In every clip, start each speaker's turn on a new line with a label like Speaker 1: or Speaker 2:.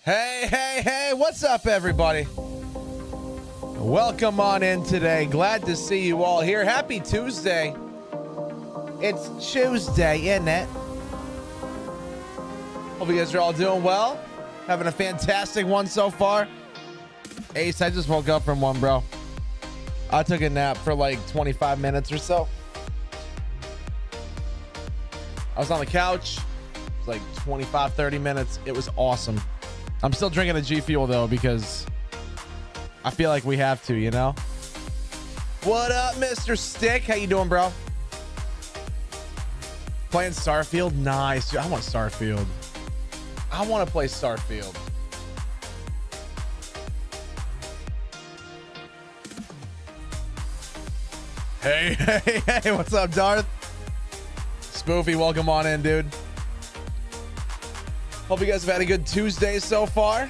Speaker 1: Hey, what's up, everybody? Welcome on in today. Glad to see you all here. Happy Tuesday. It's Tuesday, isn't it? Hope you guys are all doing well. Having a fantastic one so far. Ace, I just woke up from one, bro. I took a nap for like 25 minutes or so. I was on the couch. It was like 25, 30 minutes. It was awesome. I'm still drinking a G Fuel though because I feel like we have to, you know? What up, Mr. Stick? How you doing, bro? Playing Starfield? Nice. I want Starfield. I want to play Starfield. Hey, what's up, Darth? Spoofy, welcome on in, dude. Hope you guys have had a good Tuesday so far.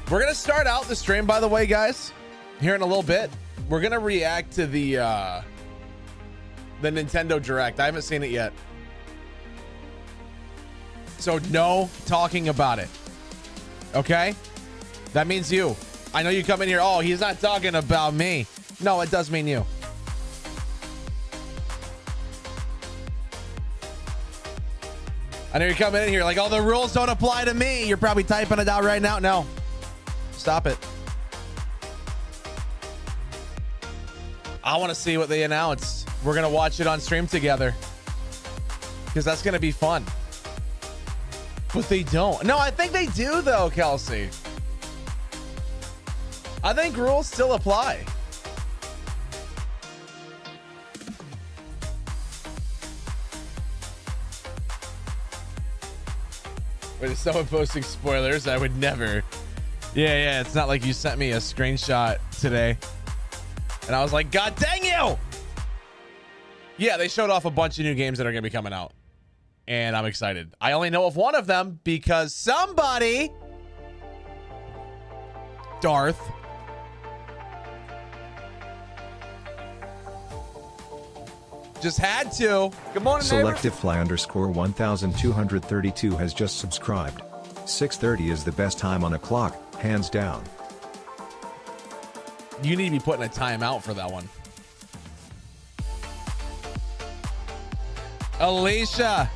Speaker 1: We're going to start out the stream, by the way, guys, here in a little bit. We're going to react to the Nintendo Direct. I haven't seen it yet. So no talking about it. Okay? That means you. I know you come in here. Oh, he's not talking about me. No, it does mean you. I know you're coming in here like, oh, the rules don't apply to me. You're probably typing it out right now. No. Stop it. I want to see what they announced. We're going to watch it on stream together because that's going to be fun. But they don't. No, I think they do, though, Kelsey. I think rules still apply. Wait, is someone posting spoilers? I would never. Yeah. It's not like you sent me a screenshot today. And I was like, God dang you! Yeah, they showed off a bunch of new games that are going to be coming out. And I'm excited. I only know of one of them because somebody... Darth... just had to. Good morning,
Speaker 2: Selective Fly _ 1232 has just subscribed. 6:30 is the best time on a clock, hands down.
Speaker 1: You need to be putting a timeout for that one. Alicia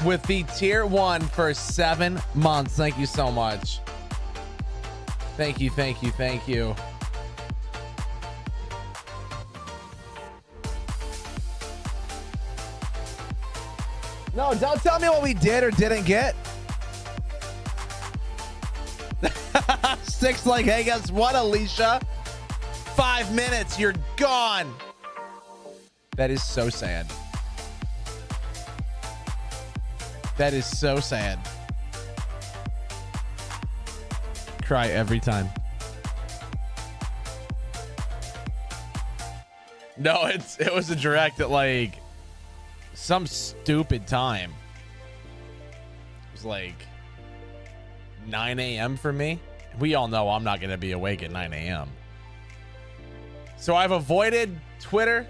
Speaker 1: with the tier 1 for 7 months. Thank you so much. Thank you. No, don't tell me what we did or didn't get. Six like, hey, guess what, Alicia? 5 minutes, you're gone. That is so sad. That is so sad. Cry every time. No, it was a direct at like some stupid time. It was like 9 a.m. for me. We all know I'm not going to be awake at 9 a.m. So I've avoided Twitter.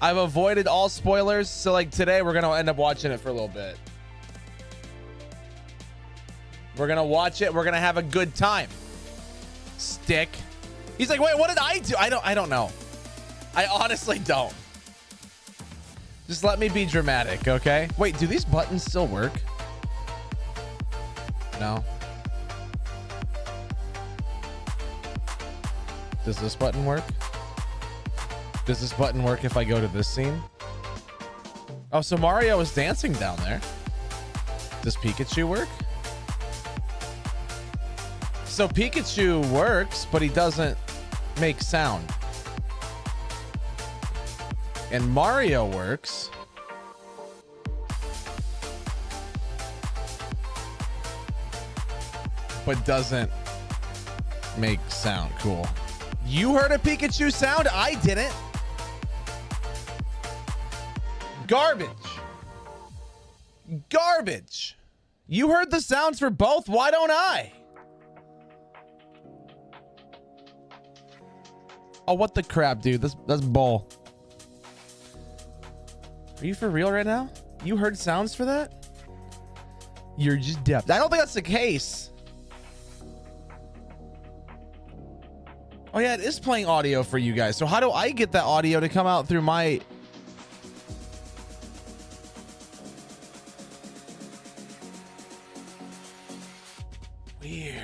Speaker 1: I've avoided all spoilers. So like today we're going to end up watching it for a little bit. We're going to watch it. We're going to have a good time. Stick. He's like, wait, what did I do? I don't know. I honestly don't. Just let me be dramatic, okay? Wait, do these buttons still work? No. Does this button work? Does this button work if I go to this scene? Oh, so Mario is dancing down there. Does Pikachu work? So Pikachu works, but he doesn't make sound. And Mario works. But doesn't make sound. Cool. You heard a Pikachu sound? I didn't. Garbage. Garbage. You heard the sounds for both. Why don't I? Oh, what the crap, dude? That's bull. Are you for real right now? You heard sounds for that? You're just deaf. I don't think that's the case. Oh yeah, it is playing audio for you guys. So how do I get that audio to come out through my... Weird.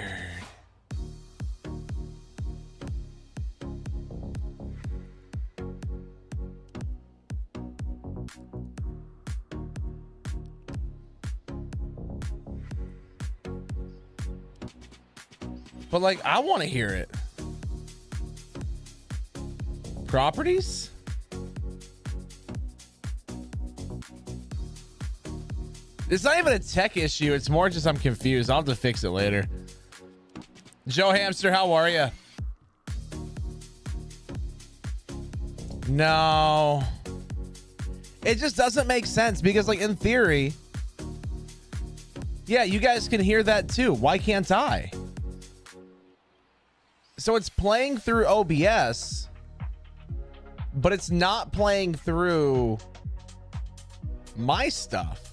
Speaker 1: But like, I want to hear it. Properties? It's not even a tech issue. It's more just I'm confused. I'll have to fix it later. Joe Hamster, how are you? No. It just doesn't make sense because, like, in theory, yeah, you guys can hear that too. Why can't I? So it's playing through OBS, but it's not playing through my stuff.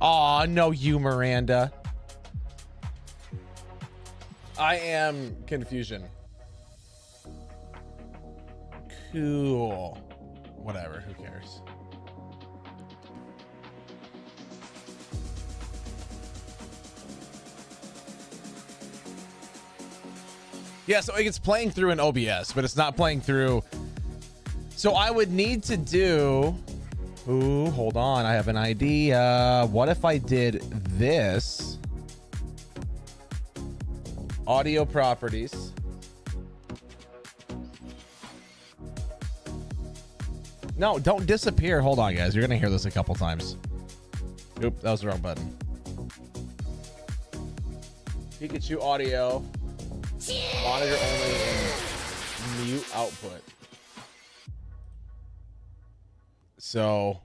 Speaker 1: Aw, no, you, Miranda. I am confusion. Cool. Whatever, who cares? Yeah, so it's playing through an OBS, but it's not playing through. So I would need to do... Ooh, hold on. I have an idea. What if I did this? Audio properties. No, don't disappear. Hold on, guys. You're going to hear this a couple times. Oop, that was the wrong button. Pikachu audio. Monitor only and mute output. So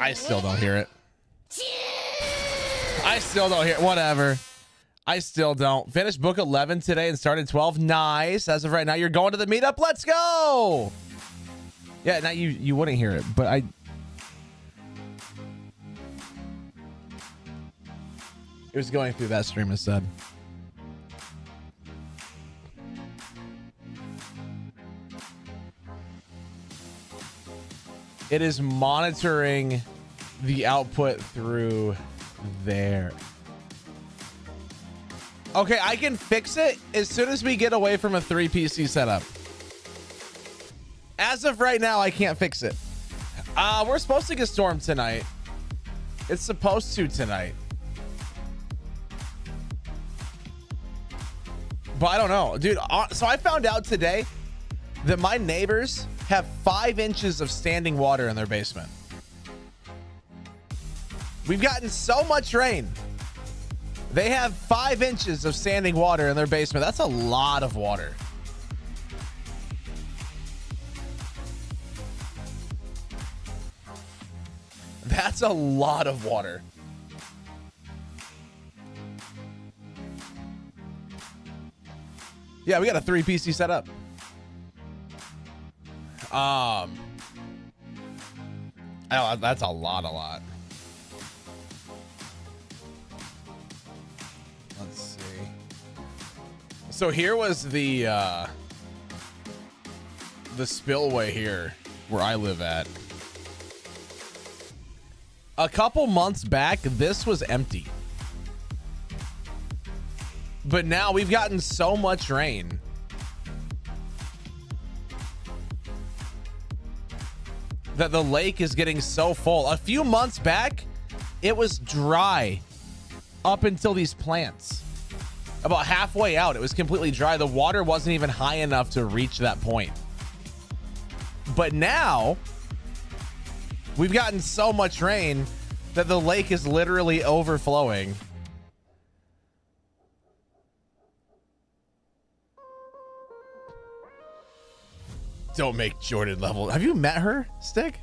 Speaker 1: I still don't hear it. I still don't hear it. Whatever. I still don't. Finished book 11 today and started 12. Nice. As of right now, you're going to the meetup. Let's go. Yeah, now you wouldn't hear it, but it was going through that stream instead. It is monitoring the output through there. Okay, I can fix it as soon as we get away from a 3 PC setup. As of right now, I can't fix it. We're supposed to get stormed tonight. It's supposed to tonight. But I don't know, dude. So I found out today that my neighbors have 5 inches of standing water in their basement. We've gotten so much rain. They have 5 inches of standing water in their basement. That's a lot of water. That's a lot of water. Yeah, we got a 3 PC set up. Oh, that's a lot. Let's see. So here was the spillway here where I live at. A couple months back, this was empty. But now we've gotten so much rain that the lake is getting so full. A few months back, it was dry up until these plants. About halfway out, it was completely dry. The water wasn't even high enough to reach that point. But now, we've gotten so much rain that the lake is literally overflowing. Don't make Jordan level. Have you met her, Stick?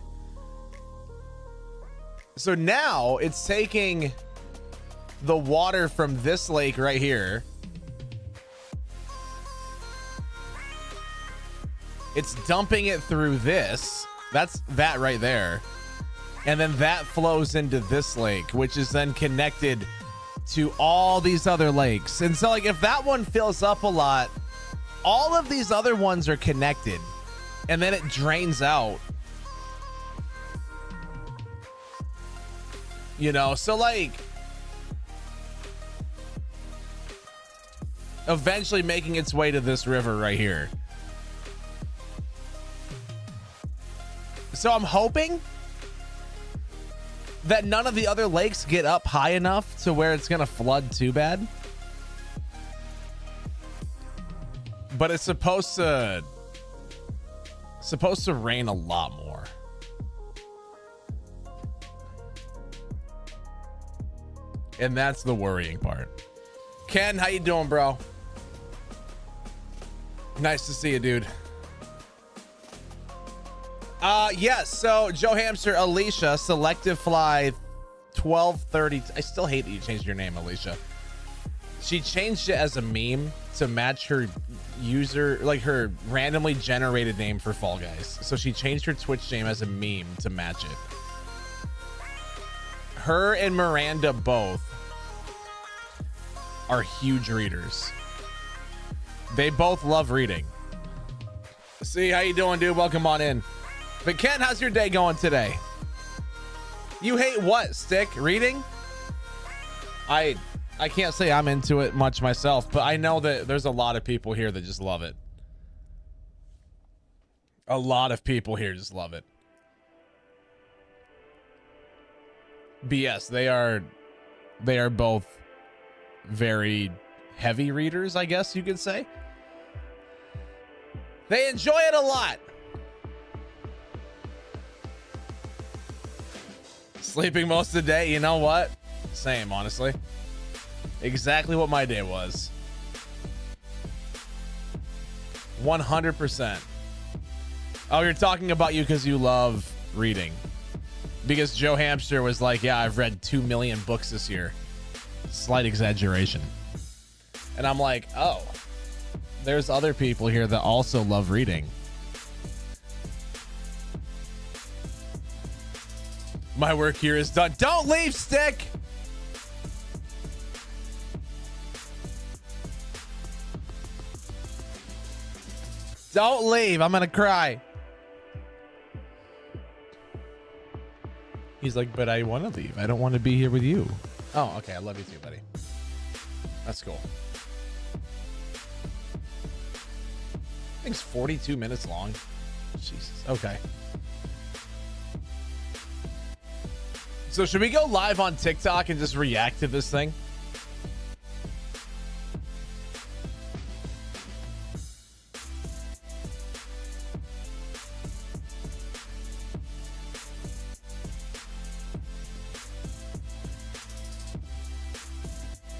Speaker 1: So now it's taking the water from this lake right here. It's dumping it through this. That's that right there. And then that flows into this lake, which is then connected to all these other lakes. And so, like, if that one fills up a lot, all of these other ones are connected. And then it drains out. You know, so like eventually making its way to this river right here. So I'm hoping that none of the other lakes get up high enough to where it's going to flood too bad. But it's supposed to rain a lot more. And that's the worrying part. Ken, how you doing, bro? Nice to see you, dude. Yes, so Joe Hamster, Alicia, Selective Fly 1230. I still hate that you changed your name, Alicia. She changed it as a meme to match her user, like her randomly generated name for Fall Guys. So she changed her Twitch name as a meme to match it. Her and Miranda both are huge readers. They both love reading. See, how you doing, dude? Welcome on in. But Ken, how's your day going today? You hate what, Stick? Reading? I can't say I'm into it much myself, but I know that there's a lot of people here that just love it. A lot of people here just love it. But yes, they are both very heavy readers, I guess you could say. They enjoy it a lot. Sleeping most of the day, you know what? Same, honestly. Exactly what my day was. 100%. Oh, you're talking about you because you love reading. Because Joe Hamster was like, yeah, I've read 2 million books this year. Slight exaggeration. And I'm like, oh, there's other people here that also love reading. My work here is done. Don't leave, Stick. Don't leave. I'm going to cry. He's like, but I want to leave. I don't want to be here with you. Oh, okay. I love you too, buddy. That's cool. I think it's 42 minutes long. Jesus. Okay. So should we go live on TikTok and just react to this thing?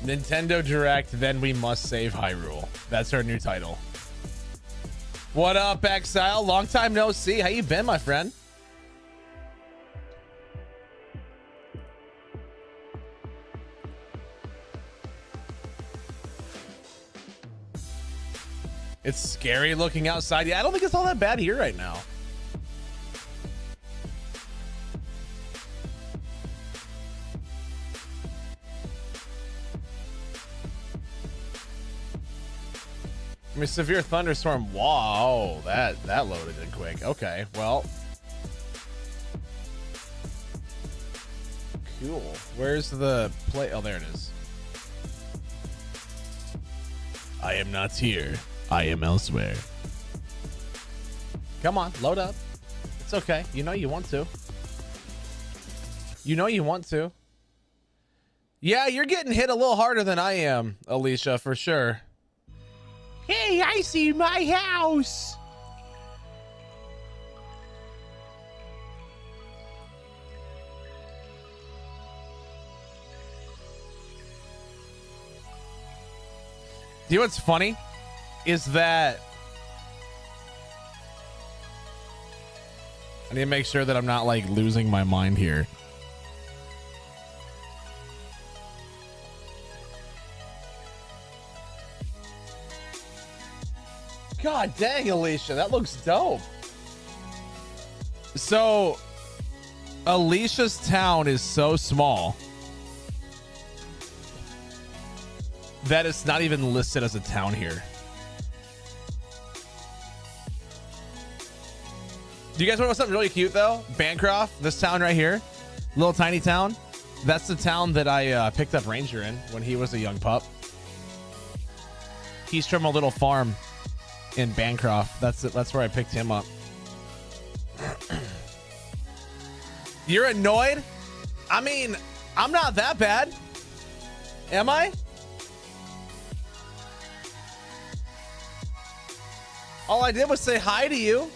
Speaker 1: Nintendo Direct, then we must save Hyrule. That's our new title. What up, Exile? Long time no see. How you been, my friend? It's scary looking outside. Yeah, I don't think it's all that bad here right now. I mean, severe thunderstorm. Wow, that loaded in quick. Okay, well. Cool. Where's the play? Oh, there it is. I am not here. I am elsewhere. Come on, load up. It's okay. You know you want to. You know you want to. Yeah, you're getting hit a little harder than I am, Alicia, for sure. Hey, I see my house. You know what's funny? Is that I need to make sure that I'm not like losing my mind here. God dang, Alicia, that looks dope. So Alicia's town is so small that it's not even listed as a town here. Do you guys want to know something really cute though? Bancroft, this town right here, little tiny town. That's the town that I picked up Ranger in when he was a young pup. He's from a little farm in Bancroft. That's where I picked him up. You're annoyed? I mean, I'm not that bad. Am I? All I did was say hi to you.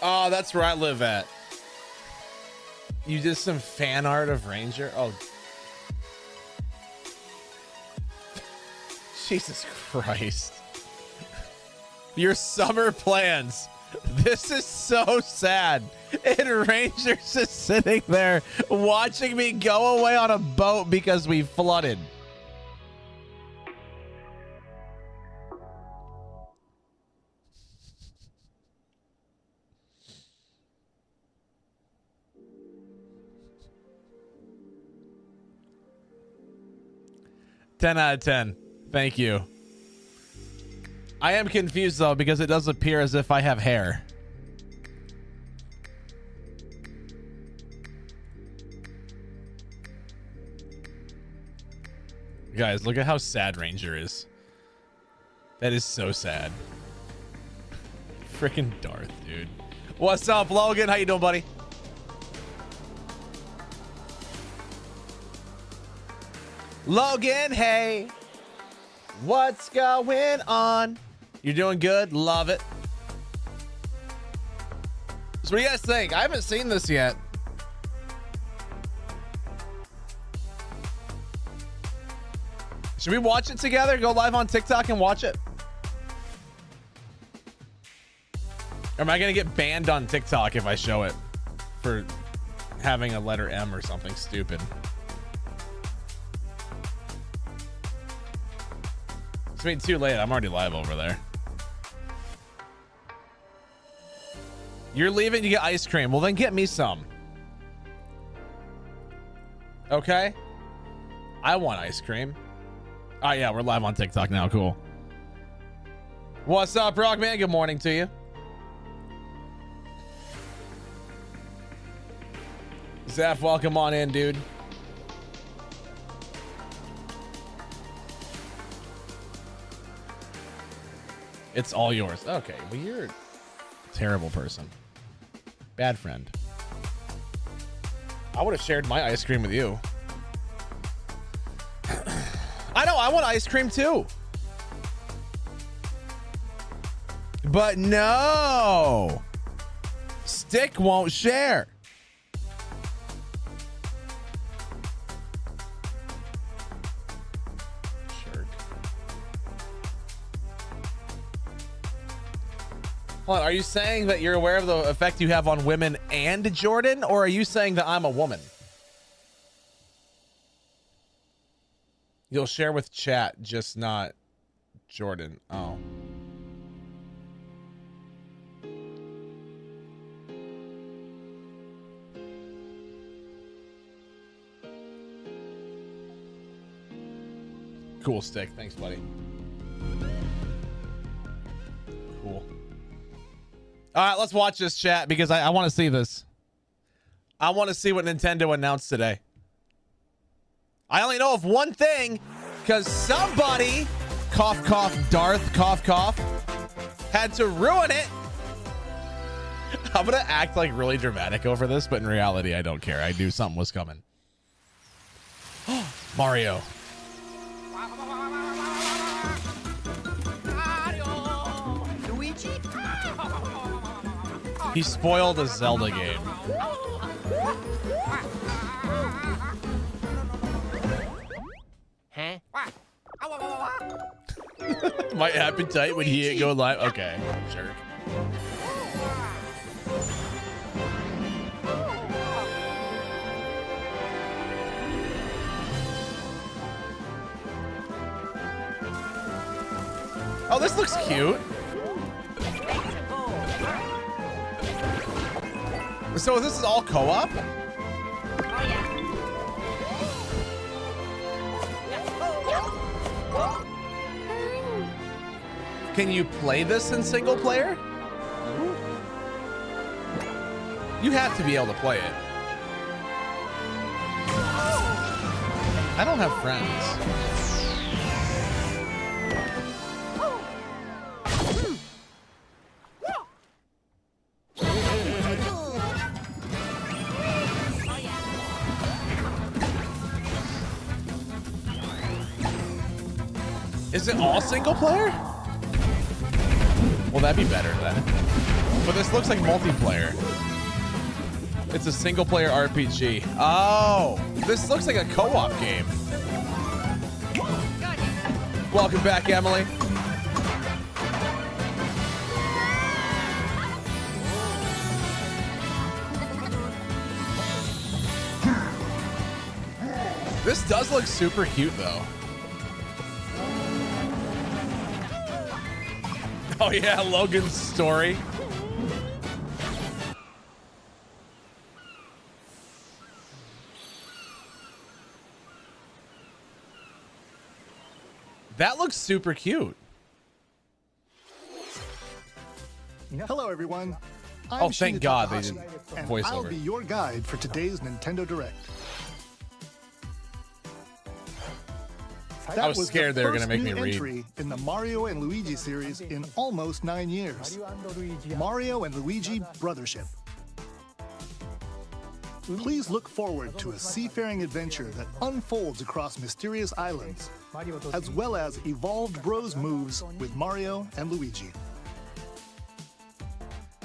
Speaker 1: Oh, that's where I live at. You did some fan art of Ranger? Oh. Jesus Christ. Your summer plans. This is so sad. And Ranger's just sitting there watching me go away on a boat because we flooded. Ten out of 10. Thank you. I am confused though because it does appear as if I have hair. Guys, look at how sad Ranger is. That is so sad. Freaking Darth, dude. What's up, Logan? How you doing, buddy? Logan, hey. What's going on? You're doing good. Love it. So what do you guys think? I haven't seen this yet. Should we watch it together? Go live on TikTok and watch it? Or am I going to get banned on TikTok if I show it for having a letter M or something stupid? It's too late. I'm already live over there. You're leaving to get ice cream. Well, then get me some. Okay? I want ice cream. Oh, yeah, we're live on TikTok now. Cool. What's up, Rockman? Good morning to you. Zaf, welcome on in, dude. It's all yours. Okay, well, you're a terrible person. Bad friend. I would have shared my ice cream with you. I know, I want ice cream too. But no. Stick won't share. Hold on, are you saying that you're aware of the effect you have on women and Jordan, or are you saying that I'm a woman? You'll share with chat, just not Jordan. Oh. Cool, Stick. Thanks, buddy. Cool. All right, let's watch this, chat, because I want to see this. I want to see what Nintendo announced today. I only know of one thing, because somebody, cough, cough, Darth, cough, cough, had to ruin it. I'm going to act like really dramatic over this, but in reality, I don't care. I knew something was coming. Mario.
Speaker 3: Luigi?
Speaker 1: He spoiled a Zelda game.
Speaker 3: Huh?
Speaker 1: My appetite when he go live. Okay, jerk. Oh, this looks cute. So this is all co-op? Can you play this in single player? You have to be able to play it. I don't have friends. Is it all single player? Well, that'd be better then. But this looks like multiplayer. It's a single player RPG. Oh, this looks like a co-op game. Welcome back, Emily. This does look super cute though. Oh yeah, Logan's story. That looks super cute.
Speaker 4: Hello, everyone.
Speaker 1: Oh, thank God they did
Speaker 4: and
Speaker 1: voiceover.
Speaker 4: I'll be your guide for today's Nintendo Direct.
Speaker 1: I was scared they were going to make me read.
Speaker 4: Entry in the Mario and Luigi series in almost 9 years. Mario and Luigi Brothership. Please look forward to a seafaring adventure that unfolds across mysterious islands, as well as evolved Bros moves with Mario and Luigi.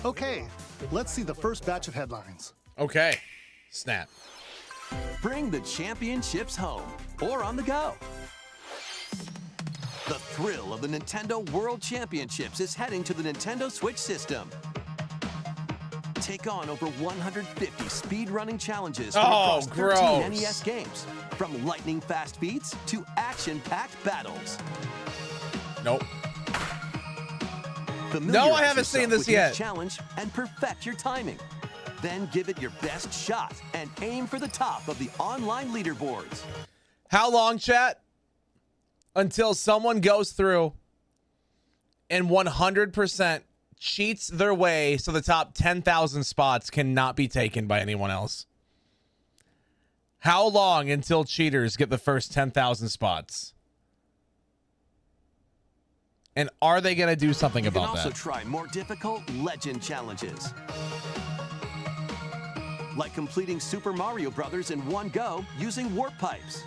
Speaker 4: Okay, let's see the first batch of headlines.
Speaker 1: Okay, snap.
Speaker 3: Bring the championships home or on the go. The thrill of the Nintendo World Championships is heading to the Nintendo Switch system. Take on over 150 speedrunning challenges from across 13 NES games, from lightning-fast feats to action-packed battles.
Speaker 1: Nope. No, I haven't seen this yet.
Speaker 3: Challenge and perfect your timing. Then give it your best shot and aim for the top of the online leaderboards.
Speaker 1: How long, chat? Until someone goes through and 100% cheats their way so the top 10,000 spots cannot be taken by anyone else. How long until cheaters get the first 10,000 spots? And are they going to do something about that?
Speaker 3: You can also try more difficult legend challenges. Like completing Super Mario Brothers in one go using warp pipes.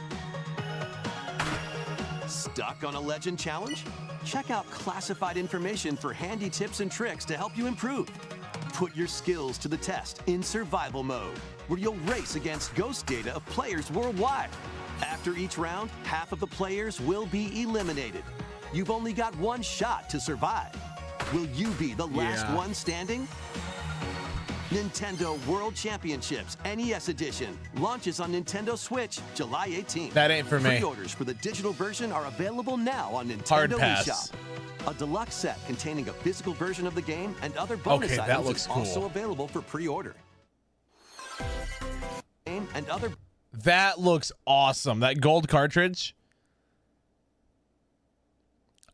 Speaker 3: Stuck on a legend challenge? Check out classified information for handy tips and tricks to help you improve. Put your skills to the test in survival mode, where you'll race against ghost data of players worldwide. After each round, half of the players will be eliminated. You've only got one shot to survive. Will you be the last one standing? Nintendo World Championships NES Edition launches on Nintendo Switch July 18th.
Speaker 1: That ain't for me.
Speaker 3: Pre-orders for the digital version are available now on
Speaker 1: Hard
Speaker 3: Nintendo
Speaker 1: pass.
Speaker 3: eShop. A deluxe set containing a physical version of the game and other bonus
Speaker 1: Okay,
Speaker 3: items
Speaker 1: that looks
Speaker 3: is
Speaker 1: cool.
Speaker 3: also available for pre-order. And other
Speaker 1: That looks awesome. That gold cartridge.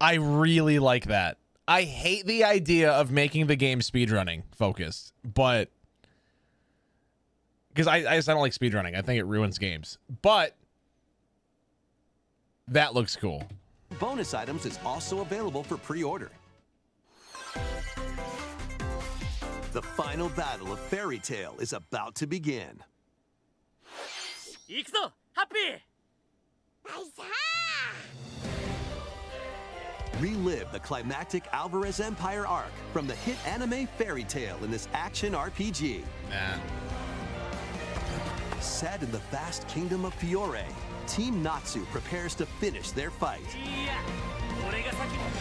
Speaker 1: I really like that. I hate the idea of making the game speedrunning focused, but because I don't like speedrunning. I think it ruins games. But that looks cool.
Speaker 3: bonus items is also available for pre-order. The final battle of Fairy Tail is about to begin. Relive the climactic Alvarez Empire arc from the hit anime Fairy Tail in this action RPG.
Speaker 1: Nah.
Speaker 3: Set in the vast kingdom of Fiore, Team Natsu prepares to finish their fight.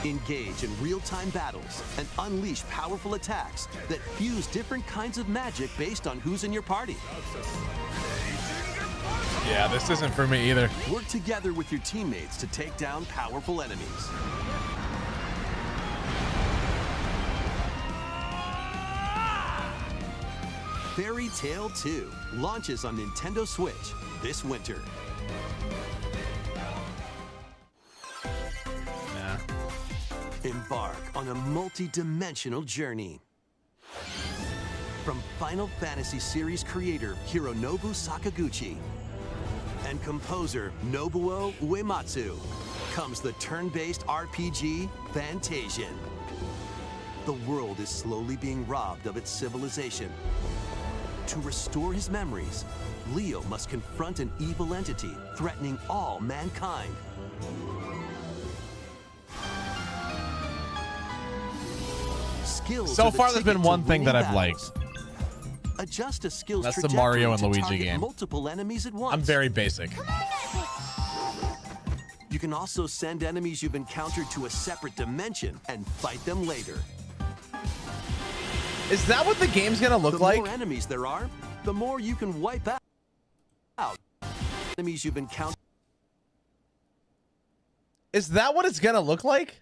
Speaker 3: Engage in real-time battles and unleash powerful attacks that fuse different kinds of magic based on who's in your party.
Speaker 1: Yeah, this isn't for me either.
Speaker 3: Work together with your teammates to take down powerful enemies. Fairy Tale 2 launches on Nintendo Switch this winter.
Speaker 1: Yeah.
Speaker 3: Embark on a multi-dimensional journey. From Final Fantasy series creator Hironobu Sakaguchi and composer Nobuo Uematsu comes the turn-based RPG Fantasian. The world is slowly being robbed of its civilization. To restore his memories, Leo must confront an evil entity threatening all mankind. Skills
Speaker 1: So
Speaker 3: are the
Speaker 1: far, there's
Speaker 3: ticket
Speaker 1: been
Speaker 3: to
Speaker 1: one thing that
Speaker 3: winning
Speaker 1: I've
Speaker 3: battles.
Speaker 1: liked.
Speaker 3: Adjust a skill's
Speaker 1: That's the
Speaker 3: trajectory
Speaker 1: Mario and
Speaker 3: to
Speaker 1: Luigi
Speaker 3: target
Speaker 1: game.
Speaker 3: multiple enemies at once.
Speaker 1: I'm very basic.
Speaker 3: You can also send enemies you've encountered to a separate dimension and fight them later.
Speaker 1: Is that what the game's gonna look
Speaker 3: The
Speaker 1: like?
Speaker 3: more enemies there are, the more you can wipe out. Enemies you've encountered.
Speaker 1: Is that what it's gonna look like?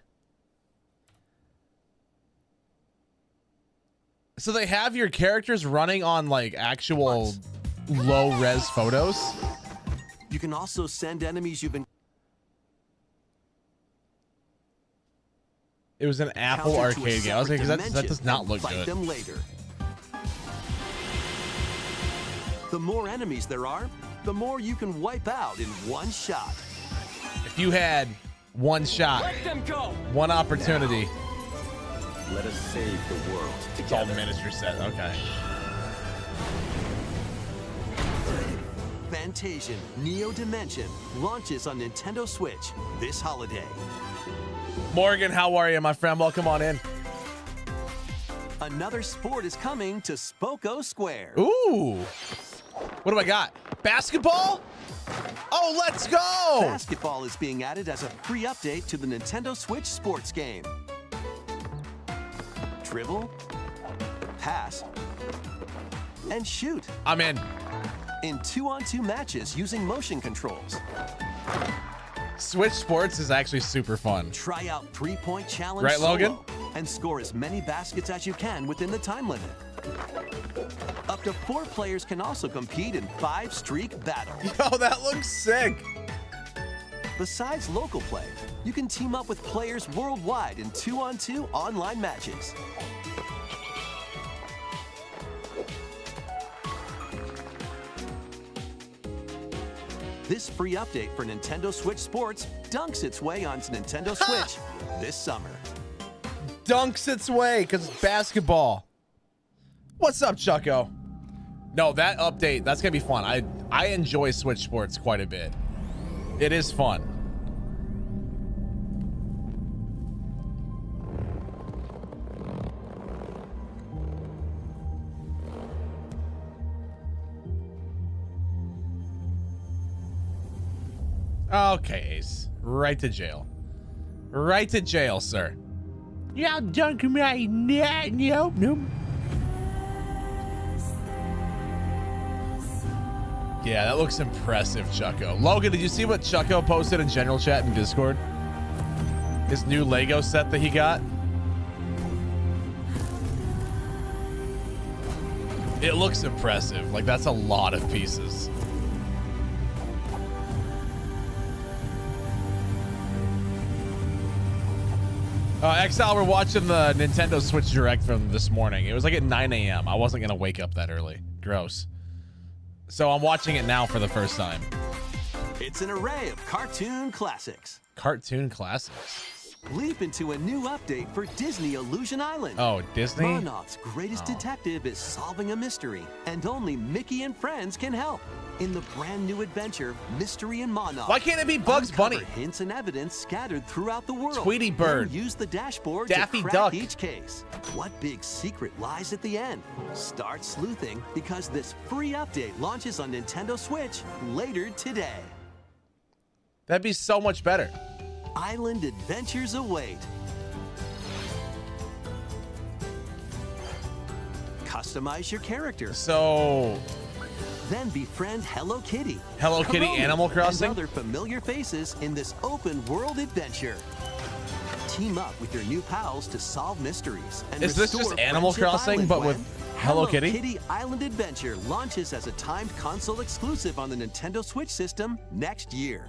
Speaker 1: So they have your characters running on like actual low res photos?
Speaker 3: You can also send enemies you've
Speaker 1: It was an Apple
Speaker 3: encountered to a
Speaker 1: arcade game. I was like,
Speaker 3: separate
Speaker 1: that does
Speaker 3: dimension
Speaker 1: not
Speaker 3: and
Speaker 1: look
Speaker 3: fight
Speaker 1: good.
Speaker 3: them later. The more enemies there are, the more you can wipe out in one shot.
Speaker 1: If you had one shot, one opportunity.
Speaker 5: Let us save the world
Speaker 1: It's all
Speaker 5: together.
Speaker 1: miniature set. Okay.
Speaker 3: Fantasian Neo Dimension launches on Nintendo Switch this holiday.
Speaker 1: Morgan, how are you, my friend? Welcome on in.
Speaker 3: Another sport is coming to Spoko Square.
Speaker 1: Ooh. What do I got? Basketball? Oh, let's go.
Speaker 3: Basketball is being added as a free update to the Nintendo Switch sports game. Dribble, pass, and shoot
Speaker 1: I'm in.
Speaker 3: in 2-on-2 matches using motion controls.
Speaker 1: Switch Sports is actually super fun.
Speaker 3: Try out 3-point challenge
Speaker 1: Right, Logan?
Speaker 3: solo and score as many baskets as you can within the time limit. Up to 4 players can also compete in 5-streak battles.
Speaker 1: Yo, that looks sick.
Speaker 3: Besides local play, you can team up with players worldwide in 2-on-2 online matches. This free update for Nintendo Switch Sports dunks its way onto Nintendo Switch this summer.
Speaker 1: Dunks its way because it's basketball. What's up, Chucko? No, that update, that's going to be fun. I enjoy Switch Sports quite a bit. It is fun. Okay, Ace. Right to jail. Right to jail, sir. Yeah, dunk me. Nope. Yeah, that looks impressive, Chucko. Logan, did you see what Chucko posted in general chat in Discord? His new Lego set that he got? It looks impressive. Like, that's a lot of pieces. Exile, we're watching the Nintendo Switch Direct from this morning. It was like at 9 a.m. I wasn't going to wake up that early. Gross. So I'm watching it now for the first time.
Speaker 3: It's an array of cartoon classics.
Speaker 1: Cartoon classics.
Speaker 3: Leap into a new update for Disney Illusion Island.
Speaker 1: Oh, Disney?
Speaker 3: Monarch's greatest detective is solving a mystery, and only Mickey and friends can help. In the brand new adventure, Mystery and Monarch.
Speaker 1: Why can't it be Bugs
Speaker 3: uncover
Speaker 1: Bunny?
Speaker 3: Hints and evidence scattered throughout the world.
Speaker 1: Tweety Bird.
Speaker 3: Then use the dashboard
Speaker 1: Daffy
Speaker 3: to crack
Speaker 1: Duck.
Speaker 3: each case. What big secret lies at the end? Start sleuthing because this free update launches on Nintendo Switch later today.
Speaker 1: That'd be so much better.
Speaker 3: Island adventures await. Customize your character.
Speaker 1: So,
Speaker 3: Then befriend Hello Kitty.
Speaker 1: Hello Kitty
Speaker 3: Corona,
Speaker 1: Animal Crossing?
Speaker 3: And other familiar faces in this open world adventure. Team up with your new pals to solve mysteries. And
Speaker 1: is this just
Speaker 3: restore
Speaker 1: Animal
Speaker 3: Friendship
Speaker 1: Crossing,
Speaker 3: Island
Speaker 1: but
Speaker 3: when
Speaker 1: with Hello Kitty.
Speaker 3: Island Adventure launches as a timed console exclusive on the Nintendo Switch system next year.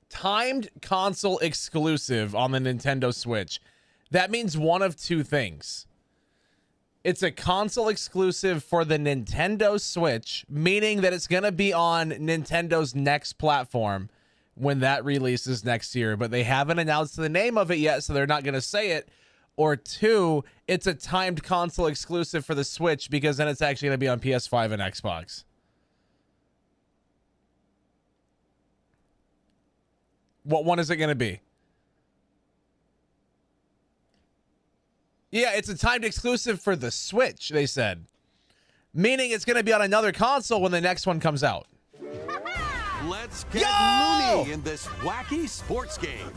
Speaker 1: Timed console exclusive on the Nintendo Switch. That means one of two things. It's a console exclusive for the Nintendo Switch, meaning that it's going to be on Nintendo's next platform when that releases next year, but they haven't announced the name of it yet, so they're not going to say it. Or two, it's a timed console exclusive for the Switch because then it's actually going to be on PS5 and Xbox. What one is it going to be? Yeah, it's a timed exclusive for the Switch, they said. Meaning it's going to be on another console when the next one comes out.
Speaker 3: Let's get loony in this wacky sports game.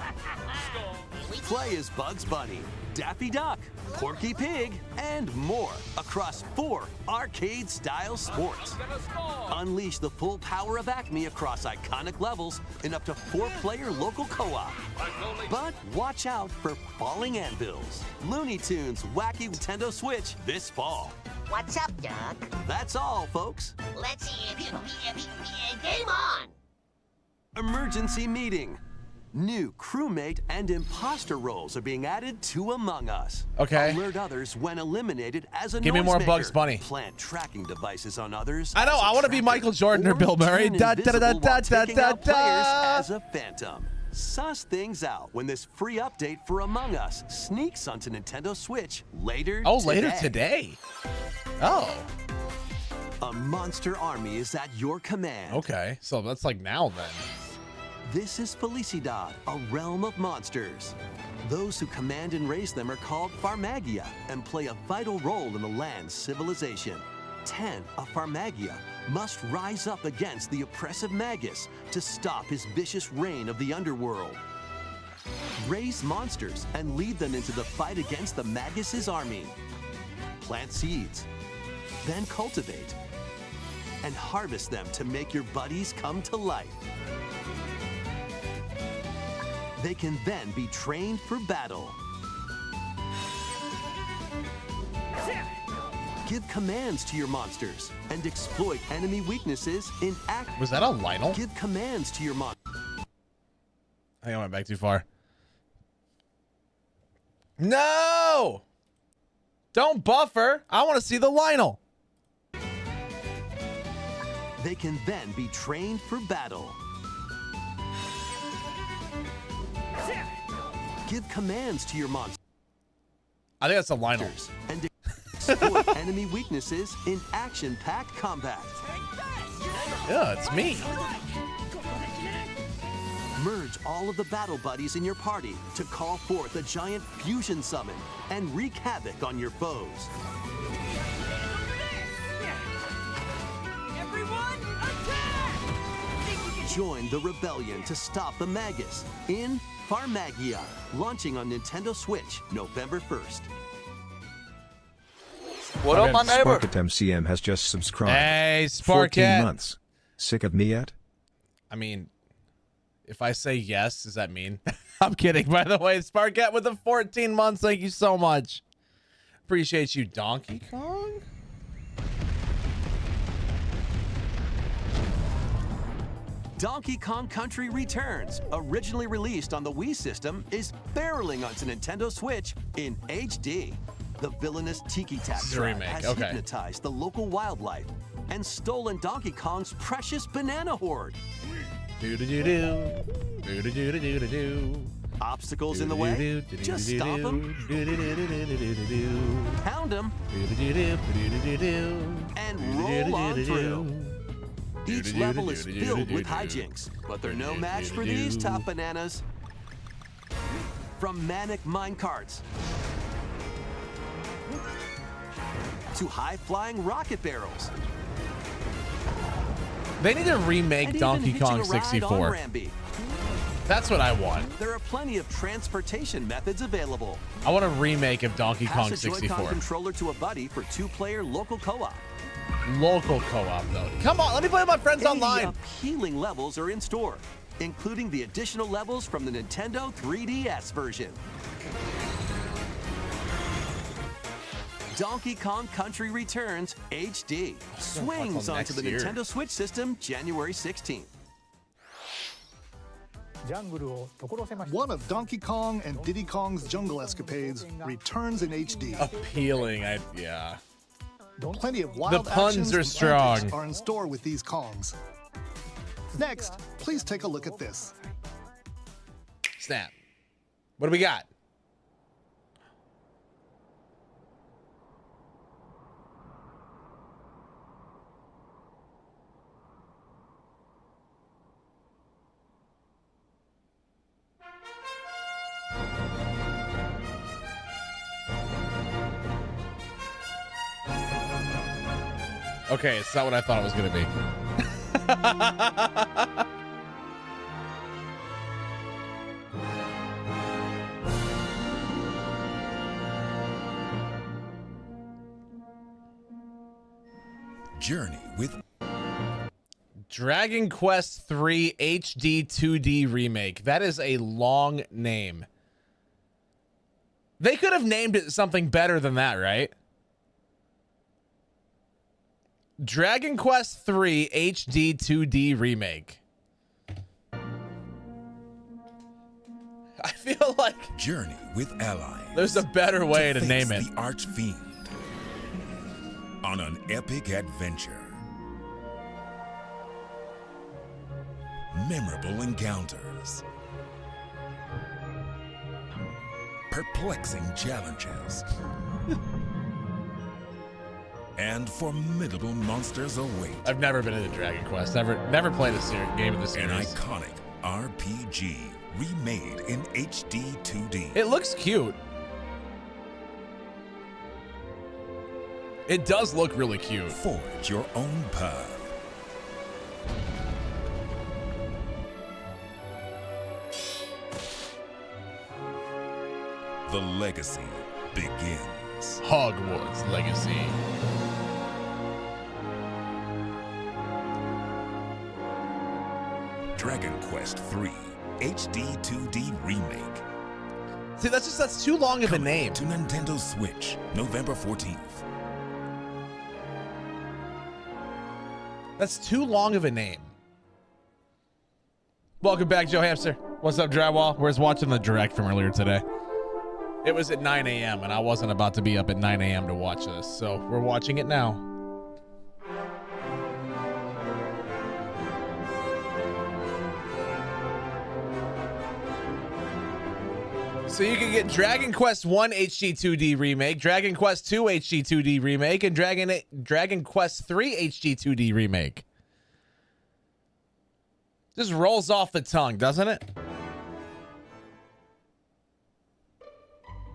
Speaker 3: Play as Bugs Bunny, Daffy Duck, Porky Pig, and more across 4 arcade-style sports. Unleash the full power of Acme across iconic levels in up to 4-player local co-op. But watch out for falling anvils. Looney Tunes Wacky Nintendo Switch this fall.
Speaker 6: What's up, Doc?
Speaker 3: That's all, folks.
Speaker 6: Let's game on!
Speaker 3: Emergency meeting. New crewmate and imposter roles are being added to Among Us.
Speaker 1: Okay.
Speaker 3: Alert others when eliminated as a
Speaker 1: Give me more
Speaker 3: noisemaker.
Speaker 1: Bugs Bunny.
Speaker 3: Plant tracking devices on others.
Speaker 1: I know,
Speaker 3: as a
Speaker 1: I wanna be
Speaker 3: tracker,
Speaker 1: Michael Jordan or Bill Murray.
Speaker 3: turn
Speaker 1: Da, da, da,
Speaker 3: invisible
Speaker 1: da,
Speaker 3: while
Speaker 1: da,
Speaker 3: taking
Speaker 1: da,
Speaker 3: out
Speaker 1: da.
Speaker 3: players as a phantom. Suss things out when this free update for Among Us sneaks onto Nintendo Switch later
Speaker 1: Oh,
Speaker 3: today.
Speaker 1: later today. Oh,
Speaker 3: A monster army is at your command.
Speaker 1: okay. So that's like now then.
Speaker 3: This is Felicidad, a realm of monsters. Those who command and raise them are called Farmagia and play a vital role in the land's civilization. 10 of Farmagia must rise up against the oppressive Magus to stop his vicious reign of the underworld. Raise monsters and lead them into the fight against the Magus' army. Plant seeds, then cultivate, and harvest them to make your buddies come to life. They can then be trained for battle. Give commands to your monsters and exploit enemy weaknesses in act.
Speaker 1: Was that a Lionel?
Speaker 3: Give commands to your monsters.
Speaker 1: I think I went back too far. No! Don't buffer. I want to see the Lionel.
Speaker 3: They can then be trained for battle. Give commands to your monsters
Speaker 1: I think that's a Lionel.
Speaker 3: and exploit enemy weaknesses in action-packed combat.
Speaker 1: Yeah, it's me.
Speaker 3: Merge all of the battle buddies in your party to call forth a giant fusion summon and wreak havoc on your foes. Join the rebellion to stop the Magus in Farmagia, launching on Nintendo Switch November 1st.
Speaker 7: What up, my neighbor?
Speaker 2: Sparket MCM has just subscribed.
Speaker 1: Hey,
Speaker 2: 14
Speaker 1: Sparket.
Speaker 2: months. Sick of me yet?
Speaker 1: I mean, if I say yes, does that mean? I'm kidding, by the way. Sparket with the 14 months. Thank you so much. Appreciate you, Donkey Kong.
Speaker 3: Donkey Kong Country Returns, originally released on the Wii system, is barreling onto Nintendo Switch in HD. The villainous Tiki Tap
Speaker 1: This is a
Speaker 3: tribe
Speaker 1: remake,
Speaker 3: has
Speaker 1: okay.
Speaker 3: hypnotized the local wildlife and stolen Donkey Kong's precious banana hoard.
Speaker 1: Do-do-do-do. Do-do-do-do-do-do.
Speaker 3: Obstacles in the way? Just stop them, pound them, and roll on through. Each level is filled with hijinks, but they're no match for these top bananas. From manic minecarts to high-flying rocket barrels.
Speaker 1: They need to remake
Speaker 3: and
Speaker 1: Donkey
Speaker 3: even
Speaker 1: Kong
Speaker 3: hitching a ride on
Speaker 1: 64.
Speaker 3: Rambi.
Speaker 1: That's what I want.
Speaker 3: There are plenty of transportation methods available.
Speaker 1: I want a remake of Donkey Kong
Speaker 3: Pass a Joy-Con
Speaker 1: 64.
Speaker 3: controller to a buddy for 2-player local co-op.
Speaker 1: Local co-op, though. Come on, let me play with my friends
Speaker 3: 80
Speaker 1: online.
Speaker 3: appealing levels are in store, including the additional levels from the Nintendo 3DS version. Donkey Kong Country Returns HD. Swings
Speaker 1: until
Speaker 3: onto the
Speaker 1: next year.
Speaker 3: Nintendo Switch system January 16th.
Speaker 4: One of Donkey Kong and Diddy Kong's jungle escapades returns in HD.
Speaker 1: Appealing. Yeah.
Speaker 4: Plenty of wild
Speaker 1: The puns
Speaker 4: actions
Speaker 1: are
Speaker 4: and
Speaker 1: strong.
Speaker 4: antics are in store with these Kongs. Next, please take a look at this.
Speaker 1: Snap. What do we got? Okay, it's not what I thought it was going to be.
Speaker 7: Journey with
Speaker 1: Dragon Quest 3 HD 2D Remake. That is a long name. They could have named it something better than that, right? Dragon Quest 3 HD 2D Remake. I feel like
Speaker 7: Journey with Allies.
Speaker 1: there's a better way to
Speaker 7: face
Speaker 1: name it.
Speaker 7: The Archfiend on an epic adventure. Memorable encounters. Perplexing challenges. And formidable monsters await.
Speaker 1: I've never been into Dragon Quest. Never played a game of the
Speaker 7: An
Speaker 1: series.
Speaker 7: iconic RPG remade in HD 2D.
Speaker 1: It looks cute. It does look really cute.
Speaker 7: Forge your own path. The legacy begins.
Speaker 1: Hogwarts Legacy.
Speaker 7: Dragon Quest 3 HD 2D Remake.
Speaker 1: See, that's too long of a name.
Speaker 7: To Nintendo Switch, November 14th.
Speaker 1: That's too long of a name. Welcome back, Joe Hamster. What's up, Drywall? We're just watching the direct from earlier today. It was at 9 a.m. and I wasn't about to be up at 9 a.m. to watch this, so we're watching it now. So you can get Dragon Quest 1 HD 2D Remake, Dragon Quest 2 HD 2D Remake, and Dragon Quest 3 HD 2D Remake. Just rolls off the tongue, doesn't it?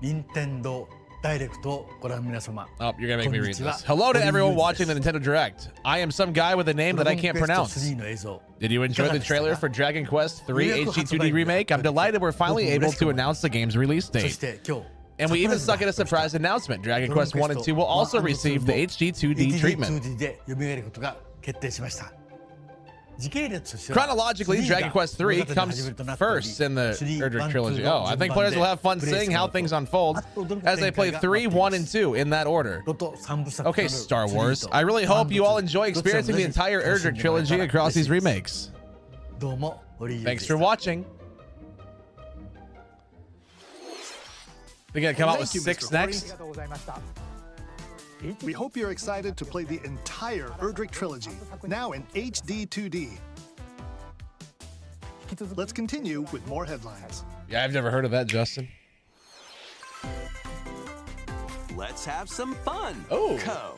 Speaker 8: Nintendo Direct をご覧の皆様。
Speaker 1: Oh, you're gonna make me read
Speaker 8: こんにちは。
Speaker 1: this. Hello to everyone watching the
Speaker 8: です。
Speaker 1: Nintendo Direct. I am some guy with a name that I can't pronounce.
Speaker 8: 3の映像
Speaker 1: Did you enjoy the trailer for Dragon Quest 3 HD 2D Remake? I'm delighted we're finally able to announce the game's release
Speaker 8: そ
Speaker 1: date.
Speaker 8: して今日
Speaker 1: And we even stuck in a surprise announcement. Dragon Quest 1 and 2 will also receive the HD 2D treatment.
Speaker 8: HD で蘇ることが決定しました。時系列としては
Speaker 1: Chronologically,
Speaker 8: 3が
Speaker 1: Dragon Quest 3
Speaker 8: 物語の
Speaker 1: comes
Speaker 8: 始まりとなっており
Speaker 1: first in the
Speaker 8: 3
Speaker 1: Erdrick
Speaker 8: 1
Speaker 1: trilogy.
Speaker 8: 2
Speaker 1: Oh, I think players will have fun seeing how things unfold as they play 3, 1, and 2 in that order.
Speaker 8: ロト3部作
Speaker 1: Okay,
Speaker 8: となる
Speaker 1: Star
Speaker 8: 3
Speaker 1: Wars.
Speaker 8: と
Speaker 1: I really hope you all enjoy
Speaker 8: どちらも
Speaker 1: experiencing the
Speaker 8: ぜひ
Speaker 1: entire
Speaker 8: 楽しん
Speaker 1: Erdrick
Speaker 8: でもらえた
Speaker 1: trilogy
Speaker 8: ら
Speaker 1: across
Speaker 8: 嬉し
Speaker 1: these
Speaker 8: いです
Speaker 1: remakes.
Speaker 8: どうもオリーブで
Speaker 1: Thanks
Speaker 8: し
Speaker 1: for
Speaker 8: た
Speaker 1: watching. They're gonna come out with
Speaker 4: Thank you,
Speaker 1: 6
Speaker 4: Mr. Hori.
Speaker 1: next.
Speaker 4: We hope you're excited to play the entire Erdrick trilogy, now in HD 2D. Let's continue with more headlines.
Speaker 1: Yeah, I've never heard of that, Justin.
Speaker 3: Let's have some fun.
Speaker 1: Oh.
Speaker 3: Co.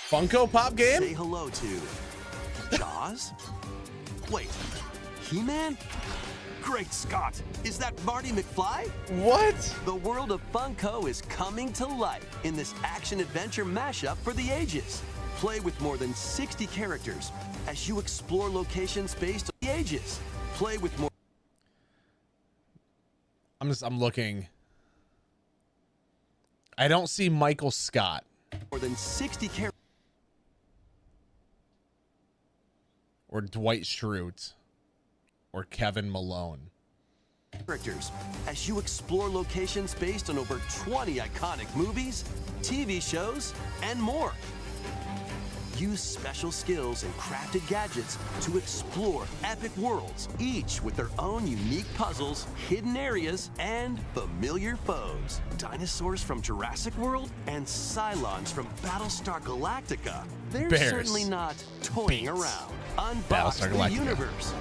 Speaker 1: Funko Pop
Speaker 3: Say
Speaker 1: game?
Speaker 3: hello to Jaws? Wait, He-Man? Great Scott! Is that Marty McFly?
Speaker 1: What?
Speaker 3: The world of Funko is coming to life in this action-adventure mashup for the ages. Play with more than 60 characters as you explore locations based on the ages. Play with more.
Speaker 1: I'm looking. I don't see Michael Scott.
Speaker 3: More than 60 characters.
Speaker 1: Or Dwight Schrute. Or Kevin Malone.
Speaker 3: characters as you explore locations based on over 20 iconic movies, TV shows, and more. Use special skills and crafted gadgets to explore epic worlds, each with their own unique puzzles, hidden areas, and familiar foes. Dinosaurs from Jurassic World and Cylons from Battlestar Galactica. They're
Speaker 1: Bears.
Speaker 3: certainly not toying around. Unbox
Speaker 1: Battlestar
Speaker 3: the
Speaker 1: Galactica.
Speaker 3: universe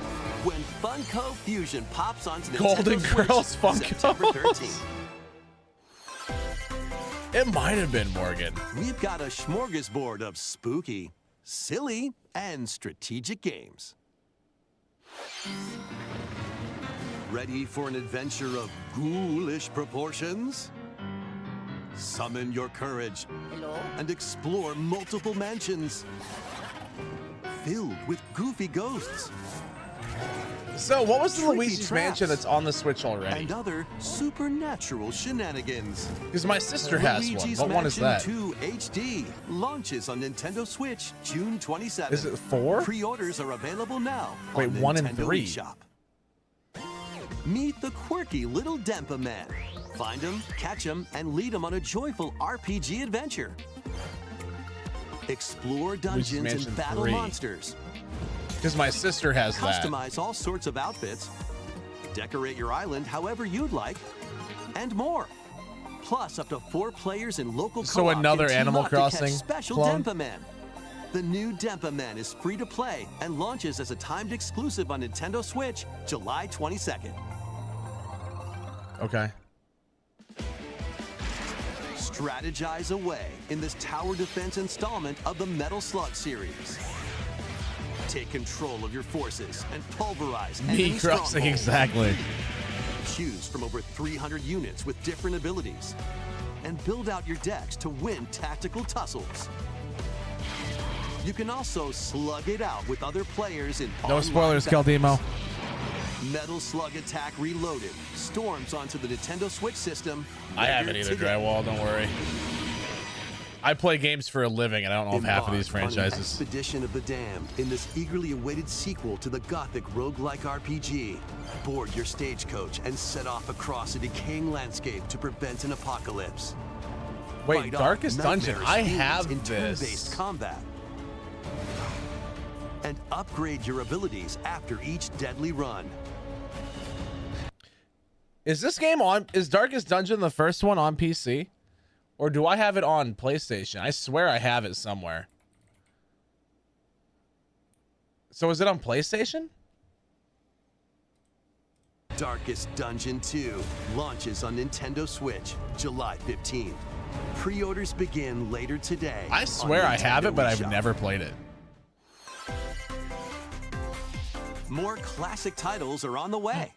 Speaker 3: when Funko Fusion pops onto Nintendo
Speaker 1: Golden
Speaker 3: Switch
Speaker 1: Girls Funko.
Speaker 3: September 13th.
Speaker 1: It might have been Morgan.
Speaker 3: We've got a smorgasbord of spooky, silly, and strategic games. Ready for an adventure of ghoulish proportions? Summon your courage and explore multiple mansions filled with goofy ghosts
Speaker 1: So, what was the
Speaker 3: Tricky
Speaker 1: Luigi's
Speaker 3: traps.
Speaker 1: Mansion that's on the Switch already?
Speaker 3: and other supernatural shenanigans.
Speaker 1: Because my sister has
Speaker 3: Luigi's
Speaker 1: one. What one is
Speaker 3: Mansion
Speaker 1: that?
Speaker 3: 2 HD launches on Nintendo Switch June 27th.
Speaker 1: Is it 4?
Speaker 3: Pre-orders are available now.
Speaker 1: Wait,
Speaker 3: on
Speaker 1: 1 and
Speaker 3: Nintendo
Speaker 1: 3.
Speaker 3: eShop. Meet the quirky little Dempa Man. Find him, catch him, and lead him on a joyful RPG adventure. Explore dungeons
Speaker 1: Mansion
Speaker 3: and battle
Speaker 1: 3.
Speaker 3: monsters.
Speaker 1: Because my sister has that.
Speaker 3: Customize all sorts of outfits, decorate your island however you'd like, and more. Plus, up to 4 players in local
Speaker 1: So
Speaker 3: co-op
Speaker 1: another
Speaker 3: can team
Speaker 1: Animal
Speaker 3: up to catch
Speaker 1: Crossing
Speaker 3: special
Speaker 1: clone?
Speaker 3: Dempa Man. The new Dempa Man is free to play and launches as a timed exclusive on Nintendo Switch July 22nd.
Speaker 1: Okay.
Speaker 3: Strategize away in this tower defense installment of the Metal Slug series. Take control of your forces and pulverize
Speaker 1: Me
Speaker 3: enemy
Speaker 1: crossing,
Speaker 3: strongholds.
Speaker 1: exactly.
Speaker 3: Choose from over 300 units with different abilities and build out your decks to win tactical tussles. You can also slug it out with other players in
Speaker 1: No
Speaker 3: online
Speaker 1: spoilers,
Speaker 3: battles.
Speaker 1: Caldemo.
Speaker 3: Metal Slug Attack Reloaded storms onto the Nintendo Switch system.
Speaker 1: I haven't
Speaker 3: later
Speaker 1: either,
Speaker 3: today.
Speaker 1: Drywall. Don't worry. I play games for a living, and I don't know if half of these
Speaker 3: Embark on an
Speaker 1: franchises.
Speaker 3: Expedition of the Damned in this eagerly awaited sequel to the gothic roguelike RPG. Board your stagecoach and set off across a decaying landscape to prevent an apocalypse.
Speaker 1: Wait,
Speaker 3: Fight off
Speaker 1: Darkest Dungeon.
Speaker 3: nightmarish
Speaker 1: I
Speaker 3: fiends
Speaker 1: have
Speaker 3: in turn-based
Speaker 1: this.
Speaker 3: combat. And upgrade your abilities after each deadly run.
Speaker 1: Is this game on? Is Darkest Dungeon the first one on PC? Or do I have it on PlayStation? I swear I have it somewhere. So is it on PlayStation?
Speaker 3: Darkest Dungeon 2 launches on Nintendo Switch July 15th. Pre-orders begin later today.
Speaker 1: I swear
Speaker 3: on
Speaker 1: I have
Speaker 3: Nintendo
Speaker 1: it, but I've
Speaker 3: eShop.
Speaker 1: never played it.
Speaker 3: More classic titles are on the way.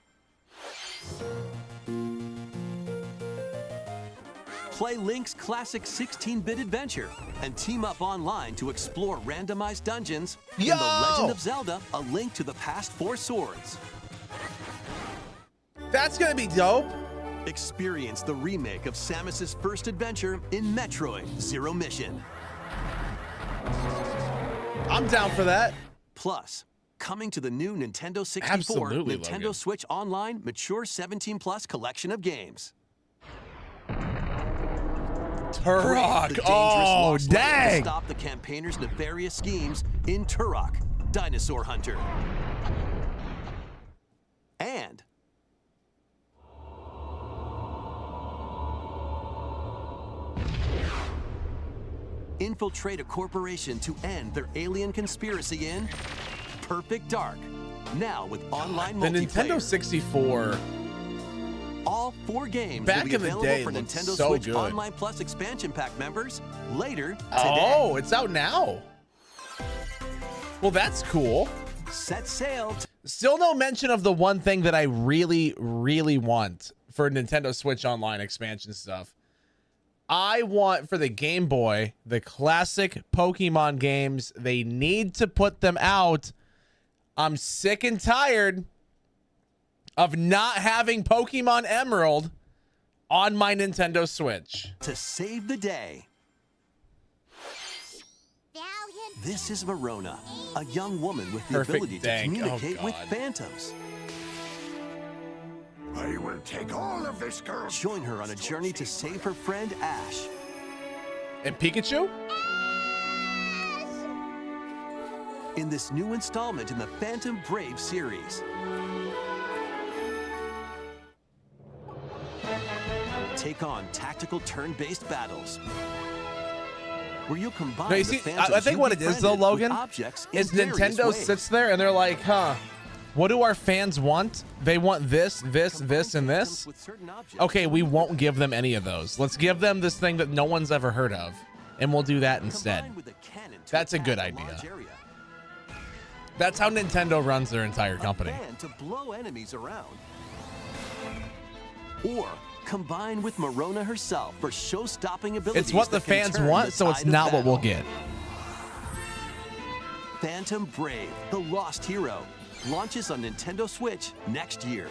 Speaker 3: Play Link's classic 16-bit adventure and team up online to explore randomized dungeons in The Legend of Zelda: A Link to the Past 4 Swords.
Speaker 1: That's gonna be dope.
Speaker 3: Experience the remake of Samus's first adventure in Metroid Zero Mission.
Speaker 1: I'm down for that.
Speaker 3: Plus, coming to the new Nintendo 64
Speaker 1: Absolutely,
Speaker 3: Nintendo
Speaker 1: Logan.
Speaker 3: Switch Online Mature 17 Plus collection of games. Brave
Speaker 1: Turok.
Speaker 3: the dangerous
Speaker 1: Oh,
Speaker 3: lost land to
Speaker 1: dang.
Speaker 3: stop the campaigners' nefarious schemes in Turok: Dinosaur Hunter. And infiltrate a corporation to end their alien conspiracy in Perfect Dark. Now with online
Speaker 1: The
Speaker 3: multiplayer.
Speaker 1: Nintendo 64.
Speaker 3: All 4 games
Speaker 1: Back
Speaker 3: will be
Speaker 1: in the
Speaker 3: available
Speaker 1: day,
Speaker 3: for
Speaker 1: it looked
Speaker 3: Nintendo
Speaker 1: so
Speaker 3: Switch
Speaker 1: good.
Speaker 3: Online Plus expansion pack members later today.
Speaker 1: Oh, it's out now. Well, that's cool.
Speaker 3: Set sail
Speaker 1: Still no mention of the one thing that I really, really want for Nintendo Switch Online expansion stuff. I want for the Game Boy, the classic Pokemon games. They need to put them out. I'm sick and tired of not having Pokemon Emerald on my Nintendo Switch.
Speaker 3: to save the day. This is Verona, a young woman with the
Speaker 1: Perfect
Speaker 3: ability to
Speaker 1: dank. Oh,
Speaker 3: communicate with
Speaker 1: God.
Speaker 3: phantoms.
Speaker 7: I will take all of this girl.
Speaker 3: Join her on a journey to save her friend Ash.
Speaker 1: And Pikachu?
Speaker 3: In this new installment in the Phantom Brave series. Take on tactical turn-based battles. Where you'll combine
Speaker 1: No, you
Speaker 3: the
Speaker 1: see,
Speaker 3: phantoms
Speaker 1: I think
Speaker 3: you
Speaker 1: what it is though,
Speaker 3: befriended with
Speaker 1: Logan,
Speaker 3: objects in
Speaker 1: is
Speaker 3: various
Speaker 1: Nintendo
Speaker 3: ways.
Speaker 1: sits there and they're like, huh, what do our fans want? They want this, this, this, and this.
Speaker 3: With certain objects.
Speaker 1: Okay, we won't give them any of those. Let's give them this thing that no one's ever heard of, and we'll do that instead.
Speaker 3: Combined with a cannon to
Speaker 1: That's a
Speaker 3: attack
Speaker 1: good
Speaker 3: a
Speaker 1: idea.
Speaker 3: large area.
Speaker 1: That's how Nintendo runs their entire company.
Speaker 3: A fan to blow enemies around. Or combine with Marona herself for show-stopping abilities.
Speaker 1: It's what the
Speaker 3: that can
Speaker 1: fans
Speaker 3: turn
Speaker 1: want,
Speaker 3: the
Speaker 1: so it's
Speaker 3: tide of
Speaker 1: not what we'll
Speaker 3: battle.
Speaker 1: get.
Speaker 3: Phantom Brave, the Lost Hero, launches on Nintendo Switch next year.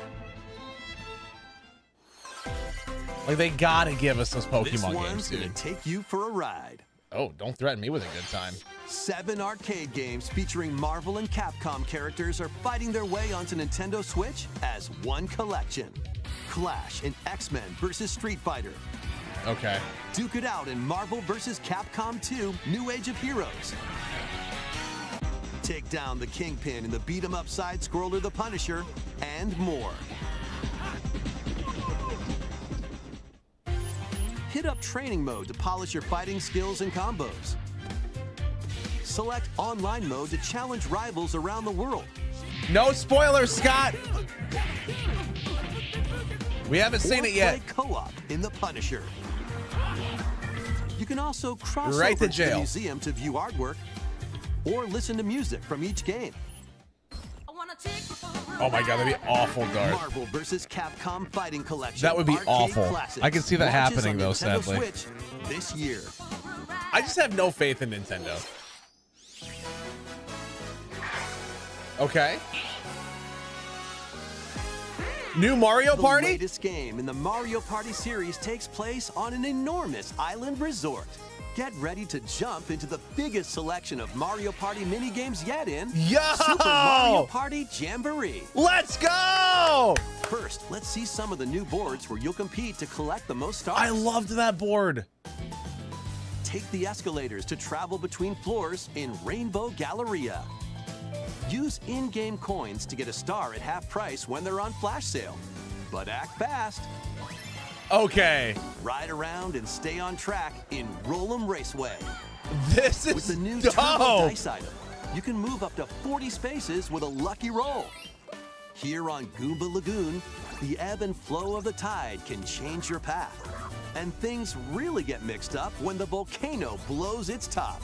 Speaker 1: Like, they gotta give us those
Speaker 3: This
Speaker 1: Pokemon
Speaker 3: one's
Speaker 1: games,
Speaker 3: gonna
Speaker 1: dude.
Speaker 3: take you for a ride.
Speaker 1: Oh, don't threaten me with a good time.
Speaker 3: 7 arcade games featuring Marvel and Capcom characters are fighting their way onto Nintendo Switch as one collection. Clash in X-Men vs. Street Fighter.
Speaker 1: Okay.
Speaker 3: Duke it out in Marvel vs. Capcom 2 New Age of Heroes. Take down the Kingpin in the beat-em-up side-scroller The Punisher, and more. Hit up training mode to polish your fighting skills and combos. Select online mode to challenge rivals around the world.
Speaker 1: No spoilers, Scott! We haven't seen
Speaker 3: Or
Speaker 1: it yet.
Speaker 3: play co-op in The Punisher. You can also cross
Speaker 1: Right
Speaker 3: over
Speaker 1: to jail.
Speaker 3: the museum to view artwork or listen to music from each game.
Speaker 1: Oh my god, that'd be awful, Darth.
Speaker 3: Marvel vs. Capcom Fighting Collection.
Speaker 1: That would be
Speaker 3: Arcade
Speaker 1: awful.
Speaker 3: Classics
Speaker 1: I can see that
Speaker 3: launches
Speaker 1: happening,
Speaker 3: on
Speaker 1: though,
Speaker 3: Nintendo
Speaker 1: sadly.
Speaker 3: Switch this year.
Speaker 1: I just have no faith in Nintendo. Okay. New Mario
Speaker 3: The
Speaker 1: Party?
Speaker 3: latest game in the Mario Party series takes place on an enormous island resort. Get ready to jump into the biggest selection of Mario Party minigames yet in
Speaker 1: Yo!
Speaker 3: Super Mario Party Jamboree.
Speaker 1: Let's go!
Speaker 3: First, let's see some of the new boards where you'll compete to collect the most stars.
Speaker 1: I loved that board.
Speaker 3: Take the escalators to travel between floors in Rainbow Galleria. Use in-game coins to get a star at half price when they're on flash sale. But act fast.
Speaker 1: Okay.
Speaker 3: Ride around and stay on track in Roll'em Raceway.
Speaker 1: This
Speaker 3: With
Speaker 1: is
Speaker 3: the new Turbo
Speaker 1: dope.
Speaker 3: Dice item, you can move up to 40 spaces with a lucky roll. Here on Goomba Lagoon, the ebb and flow of the tide can change your path. And things really get mixed up when the volcano blows its top.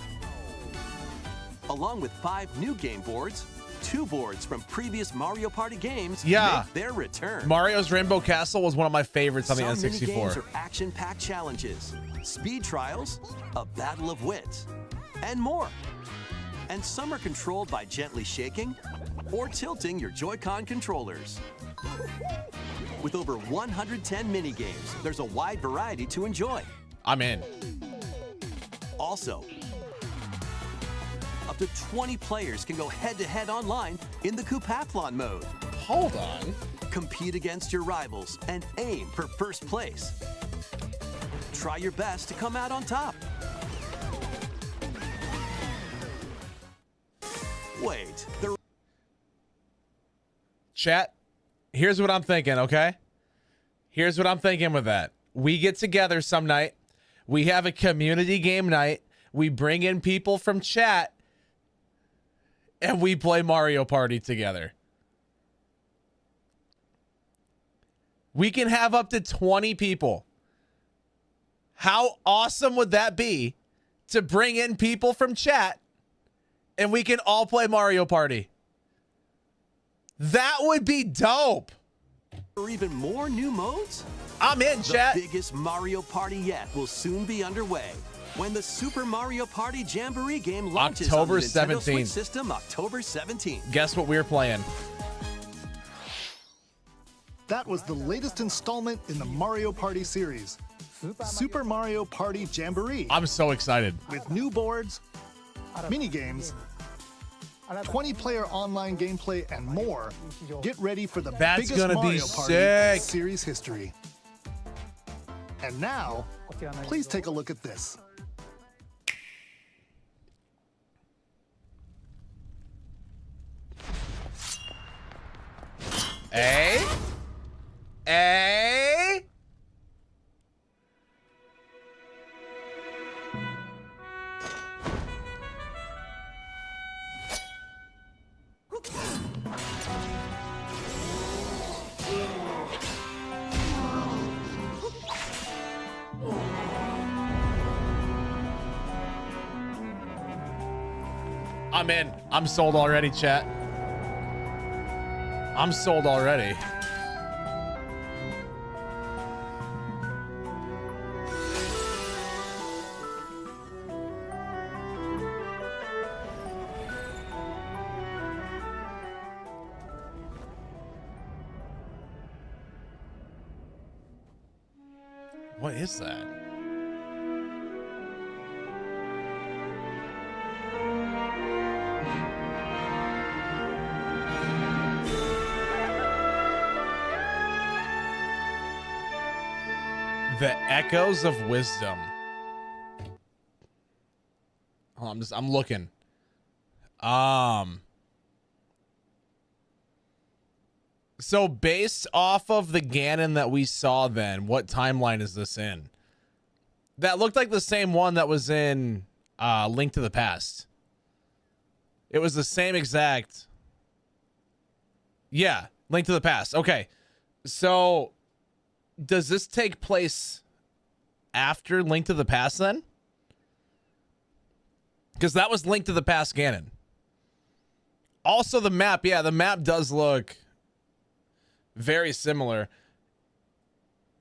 Speaker 3: Along with 5 new game boards, 2 boards from previous Mario Party games
Speaker 1: Yeah.
Speaker 3: make their return.
Speaker 1: Mario's Rainbow Castle was one of my favorites on the
Speaker 3: Some mini-games
Speaker 1: N64.
Speaker 3: are action-packed challenges, speed trials, a battle of wits, and more. And some are controlled by gently shaking or tilting your Joy-Con controllers. With over 110 mini-games, there's a wide variety to enjoy.
Speaker 1: I'm in.
Speaker 3: Also, up to 20 players can go head-to-head online in the Coupathlon mode.
Speaker 1: Hold on.
Speaker 3: Compete against your rivals and aim for first place. Try your best to come out on top. Wait, the
Speaker 1: Chat, here's what I'm thinking, okay? Here's what I'm thinking with that. We get together some night. We have a community game night. We bring in people from chat. And we play Mario Party together. We can have up to 20 people. How awesome would that be to bring in people from chat and we can all play Mario Party? That would be dope.
Speaker 3: or even more new modes?
Speaker 1: I'm in, chat.
Speaker 3: The biggest Mario Party yet will soon be underway when the Super Mario Party Jamboree game launches
Speaker 1: October
Speaker 3: on the Nintendo
Speaker 1: 17th.
Speaker 3: Switch system October 17th.
Speaker 1: Guess what we're playing?
Speaker 4: That was the latest installment in the Mario Party series, Super Mario Party Jamboree,
Speaker 1: I'm so excited.
Speaker 4: with new boards, mini games, 20-player online gameplay, and more, get ready for the
Speaker 1: That's
Speaker 4: biggest
Speaker 1: gonna be
Speaker 4: Mario Party in
Speaker 1: sick.
Speaker 4: series history. And now, please take a look at this.
Speaker 1: Hey? Hey? I'm in. I'm sold already, chat. I'm sold already. What is that? The Echoes of Wisdom. Hold on, I'm looking. So based off of the Ganon that we saw then, what timeline is this in? That looked like the same one that was in Link to the Past. It was the same exact. Yeah, Link to the Past. Okay. So does this take place after Link to the Past then? Because that was Link to the Past Ganon. Also the map, yeah, the map does look very similar.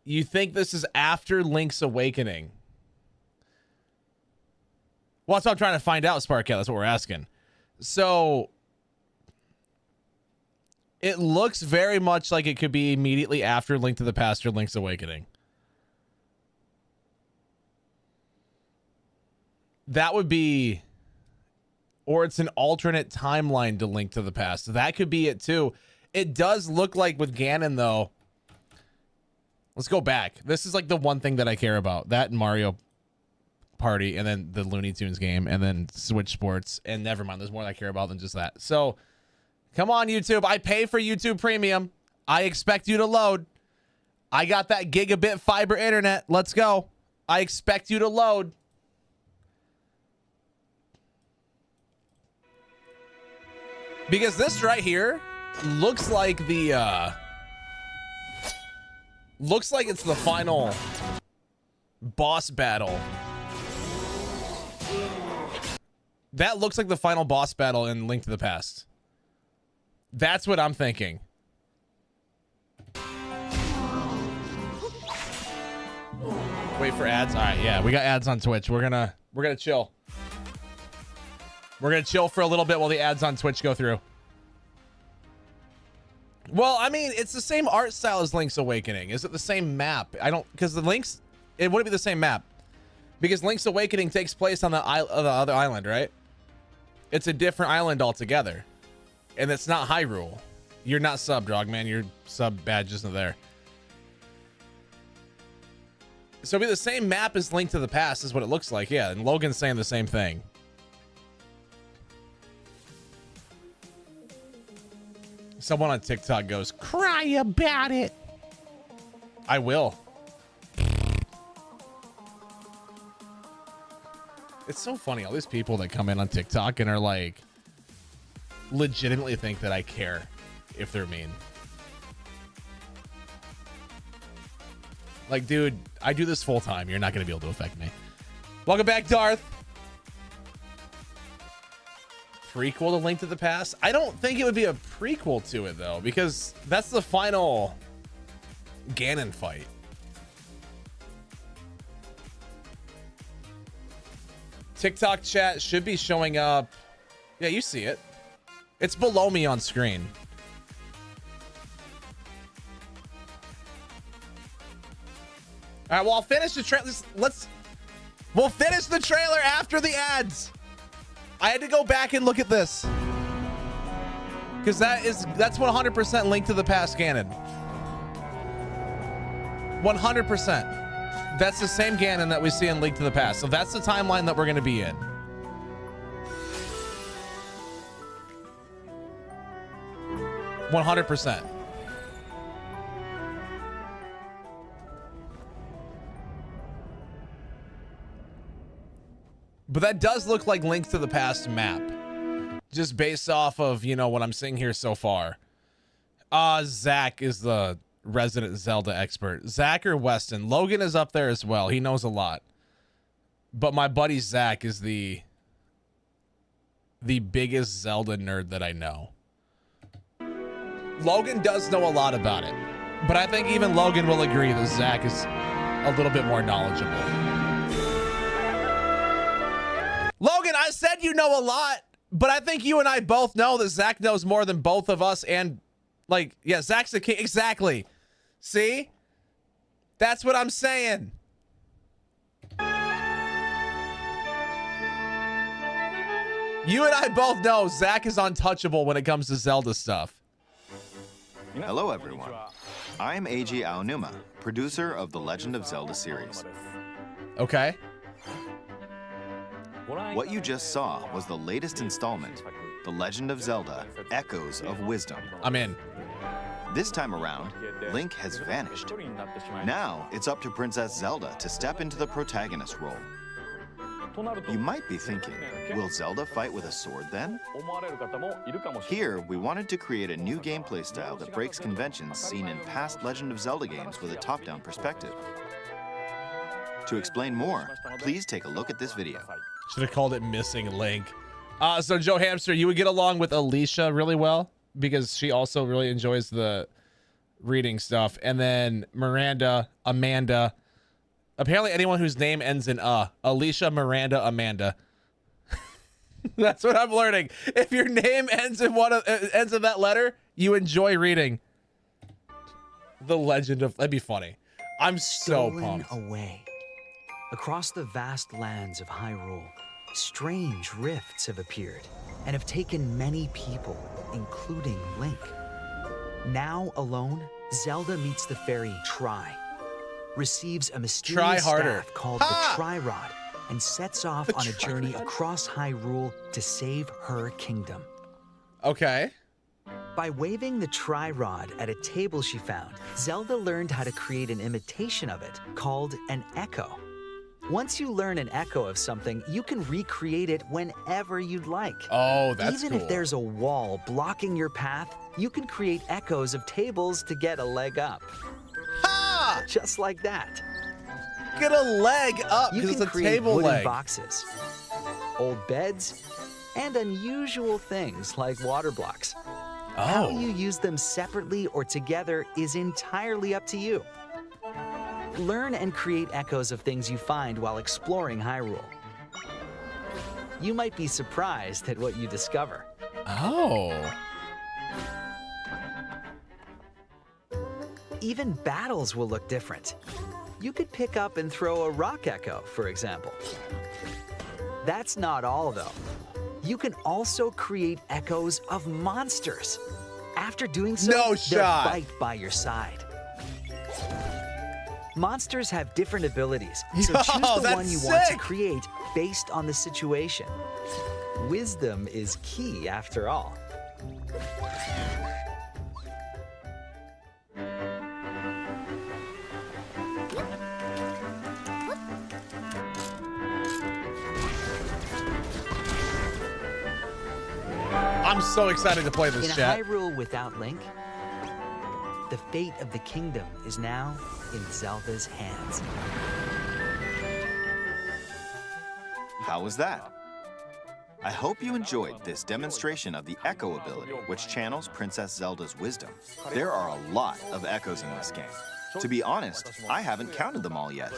Speaker 1: You think this is after Link's Awakening? Well, that's what I'm trying to find out, Sparkcat. That's what we're asking. So it looks very much like it could be immediately after Link to the Past or Link's Awakening. That would be, or it's an alternate timeline to Link to the Past. That could be it too. It does look like with Ganon though. Let's go back. This is like the one thing that I care about. That and Mario Party, and then the Looney Tunes game, and then Switch Sports, and never mind. There's more I care about than just that. So come on, YouTube. I pay for YouTube Premium. I expect you to load. I got that gigabit fiber internet. Let's go. I expect you to load. Because this right here looks like the looks like it's the final boss battle. That looks like the final boss battle in Link to the Past. That's what I'm thinking. Wait for ads. All right, yeah, we got ads on Twitch. We're gonna chill. We're gonna chill for a little bit while the ads on Twitch go through. Well, I mean, it's the same art style as Link's Awakening. Is it the same map? I don't, because it wouldn't be the same map, because Link's Awakening takes place on the other island, right? It's a different island altogether, and it's not Hyrule. You're not sub, Dogman. Your sub badge isn't there. So it'll be the same map as Link to the Past is what it looks like. Yeah, and Logan's saying the same thing. Someone on TikTok goes, cry about it. I will. It's so funny. All these people that come in on TikTok and are like, legitimately think that I care if they're mean. Like, dude, I do this full time. You're not going to be able to affect me. Welcome back, Darth. Prequel to Link to the Past? I don't think it would be a prequel to it, though, because that's the final Ganon fight. TikTok chat should be showing up. Yeah, you see it. It's below me on screen. All right, well, I'll finish the trailer. We'll finish the trailer after the ads. I had to go back and look at this. Because that's 100% Link to the Past canon. 100%. That's the same canon that we see in Link to the Past. So that's the timeline that we're going to be in. %. But that does look like Link to the Past map. Just based off of, you know, what I'm seeing here so far. Zach is the resident Zelda expert. Zach or Weston. Logan is up there as well. He knows a lot. But my buddy Zach is the biggest Zelda nerd that I know. Logan does know a lot about it. But I think even Logan will agree that Zach is a little bit more knowledgeable. Logan, I said you know a lot, but I think you and I both know that Zach knows more than both of us. And, like, yeah, Zach's the king. Exactly. See? That's what I'm saying. You and I both know Zach is untouchable when it comes to Zelda stuff.
Speaker 9: Hello, everyone. I'm Eiji Aonuma, producer of the Legend of Zelda series.
Speaker 1: Okay.
Speaker 9: What you just saw was the latest installment, The Legend of Zelda: Echoes of Wisdom.
Speaker 1: I'm in.
Speaker 9: This time around, Link has vanished. Now it's up to Princess Zelda to step into the protagonist role. You might be thinking, will Zelda fight with a sword then? Here, we wanted to create a new gameplay style that breaks conventions seen in past Legend of Zelda games with a top-down perspective. To explain more, please take a look at this video.
Speaker 1: Should have called it Missing Link. So Joe Hamster, you would get along with Alicia really well because she also really enjoys the reading stuff. And then Miranda, Amanda. Apparently anyone whose name ends in Alicia, Miranda, Amanda. That's what I'm learning. If your name ends in ends in that letter, you enjoy reading The Legend of. That'd be funny. I'm so pumped.
Speaker 10: Away. Across the vast lands of Hyrule, strange rifts have appeared and have taken many people, including Link. Now alone, Zelda meets the fairy Tri, receives a mysterious staff called the Tri-Rod, and sets off on a journey across Hyrule to save her kingdom.
Speaker 1: Okay.
Speaker 10: By waving the Tri-Rod at a table she found, Zelda learned how to create an imitation of it called an echo. Once you learn an echo of something, you can recreate it whenever you'd like.
Speaker 1: Oh, that's
Speaker 10: Even if there's a wall blocking your path, you can create echoes of tables to get a leg up.
Speaker 1: Ha!
Speaker 10: Just like that.
Speaker 1: Get a leg up because it's a
Speaker 10: create
Speaker 1: table
Speaker 10: wooden
Speaker 1: leg.
Speaker 10: boxes, old beds, and unusual things like water blocks. How you use them separately or together is entirely up to you. Learn and create echoes of things you find while exploring Hyrule. You might be surprised at what you discover.
Speaker 1: Oh.
Speaker 10: Even battles will look different. You could pick up and throw a rock echo, for example. That's not all, though. You can also create echoes of monsters. After doing so, they'll bite by your side. Monsters have different abilities, so choose the one you want to create based on the situation. Wisdom is key, after all.
Speaker 1: I'm so excited to play this,
Speaker 10: In
Speaker 1: chat.
Speaker 10: a Hyrule without Link, the fate of the kingdom is now in Zelda's hands.
Speaker 9: How was that? I hope you enjoyed this demonstration of the Echo ability, which channels Princess Zelda's wisdom. There are a lot of echoes in this game. To be honest, I haven't counted them all yet.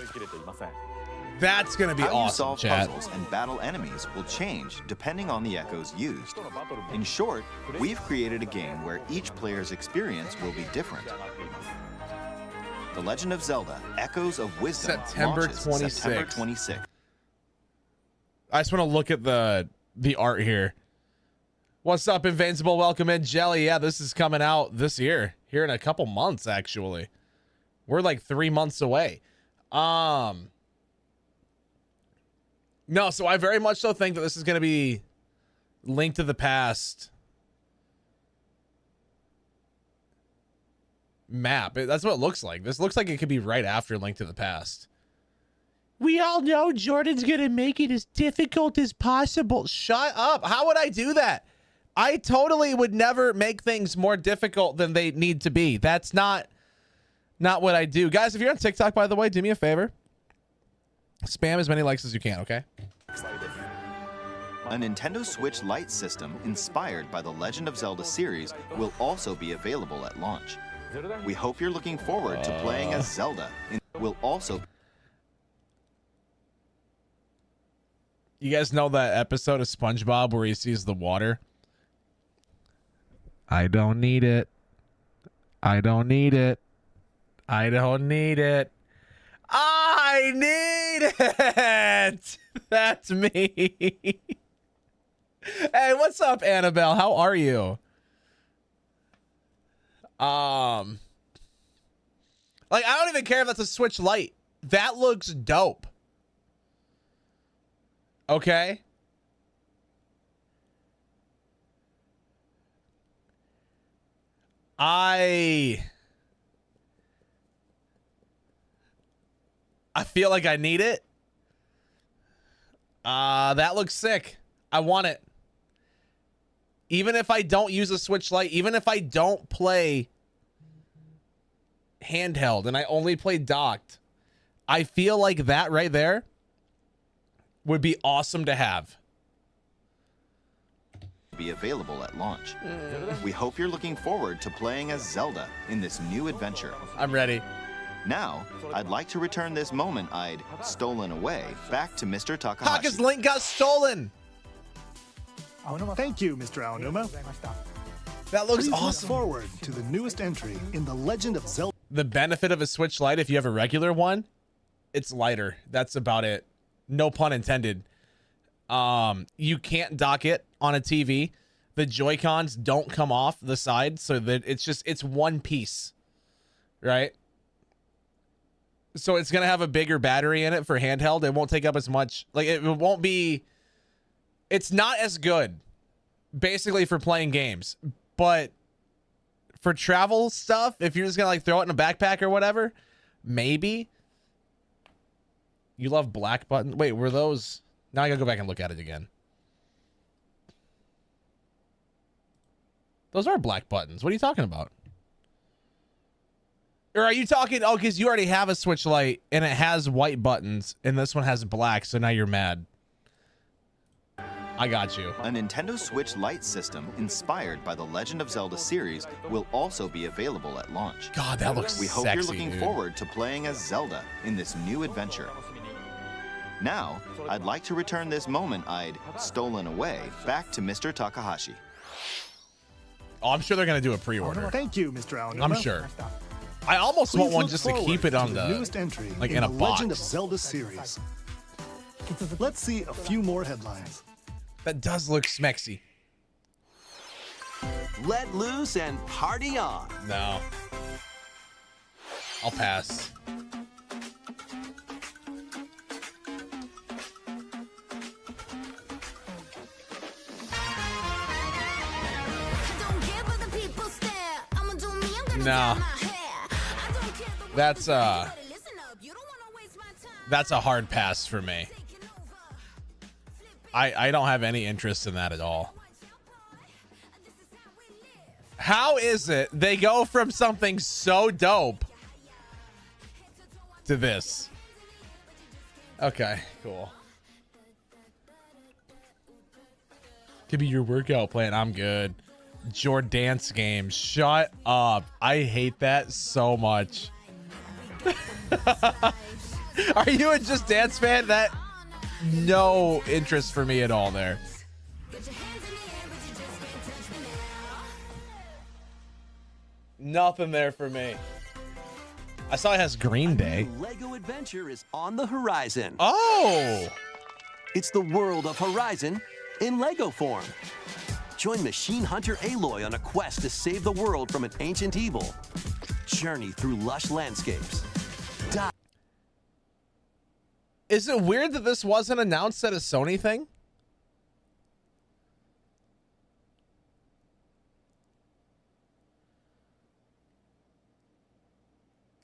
Speaker 1: That's gonna be
Speaker 9: How you
Speaker 1: awesome,
Speaker 9: solve
Speaker 1: chat.
Speaker 9: puzzles and battle enemies will change depending on the echoes used. In short, we've created a game where each player's experience will be different. The Legend of Zelda: Echoes of Wisdom
Speaker 1: September
Speaker 9: launches September
Speaker 1: 26th.
Speaker 9: 26th.
Speaker 1: I just want to look at the art here. What's up, Invincible? Welcome in, Jelly. Yeah, this is coming out this year. Here in a couple months, actually. We're like 3 months away. No, so I very much so think that this is going to be Link to the Past map. That's what it looks like. This looks like it could be right after Link to the Past. We all know Jordan's going to make it as difficult as possible. Shut up. How would I do that? I totally would never make things more difficult than they need to be. That's not what I do. Guys, if you're on TikTok, by the way, do me a favor. Spam as many likes as you can, okay?
Speaker 9: A Nintendo Switch Lite system inspired by the Legend of Zelda series will also be available at launch. We hope you're looking forward to playing as Zelda. Will also.
Speaker 1: You guys know that episode of SpongeBob where he sees the water? I don't need it. I don't need it. I don't need it. I need it. That's me. Hey, what's up, Annabelle? How are you? Like, I don't even care if that's a Switch Lite. That looks dope. Okay. I feel like I need it. That looks sick. I want it. Even if I don't use a Switch Lite, even if I don't play handheld and I only play docked, I feel like that right there would be awesome to have.
Speaker 9: Be available at launch. We hope you're looking forward to playing as Zelda in this new adventure.
Speaker 1: I'm ready.
Speaker 9: Now, I'd like to return this moment I'd stolen away back to Mr. Takahashi.
Speaker 1: Haka's Link got stolen.
Speaker 4: Thank you, Mr. Aonuma.
Speaker 1: That looks
Speaker 4: Please
Speaker 1: awesome.
Speaker 4: Look forward to the newest entry in the Legend of Zelda.
Speaker 1: The benefit of a Switch Lite, if you have a regular one, it's lighter. That's about it. No pun intended. You can't dock it on a TV. The Joy-Cons don't come off the side, so that it's one piece, right? So it's gonna have a bigger battery in it for handheld. It won't take up as much. Like, it won't be. It's not as good, basically, for playing games. But for travel stuff, if you're just gonna like throw it in a backpack or whatever, maybe. You love black buttons. Wait, were those? Now I gotta go back and look at it again. Those are black buttons. What are you talking about? Or are you talking? Oh, because you already have a Switch Lite and it has white buttons, and this one has black, so now you're mad. I got you.
Speaker 9: A Nintendo Switch Lite system inspired by the Legend of Zelda series will also be available at launch.
Speaker 1: God, that looks
Speaker 9: We hope
Speaker 1: sexy,
Speaker 9: you're looking
Speaker 1: dude.
Speaker 9: forward to playing as Zelda in this new adventure. Now, I'd like to return this moment I'd stolen away back to Mr. Takahashi.
Speaker 1: Oh, I'm sure they're gonna do a pre-order.
Speaker 4: Thank you, Mr. Aonuma.
Speaker 1: I'm sure. I almost
Speaker 4: Please
Speaker 1: want one
Speaker 4: look
Speaker 1: just to keep
Speaker 4: forward
Speaker 1: it on
Speaker 4: to
Speaker 1: the
Speaker 4: newest entry
Speaker 1: like
Speaker 4: in
Speaker 1: in a
Speaker 4: the
Speaker 1: box.
Speaker 4: Legend of Zelda series. Let's see a few more headlines.
Speaker 1: That does look smexy.
Speaker 3: Let loose and party on.
Speaker 1: No. I'll pass. No. That's a hard pass for me. I don't have any interest in that at all. How is it they go from something so dope to this? Okay, cool. Could be your workout plan. I'm good. Dance game. Shut up. I hate that so much. Are you a Just Dance fan? That no interest for me at all there. Nothing there for me. I saw it has Green Day.
Speaker 3: Lego adventure is on the horizon.
Speaker 1: Oh!
Speaker 3: It's the world of Horizon in Lego form. Join Machine Hunter Aloy on a quest to save the world from an ancient evil. Journey through lush landscapes.
Speaker 1: Is it weird that this wasn't announced at a Sony thing?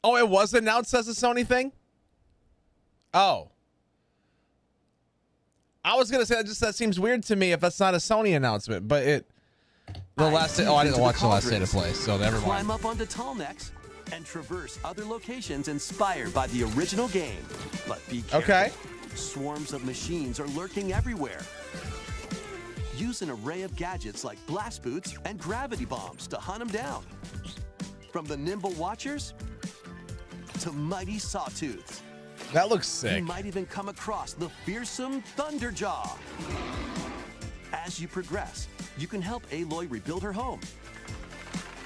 Speaker 1: Oh, it was announced as a Sony thing? Oh. I was going to say that seems weird to me if that's not a Sony announcement, but I didn't watch the last State of Play, so never mind.
Speaker 3: Climb up onto tall necks and traverse other locations inspired by the original game. But be careful.
Speaker 1: Okay.
Speaker 3: Swarms of machines are lurking everywhere. Use an array of gadgets like blast boots and gravity bombs to hunt them down. From the nimble watchers to mighty sawtooths.
Speaker 1: That looks sick.
Speaker 3: You might even come across the fearsome Thunderjaw. As you progress, you can help Aloy rebuild her home.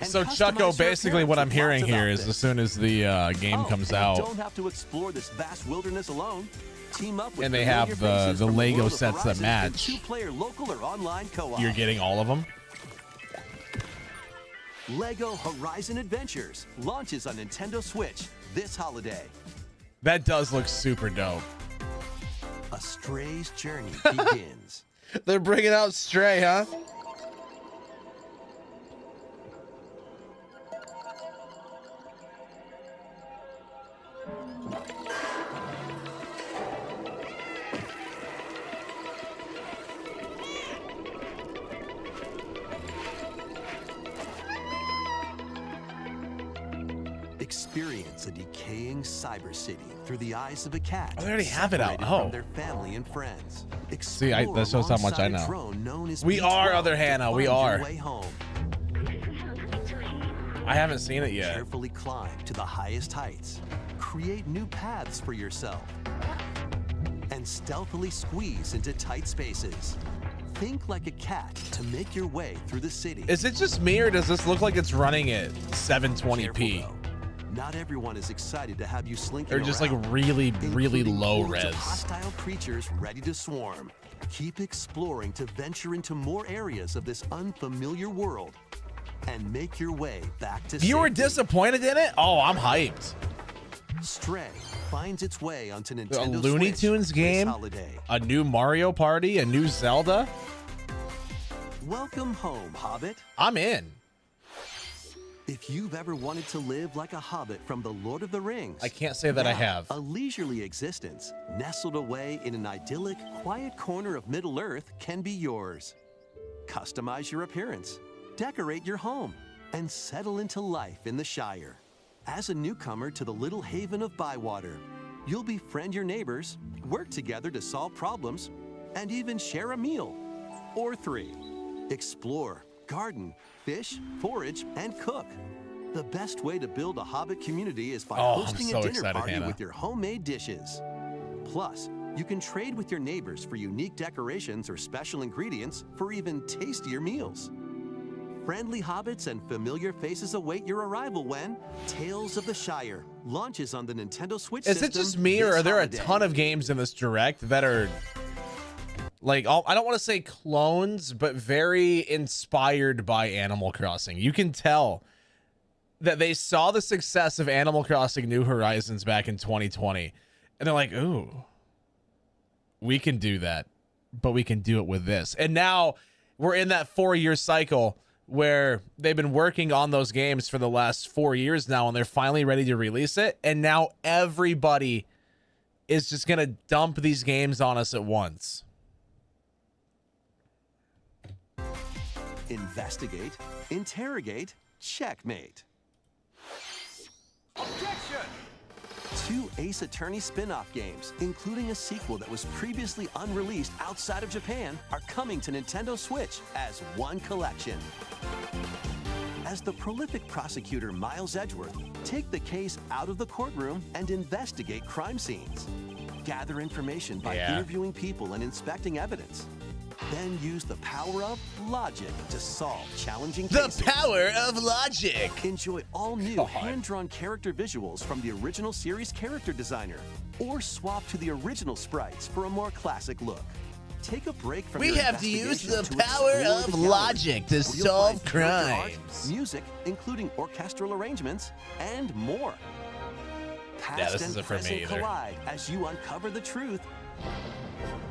Speaker 3: And
Speaker 1: So
Speaker 3: customize
Speaker 1: Chucko,
Speaker 3: her
Speaker 1: basically what I'm
Speaker 3: appearance with
Speaker 1: hearing
Speaker 3: lots
Speaker 1: here
Speaker 3: of
Speaker 1: is as soon as the game comes
Speaker 3: and
Speaker 1: out,
Speaker 3: you don't have to explore this vast wilderness alone. Team up with
Speaker 1: and they
Speaker 3: familiar
Speaker 1: have
Speaker 3: faces
Speaker 1: the
Speaker 3: from
Speaker 1: Lego
Speaker 3: world of
Speaker 1: sets that
Speaker 3: Horizon and
Speaker 1: match,
Speaker 3: two-player local or online co-op.
Speaker 1: you're getting all of them.
Speaker 3: Lego Horizon Adventures launches on Nintendo Switch this holiday.
Speaker 1: That does look super dope.
Speaker 3: A Stray's journey begins.
Speaker 1: They're bringing out Stray, huh?
Speaker 3: Experience a decaying cyber city through the eyes of a cat.
Speaker 1: Oh, they already have it out.
Speaker 3: separated
Speaker 1: Oh.
Speaker 3: from their family and friends.
Speaker 1: See, that shows how much I know. We are Other Hannah. We are.
Speaker 3: Way home.
Speaker 1: I haven't seen it yet.
Speaker 3: Carefully climb to the highest heights. Create new paths for yourself. And stealthily squeeze into tight spaces. Think like a cat to make your way through the city.
Speaker 1: Is it just me, or does this look like it's running at 720p?
Speaker 3: Careful, though. Not everyone is excited to have you slinking
Speaker 1: Or just like
Speaker 3: around,
Speaker 1: really
Speaker 3: including
Speaker 1: low
Speaker 3: hordes of
Speaker 1: res.
Speaker 3: hostile creatures ready to swarm. Keep exploring to venture into more areas of this unfamiliar world and make your way back to
Speaker 1: You were
Speaker 3: safety.
Speaker 1: disappointed in it? Oh, I'm hyped.
Speaker 3: Stray finds its way onto
Speaker 1: A
Speaker 3: Nintendo
Speaker 1: Looney
Speaker 3: Switch
Speaker 1: Tunes
Speaker 3: this
Speaker 1: game,
Speaker 3: holiday.
Speaker 1: a new Mario Party, a new Zelda.
Speaker 3: Welcome home, Hobbit.
Speaker 1: I'm in.
Speaker 3: If you've ever wanted to live like a hobbit from the Lord of the Rings,
Speaker 1: I can't say that I
Speaker 3: now,
Speaker 1: have.
Speaker 3: A leisurely existence, nestled away in an idyllic, quiet corner of Middle-earth can be yours. Customize your appearance, decorate your home, and settle into life in the Shire. As a newcomer to the little haven of Bywater, you'll befriend your neighbors, work together to solve problems, and even share a meal. Or 3. Explore, garden, fish, forage, and cook. The best way to build a Hobbit community is by hosting
Speaker 1: so
Speaker 3: a dinner
Speaker 1: excited,
Speaker 3: party
Speaker 1: Hannah.
Speaker 3: with your homemade dishes. Plus, you can trade with your neighbors for unique decorations or special ingredients for even tastier meals. Friendly hobbits and familiar faces await your arrival when Tales of the Shire launches on the Nintendo Switch
Speaker 1: Is
Speaker 3: system
Speaker 1: it just me, or
Speaker 3: this
Speaker 1: are there
Speaker 3: holiday.
Speaker 1: a ton of games in this direct that are like, I don't want to say clones, but very inspired by Animal Crossing? You can tell that they saw the success of Animal Crossing New Horizons back in 2020, and they're like, ooh, we can do that, but we can do it with this. And now we're in that 4-year cycle where they've been working on those games for the last 4 years now, and they're finally ready to release it. And now everybody is just going to dump these games on us at once.
Speaker 3: Investigate, interrogate, checkmate.
Speaker 6: Objection!
Speaker 3: 2 Ace Attorney spin-off games, including a sequel that was previously unreleased outside of Japan, are coming to Nintendo Switch as one collection. As the prolific prosecutor Miles Edgeworth, take the case out of the courtroom and investigate crime scenes. Gather information by interviewing people and inspecting evidence. Then use the power of logic to solve challenging cases.
Speaker 1: The power of logic!
Speaker 3: Enjoy all new hand-drawn character visuals from the original series character designer, or swap to the original sprites for a more classic look. take a break from
Speaker 1: We
Speaker 3: your
Speaker 1: have to use the
Speaker 3: investigation
Speaker 1: power
Speaker 3: explore
Speaker 1: of
Speaker 3: the gallery,
Speaker 1: logic to
Speaker 3: where you'll
Speaker 1: solve
Speaker 3: find character art,
Speaker 1: crimes.
Speaker 3: music, including orchestral arrangements, and more. Past
Speaker 1: this
Speaker 3: and
Speaker 1: isn't for me
Speaker 3: present
Speaker 1: either.
Speaker 3: collide as you uncover the truth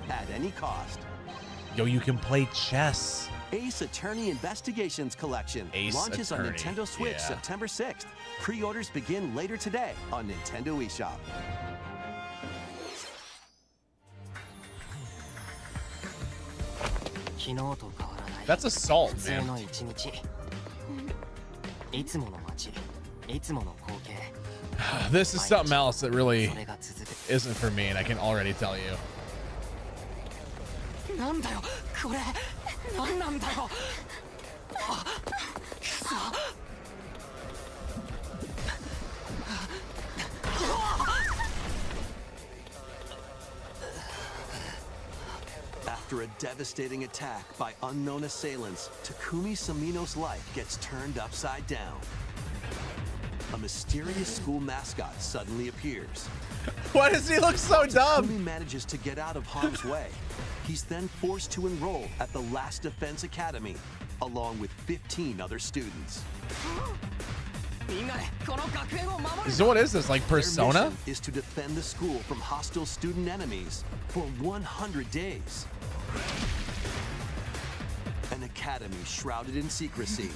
Speaker 3: at any cost.
Speaker 1: Yo, you can play chess.
Speaker 3: Ace Attorney Investigations Collection
Speaker 1: Ace
Speaker 3: launches
Speaker 1: Attorney,
Speaker 3: on Nintendo Switch
Speaker 1: yeah.
Speaker 3: September 6th. Pre-orders begin later today on Nintendo eShop.
Speaker 1: That's assault, man. This is something else that really isn't for me, and I can already tell you.
Speaker 3: After a devastating attack by unknown assailants, Takumi Samino's life gets turned upside down. A mysterious school mascot suddenly appears.
Speaker 1: Why does he look so dumb?
Speaker 3: Takumi manages to get out of harm's way. He's then forced to enroll at the Last Defense Academy, along with 15 other students.
Speaker 1: So what is this, like
Speaker 3: Their
Speaker 1: Persona?
Speaker 3: mission is to defend the school from hostile student enemies for 100 days. An academy shrouded in secrecy.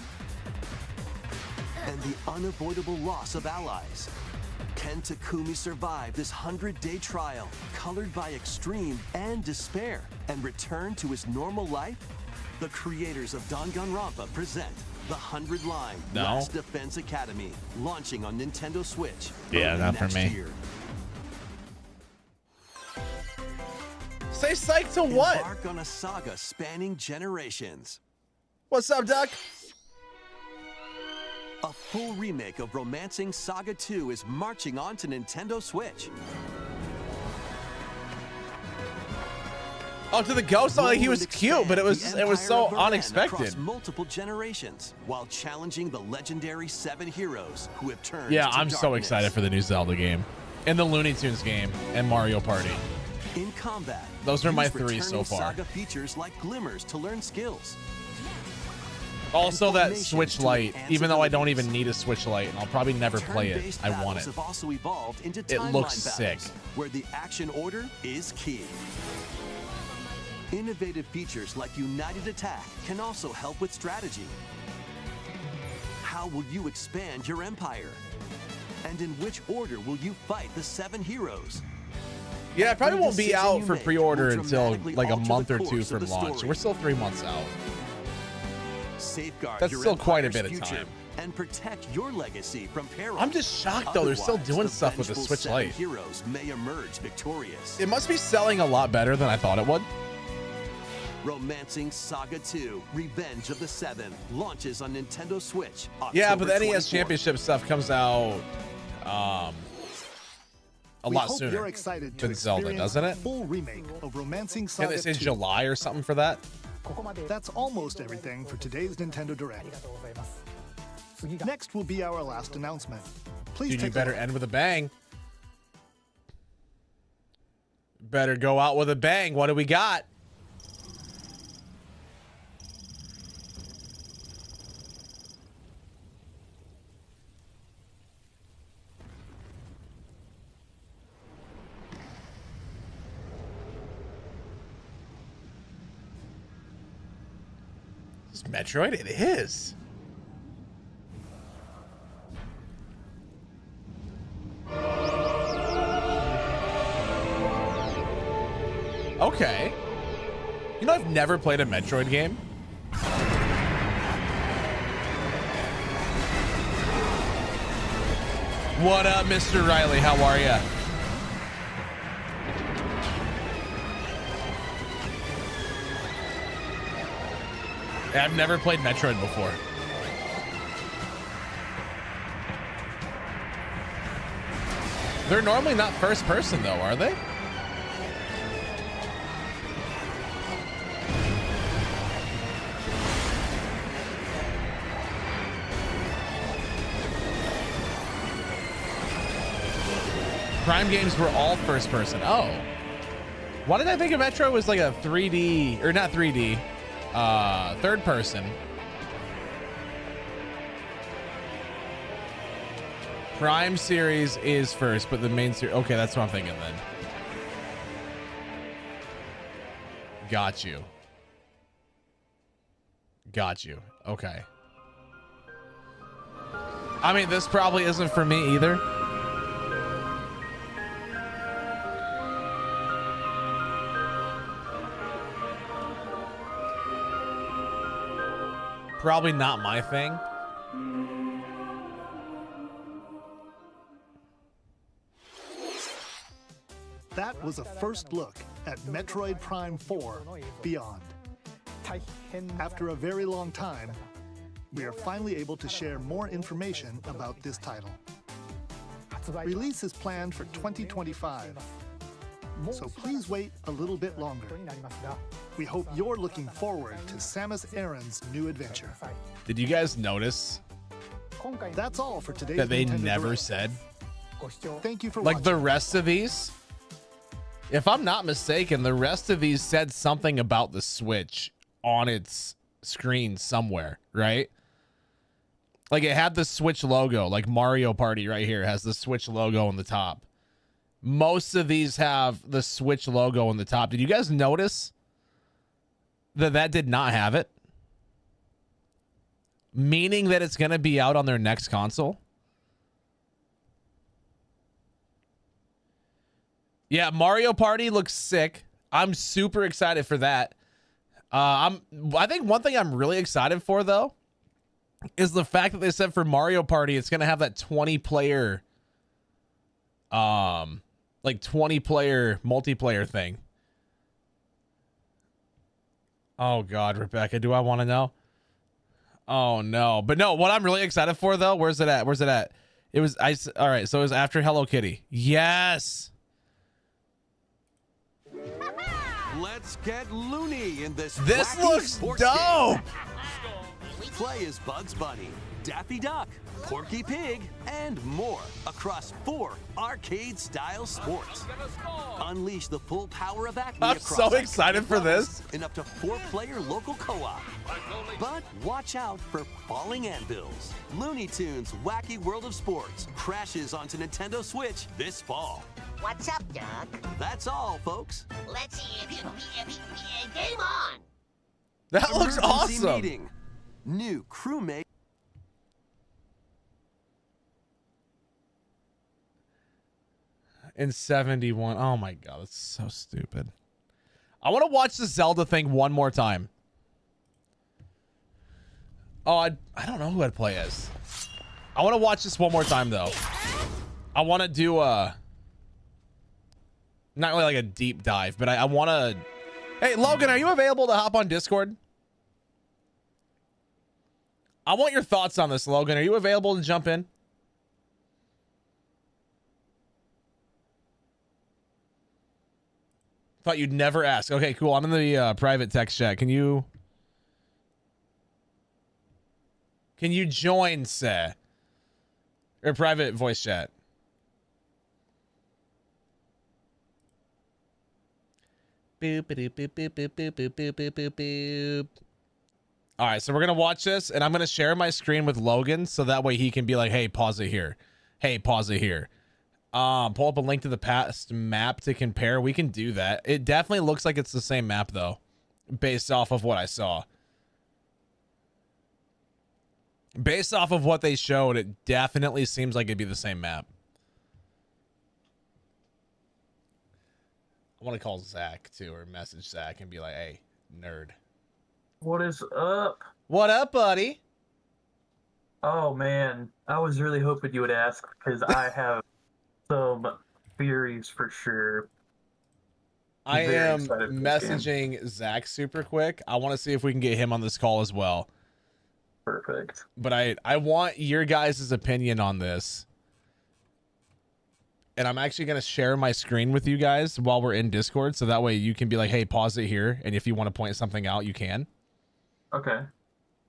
Speaker 3: And the unavoidable loss of allies. Can Takumi survive this 100-day trial, colored by extreme and despair, and return to his normal life? The creators of Danganronpa present the 100-line
Speaker 1: No.
Speaker 3: Last Defense Academy, launching on Nintendo Switch.
Speaker 1: Yeah,
Speaker 3: early
Speaker 1: not for
Speaker 3: next
Speaker 1: me.
Speaker 3: year.
Speaker 1: Say psych to what?
Speaker 3: Embark on a saga spanning generations.
Speaker 1: What's up, Duck?
Speaker 3: A full remake of Romancing Saga 2 is marching on to Nintendo Switch.
Speaker 1: Oh, to the ghost? Oh, like he
Speaker 3: Roll
Speaker 1: was
Speaker 3: and
Speaker 1: cute, but it was
Speaker 3: expand the
Speaker 1: so
Speaker 3: Empire of Varan
Speaker 1: unexpected.
Speaker 3: across multiple generations, while challenging the legendary 7 heroes who have turned
Speaker 1: Yeah,
Speaker 3: to
Speaker 1: I'm so
Speaker 3: darkness.
Speaker 1: excited for the new Zelda game, and the Looney Tunes game, and Mario Party.
Speaker 3: In combat,
Speaker 1: Those are my
Speaker 3: use
Speaker 1: 3 so
Speaker 3: returning
Speaker 1: far.
Speaker 3: Saga features like glimmers to learn skills.
Speaker 1: Also, that
Speaker 3: Formations
Speaker 1: Switch
Speaker 3: to
Speaker 1: Lite,
Speaker 3: enhance
Speaker 1: even though I don't
Speaker 3: abilities.
Speaker 1: even need a Switch Lite, and I'll probably never play it,
Speaker 3: Turn-based
Speaker 1: I want
Speaker 3: battles
Speaker 1: it.
Speaker 3: have also evolved into
Speaker 1: It
Speaker 3: timeline
Speaker 1: looks
Speaker 3: battles,
Speaker 1: sick.
Speaker 3: where the action order is key. Innovative features like United Attack can also help with strategy. How will you expand your empire? And in which order will you fight the 7 heroes?
Speaker 1: Yeah, it probably
Speaker 3: Every
Speaker 1: won't be
Speaker 3: decision
Speaker 1: out
Speaker 3: you
Speaker 1: for
Speaker 3: make
Speaker 1: pre-order
Speaker 3: will
Speaker 1: until
Speaker 3: dramatically
Speaker 1: like a
Speaker 3: alter the
Speaker 1: month or 2
Speaker 3: course of
Speaker 1: from
Speaker 3: the
Speaker 1: launch.
Speaker 3: story.
Speaker 1: We're still 3 months out.
Speaker 3: Safeguard
Speaker 1: That's
Speaker 3: your
Speaker 1: still quite a
Speaker 3: empire's
Speaker 1: bit of
Speaker 3: future
Speaker 1: time.
Speaker 3: and protect your legacy from peril.
Speaker 1: I'm just shocked, though. They're still
Speaker 3: Otherwise,
Speaker 1: doing
Speaker 3: the
Speaker 1: stuff with the
Speaker 3: vengeful
Speaker 1: Switch
Speaker 3: 7
Speaker 1: Lite.
Speaker 3: Heroes may emerge victorious.
Speaker 1: It must be selling a lot better than I thought it would.
Speaker 3: Romancing Saga 2: Revenge of the 7 launches on Nintendo Switch.
Speaker 1: Yeah, but the
Speaker 3: October
Speaker 1: NES
Speaker 3: 24th.
Speaker 1: Championship stuff comes out a
Speaker 4: We
Speaker 1: lot
Speaker 4: hope
Speaker 1: sooner
Speaker 4: you're excited to
Speaker 1: than Zelda,
Speaker 4: experience
Speaker 1: doesn't
Speaker 4: a
Speaker 1: it?
Speaker 4: full remake of Romancing
Speaker 1: And
Speaker 4: Saga
Speaker 1: they say
Speaker 4: 2.
Speaker 1: July or something for that.
Speaker 4: That's almost everything for today's Nintendo Direct. Next will be our last announcement. Please
Speaker 1: Dude, you
Speaker 4: take
Speaker 1: better end with a bang. Better go out with a bang. What do we got? Is this Metroid? It is. Okay. You know, I've never played a Metroid game. What up, Mr. Riley? How are ya? I've never played Metroid before. They're normally not first person, though, are they? Prime games were all first person. Oh. Why did I think of Metro was like a 3D or not 3D, third person? Prime series is first, but the main series. Okay, that's what I'm thinking then. Got you. Got you. Okay. I mean, this probably isn't for me either. Probably not my thing.
Speaker 4: That was a first look at Metroid Prime 4 Beyond. After a very long time, we are finally able to share more information about this title. Release is planned for 2025, so please wait a little bit longer. We hope you're looking forward to Samus Aran's new adventure.
Speaker 1: Did you guys notice
Speaker 4: That's all for today.
Speaker 1: that they never said?
Speaker 4: Thank you for
Speaker 1: Like
Speaker 4: watching.
Speaker 1: the rest of these? If I'm not mistaken, the rest of these said something about the Switch on its screen somewhere, right? Like it had the Switch logo, like Mario Party right here has the Switch logo on the top. Most of these have the Switch logo on the top. Did you guys notice that that did not have it? Meaning that it's going to be out on their next console? Yeah, Mario Party looks sick. I'm super excited for that. I think one thing I'm really excited for though is the fact that they said for Mario Party it's going to have that 20 player like 20 player multiplayer thing. Oh god, Rebecca, do I want to know? Oh no. But no, what I'm really excited for though, where's it at? It was all right, so it was after Hello Kitty. Yes.
Speaker 3: Let's get loony in this.
Speaker 1: This
Speaker 3: wacky
Speaker 1: looks
Speaker 3: sports
Speaker 1: dope.
Speaker 3: Game. Play as Bugs Bunny, Daffy Duck, Porky Pig, and more across 4 arcade-style sports. Unleash the full power of Acme
Speaker 1: I'm
Speaker 3: across
Speaker 1: so excited for this.
Speaker 3: in up to 4-player local co-op. But watch out for falling anvils. Looney Tunes Wacky World of Sports crashes onto Nintendo Switch this fall.
Speaker 6: What's up, Doug?
Speaker 3: That's all, folks.
Speaker 6: Let's game on.
Speaker 1: That looks
Speaker 3: Emergency
Speaker 1: awesome.
Speaker 3: Meeting. New crewmate.
Speaker 1: In 71. Oh my god, that's so stupid. I want to watch the Zelda thing one more time. Oh, I don't know who I'd play as. I want to watch this one more time though. I want to do not really like a deep dive, but I want to. Hey Logan, are you available to hop on Discord? I want your thoughts on this, Logan. Are you available to jump in? Thought you'd never ask. Okay, cool. I'm in the private text chat. Can you join, sir? Or private voice chat? Boop, boop, boop, boop, boop, boop, boop, boop, boop, boop, boop. All right, so we're gonna watch this, and I'm gonna share my screen with Logan, so that way he can be like, "Hey, pause it here. Hey, pause it here." Pull up a link to the past map to compare. We can do that. It definitely looks like it's the same map though, based off of what I saw. Based off of what they showed, it definitely seems like it'd be the same map. I want to call Zach too, or message Zach and be like, "Hey, nerd.
Speaker 11: What is up?
Speaker 1: What up, buddy?"
Speaker 11: Oh man, I was really hoping you would ask because I have some theories for sure.
Speaker 1: I
Speaker 11: Very
Speaker 1: am
Speaker 11: excited for this
Speaker 1: messaging Zach super quick. I want to see if we can get him on this call as well.
Speaker 11: Perfect.
Speaker 1: But I want your guys' opinion on this. And I'm actually going to share my screen with you guys while we're in Discord. So that way you can be like, "Hey, pause it here." And if you want to point something out, you can.
Speaker 11: Okay.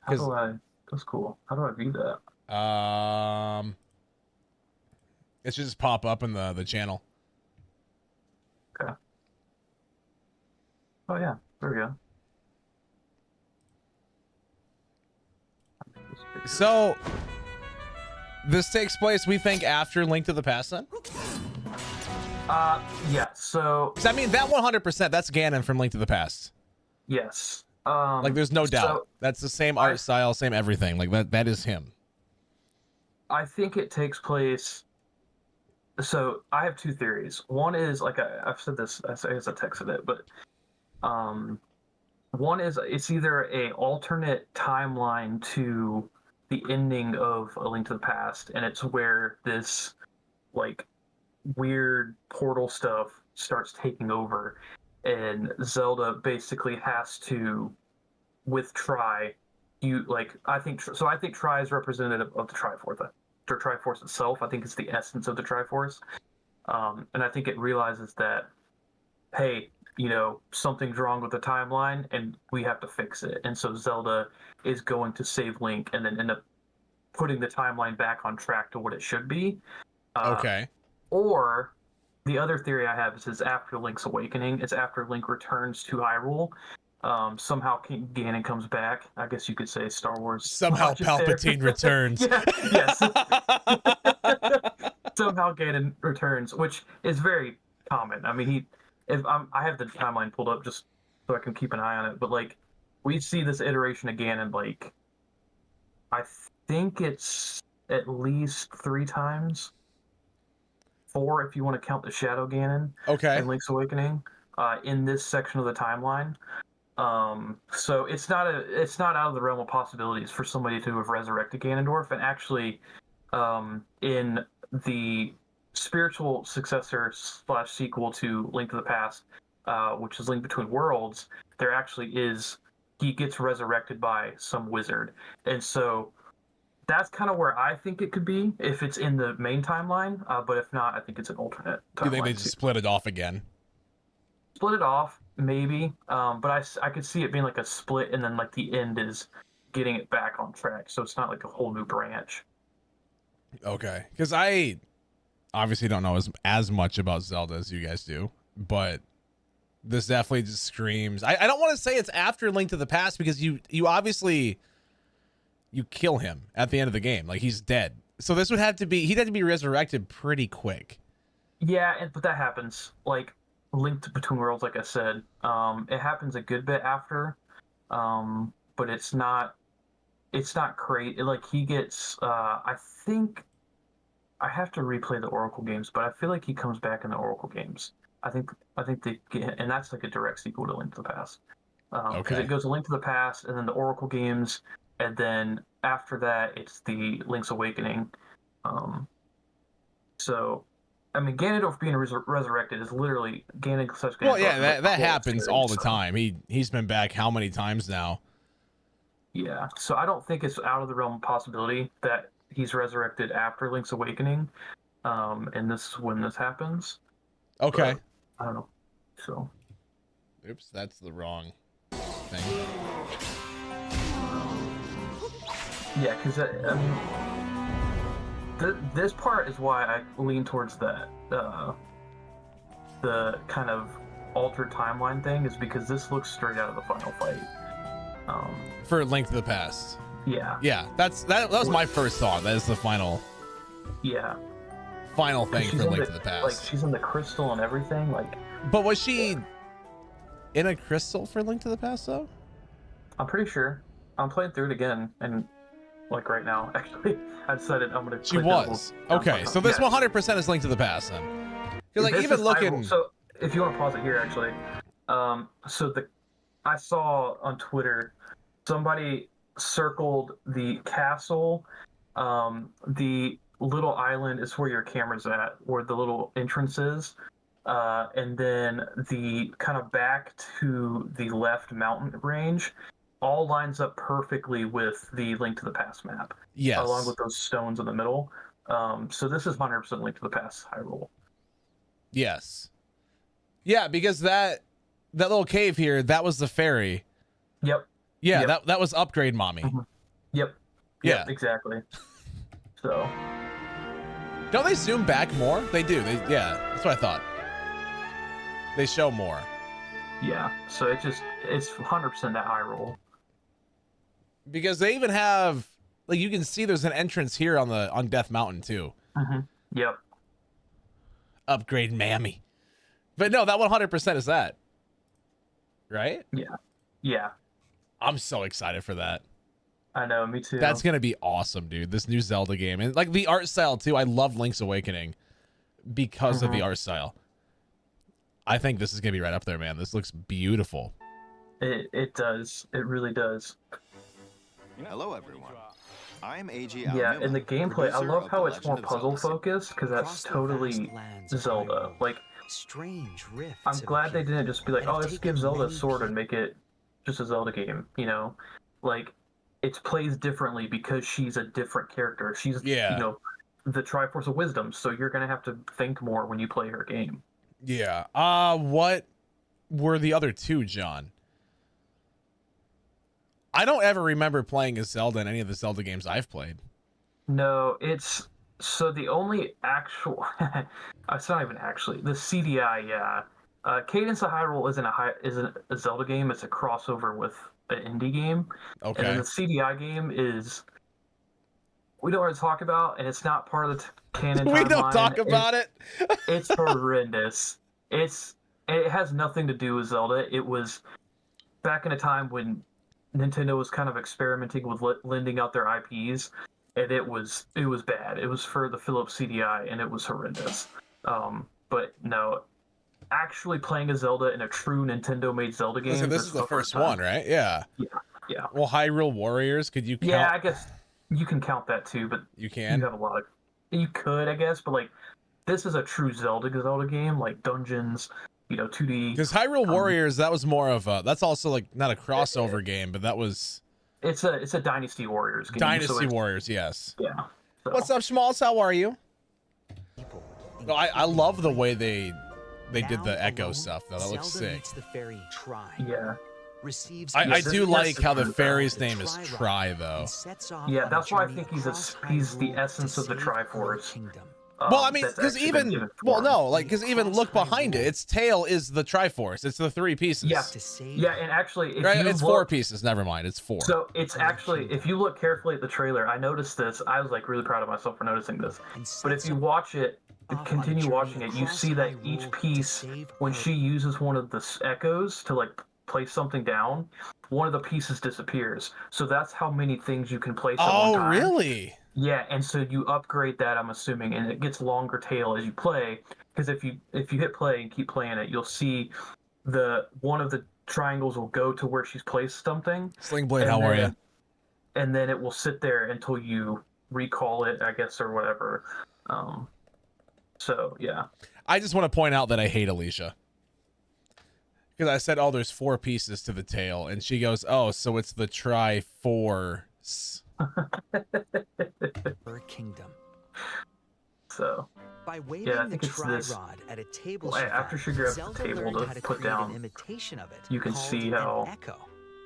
Speaker 11: How do I? That's cool. How do I view that?
Speaker 1: It should just pop up in the channel.
Speaker 11: Okay. Oh yeah, there we go.
Speaker 1: So this takes place, we think, after Link to the Past, then?
Speaker 11: Yeah. So.
Speaker 1: 'Cause I mean, that 100%, that's Ganon from Link to the Past.
Speaker 11: Yes.
Speaker 1: Like, there's no doubt. That's the same art style, same everything. Like, that is him.
Speaker 11: I think it takes place. So I have two theories. One is, like I've said this, I guess I texted it, but one is it's either a alternate timeline to the ending of A Link to the Past, and it's where this like weird portal stuff starts taking over, and Zelda basically has to, with Tri, I think Tri is representative of the Triforce. The Triforce itself, I think, is the essence of the Triforce, and I think it realizes that, hey, something's wrong with the timeline, and we have to fix it. And so Zelda is going to save Link, and then end up putting the timeline back on track to what it should be.
Speaker 1: Okay.
Speaker 11: Or the other theory I have is after Link's Awakening. It's after Link returns to Hyrule. Somehow Ganon comes back. I guess you could say Star Wars.
Speaker 1: Somehow Palpatine returns.
Speaker 11: Yes. Somehow Ganon returns, which is very common. I mean, I have the timeline pulled up just so I can keep an eye on it. But like, we see this iteration of Ganon, like, I think it's at least 3 times. 4 if you want to count the Shadow Ganon.
Speaker 1: Okay.
Speaker 11: In Link's Awakening, in this section of the timeline. So it's not out of the realm of possibilities for somebody to have resurrected Ganondorf, and actually, in the spiritual successor / sequel to Link to the Past, which is Link Between Worlds, there actually is, he gets resurrected by some wizard, and so that's kind of where I think it could be if it's in the main timeline. But if not, I think it's an alternate timeline.
Speaker 1: Do you think they just split it off again?
Speaker 11: Split it off, maybe. But I could see it being like a split, and then like the end is getting it back on track, so it's not like a whole new branch.
Speaker 1: Okay, because I obviously don't know as much about Zelda as you guys do, but this definitely just screams. I don't want to say it's after Link to the Past, because you obviously you kill him at the end of the game, like he's dead. So this would have to be, he'd have to be resurrected pretty quick. Yeah,
Speaker 11: but that happens. Like Link Between Worlds, like I said, it happens a good bit after, but it's not great. Like he gets, I think I have to replay the Oracle games, but I feel like he comes back in the Oracle games. I think they get, and that's like a direct sequel to Link to the Past. Because it goes to Link to the Past, and then the Oracle games, and then after that, it's the Link's Awakening. So, I mean, Ganondorf being resurrected is literally Ganon.
Speaker 1: Well, yeah, that happens all the time. He's been back how many times now?
Speaker 11: Yeah, so I don't think it's out of the realm of possibility that he's resurrected after Link's Awakening, and this is when this happens.
Speaker 1: Okay.
Speaker 11: But, I don't know. So.
Speaker 1: Oops, that's the wrong thing.
Speaker 11: Yeah, because I mean, this part is why I lean towards that. The kind of altered timeline thing is because this looks straight out of the final fight.
Speaker 1: For Link to the Past.
Speaker 11: Yeah.
Speaker 1: Yeah, that was my first thought. That is the final.
Speaker 11: Yeah.
Speaker 1: Final thing for Link to the Past.
Speaker 11: Like she's in the crystal and everything. Like.
Speaker 1: But was she in a crystal for Link to the Past though?
Speaker 11: I'm pretty sure. I'm playing through it again, and like right now, actually, I decided I'm gonna.
Speaker 1: She was okay. So this 100% is Link to the Past then. Because like even looking.
Speaker 11: So if you want to pause it here, actually, I saw on Twitter somebody circled the castle, the little island is where your camera's at, where the little entrance is, and then the kind of back to the left mountain range all lines up perfectly with the Link to the Past map.
Speaker 1: Yes.
Speaker 11: Along with those stones in the middle. So this is 100% Link to the Past Hyrule.
Speaker 1: Yes. Yeah, because that little cave here, that was the fairy.
Speaker 11: Yep.
Speaker 1: Yeah,
Speaker 11: yep.
Speaker 1: that was Upgrade Mommy.
Speaker 11: Mm-hmm. Yep.
Speaker 1: Yeah.
Speaker 11: Yep, exactly. So.
Speaker 1: Don't they zoom back more? They do. Yeah, that's what I thought. They show more.
Speaker 11: Yeah, so it's 100% that Hyrule.
Speaker 1: Because they even have, like, you can see there's an entrance here on Death Mountain too.
Speaker 11: Mm-hmm. Yep.
Speaker 1: Upgrade Mammy. But no, that 100% is that. Right?
Speaker 11: Yeah. Yeah.
Speaker 1: I'm so excited for that.
Speaker 11: I know, me too.
Speaker 1: That's going to be awesome, dude. This new Zelda game. And like the art style too. I love Link's Awakening because of the art style. I think this is going to be right up there, man. This looks beautiful.
Speaker 11: It does. It really does.
Speaker 9: Hello, everyone. I'm AG.
Speaker 11: Yeah, in the gameplay, I love how it's more puzzle focused because that's totally Zelda. Like, I'm glad they didn't just be like, oh, let's give Zelda a sword and make it just a Zelda game. You know, like it plays differently because she's a different character. She's you know, the Triforce of Wisdom, so you're gonna have to think more when you play her game.
Speaker 1: Yeah. What were the other two, John? I don't ever remember playing as Zelda in any of the Zelda games I've played.
Speaker 11: No, it's so the only actual. It's not even actually the CDI. Yeah, Cadence of Hyrule isn't a Zelda game. It's a crossover with an indie game.
Speaker 1: Okay.
Speaker 11: And then the CDI game is. We don't want to talk about, and it's not part of the canon.
Speaker 1: We don't talk about it.
Speaker 11: It's horrendous. It has nothing to do with Zelda. It was back in a time when Nintendo was kind of experimenting with lending out their IPs, and it was bad. It was for the Philips CDI, and it was horrendous. But no, actually playing a Zelda in a true Nintendo-made Zelda game.
Speaker 1: Listen, this is the first one, right? Yeah.
Speaker 11: Yeah.
Speaker 1: Well, Hyrule Warriors, could you count?
Speaker 11: Yeah, I guess you can count that too, but
Speaker 1: you can.
Speaker 11: You have a lot of. You could, I guess, but like, this is a true Zelda game, like dungeons. You know, 2D.
Speaker 1: Because Hyrule Warriors, that was more of a. That's also like not a crossover game, but that was.
Speaker 11: It's a Dynasty Warriors game.
Speaker 1: Dynasty Warriors, yes.
Speaker 11: Yeah. So.
Speaker 1: What's up, Schmaltz? How are you? No, I love the way they did the Echo stuff though. That looks sick.
Speaker 11: Yeah.
Speaker 1: I do like how the fairy's name is Tri though.
Speaker 11: Yeah, that's why I think he's the essence of the Triforce.
Speaker 1: Well, I mean, because even look behind it. Its tail is the Triforce. It's the three pieces.
Speaker 11: Yeah, and actually, if
Speaker 1: right,
Speaker 11: you
Speaker 1: it's
Speaker 11: look,
Speaker 1: 4 pieces. Never mind, it's 4.
Speaker 11: So it's actually, if you look carefully at the trailer, I noticed this. I was like really proud of myself for noticing this. But if you watch it, continue watching it, you see that each piece, when she uses one of the echoes to like place something down, one of the pieces disappears. So that's how many things you can place at one time.
Speaker 1: Oh, really?
Speaker 11: Yeah, and so you upgrade that, I'm assuming, and it gets longer tail as you play. Because if you hit play and keep playing it, you'll see one of the triangles will go to where she's placed something.
Speaker 1: Slingblade, how are you?
Speaker 11: And then it will sit there until you recall it, I guess, or whatever. So yeah.
Speaker 1: I just want to point out that I hate Alicia. Because I said, oh, there's 4 pieces to the tail, and she goes, oh, so it's the Triforce.
Speaker 10: Her kingdom.
Speaker 11: So
Speaker 10: by waving
Speaker 11: yeah, I
Speaker 10: the
Speaker 11: think it's this.
Speaker 10: Tri-Rod at a table,
Speaker 11: After she grabs the table to put down,
Speaker 10: imitation of it,
Speaker 11: you can see how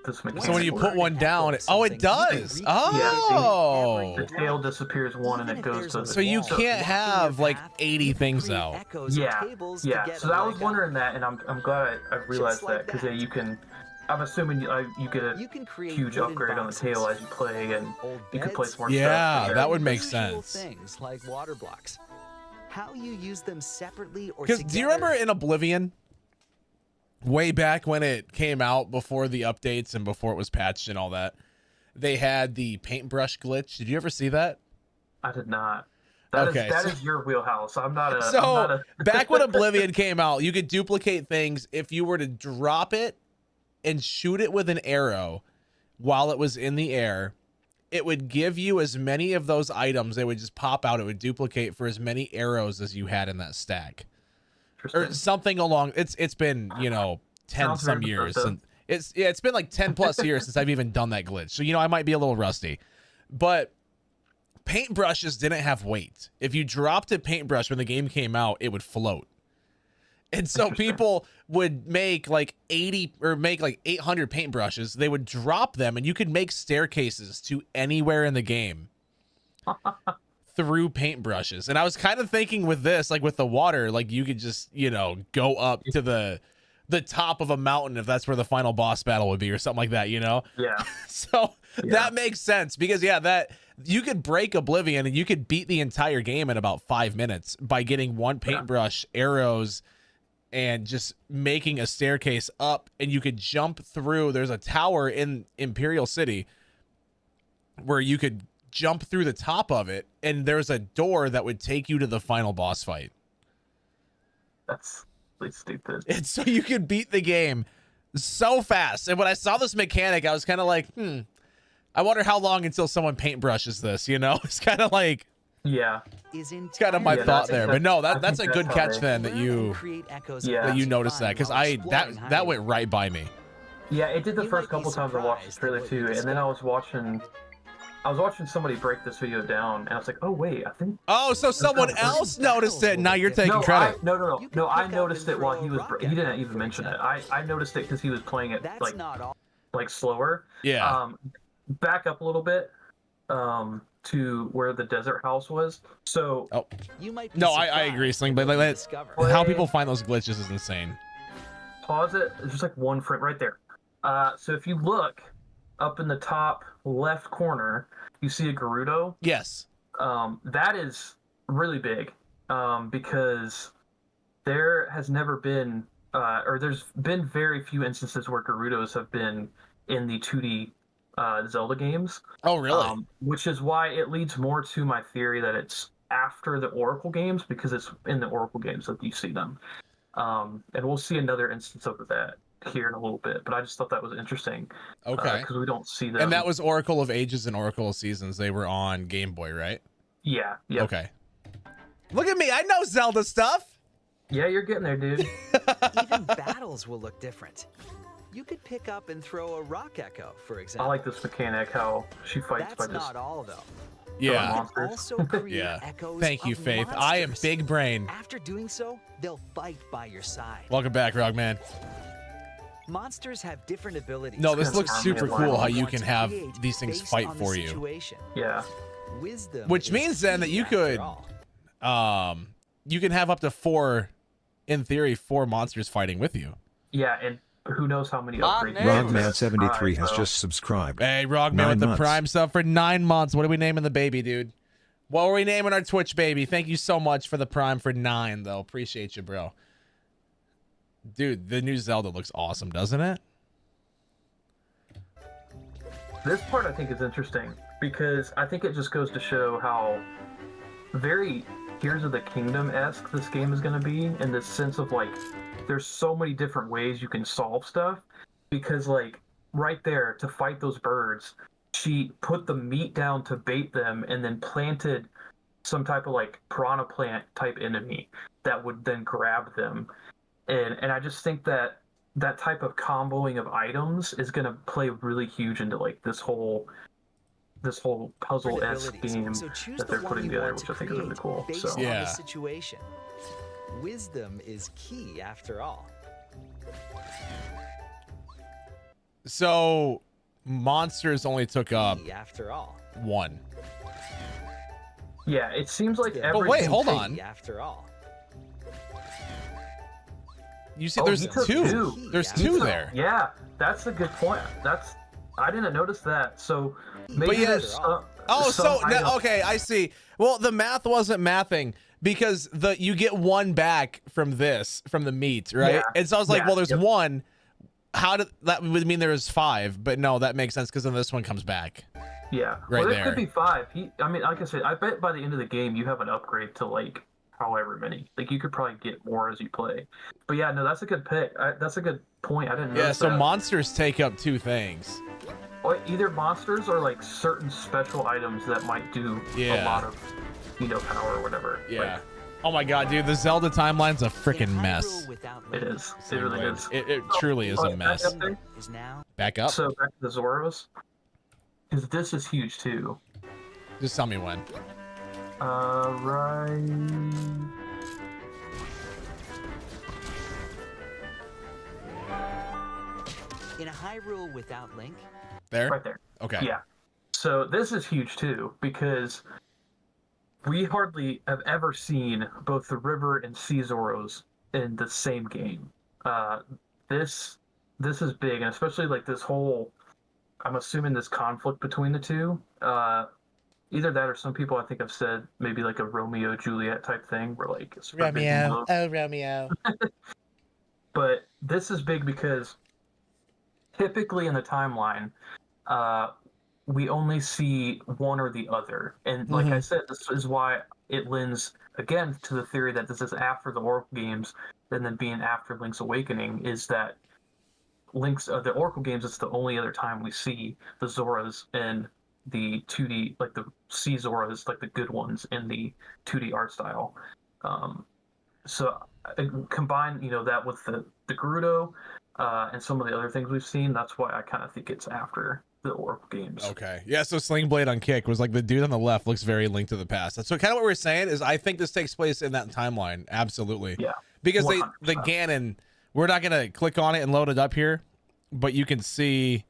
Speaker 11: this makes.
Speaker 1: So when you put one down, it does. Oh,
Speaker 11: the tail disappears one, and it goes to the.
Speaker 1: So you can't have like 80 things out.
Speaker 11: Yeah. So I was wondering that, and I'm glad I realized that, because you can. I'm assuming you get a huge upgrade on the tail as you play, and you can place more stuff.
Speaker 1: Yeah, that would make sense.
Speaker 10: Things like water blocks. How you use them separately or
Speaker 1: together. Do you remember in Oblivion, way back when it came out, before the updates and before it was patched and all that, they had the paintbrush glitch? Did you ever see that?
Speaker 11: I did not. That is your wheelhouse. I'm not a.
Speaker 1: So back when Oblivion came out, you could duplicate things if you were to drop it and shoot it with an arrow while it was in the air. It would give you as many of those items. They would just pop out. It would duplicate for as many arrows as you had in that stack, or something along. It's been 10 some years, and it's been like 10 plus years since I've even done that glitch. So I might be a little rusty, but paintbrushes didn't have weight. If you dropped a paintbrush when the game came out, it would float. And so people would make like 80 or make like 800 paintbrushes. They would drop them, and you could make staircases to anywhere in the game through paintbrushes. And I was kind of thinking with this, like with the water, like you could just, go up to the the top of a mountain if that's where the final boss battle would be or something like that, you know?
Speaker 11: Yeah.
Speaker 1: So that makes sense because that you could break Oblivion and you could beat the entire game in about 5 minutes by getting one paintbrush, arrows, and just making a staircase up, and you could jump through. There's a tower in Imperial City where you could jump through the top of it, and there's a door that would take you to the final boss fight.
Speaker 11: That's really stupid.
Speaker 1: And so you could beat the game so fast. And when I saw this mechanic, I was kind of like, I wonder how long until someone paintbrushes this, you know? It's kind of like,
Speaker 11: it's
Speaker 1: kind of my thought there. But no, that's a good catch then that you noticed that, because that went right by me.
Speaker 11: Yeah, it did the first couple times I watched the trailer too, and then I was watching somebody break this video down, and I was like, oh wait, I think.
Speaker 1: Oh, so someone else noticed it. Now you're taking credit.
Speaker 11: No, I noticed it while he was. He didn't even mention it. I noticed it because he was playing it like slower.
Speaker 1: Yeah.
Speaker 11: Back up a little bit. To where the desert house was. So
Speaker 1: I agree, Sling, but how people find those glitches is insane.
Speaker 11: Pause it. There's just like one frame right there. So if you look up in the top left corner, you see a Gerudo.
Speaker 1: Yes.
Speaker 11: That is really big because there has never been, or there's been very few instances where Gerudos have been in the 2D Zelda games.
Speaker 1: Oh, really?
Speaker 11: Which is why it leads more to my theory that it's after the Oracle games, because it's in the Oracle games that you see them. And we'll see another instance of that here in a little bit, but I just thought that was interesting.
Speaker 1: Okay.
Speaker 11: Because we don't see them.
Speaker 1: And that was Oracle of Ages and Oracle of Seasons. They were on Game Boy, right?
Speaker 11: Yeah.
Speaker 1: Okay. Look at me. I know Zelda stuff.
Speaker 11: Yeah, you're getting there, dude.
Speaker 10: Even battles will look different. You could pick up and throw a rock echo, for example.
Speaker 11: I like this mechanic, how she fights by just...
Speaker 10: That's not all, though.
Speaker 1: Yeah.
Speaker 10: Also create echoes
Speaker 1: Thank you,
Speaker 10: of
Speaker 1: Faith.
Speaker 10: monsters.
Speaker 1: I am big brain.
Speaker 10: After doing so, they'll fight by your side.
Speaker 1: Welcome back, Rogman.
Speaker 10: Monsters have different abilities.
Speaker 1: No, this looks super cool how you can have these things fight for you.
Speaker 11: Yeah.
Speaker 10: Wisdom
Speaker 1: Which means then that you could you can have up to 4, in theory, 4 monsters fighting with you.
Speaker 11: Yeah, and who knows how many upgrades.
Speaker 2: Rogman73 has just subscribed.
Speaker 1: Hey, Rogman with the Prime sub for 9 months. What are we naming the baby, dude? What are we naming our Twitch baby? Thank you so much for the Prime for 9, though. Appreciate you, bro. Dude, the new Zelda looks awesome, doesn't it?
Speaker 11: This part I think is interesting because I think it just goes to show how very Tears of the Kingdom-esque this game is going to be, in the sense of like there's so many different ways you can solve stuff, because like right there to fight those birds, she put the meat down to bait them and then planted some type of like piranha plant type enemy that would then grab them. And I just think that that type of comboing of items is going to play really huge into like this whole puzzle-esque game that they're putting together, which I think is really cool. So
Speaker 10: yeah. Situation. Wisdom is key after all.
Speaker 1: So monsters only took up
Speaker 10: after all
Speaker 1: 1.
Speaker 11: Yeah, it seems like every.
Speaker 1: But wait, hold on.
Speaker 10: After all.
Speaker 1: You see, there's 2. There's 2 there.
Speaker 11: Yeah, that's a good point. I didn't notice that. So maybe there's.
Speaker 1: Okay, I see. Well, the math wasn't mathing because you get 1 back from the meat, right?
Speaker 11: Yeah.
Speaker 1: And so I was like, well, there's 1. How did that would mean there's 5? But no, that makes sense because then this one comes back.
Speaker 11: Yeah,
Speaker 1: right
Speaker 11: there
Speaker 1: there.
Speaker 11: Could be 5. I mean, like I said, I bet by the end of the game you have an upgrade to like however many. Like you could probably get more as you play. But yeah, no, that's a good pick. That's a good point. I didn't know.
Speaker 1: Yeah, so monsters take up 2 things.
Speaker 11: Or either monsters or like certain special items that might do a lot of, power or whatever.
Speaker 1: Yeah.
Speaker 11: Like,
Speaker 1: oh my god, dude, the Zelda timeline's a freaking mess.
Speaker 11: It is. It really is.
Speaker 1: It truly is a mess. Back up.
Speaker 11: So back to the Zoros. Because this is huge too.
Speaker 1: Just tell me when.
Speaker 11: Right.
Speaker 10: In a Hyrule without Link.
Speaker 1: There?
Speaker 11: Right there.
Speaker 1: Okay.
Speaker 11: Yeah. So this is huge too, because we hardly have ever seen both the River and Sea Zoros in the same game. this is big, and especially like this whole, I'm assuming this conflict between the two. Either that or some people I think have said maybe like a Romeo Juliet type thing where like it's
Speaker 1: Romeo, oh Romeo.
Speaker 11: But this is big because typically in the timeline, we only see one or the other. And like I said, this is why it lends again to the theory that this is after the Oracle games and then being after Link's Awakening, is that the Oracle games, it's the only other time we see the Zoras in the 2D, like the C Zoras, like the good ones in the 2D art style. So combine, that with the Gerudo and some of the other things we've seen, that's why I kind of think it's after the Oracle games.
Speaker 1: Okay. Yeah, so Sling Blade on Kick was like the dude on the left looks very Link to the Past. That's what kind of what we're saying is I think this takes place in that timeline. Absolutely.
Speaker 11: Yeah.
Speaker 1: Because
Speaker 11: 100%.
Speaker 1: the Ganon, we're not going to click on it and load it up here, but you can see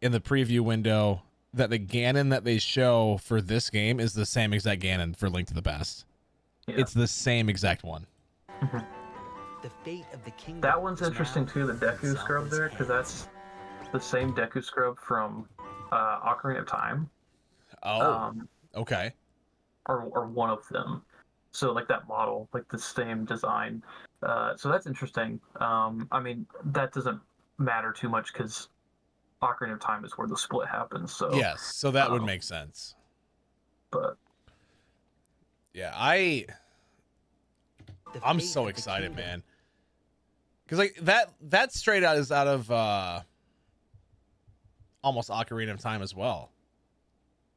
Speaker 1: in the preview window that the Ganon that they show for this game is the same exact Ganon for Link to the Past. Yeah. It's the same exact one.
Speaker 10: The fate of the kingdom.
Speaker 11: That one's interesting too, the Deku scrub there, because that's the same Deku scrub from Ocarina of Time.
Speaker 1: Oh, okay.
Speaker 11: Or one of them. So like that model, like the same design. So that's interesting. I mean, that doesn't matter too much because Ocarina of Time is where the split happens. So
Speaker 1: yes, so that would make sense.
Speaker 11: But
Speaker 1: yeah, I'm so excited, man. Because like that straight out is out of almost Ocarina of Time as well.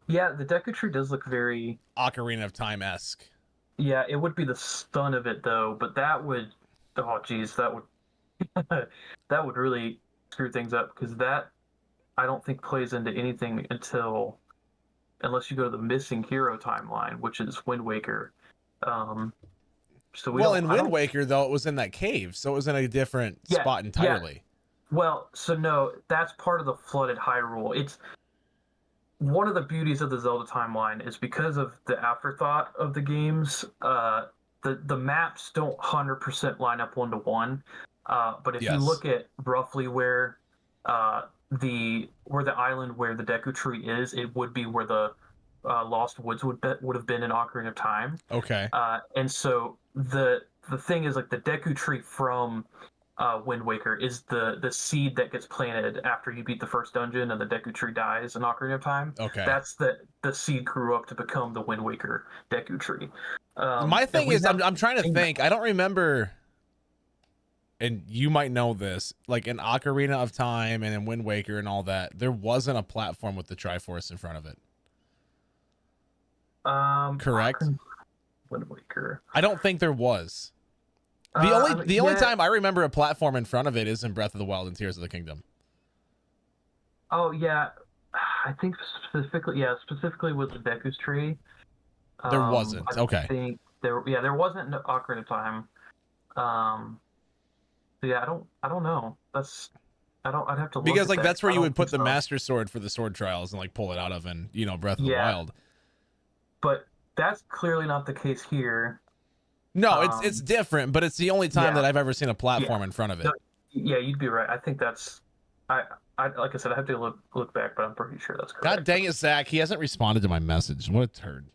Speaker 11: Yeah, the Deku Tree does look very
Speaker 1: Ocarina of Time-esque.
Speaker 11: Yeah, it would be the stun of it though, but that would, oh geez, that would that would really screw things up because that I don't think plays into anything unless you go to the missing hero timeline, which is Wind Waker. So
Speaker 1: in Wind Waker though, it was in that cave, so it was in a different spot entirely.
Speaker 11: Yeah. Well, so no, that's part of the flooded Hyrule. It's one of the beauties of the Zelda timeline is because of the afterthought of the games. The maps don't 100% line up 1-to-1. But if you look at roughly where the island where the Deku Tree is, it would be where the Lost Woods would have been in Ocarina of Time.
Speaker 1: Okay.
Speaker 11: And so the thing is, like, the Deku Tree from Wind Waker is the seed that gets planted after you beat the first dungeon and the Deku Tree dies in Ocarina of Time.
Speaker 1: Okay.
Speaker 11: That's the seed grew up to become the Wind Waker Deku Tree.
Speaker 1: My thing is, I'm trying to think. I don't remember, and you might know this, like in Ocarina of Time and in Wind Waker and all that, there wasn't a platform with the Triforce in front of it. Correct?
Speaker 11: Wind Waker.
Speaker 1: I don't think there was. The only time I remember a platform in front of it is in Breath of the Wild and Tears of the Kingdom.
Speaker 11: Oh yeah, I think specifically with the Deku's Tree.
Speaker 1: There wasn't. Okay.
Speaker 11: I think there wasn't in Ocarina of Time. Yeah, I don't know. I'd have to look
Speaker 1: because
Speaker 11: at
Speaker 1: like
Speaker 11: that.
Speaker 1: that's where you would put the Master Sword for the sword trials and like pull it out of in Breath of the Wild.
Speaker 11: But that's clearly not the case here.
Speaker 1: No, it's different, but it's the only time that I've ever seen a platform in front of it.
Speaker 11: No, yeah, you'd be right. I think that's I like I said, I have to look back, but I'm pretty sure that's correct.
Speaker 1: God dang it, Zach! He hasn't responded to my message. What a turd!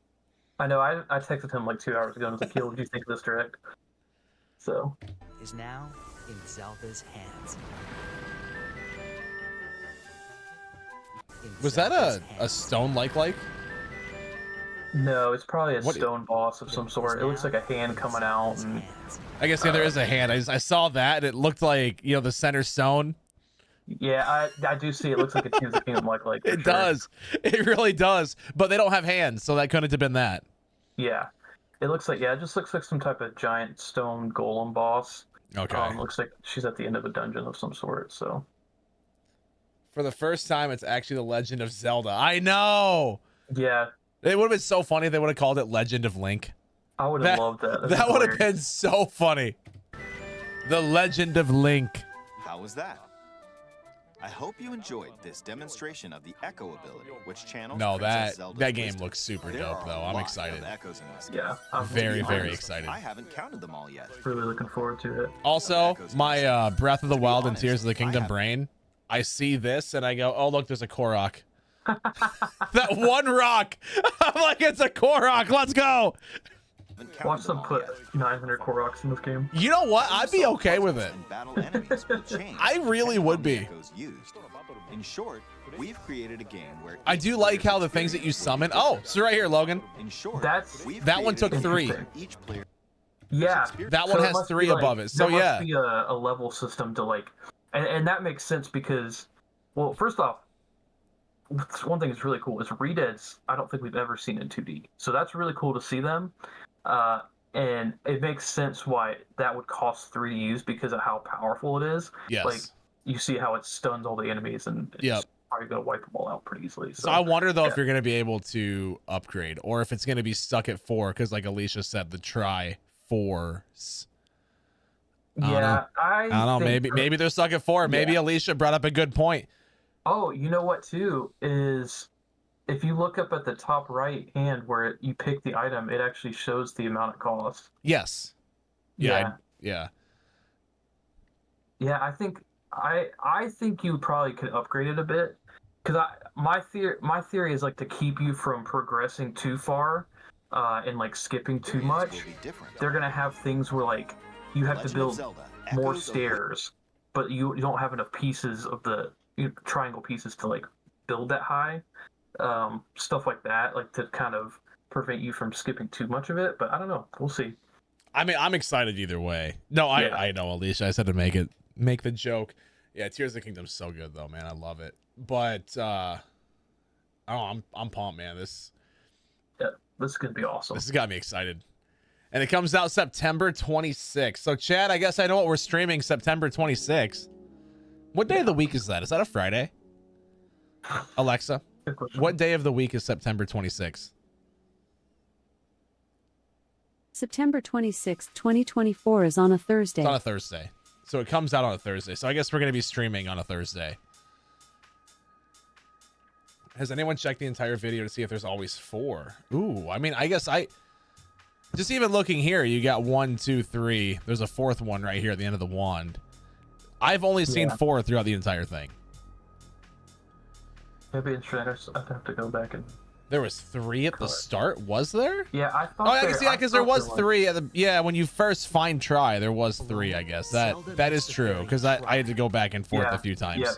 Speaker 11: I know. I texted him like 2 hours ago and was like, "What did you think of this direct?" So
Speaker 10: is now in Zelda's hands.
Speaker 1: Was that a stone like?
Speaker 11: No, it's probably a stone boss of some sort. It looks like a hand coming out. And,
Speaker 1: I guess there is a hand. I saw that and it looked like the center stone.
Speaker 11: Yeah, I do see it looks like a Tears of the Kingdom like.
Speaker 1: It does. It really does. But they don't have hands, so that couldn't have been that.
Speaker 11: Yeah, it looks like it just looks like some type of giant stone golem boss.
Speaker 1: Okay.
Speaker 11: Looks like she's at the end of a dungeon of some sort. So.
Speaker 1: For the first time, it's actually the Legend of Zelda. I know.
Speaker 11: Yeah.
Speaker 1: It would have been so funny if they would have called it Legend of Link.
Speaker 11: I would have loved that.
Speaker 1: That would have been so funny. The Legend of Link.
Speaker 9: How was that? I hope you enjoyed this demonstration of the Echo ability, which channels
Speaker 1: No,
Speaker 9: Princess Zelda's
Speaker 1: that game
Speaker 9: wisdom.
Speaker 1: looks super
Speaker 9: There
Speaker 1: dope
Speaker 9: are
Speaker 1: though.
Speaker 9: a
Speaker 1: I'm
Speaker 9: lot
Speaker 1: excited.
Speaker 9: of echoes in this
Speaker 11: Yeah,
Speaker 9: game.
Speaker 11: I'm
Speaker 1: Very,
Speaker 11: to be
Speaker 1: very
Speaker 11: honest,
Speaker 1: excited.
Speaker 9: I haven't counted them all yet.
Speaker 11: Really looking forward to it.
Speaker 1: Also, my Breath of the
Speaker 9: To be
Speaker 1: Wild and
Speaker 9: honest,
Speaker 1: Tears of the
Speaker 9: I
Speaker 1: Kingdom
Speaker 9: haven't-
Speaker 1: brain, I see this and I go, oh, look, there's a Korok. That one rock. I'm like, it's a Korok. Let's go.
Speaker 9: Haven't counted
Speaker 11: Watch them
Speaker 9: all
Speaker 11: put
Speaker 9: yet.
Speaker 11: 900 Koroks in this game.
Speaker 1: You know what? I'd be
Speaker 9: Some
Speaker 1: okay with it.
Speaker 9: puzzles and battle enemies will change
Speaker 1: I really
Speaker 9: depending
Speaker 1: would
Speaker 9: on the
Speaker 1: be.
Speaker 9: echoes used. In short, we've created a game where
Speaker 1: I
Speaker 9: each
Speaker 1: do like
Speaker 9: player's
Speaker 1: how the things that you
Speaker 9: experience
Speaker 1: summon.
Speaker 9: is
Speaker 1: Oh,
Speaker 9: different.
Speaker 1: so right here, Logan.
Speaker 9: In short,
Speaker 11: That's-
Speaker 9: we've
Speaker 1: That one
Speaker 9: created
Speaker 1: took
Speaker 9: a game
Speaker 1: 3.
Speaker 9: where each player
Speaker 11: Yeah,
Speaker 1: That one
Speaker 11: so it
Speaker 1: has
Speaker 11: must
Speaker 1: 3
Speaker 11: be, like,
Speaker 1: above it. So
Speaker 11: there
Speaker 1: yeah.
Speaker 11: must be a level system to like, and that makes sense because, well, first off, one thing that's really cool is Redeads. I don't think we've ever seen in 2D, so that's really cool to see them. And it makes sense why that would cost 3 to use because of how powerful it is.
Speaker 1: Yes.
Speaker 11: Like you see how it stuns all the enemies and it's
Speaker 1: Yep.
Speaker 11: probably gonna wipe them all out pretty easily.
Speaker 1: So I wonder though if
Speaker 11: yeah.
Speaker 1: you're gonna be able to upgrade, or if it's gonna be stuck at 4, because like Alicia said, the Tri-Force. I don't know. I don't know. Maybe they're stuck at 4. Maybe
Speaker 11: Yeah.
Speaker 1: Alicia brought up a good point.
Speaker 11: Oh, you know what too is if you look up at the top right hand where you pick the item, it actually shows the amount it costs.
Speaker 1: Yes. Yeah.
Speaker 11: Yeah, I think you probably could upgrade it a bit because my theory is like to keep you from progressing too far and like skipping too much.
Speaker 9: will be different.
Speaker 11: They're gonna have things where like you have to
Speaker 9: Legend of
Speaker 11: build
Speaker 9: Zelda,
Speaker 11: more
Speaker 9: Echoes of
Speaker 11: stairs, but you don't have enough pieces of the triangle pieces to like build that high. Stuff like that, like to kind of prevent you from skipping too much of it. But I don't know. We'll see.
Speaker 1: I mean, I'm excited either way. No, I know, Alicia. I said to make the joke. Yeah, Tears of the Kingdom's so good though, man. I love it. But I'm pumped, man. This
Speaker 11: is gonna be awesome.
Speaker 1: This has got me excited. And it comes out September 26th. So Chad, I guess I know what we're streaming September 26th. What day of the week is that? Is that a Friday? Alexa, what day of the week is September 26th?
Speaker 12: September 26, 2024 is on a Thursday.
Speaker 1: It's on a Thursday. So it comes out on a Thursday. So I guess we're going to be streaming on a Thursday. Has anyone checked the entire video to see if there's always 4? Ooh, I mean, I guess just even looking here, you got 1, 2, 3. There's a 4th one right here at the end of the wand. I've only seen 4 throughout the entire thing.
Speaker 11: Maybe in Shredders, I have to go back and.
Speaker 1: There was 3 at the start, was there?
Speaker 11: Yeah, I thought.
Speaker 1: Oh, I guess because there was 3 at the when you first find Try, there was 3. I guess that is true because I had to go back and forth a few times.
Speaker 11: Yeah.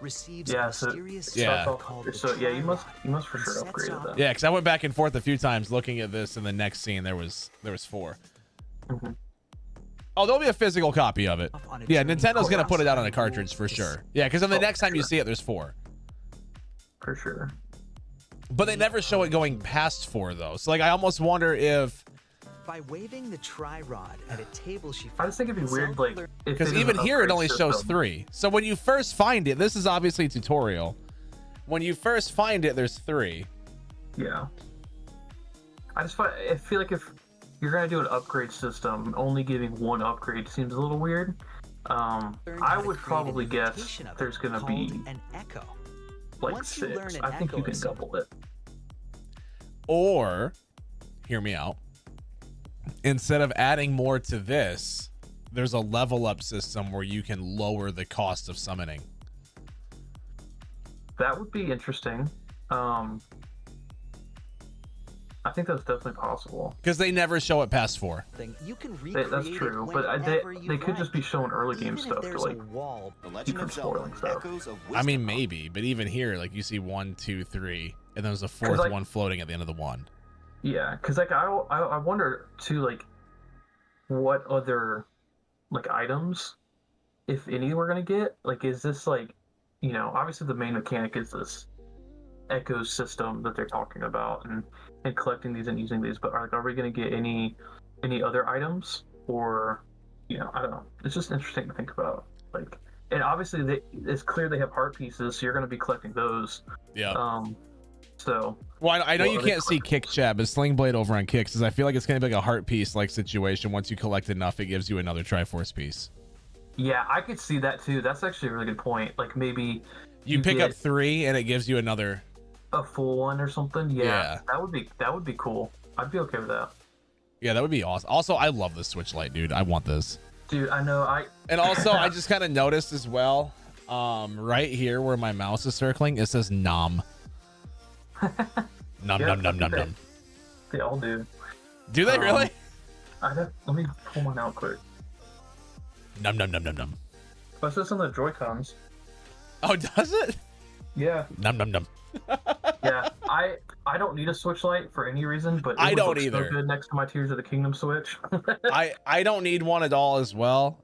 Speaker 10: Receives
Speaker 11: Yeah,
Speaker 10: a
Speaker 11: so,
Speaker 10: mysterious
Speaker 1: Yeah.
Speaker 11: so yeah, you must for sure upgrade it then.
Speaker 1: Yeah, because I went back and forth a few times looking at this, and the next scene there was 4. Oh, there'll be a physical copy of it. Yeah, Nintendo's gonna put it out on a cartridge for sure. Yeah, because then the next time you see it, there's 4.
Speaker 11: For sure.
Speaker 1: But they never show it going past 4 though. So like, I almost wonder if
Speaker 10: by waving the tri-rod at a table she
Speaker 11: I just think it'd be weird, like if
Speaker 1: because even here it only shows 3. So when you first find it, this is obviously a tutorial. When you first find it, there's 3.
Speaker 11: Yeah. I feel like if you're gonna do an upgrade system, only giving 1 upgrade seems a little weird. I would probably guess there's gonna be
Speaker 10: an echo.
Speaker 11: like
Speaker 10: Once you learn
Speaker 11: 6.
Speaker 10: an
Speaker 11: I think you
Speaker 10: echo
Speaker 11: can
Speaker 10: symbol.
Speaker 11: double it.
Speaker 1: Or, hear me out. Instead of adding more to this, there's a level up system where you can lower the cost of summoning.
Speaker 11: That would be interesting. I think that's definitely possible.
Speaker 1: Because they never show it past 4.
Speaker 10: You can
Speaker 11: That's true, but they could just be showing early game stuff to like keep from spoiling stuff.
Speaker 1: I mean, maybe, but even here, like you see 1, 2, 3, and there's a 4th
Speaker 11: like-
Speaker 1: one floating at the end of the wand.
Speaker 11: Yeah, because like I wonder too, like what other like items, if any, we're gonna get. Like, is this like, obviously the main mechanic is this echo system that they're talking about and collecting these and using these, but are we gonna get any other items, or I don't know. It's just interesting to think about. Like, and obviously it's clear they have heart pieces, so you're gonna be collecting those.
Speaker 1: Yeah.
Speaker 11: So.
Speaker 1: Well, I know you can't see Kick Chat, but Sling Blade over on Kicks I feel like it's going to be like a heart piece like situation. Once you collect enough, it gives you another Triforce piece.
Speaker 11: Yeah, I could see that too. That's actually a really good point. Like maybe
Speaker 1: You pick up
Speaker 11: get
Speaker 1: 3 and it gives you another.
Speaker 11: a full one or something. Yeah,
Speaker 1: Yeah.
Speaker 11: that would be cool. I'd be okay with that.
Speaker 1: Yeah, that would be awesome. Also, I love the Switch Lite, dude. I want this.
Speaker 11: Dude, I know.
Speaker 1: And also, I just kind of noticed as well, right here where my mouse is circling, it says nom. Nom,
Speaker 11: Yeah,
Speaker 1: nom, nom, nom, nom.
Speaker 11: They all do.
Speaker 1: Do they really?
Speaker 11: Let me pull mine out quick.
Speaker 1: Nom, nom, nom, nom, nom.
Speaker 11: Oh, it says on the Joy-Cons.
Speaker 1: Oh, does it?
Speaker 11: Yeah.
Speaker 1: Nom, nom, nom.
Speaker 11: Yeah, I don't need a Switch Lite for any reason, but it
Speaker 1: I
Speaker 11: would
Speaker 1: don't
Speaker 11: look
Speaker 1: either.
Speaker 11: So good next to my Tears of the Kingdom Switch.
Speaker 1: I don't need one at all as well,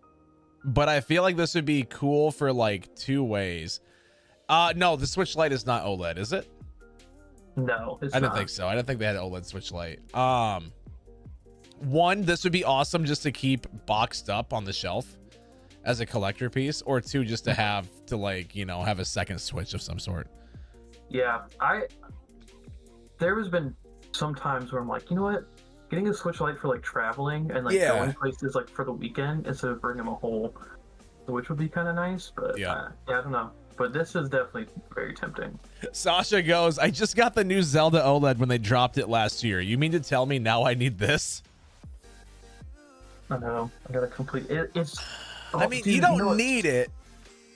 Speaker 1: but I feel like this would be cool for like 2 ways. No, the Switch Lite is not OLED, is it?
Speaker 11: No, it's
Speaker 1: I didn't
Speaker 11: not.
Speaker 1: think so. I didn't think they had an OLED Switch Lite. One, this would be awesome just to keep boxed up on the shelf as a collector piece, or 2, just to have to like, you know, have a second Switch of some sort.
Speaker 11: Yeah, there has been some times where I'm like, you know what, getting a Switch Lite for like traveling and like
Speaker 1: Yeah.
Speaker 11: going places like for the weekend instead of bringing a whole Switch would be kind of nice. But
Speaker 1: Yeah.
Speaker 11: I don't know. But this is definitely very tempting.
Speaker 1: Sasha goes, I just got the new Zelda OLED when they dropped it last year. You mean to tell me now I need this?
Speaker 11: I know. I gotta complete it. It's.
Speaker 1: I mean, you don't need it.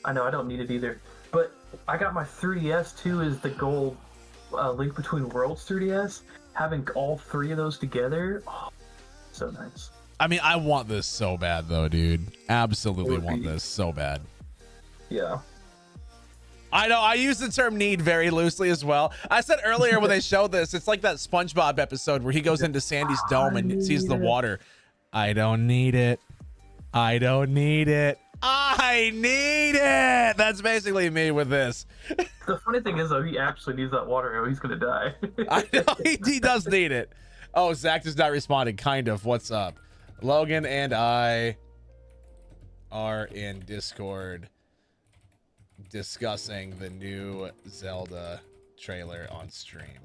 Speaker 11: I know. I don't need it either. But I got my 3DS too. Is the gold Link Between Worlds 3DS? Having all 3 of those together, so nice.
Speaker 1: I mean, I want this so bad though, dude. Absolutely want this so bad.
Speaker 11: Yeah.
Speaker 1: I know, I use the term need very loosely as well. I said earlier when they showed this, it's like that SpongeBob episode where he goes into Sandy's dome and sees the water. I don't need it. I don't need it. I need it. That's basically me with this.
Speaker 11: The funny thing is, though, he actually needs that water or he's going to die.
Speaker 1: I know, he does need it. Oh, Zach does not responding. Kind of. What's up? Logan and I are in Discord discussing the new Zelda trailer on stream.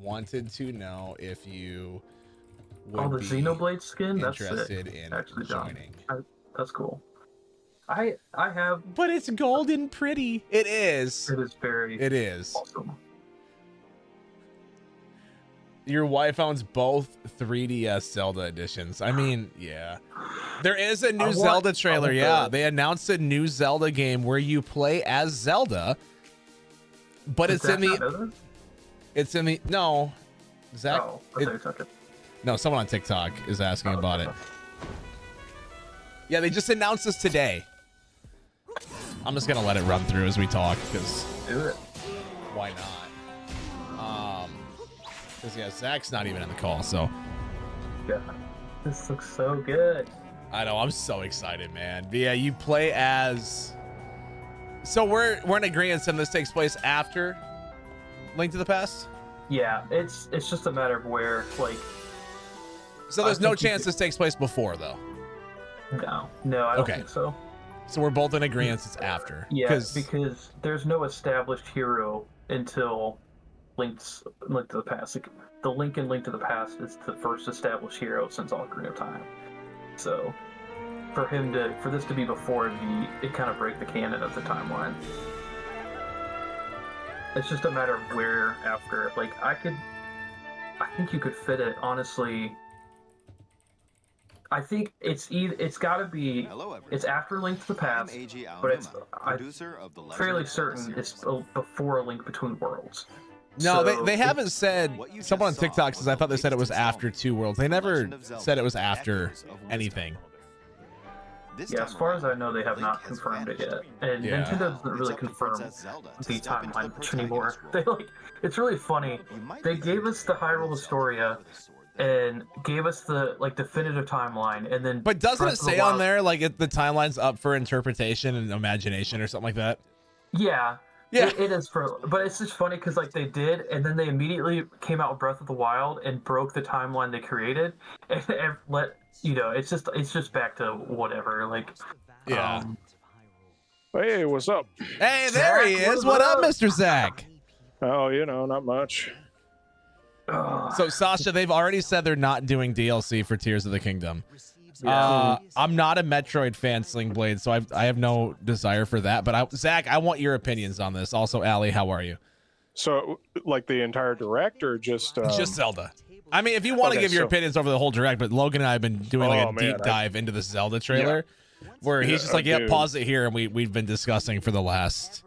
Speaker 1: Wanted to know if you would
Speaker 11: the
Speaker 1: be
Speaker 11: Xenoblade skin? That's
Speaker 1: interested
Speaker 11: sick.
Speaker 1: in
Speaker 11: Actually,
Speaker 1: joining.
Speaker 11: That's cool. I have...
Speaker 1: But it's golden pretty. It is.
Speaker 11: It is very...
Speaker 1: It is.
Speaker 11: Awesome.
Speaker 1: Your wife owns both 3DS Zelda editions. I mean, yeah. There is a new Zelda trailer. Yeah, they announced a new Zelda game where you play as Zelda, but it's in the... It's in the... No. Zach?
Speaker 11: Oh,
Speaker 1: no, someone on TikTok is asking about it. Yeah, they just announced this today. I'm just going to let it run through as we talk, because...
Speaker 11: Do it.
Speaker 1: Why not? Because, yeah, Zach's not even in the call, so...
Speaker 11: Yeah, this looks so good.
Speaker 1: I know, I'm so excited, man. But yeah, you play as... So we're in agreement, and this takes place after Link to the Past?
Speaker 11: Yeah, it's just a matter of where, like...
Speaker 1: So there's no chance this takes place before, though?
Speaker 11: No, I don't think so.
Speaker 1: So we're both in agreement it's after.
Speaker 11: Yeah, because there's no established hero until Link to the Past. Like, the Link in Link to the Past is the first established hero since Ocarina of Time. So for this to be before it kind of break the canon of the timeline. It's just a matter of where after. Like I think you could fit it, honestly. I think it's got to be it's after Link to the Past, but it's fairly certain it's before A Link Between Worlds.
Speaker 1: No,
Speaker 11: So
Speaker 1: they haven't said. Someone on TikTok says I thought they said it was after Two Worlds. They never said it was after anything.
Speaker 11: Yeah, as far as I know, they have not confirmed it yet, and
Speaker 1: Yeah.
Speaker 11: Nintendo doesn't really confirm the timeline much anymore. It's really funny. They gave us the Hyrule Historia, and gave us the definitive timeline, and then.
Speaker 1: But doesn't it
Speaker 11: Breath of the
Speaker 1: say on
Speaker 11: Wild-
Speaker 1: there like the timeline's up for interpretation and imagination or something like that?
Speaker 11: Yeah.
Speaker 1: Yeah.
Speaker 11: It is but it's just funny because they did, and then they immediately came out with Breath of the Wild and broke the timeline they created, and let it's just back to whatever.
Speaker 1: Yeah.
Speaker 13: Hey, what's up?
Speaker 1: Hey, there he is. What up, Mr. Zach?
Speaker 13: Oh, not much.
Speaker 1: So Sasha, they've already said they're not doing DLC for Tears of the Kingdom. I'm not a Metroid fan, Sling Blade, so I have no desire for that. But Zach, I want your opinions on this. Also, Allie, how are you?
Speaker 13: So, like the entire direct, or just
Speaker 1: Zelda? I mean, if you want to give your opinions over the whole direct, but Logan and I have been doing like a deep dive into the Zelda trailer, where he's just like, "Yeah, pause it here," and we've been discussing for the last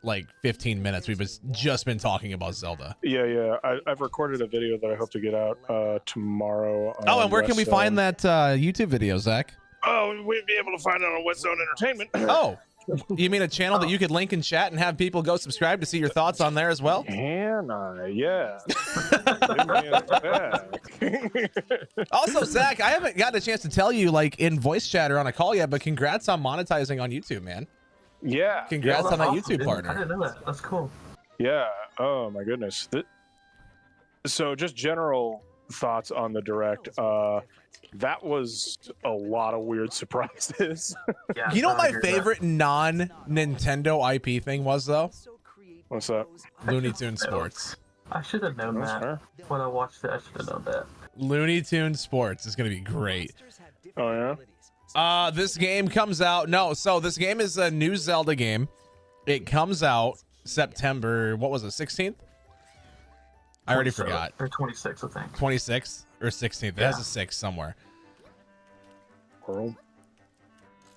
Speaker 1: like 15 minutes. We've just been talking about Zelda.
Speaker 13: Yeah. I've recorded a video that I hope to get out tomorrow.
Speaker 1: And where can we find that YouTube video, Zach?
Speaker 13: Oh, we'd be able to find it on West Zone Entertainment.
Speaker 1: Oh, you mean a channel that you could link in chat and have people go subscribe to see your thoughts on there as well?
Speaker 13: Can I? Yeah.
Speaker 1: Also, Zach, I haven't gotten a chance to tell you like in voice chat or on a call yet, but congrats on monetizing on YouTube, man.
Speaker 13: Yeah.
Speaker 1: Congrats on that
Speaker 11: awesome,
Speaker 1: YouTube
Speaker 11: dude.
Speaker 1: partner.
Speaker 11: I didn't know that. That's cool.
Speaker 13: Yeah. Oh my goodness. So just general thoughts on the direct. That was a lot of weird surprises.
Speaker 11: Yeah,
Speaker 1: You know what my favorite non-Nintendo IP thing was though?
Speaker 13: What's that?
Speaker 1: Looney Tunes Sports.
Speaker 11: I should have known
Speaker 13: That's
Speaker 11: that.
Speaker 13: fair.
Speaker 11: When I watched it, I should have known that.
Speaker 1: Looney Tunes Sports is gonna be great.
Speaker 13: Oh yeah.
Speaker 1: This game comes out. No, so this game is a new Zelda game. It comes out September. What was it? 16th? I already forgot.
Speaker 11: Or 26, I think.
Speaker 1: 26th or 16th. It has a 6 somewhere.
Speaker 13: World.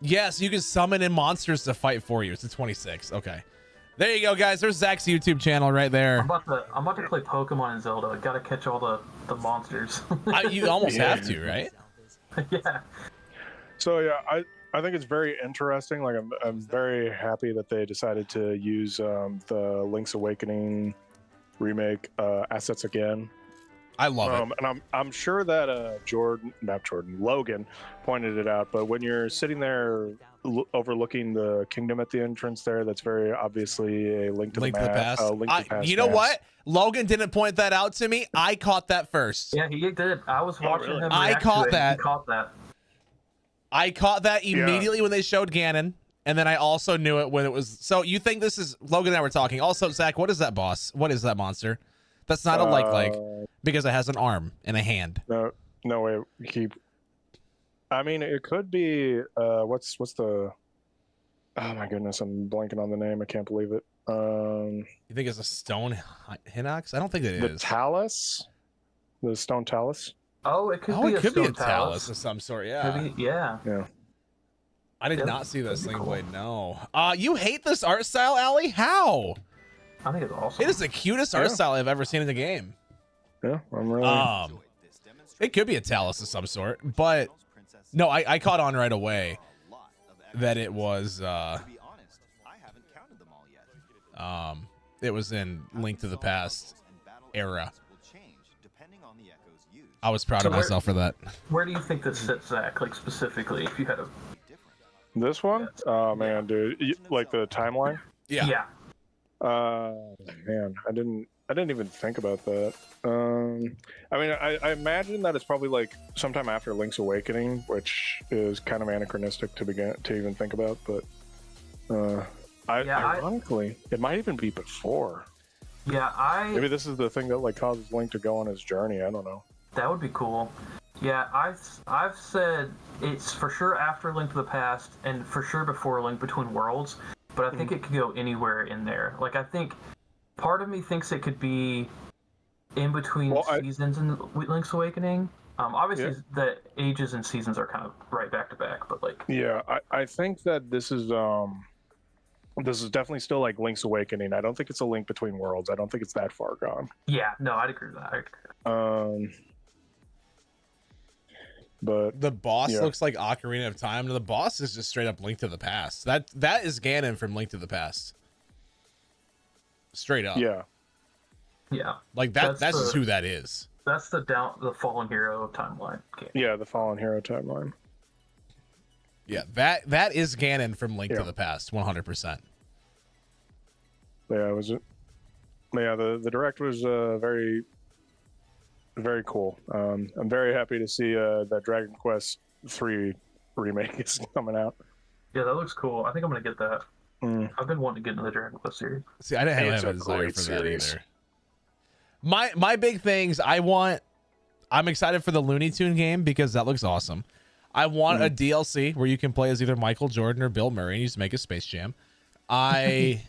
Speaker 1: Yes, you can summon in monsters to fight for you. It's the 26th. Okay. There you go, guys. There's Zach's YouTube channel right there.
Speaker 11: I'm about to play Pokemon and Zelda. Gotta catch all the monsters.
Speaker 1: You almost have to, right?
Speaker 11: Yeah.
Speaker 13: So yeah, I think it's very interesting. Like I'm very happy that they decided to use the Link's Awakening remake assets again.
Speaker 1: I love it.
Speaker 13: And I'm sure that Logan pointed it out, but when you're sitting there overlooking the kingdom at the entrance there, that's very obviously a Link to the Past.
Speaker 1: You know what? Logan didn't point that out to me. I caught that first.
Speaker 11: Yeah, he did. I was watching him.
Speaker 1: I
Speaker 11: react
Speaker 1: caught
Speaker 11: to it,
Speaker 1: that.
Speaker 11: and he caught that.
Speaker 1: I caught that immediately when they showed Ganon, and then I also knew it when it was. So you think this is Logan and I were talking? Also, Zach, what is that boss? What is that monster? That's not a like because it has an arm and a hand.
Speaker 13: No way. I mean, it could be. What's the? Oh my goodness, I'm blanking on the name. I can't believe it.
Speaker 1: You think it's a stone Hinox? I don't think it is.
Speaker 13: The Talus, the stone Talus.
Speaker 11: Oh, it could be a
Speaker 1: Talus of some sort. Yeah.
Speaker 11: Yeah.
Speaker 1: I did not see this Sling Blade. No. You hate this art style, Allie? How?
Speaker 11: I think it's awesome.
Speaker 1: It is the cutest art style I've ever seen in the game.
Speaker 13: Yeah, I'm really.
Speaker 1: It could be a Talus of some sort, but no, I caught on right away that it was. It was in Link to the Past era. I was proud of myself for that.
Speaker 11: Where do you think this sits, Zach? Like specifically, if you had a.
Speaker 13: This one? Oh man, dude! Like the timeline?
Speaker 1: Yeah.
Speaker 11: Yeah.
Speaker 13: Man, I didn't even think about that. I mean, I imagine that it's probably like sometime after Link's Awakening, which is kind of anachronistic to even think about. But ironically, it might even be before.
Speaker 11: Yeah,
Speaker 13: maybe this is the thing that like causes Link to go on his journey. I don't know.
Speaker 11: That would be cool. Yeah, I've said it's for sure after Link to the Past and for sure before Link Between Worlds, but I think it could go anywhere in there. Like I think part of me thinks it could be in between seasons in Link's Awakening. Obviously the ages and seasons are kind of right back to back, but like
Speaker 13: I think that this is definitely still like Link's Awakening. I don't think it's a Link Between Worlds. I don't think it's that far gone.
Speaker 11: Yeah, no, I'd agree with that.
Speaker 13: But
Speaker 1: the boss looks like Ocarina of Time, and the boss is just straight up Link to the Past. That is Ganon from Link to the Past. Straight up.
Speaker 13: Yeah.
Speaker 11: Yeah.
Speaker 1: Like that's just who that is.
Speaker 11: That's the Fallen Hero timeline game.
Speaker 13: Yeah, the Fallen Hero timeline.
Speaker 1: Yeah, that is Ganon from Link to the Past, 100%.
Speaker 13: Yeah, the direct was very, very cool. I'm very happy to see that Dragon Quest 3 remake is coming out.
Speaker 11: Yeah, that looks cool. I think I'm gonna get that. I've been wanting to get into the Dragon Quest series.
Speaker 1: See, I didn't have a desire for that either. My big things, I'm excited for the Looney Tune game because that looks awesome. I want a DLC where you can play as either Michael Jordan or Bill Murray and you just make a Space Jam. I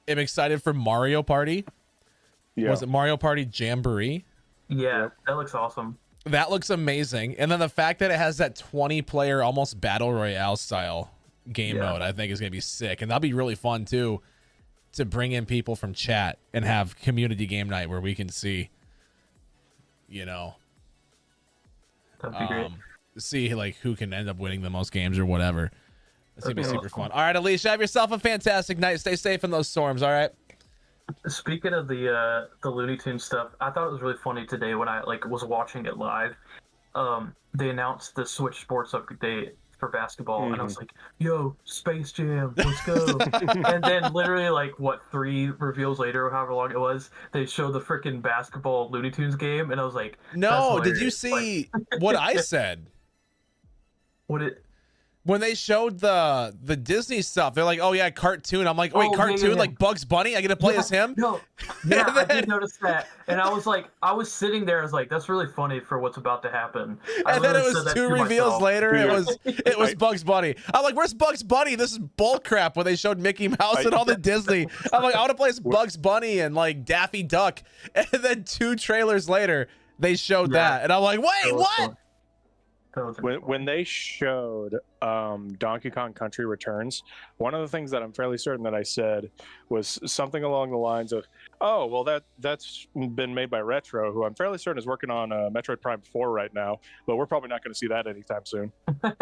Speaker 1: am excited for Mario Party.
Speaker 13: Yeah.
Speaker 1: Was it Mario Party Jamboree?
Speaker 11: Yeah, that looks awesome.
Speaker 1: That looks amazing. And then the fact that it has that 20-player almost battle royale style game mode, I think is going to be sick. And that'll be really fun too, to bring in people from chat and have community game night where we can see,
Speaker 11: That'd be great.
Speaker 1: see like who can end up winning the most games or whatever. It's going to be super fun. All right, Alicia, have yourself a fantastic night. Stay safe in those storms, all right?
Speaker 11: Speaking of the Looney Tunes stuff, I thought it was really funny today when I was watching it live. They announced the Switch Sports update for basketball, and I was like, "Yo, Space Jam, let's go!" And then literally 3 reveals later, or however long it was, they showed the freaking basketball Looney Tunes game, and I was like,
Speaker 1: "No,
Speaker 11: that's
Speaker 1: did you see what I said?" When they showed the Disney stuff, they're like, "Oh yeah, cartoon." I'm like, "Wait, cartoon
Speaker 11: yeah.
Speaker 1: Like Bugs Bunny? I get to play as him?"
Speaker 11: No, yeah, I did notice that, and I was sitting there, I was like, "That's really funny for what's about to happen."
Speaker 1: And then it was 2 reveals later. It was Bugs Bunny. I'm like, "Where's Bugs Bunny? This is bull crap." When they showed Mickey Mouse and all the Disney, I'm like, "I want to play as Bugs Bunny and Daffy Duck." And then 2 trailers later, they showed that, and I'm like, "Wait, what?"
Speaker 13: When they showed Donkey Kong Country Returns, one of the things that I'm fairly certain that I said was something along the lines of, "Oh, well, that's been made by Retro, who I'm fairly certain is working on Metroid Prime 4 right now, but we're probably not going to see that anytime soon."
Speaker 1: Ha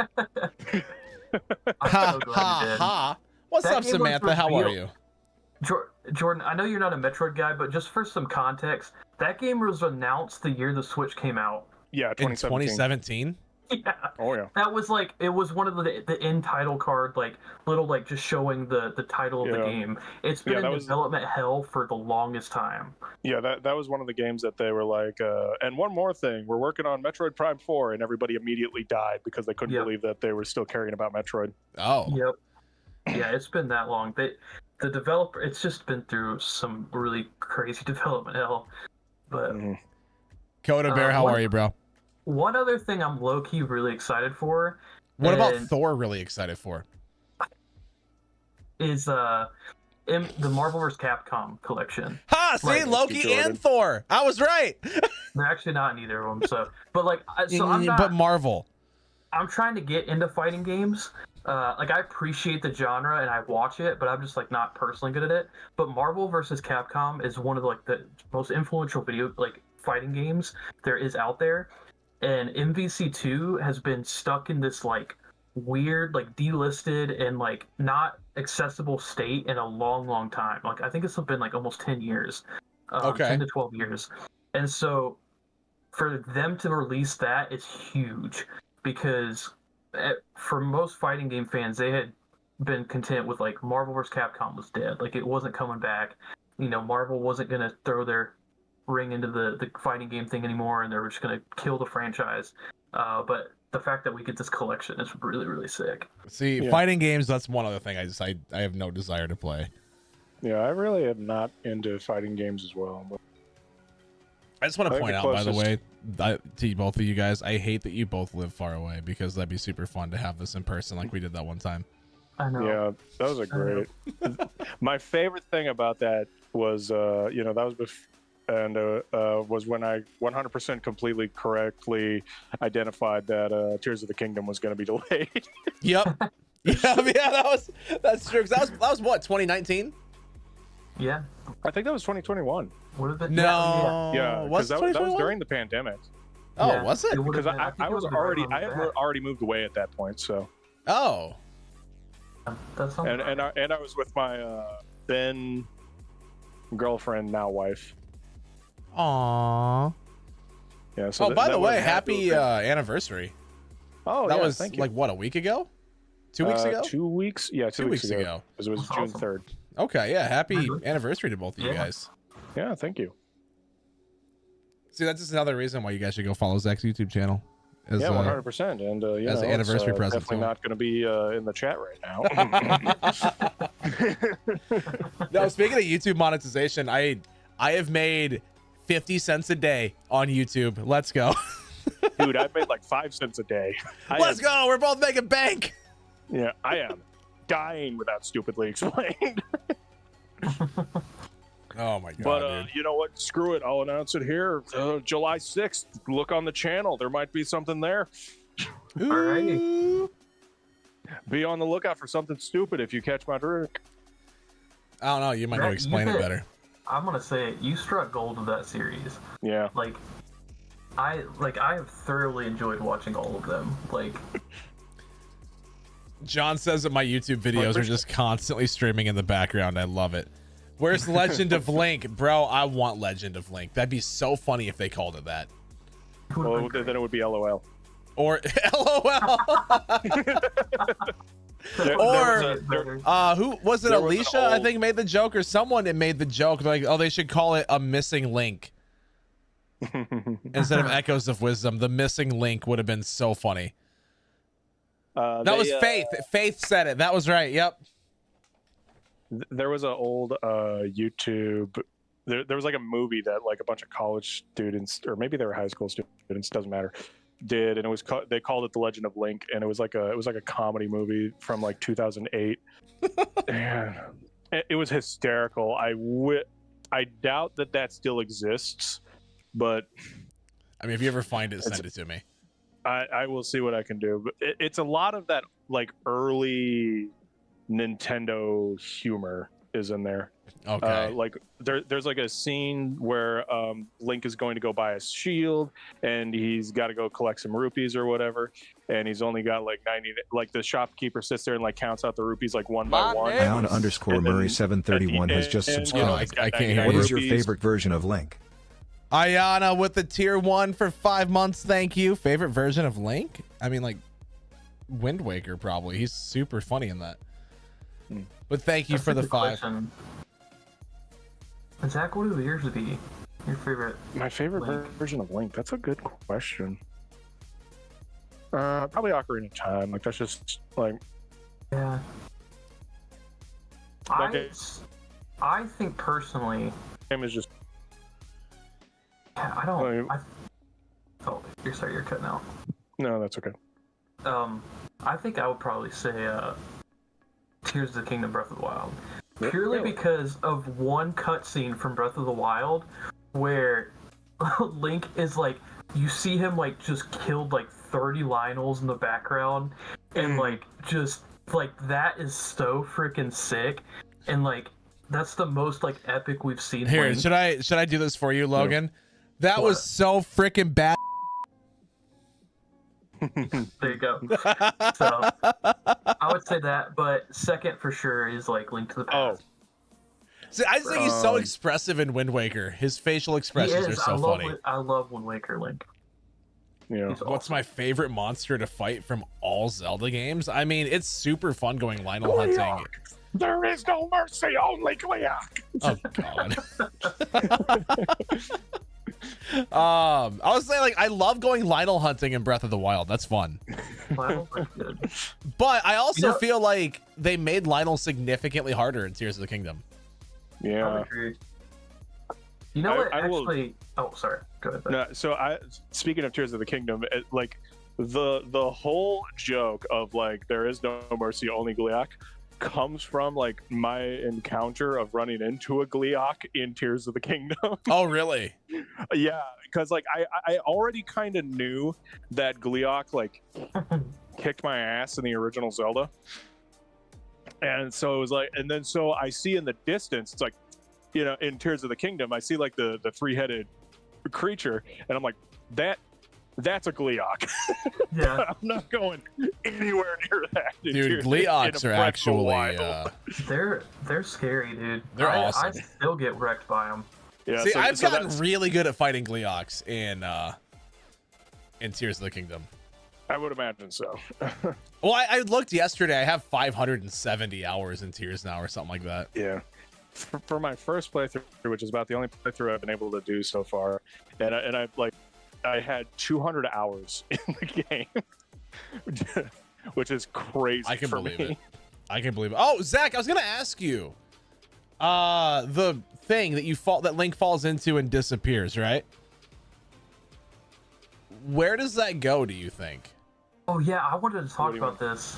Speaker 1: ha ha! What's up, Samantha? How are you?
Speaker 11: Jordan, I know you're not a Metroid guy, but just for some context, that game was announced the year the Switch came out.
Speaker 13: Yeah,
Speaker 1: in 2017.
Speaker 11: Yeah.
Speaker 13: Oh yeah.
Speaker 11: That was it was one of the end title card, little just showing the title of the game. It's been in development hell for the longest time.
Speaker 13: Yeah, that was one of the games that they were like, and one more thing, we're working on Metroid Prime 4, and everybody immediately died because they couldn't believe that they were still caring about Metroid.
Speaker 1: Oh.
Speaker 11: Yep. Yeah, it's been that long. The developer, it's just been through some really crazy development hell. But
Speaker 1: Coda Bear, how are you, bro?
Speaker 11: One other thing I'm low-key really excited for.
Speaker 1: What about Thor really excited for?
Speaker 11: Is the Marvel vs. Capcom collection.
Speaker 1: Ha! See, Loki and Thor. I was right.
Speaker 11: They're actually not in either of them. So, but I'm not.
Speaker 1: But Marvel.
Speaker 11: I'm trying to get into fighting games. I appreciate the genre and I watch it, but I'm just not personally good at it. But Marvel vs. Capcom is one of the most influential video fighting games there is out there. And MVC2 has been stuck in this weird delisted and not accessible state in a long time. I think it's been almost 10 years. 10 to 12 years. And so for them to release that is huge, because for most fighting game fans, they had been content with Marvel vs. Capcom was dead. It wasn't coming back. Marvel wasn't going to throw their ring into the fighting game thing anymore, and they were just going to kill the franchise. But the fact that we get this collection is really, really sick.
Speaker 1: See, fighting games, that's one other thing I have no desire to play.
Speaker 13: Yeah, I really am not into fighting games as well. But
Speaker 1: I just want to point out, by the way, to both of you guys, I hate that you both live far away, because that'd be super fun to have this in person like we did that one time.
Speaker 11: I know.
Speaker 13: Yeah, that was a great. My favorite thing about that was, that was before. And was when I 100% completely correctly identified that Tears of the Kingdom was going to be delayed.
Speaker 1: Yep. That's true. That was what, 2019?
Speaker 11: Yeah.
Speaker 13: I think that was 2021.
Speaker 11: What is it?
Speaker 1: No.
Speaker 13: Yeah, because that was during the pandemic.
Speaker 1: Oh, yeah. Was it?
Speaker 13: Because I had already moved away at that point. So.
Speaker 1: Oh.
Speaker 11: That's
Speaker 13: and I was with my then girlfriend, now wife.
Speaker 1: Aww.
Speaker 13: Yeah. So
Speaker 1: by the way, happy anniversary.
Speaker 13: Oh,
Speaker 1: that was
Speaker 13: thank you.
Speaker 1: what, a week ago? 2 weeks ago?
Speaker 13: 2 weeks? Yeah, 2 weeks ago. Because it was June 3rd.
Speaker 1: Okay, yeah. Happy anniversary to both of you guys.
Speaker 13: Yeah, thank you.
Speaker 1: See, that's just another reason why you guys should go follow Zach's YouTube channel.
Speaker 13: 100%. And
Speaker 1: as an anniversary present.
Speaker 13: Definitely not going to be in the chat right
Speaker 1: now. No, speaking of YouTube monetization, I have made 50 cents a day on YouTube. Let's go.
Speaker 13: Dude, I made like 5 cents a day.
Speaker 1: Let's go. We're both making bank.
Speaker 13: Yeah, I am dying without stupidly explained.
Speaker 1: Oh my god!
Speaker 13: But you know what? Screw it. I'll announce it here. July 6th. Look on the channel. There might be something there.
Speaker 11: All right.
Speaker 13: Be on the lookout for something stupid if you catch my drift.
Speaker 1: I don't know. You might know explain it better.
Speaker 11: I'm gonna say it. You struck gold with that series.
Speaker 13: Yeah.
Speaker 11: Like, I have thoroughly enjoyed watching all of them. Like,
Speaker 1: John says that my YouTube videos are just constantly streaming in the background. I love it. Where's Legend of Link? Bro, I want Legend of Link. That'd be so funny if they called it that.
Speaker 13: Well, then it would be LOL.
Speaker 1: Or LOL. Who was it? Alicia, I think, made the joke, or someone that made the joke like, oh, they should call it a missing link instead of Echoes of Wisdom. The missing link would have been so funny. That was Faith. Faith said it. That was right. Yep.
Speaker 13: There was an old YouTube. There was like a movie that like a bunch of college students, or maybe they were high school students, doesn't matter, did, and it was they called it The Legend of Link, and it was like a comedy movie from like 2008. And it was hysterical. I doubt that still exists, but
Speaker 1: I mean, if you ever find it, send it to me.
Speaker 13: I will see what I can do. But it's a lot of that like early Nintendo humor is in there.
Speaker 1: Okay.
Speaker 13: Like there's like a scene where Link is going to go buy a shield, and he's got to go collect some rupees or whatever, and he's only got like 90. Like the shopkeeper sits there and like counts out the rupees like one by one.
Speaker 2: Ayana_Murray731 has just subscribed.
Speaker 1: I can't hear
Speaker 2: What
Speaker 1: you.
Speaker 2: is your favorite version of Link?
Speaker 1: Ayana with the tier 1 for 5 months. Thank you. Favorite version of Link? I mean, like Wind Waker, probably. He's super funny in that. But thank you for the 5.
Speaker 11: Zach, what would yours be? Your favorite?
Speaker 13: My favorite version of Link. That's a good question. Probably Ocarina of Time. Like that's just like.
Speaker 11: Yeah. I think personally.
Speaker 13: Game is just.
Speaker 11: Yeah, I don't. Oh, you're cutting out.
Speaker 13: No, that's okay.
Speaker 11: I think I would probably say Tears of the Kingdom: Breath of the Wild. Purely because of one cutscene from Breath of the Wild where Link is like, you see him like just killed like 30 Lionels in the background, and like just like that is so freaking sick, and like that's the most like epic we've seen.
Speaker 1: Here,
Speaker 11: Link.
Speaker 1: should I do this for you, Logan? That was so freaking bad.
Speaker 11: There you go. So I would say that, but second for sure is like Link to the Past.
Speaker 1: See, I just think he's so expressive in Wind Waker. His facial expressions are so funny.
Speaker 11: I love Wind Waker Link.
Speaker 13: Yeah.
Speaker 1: What's my favorite monster to fight from all Zelda games? I mean, it's super fun going Lionel hunting.
Speaker 13: There is no mercy, only Gleeok.
Speaker 1: Oh god. I was saying, like, I love going Lionel hunting in Breath of the Wild. That's fun.
Speaker 11: Lionel's good.
Speaker 1: But I also feel like they made Lionel significantly harder in Tears of the Kingdom.
Speaker 13: Yeah.
Speaker 11: You know what? Actually, oh, sorry. Go ahead.
Speaker 13: No, so speaking of Tears of the Kingdom, like the whole joke of like there is no mercy, only Gleeok, comes from like my encounter of running into a Gleeok in Tears of the Kingdom.
Speaker 1: Oh, really?
Speaker 13: Yeah, because like I already kind of knew that Gleeok like kicked my ass in the original Zelda, and so it was like, and then so I see in the distance, it's like, you know, in Tears of the Kingdom, I see like the 3-headed creature, and I'm like, that's a Gleeok.
Speaker 11: Yeah.
Speaker 13: I'm not going anywhere near that.
Speaker 1: Dude, Gleeoks are actually
Speaker 11: they're scary, dude.
Speaker 1: They're awesome.
Speaker 11: I still get wrecked by them.
Speaker 13: Yeah,
Speaker 1: see, I've gotten really good at fighting Gleeoks in Tears of the Kingdom.
Speaker 13: I would imagine so.
Speaker 1: Well, I looked yesterday. I have 570 hours in Tears now, or something like that.
Speaker 13: Yeah. For my first playthrough, which is about the only playthrough I've been able to do so far, and I had 200 hours in the game, which is crazy.
Speaker 1: I can
Speaker 13: for
Speaker 1: believe
Speaker 13: me.
Speaker 1: it. I can believe it. Oh, Zach, I was gonna ask you, the thing that Link falls into and disappears, right? Where does that go, do you think?
Speaker 11: Oh yeah, I wanted to talk about this.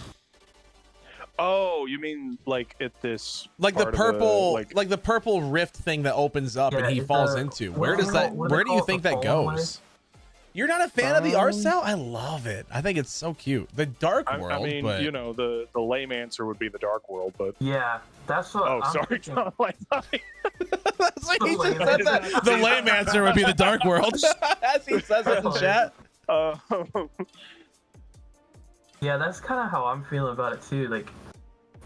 Speaker 13: Oh, you mean like at this
Speaker 1: Like the
Speaker 13: part of
Speaker 1: purple,
Speaker 13: like
Speaker 1: like the purple rift thing that opens up and he falls into. Where does that? Where do you think that goes? You're not a fan of the art style? I love it. I think it's so cute. The Dark World.
Speaker 13: I mean,
Speaker 1: but...
Speaker 13: you know, the lame answer would be the Dark World, but
Speaker 11: yeah, that's what.
Speaker 13: Oh,
Speaker 11: I'm
Speaker 13: sorry,
Speaker 11: thinking.
Speaker 13: Tom. Like,
Speaker 1: That's like he just said that. The lame answer would be the Dark World. As he says it in chat.
Speaker 11: Yeah, that's kind of how I'm feeling about it too. Like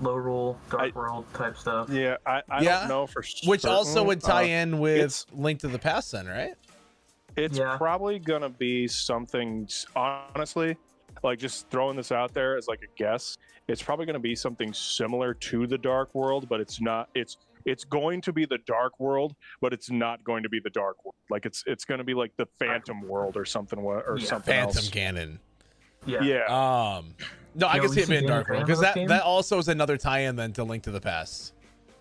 Speaker 11: low rule, dark world type stuff.
Speaker 13: Yeah, I don't know for
Speaker 1: Which
Speaker 13: certain.
Speaker 1: also would tie in with Link to the Past, then, right?
Speaker 13: It's probably gonna be something. Honestly, like just throwing this out there as like a guess, it's probably gonna be something similar to the Dark World, but it's not. It's going to be the Dark World, but it's not going to be the Dark World. Like it's going to be like the Phantom World or something something
Speaker 1: Phantom
Speaker 13: else.
Speaker 1: Ganon.
Speaker 13: Yeah.
Speaker 1: No, I
Speaker 11: Yeah,
Speaker 1: can
Speaker 11: we
Speaker 1: see it
Speaker 11: see
Speaker 1: being
Speaker 11: Ganon
Speaker 1: Dark World
Speaker 11: Phantom
Speaker 1: because
Speaker 11: game?
Speaker 1: that also is another tie-in then to Link to the Past.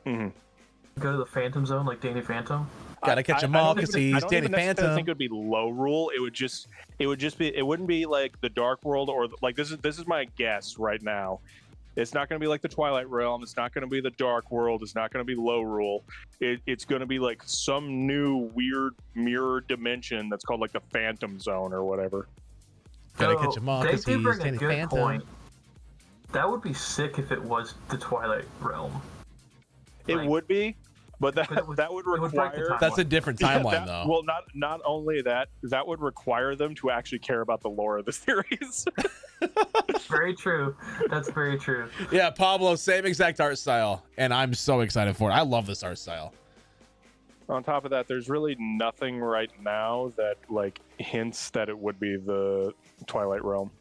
Speaker 13: Mm-hmm.
Speaker 11: Go to the Phantom Zone like Danny Phantom.
Speaker 1: Gotta catch him all because he's Danny
Speaker 13: I
Speaker 1: Phantom.
Speaker 13: think it would be low rule. It would just be. It wouldn't be like the Dark World or like this is my guess right now. It's not going to be like the Twilight Realm. It's not going to be the Dark World. It's not going to be low rule. It's going to be like some new weird mirror dimension that's called like the Phantom Zone or whatever.
Speaker 1: Gotta catch him all
Speaker 11: They
Speaker 1: because
Speaker 11: do
Speaker 1: he's
Speaker 11: bring a
Speaker 1: Danny
Speaker 11: good
Speaker 1: Phantom.
Speaker 11: point. That would be sick if it was the Twilight Realm.
Speaker 13: It would be, but that would
Speaker 11: break the
Speaker 13: require.
Speaker 11: timeline.
Speaker 1: That's a different timeline, though.
Speaker 13: Well, not only that would require them to actually care about the lore of the series.
Speaker 11: Very true. That's very true.
Speaker 1: Yeah, Pablo, same exact art style, and I'm so excited for it. I love this art style.
Speaker 13: On top of that, there's really nothing right now that like hints that it would be the Twilight Realm.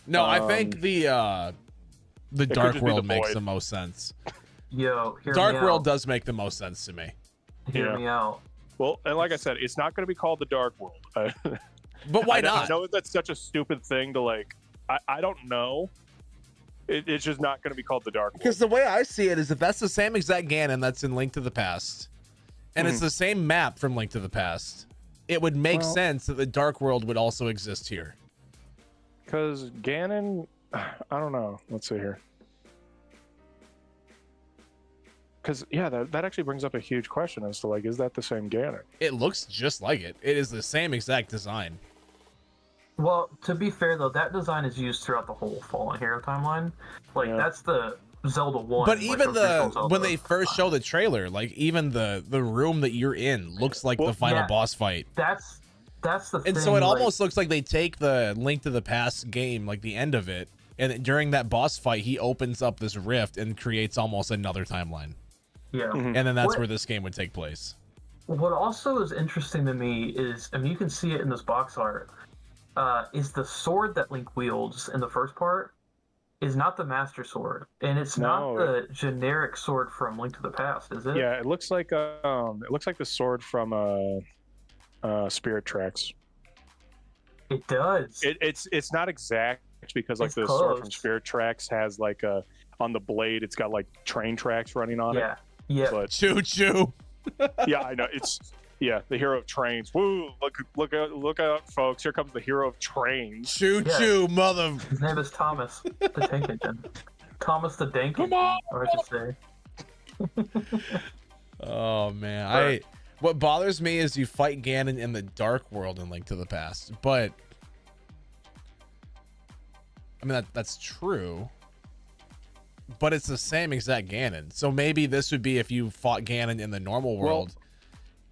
Speaker 1: No, I think the
Speaker 13: could
Speaker 1: Dark
Speaker 13: just be
Speaker 1: World
Speaker 13: the
Speaker 1: makes
Speaker 13: Void.
Speaker 1: the most sense.
Speaker 11: Yo, hear
Speaker 1: Dark
Speaker 11: me
Speaker 1: World
Speaker 11: out.
Speaker 1: does make the most sense to me.
Speaker 11: Hear me out.
Speaker 13: Well, and like I said, it's not going to be called the Dark World.
Speaker 1: But why
Speaker 13: I
Speaker 1: not?
Speaker 13: know that's such a stupid thing to like. I don't know. It's just not going to be called the Dark World.
Speaker 1: Because the way I see it is if that's the same exact Ganon that's in Link to the Past, and it's the same map from Link to the Past, it would make sense that the Dark World would also exist here.
Speaker 13: Because Ganon, I don't know. Let's see here. Because yeah, that actually brings up a huge question as to like, is that the same Ganon?
Speaker 1: It looks just like it. It is the same exact design.
Speaker 11: Well, to be fair though, that design is used throughout the whole Fallen Hero timeline. Like that's the Zelda 1.
Speaker 1: But
Speaker 11: like,
Speaker 1: even
Speaker 11: original Zelda.
Speaker 1: when they first show the trailer, like even the room that you're in looks like the final boss fight.
Speaker 11: That's the thing.
Speaker 1: And so it
Speaker 11: like,
Speaker 1: almost looks like they take the Link to the Past game, like the end of it, and during that boss fight, he opens up this rift and creates almost another timeline.
Speaker 11: Yeah.
Speaker 1: And then that's where this game would take place.
Speaker 11: What also is interesting to me is, I mean, you can see it in this box art, is the sword that Link wields in the first part is not the Master Sword, and it's not the generic sword from Link to the Past, is it?
Speaker 13: Yeah, it looks like the sword from Spirit Tracks.
Speaker 11: It does.
Speaker 13: It's not exact because like
Speaker 11: It's
Speaker 13: the sword from
Speaker 11: close.
Speaker 13: Spirit Tracks has like on the blade it's got like train tracks running on it.
Speaker 11: Yeah.
Speaker 13: But
Speaker 1: Choo choo.
Speaker 13: yeah, I know. It's the hero of trains. Woo! Look out, folks! Here comes the hero of trains.
Speaker 1: Choo choo, mother.
Speaker 11: His name is Thomas the Tank Engine. Thomas the Dank Engine, or I should say.
Speaker 1: Oh man, what bothers me is you fight Ganon in the Dark World in Link to the Past, but I mean that's true. But it's the same exact Ganon. So maybe this would be if you fought Ganon in the normal world,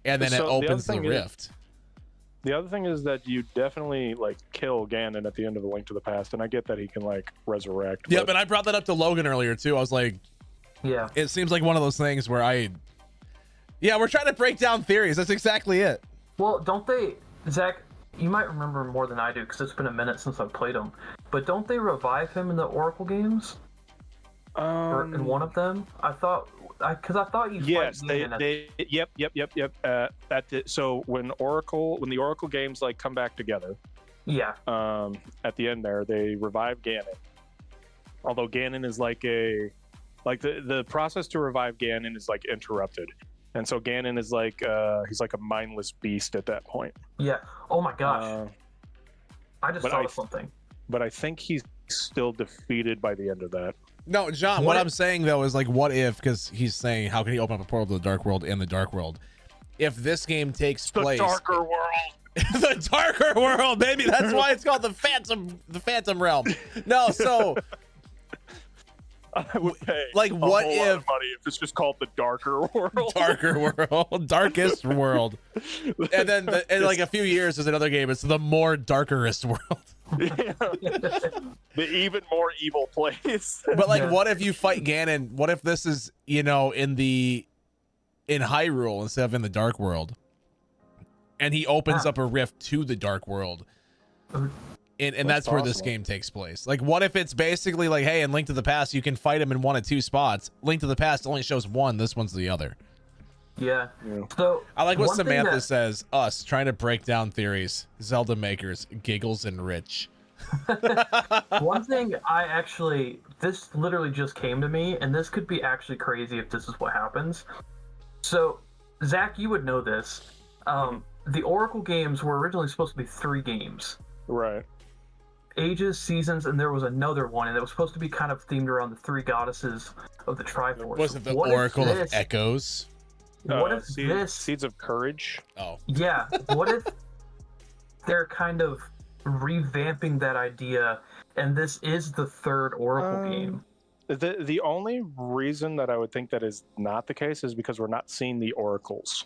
Speaker 1: and then it opens the rift.
Speaker 13: The other thing is that you definitely like kill Ganon at the end of A Link to the Past, and I get that he can like resurrect.
Speaker 1: Yeah, but I brought that up to Logan earlier too. I was like,
Speaker 11: yeah,
Speaker 1: it seems like one of those things where we're trying to break down theories. That's exactly it.
Speaker 11: Well, don't they, Zach? You might remember more than I do because it's been a minute since I've played them. But don't they revive him in the Oracle games? Or in one of them, I thought you.
Speaker 13: Yes,
Speaker 11: fight Ganon
Speaker 13: Yep. So when the Oracle games like come back together,
Speaker 11: yeah.
Speaker 13: At the end there, they revive Ganon. Although Ganon is the process to revive Ganon is like interrupted. And so Ganon is like he's like a mindless beast at that point.
Speaker 11: Yeah. Oh my gosh. I just
Speaker 13: but
Speaker 11: thought of something.
Speaker 13: But I think he's still defeated by the end of that.
Speaker 1: No, John, what I'm saying though is like, what if, because he's saying how can he open up a portal to the Dark World in the Dark World? If this game takes place,
Speaker 13: the darker world.
Speaker 1: The darker world, baby. That's why it's called the Phantom Realm. No, so
Speaker 13: I would pay
Speaker 1: like
Speaker 13: a
Speaker 1: what
Speaker 13: whole lot
Speaker 1: if
Speaker 13: of money if it's just called the darker world.
Speaker 1: Darker world, darkest world, and then in like a few years there's another game. It's the more darkerest world.
Speaker 13: The even more evil place.
Speaker 1: But like, what if you fight Ganon? What if this is, you know, in Hyrule instead of in the Dark World, and he opens up a rift to the Dark World, and that's where this game takes place. Like, what if it's basically like, hey, in Link to the Past you can fight him in one of two spots. Link to the Past only shows one. This one's the other.
Speaker 11: Yeah. So
Speaker 1: I like what
Speaker 11: one thing
Speaker 1: Samantha
Speaker 11: that-
Speaker 1: says. Us trying to break down theories. Zelda makers, giggles and rich.
Speaker 11: One thing this literally just came to me, and this could be actually crazy if this is what happens. So, Zach, you would know this. The Oracle games were originally supposed to be 3 games.
Speaker 13: Right.
Speaker 11: Ages, Seasons, and there was another one, and it was supposed to be kind of themed around the 3 goddesses of the Triforce.
Speaker 1: Was it the
Speaker 11: What if
Speaker 1: Oracle of
Speaker 11: this-
Speaker 1: Echoes?
Speaker 11: What if this...
Speaker 13: Seeds of Courage?
Speaker 1: Oh.
Speaker 11: Yeah, what if they're kind of revamping that idea, and this is the 3rd Oracle game?
Speaker 13: The only reason that I would think that is not the case is because we're not seeing the oracles.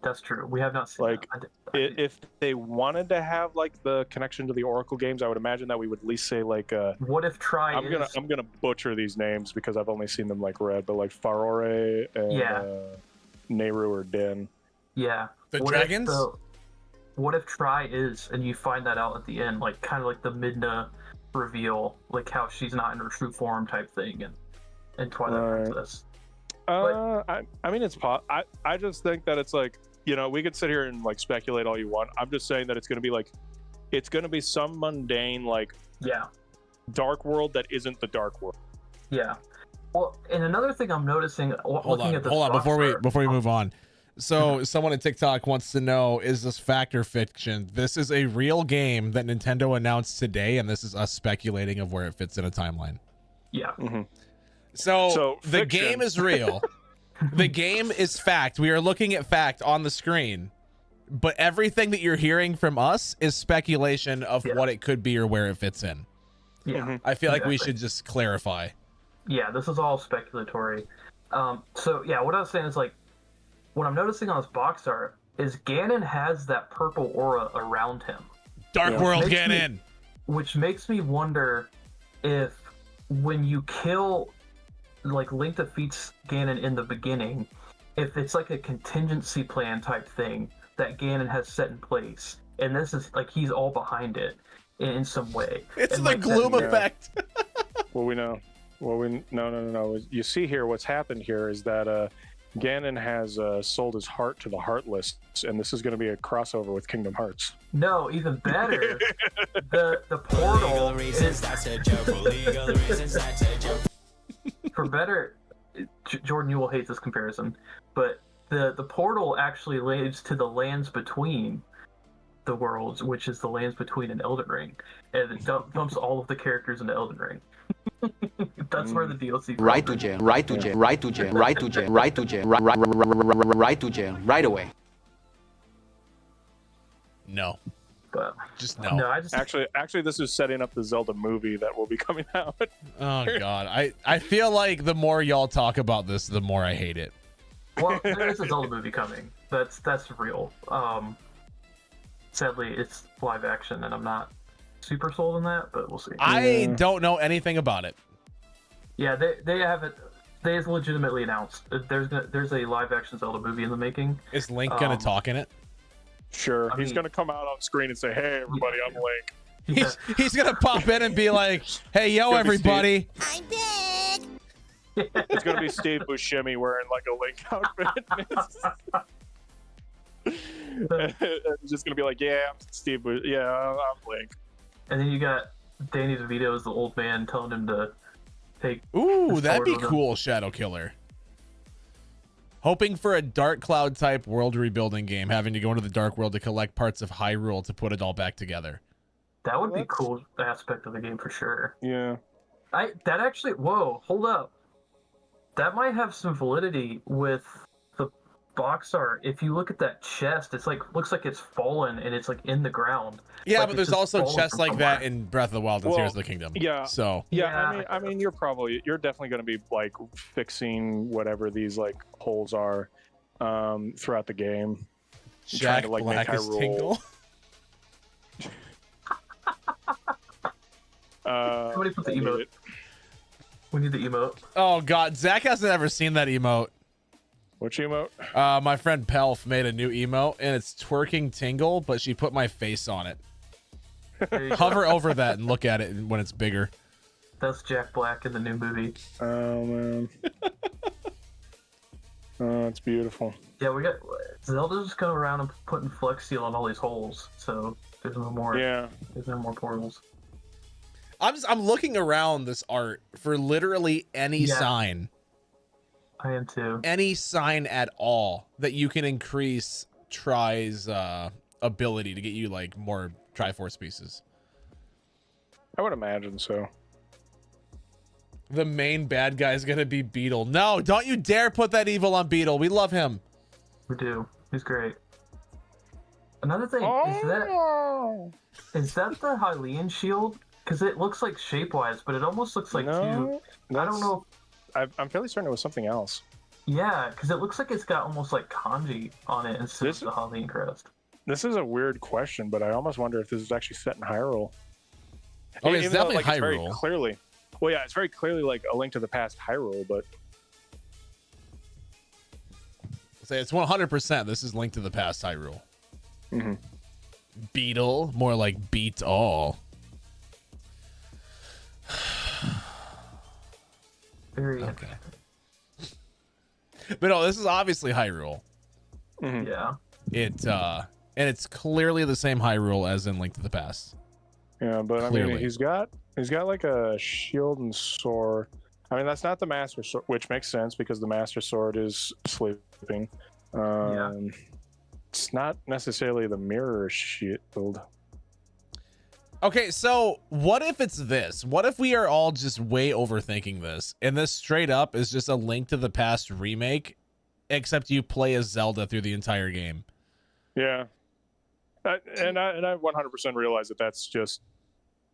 Speaker 11: That's true. We have not seen
Speaker 13: like if they wanted to have like the connection to the Oracle games, I would imagine that we would at least say like
Speaker 11: what if Tri
Speaker 13: I'm gonna butcher these names because I've only seen them like read, but like Farore and Nehru or Din.
Speaker 11: Yeah.
Speaker 1: The dragons?
Speaker 11: What if Tri is, and you find that out at the end, like kind of like the Midna reveal, like how she's not in her true form type thing, and Twilight Princess.
Speaker 13: I mean, it's I just think that it's like, you know, we could sit here and like speculate all you want. I'm just saying that it's going to be like, it's going to be some mundane like dark world that isn't the dark world.
Speaker 11: Yeah. Well, and another thing I'm noticing,
Speaker 1: Hold on, before we move on. So someone at TikTok wants to know, is this fact or fiction? This is a real game that Nintendo announced today, and this is us speculating of where it fits in a timeline.
Speaker 11: Yeah.
Speaker 13: Mm-hmm.
Speaker 1: So the game is real. The game is fact. We are looking at fact on the screen, but everything that you're hearing from us is speculation of what it could be or where it fits in.
Speaker 11: Yeah.
Speaker 1: I feel like we should just clarify.
Speaker 11: Yeah, this is all speculatory. So yeah, what I was saying is like, what I'm noticing on this box art is Ganon has that purple aura around him.
Speaker 1: Dark World Ganon!
Speaker 11: Which makes me wonder if when you kill, like Link defeats Ganon in the beginning, if it's like a contingency plan type thing that Ganon has set in place, and this is like he's all behind it in some way.
Speaker 1: It's
Speaker 11: and
Speaker 1: the
Speaker 11: like
Speaker 1: gloom effect.
Speaker 13: Well, we know. Well, no. You see here, what's happened here is that Ganon has sold his heart to the Heartless, and this is going to be a crossover with Kingdom Hearts.
Speaker 11: No, even better. the portal is... For better, Jordan, you will hate this comparison, but the portal actually leads to the lands between the worlds, which is the lands between and Elden Ring, and it dumps all of the characters into Elden Ring. That's where the DLC.
Speaker 14: Right to jail. Right to jail. Right to jail. Right to jail. Right to jail. Right to jail. Right away.
Speaker 1: No.
Speaker 11: But
Speaker 1: just no.
Speaker 11: No, I just
Speaker 13: actually, this is setting up the Zelda movie that will be coming out.
Speaker 1: Oh God, I feel like the more y'all talk about this, the more I hate it.
Speaker 11: Well, there is a Zelda movie coming. That's real. Sadly, it's live action, and I'm not super sold on that, but we'll see.
Speaker 1: I don't know anything about it.
Speaker 11: Yeah, they have it. They have legitimately announced there's a live action Zelda movie in the making.
Speaker 1: Is Link gonna talk in it?
Speaker 13: Sure, he's gonna come out on screen and say, "Hey, everybody, I'm Link."
Speaker 1: He's gonna pop in and be like, "Hey, yo, everybody."
Speaker 6: I'm big.
Speaker 13: It's gonna be Steve Buscemi wearing like a Link outfit. It's just gonna be like, "Yeah, I'm Steve. I'm Link."
Speaker 11: And then you got Danny DeVito as the old man telling him to take.
Speaker 1: Ooh, that'd be cool, Shadow Killer. Hoping for a Dark Cloud type world rebuilding game, having to go into the Dark World to collect parts of Hyrule to put it all back together.
Speaker 11: That would be a cool aspect of the game for sure.
Speaker 13: Yeah.
Speaker 11: That actually, whoa, hold up. That might have some validity with the box art. If you look at that chest, it's like looks like it's fallen and it's like in the ground.
Speaker 1: Yeah,
Speaker 11: like
Speaker 1: but there's also chests like that in Breath of the Wild and Tears of the Kingdom.
Speaker 13: Yeah.
Speaker 1: So
Speaker 13: yeah, I mean, you're definitely going to be like fixing whatever these like holes are throughout the game.
Speaker 1: Jack Black is Tingle.
Speaker 11: Somebody put the emote. We need the emote.
Speaker 1: Oh God, Zach hasn't ever seen that emote.
Speaker 13: Which emote?
Speaker 1: My friend Pelf made a new emote, and it's twerking Tingle, but she put my face on it. Hover over that and look at it when it's bigger.
Speaker 11: That's Jack Black in the new movie.
Speaker 13: Oh man. Oh, it's beautiful.
Speaker 11: Yeah, we got Zelda's just going around and putting Flex Seal on all these holes, so there's no more.
Speaker 13: Yeah.
Speaker 11: There's no more portals.
Speaker 1: I'm looking around this art for literally any sign.
Speaker 11: I am too.
Speaker 1: Any sign at all that you can increase Tri's ability to get you like more Triforce pieces.
Speaker 13: I would imagine so.
Speaker 1: The main bad guy is gonna be Beetle. No, don't you dare put that evil on Beetle. We love him.
Speaker 11: We do. He's great. Another thing is that the Hylian shield? Because it looks like shape-wise, but it almost looks like two. I don't know.
Speaker 13: I'm fairly certain it was something else.
Speaker 11: Yeah, because it looks like it's got almost like kanji on it instead of the Hylian crest.
Speaker 13: This is a weird question, but I almost wonder if this is actually set in Hyrule.
Speaker 1: Oh, it's definitely
Speaker 13: It's very
Speaker 1: Hyrule.
Speaker 13: clearly. Well, yeah, it's very clearly like A Link to the Past Hyrule, but
Speaker 1: Say it's 100%. This is Link to the Past Hyrule.
Speaker 13: Mm-hmm.
Speaker 1: Beetle, more like beat all.
Speaker 11: Very
Speaker 1: okay. But no, this is obviously Hyrule.
Speaker 13: Mm-hmm.
Speaker 11: Yeah.
Speaker 1: And it's clearly the same Hyrule as in Link to the Past.
Speaker 13: yeah, but I
Speaker 1: Clearly.
Speaker 13: mean, he's got like a shield and sword. I mean, that's not the Master Sword, which makes sense because the Master Sword is sleeping. It's not necessarily the mirror shield.
Speaker 1: Okay, so what if it's this? What if we are all just way overthinking this, and this straight up is just a Link to the Past remake, except you play as Zelda through the entire game?
Speaker 13: Yeah, and I 100% realize that that's just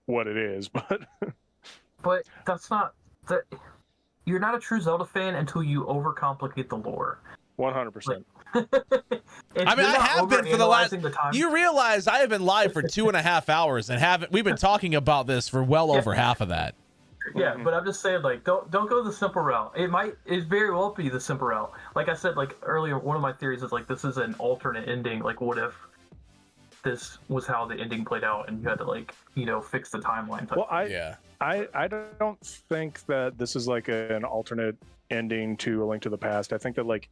Speaker 13: what it is,
Speaker 11: but that's not that. You're not a true Zelda fan until you overcomplicate the lore.
Speaker 13: 100%.
Speaker 1: I mean, I have been for the last. You realize I have been live for 2.5 hours and we've been talking about this for well over half of that.
Speaker 11: Yeah, but I'm just saying, like, don't go the simple route. It very well be the simple route. Like I said, like earlier, one of my theories is like this is an alternate ending. Like, what if this was how the ending played out, and you had to like, fix the timeline?
Speaker 13: Well, I don't think that this is like an alternate ending to A Link to the Past. I think that like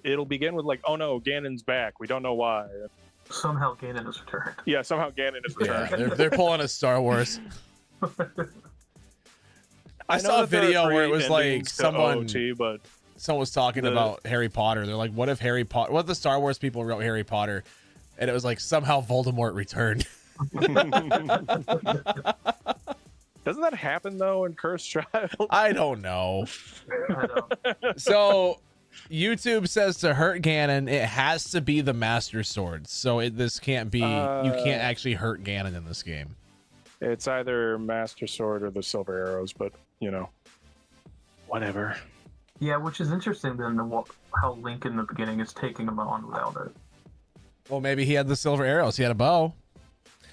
Speaker 13: it'll begin with like, oh no, Ganon's back. We don't know why.
Speaker 11: Somehow Ganon has returned.
Speaker 13: Yeah, somehow Ganon is returned.
Speaker 1: Yeah, they're pulling a Star Wars. I saw a video where it was like someone was talking about Harry Potter. They're like, what if the Star Wars people wrote Harry Potter, and it was like somehow Voldemort returned.
Speaker 13: Doesn't that happen though in Cursed Child?
Speaker 1: I don't know. So YouTube says to hurt Ganon, it has to be the Master Sword. So this can't be. You can't actually hurt Ganon in this game.
Speaker 13: It's either Master Sword or the Silver Arrows, but whatever.
Speaker 11: Yeah, which is interesting then how Link in the beginning is taking him on without it.
Speaker 1: Well, maybe he had the Silver Arrows. He had a bow.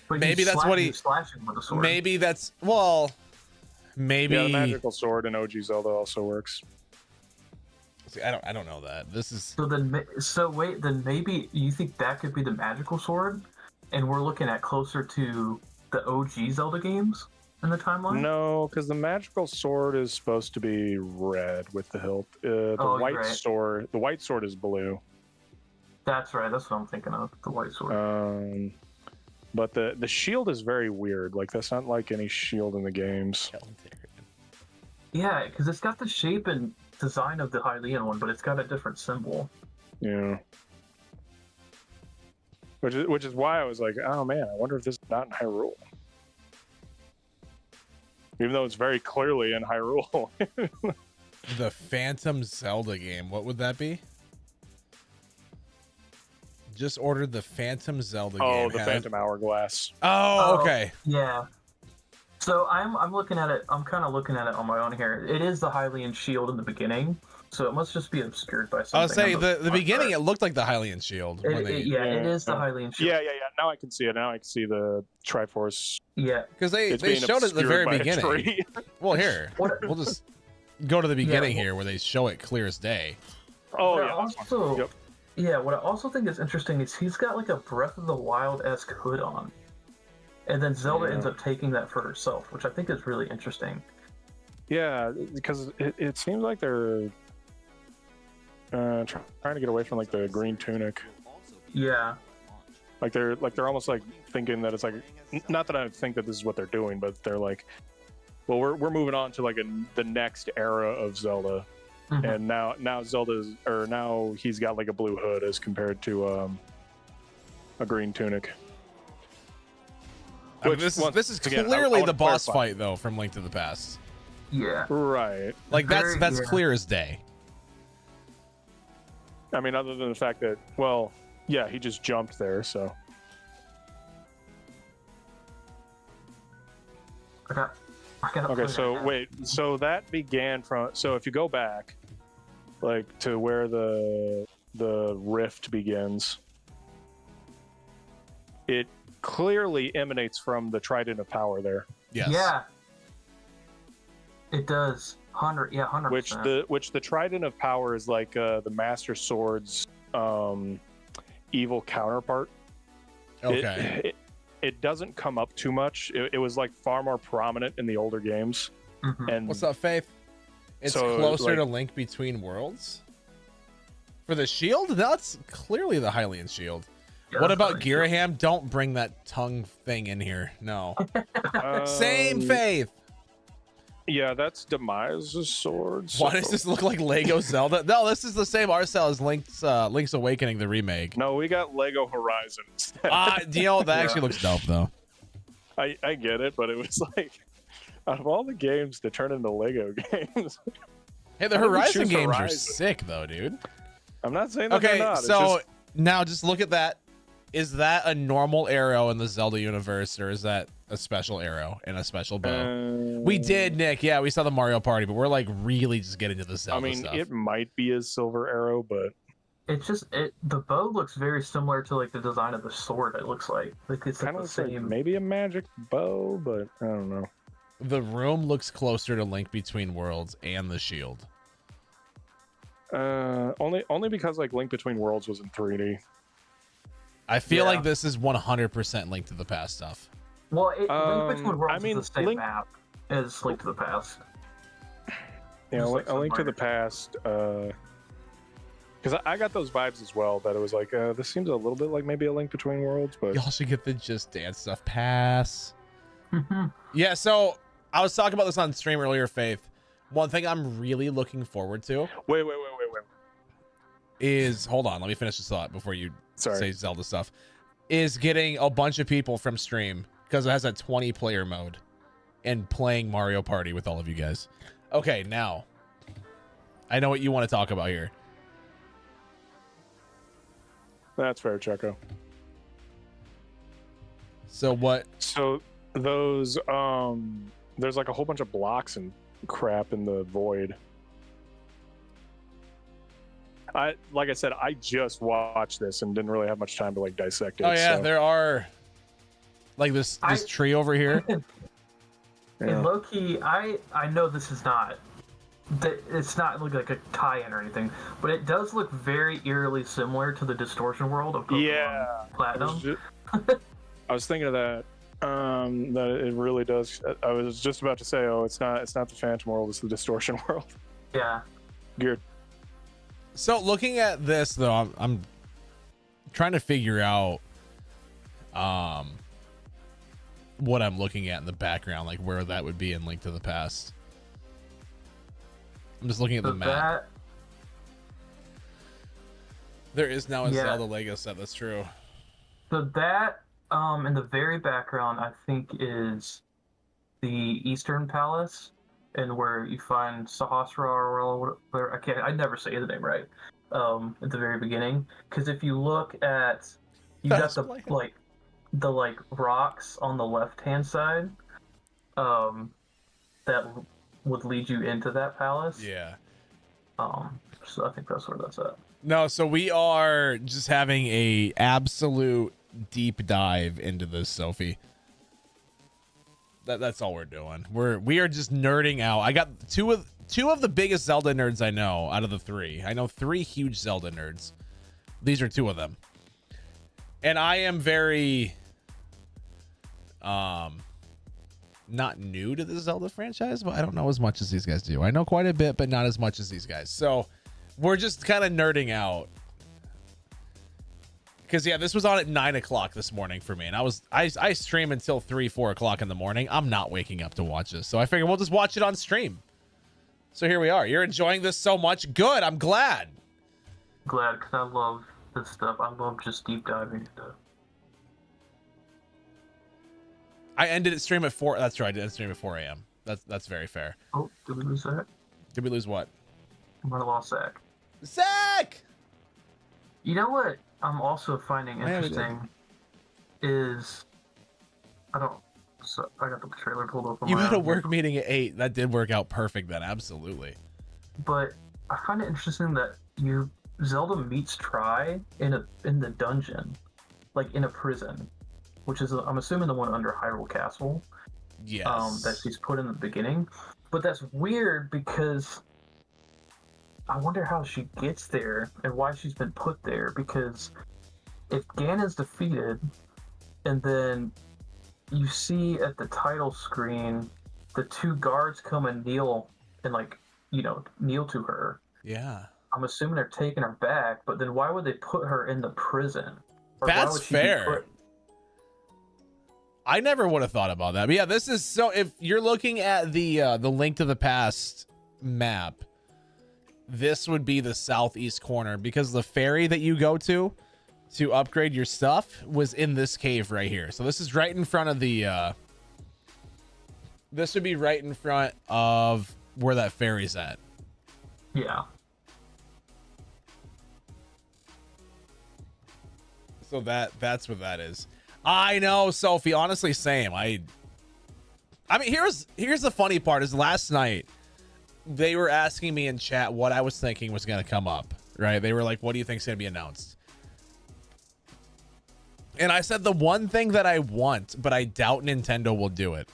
Speaker 11: But
Speaker 1: maybe that's what
Speaker 11: he's slashing with a sword.
Speaker 1: Maybe maybe.
Speaker 13: Yeah, the magical sword in OG Zelda also works.
Speaker 1: See, I don't know that. This is
Speaker 11: then maybe you think that could be the magical sword, and we're looking at closer to the OG Zelda games in the timeline.
Speaker 13: No, because the magical sword is supposed to be red with the hilt. The white sword is blue.
Speaker 11: That's right. That's what I'm thinking of. The white sword.
Speaker 13: But the shield is very weird. Like, that's not like any shield in the games.
Speaker 11: Yeah, because it's got the shape and design of the Hylian one, but it's got a different symbol.
Speaker 13: Yeah. Which is why I was like, oh man, I wonder if this is not in Hyrule. Even though it's very clearly in Hyrule.
Speaker 1: The Phantom Zelda game. What would that be? Just ordered the Phantom Zelda game.
Speaker 13: Oh, the Phantom Hourglass.
Speaker 1: Oh, okay.
Speaker 11: Yeah. So I'm looking at it. I'm kind of looking at it on my own here. It is the Hylian shield in the beginning, so it must just be obscured by something.
Speaker 1: I'll say the beginning. It looked like the Hylian shield.
Speaker 11: It is the Hylian shield.
Speaker 13: Yeah. Now I can see it. Now I can see the Triforce.
Speaker 11: Yeah,
Speaker 1: because they showed it at the very beginning. Well, here we'll just go to the beginning here where they show it clear as day.
Speaker 13: Oh
Speaker 11: yeah. Also, yeah. What I also think is interesting is he's got like a Breath of the Wild-esque hood on, and then Zelda ends up taking that for herself, which I think is really interesting.
Speaker 13: Yeah, because it seems like they're trying to get away from like the green tunic.
Speaker 11: Yeah.
Speaker 13: Like they're almost like thinking that it's like, not that I think that this is what they're doing, but they're like, well, we're moving on to like the next era of Zelda, and now now he's got like a blue hood as compared to a green tunic.
Speaker 1: Which, this is clearly the boss fight though from Link to the Past.
Speaker 11: Yeah.
Speaker 13: Right.
Speaker 1: Like that's clear as day.
Speaker 13: I mean, other than the fact that, well, yeah, he just jumped there, so. Okay, so wait, so that began from, so if you go back, like to where the rift begins, it clearly emanates from the Trident of Power there.
Speaker 1: Yes.
Speaker 11: Yeah. It does. 100%.
Speaker 13: Which the Trident of Power is like the Master Sword's evil counterpart.
Speaker 1: Okay.
Speaker 13: It doesn't come up too much. It was like far more prominent in the older games. And
Speaker 1: what's up, Faith? It's
Speaker 13: so,
Speaker 1: closer
Speaker 13: like,
Speaker 1: to Link Between Worlds. For the shield, that's clearly the Hylian shield.
Speaker 11: Yeah,
Speaker 1: what about Giraham? Don't bring that tongue thing in here. No. Same Faith.
Speaker 13: Yeah, that's Demise's sword. So.
Speaker 1: Why does this look like Lego Zelda? No, this is the same art style as Link's Awakening, the remake.
Speaker 13: No, we got Lego Horizon instead.
Speaker 1: You know, that actually looks dope, though.
Speaker 13: I get it, but it was like, out of all the games to turn into Lego games.
Speaker 1: Hey, the Horizon games are sick, though, dude.
Speaker 13: I'm not saying that
Speaker 1: okay,
Speaker 13: they're not.
Speaker 1: So now just look at that. Is that a normal arrow in the Zelda universe, or is that a special arrow and a special bow? We did, Nick. Yeah, we saw the Mario Party, but we're like really just getting into the Zelda stuff.
Speaker 13: It might be a silver arrow, but
Speaker 11: it's just the bow looks very similar to like the design of the sword. It looks like it's
Speaker 13: kind
Speaker 11: like
Speaker 13: of
Speaker 11: the same.
Speaker 13: like maybe a magic bow, but I don't know.
Speaker 1: The room looks closer to Link Between Worlds and the shield.
Speaker 13: Only because like Link Between Worlds was in 3D.
Speaker 1: I feel like this is 100% Link to the Past stuff.
Speaker 11: Well, Link Between Worlds is the same map as Link to the Past.
Speaker 13: Yeah, a Link to the Past. Because I got those vibes as well. That it was like this seems a little bit like maybe a Link Between Worlds, but
Speaker 1: y'all should get the Just Dance stuff pass. Yeah, so I was talking about this on stream earlier, Faith. One thing I'm really looking forward to.
Speaker 13: Wait.
Speaker 1: Is hold on, let me finish this thought before you say Zelda stuff. Is getting a bunch of people from stream because it has a 20 player mode and playing Mario Party with all of you guys. Okay, now I know what you want to talk about here.
Speaker 13: That's fair, Checo.
Speaker 1: So what?
Speaker 13: So those there's like a whole bunch of blocks and crap in the void. Like I said, I just watched this and didn't really have much time to like dissect it.
Speaker 1: Oh yeah, there are like this tree over here.
Speaker 11: And low key, I know this is not it's not like a tie-in or anything, but it does look very eerily similar to the Distortion world of Pokemon Platinum.
Speaker 13: I was thinking of that. That it really does. I was just about to say, oh, it's not the Phantom world, it's the Distortion world.
Speaker 11: Yeah.
Speaker 13: Geared.
Speaker 1: So looking at this though, I'm trying to figure out what I'm looking at in the background, like where that would be in Link to the Past. I'm just looking at the map. There is now a Zelda Lego set. That's true.
Speaker 11: So that, in the very background, I think is the Eastern Palace, and where you find Sahasra or whatever. I never say the name right. At the very beginning, because if you look at, you got the rocks on the left hand side, that would lead you into that palace.
Speaker 1: Yeah.
Speaker 11: So I think that's where that's at.
Speaker 1: No, so we are just having a absolute deep dive into this, Sophie. That's all we're doing. We are just nerding out. I got two of the biggest Zelda nerds I know out of the 3. I know 3 huge Zelda nerds. These are 2 of them. And I am very not new to the Zelda franchise, but I don't know as much as these guys do. I know quite a bit, but not as much as these guys. So we're just kind of nerding out. Because, yeah, this was on at 9 o'clock this morning for me. And I stream until 3, 4 o'clock in the morning. I'm not waking up to watch this. So I figured we'll just watch it on stream. So here we are. You're enjoying this so much. Good. I'm glad.
Speaker 11: Glad, because I love this stuff. I love just deep diving into it.
Speaker 1: I ended it stream at 4. That's right. I did stream at 4 a.m. That's very fair.
Speaker 11: Oh, did we lose that?
Speaker 1: Did we lose what?
Speaker 11: I might have lost Zach.
Speaker 1: Zach!
Speaker 11: You know what I'm also finding interesting is I got the trailer pulled up.
Speaker 1: You had a work meeting at 8. That did work out perfect then. Absolutely.
Speaker 11: But I find it interesting that Zelda meets Tri in the dungeon, like in a prison, which is I'm assuming the one under Hyrule Castle.
Speaker 1: Yes.
Speaker 11: That she's put in the beginning. But that's weird because I wonder how she gets there and why she's been put there, because if Ganon's defeated and then you see at the title screen the 2 guards come and kneel to her.
Speaker 1: Yeah.
Speaker 11: I'm assuming they're taking her back, but then why would they put her in the prison? Or
Speaker 1: that's fair. I never would have thought about that. But yeah, this is so, if you're looking at the Link to the Past map, this would be the southeast corner, because the ferry that you go to upgrade your stuff was in this cave right here. So this is right in front of the this would be right in front of where that ferry's at.
Speaker 11: Yeah.
Speaker 1: So that's what that is. I know, Sophie, honestly, same. I mean, here's the funny part is last night they were asking me in chat what I was thinking was going to come up, right? They were like, what do you think is going to be announced? And I said the one thing that I want, but I doubt Nintendo will do it,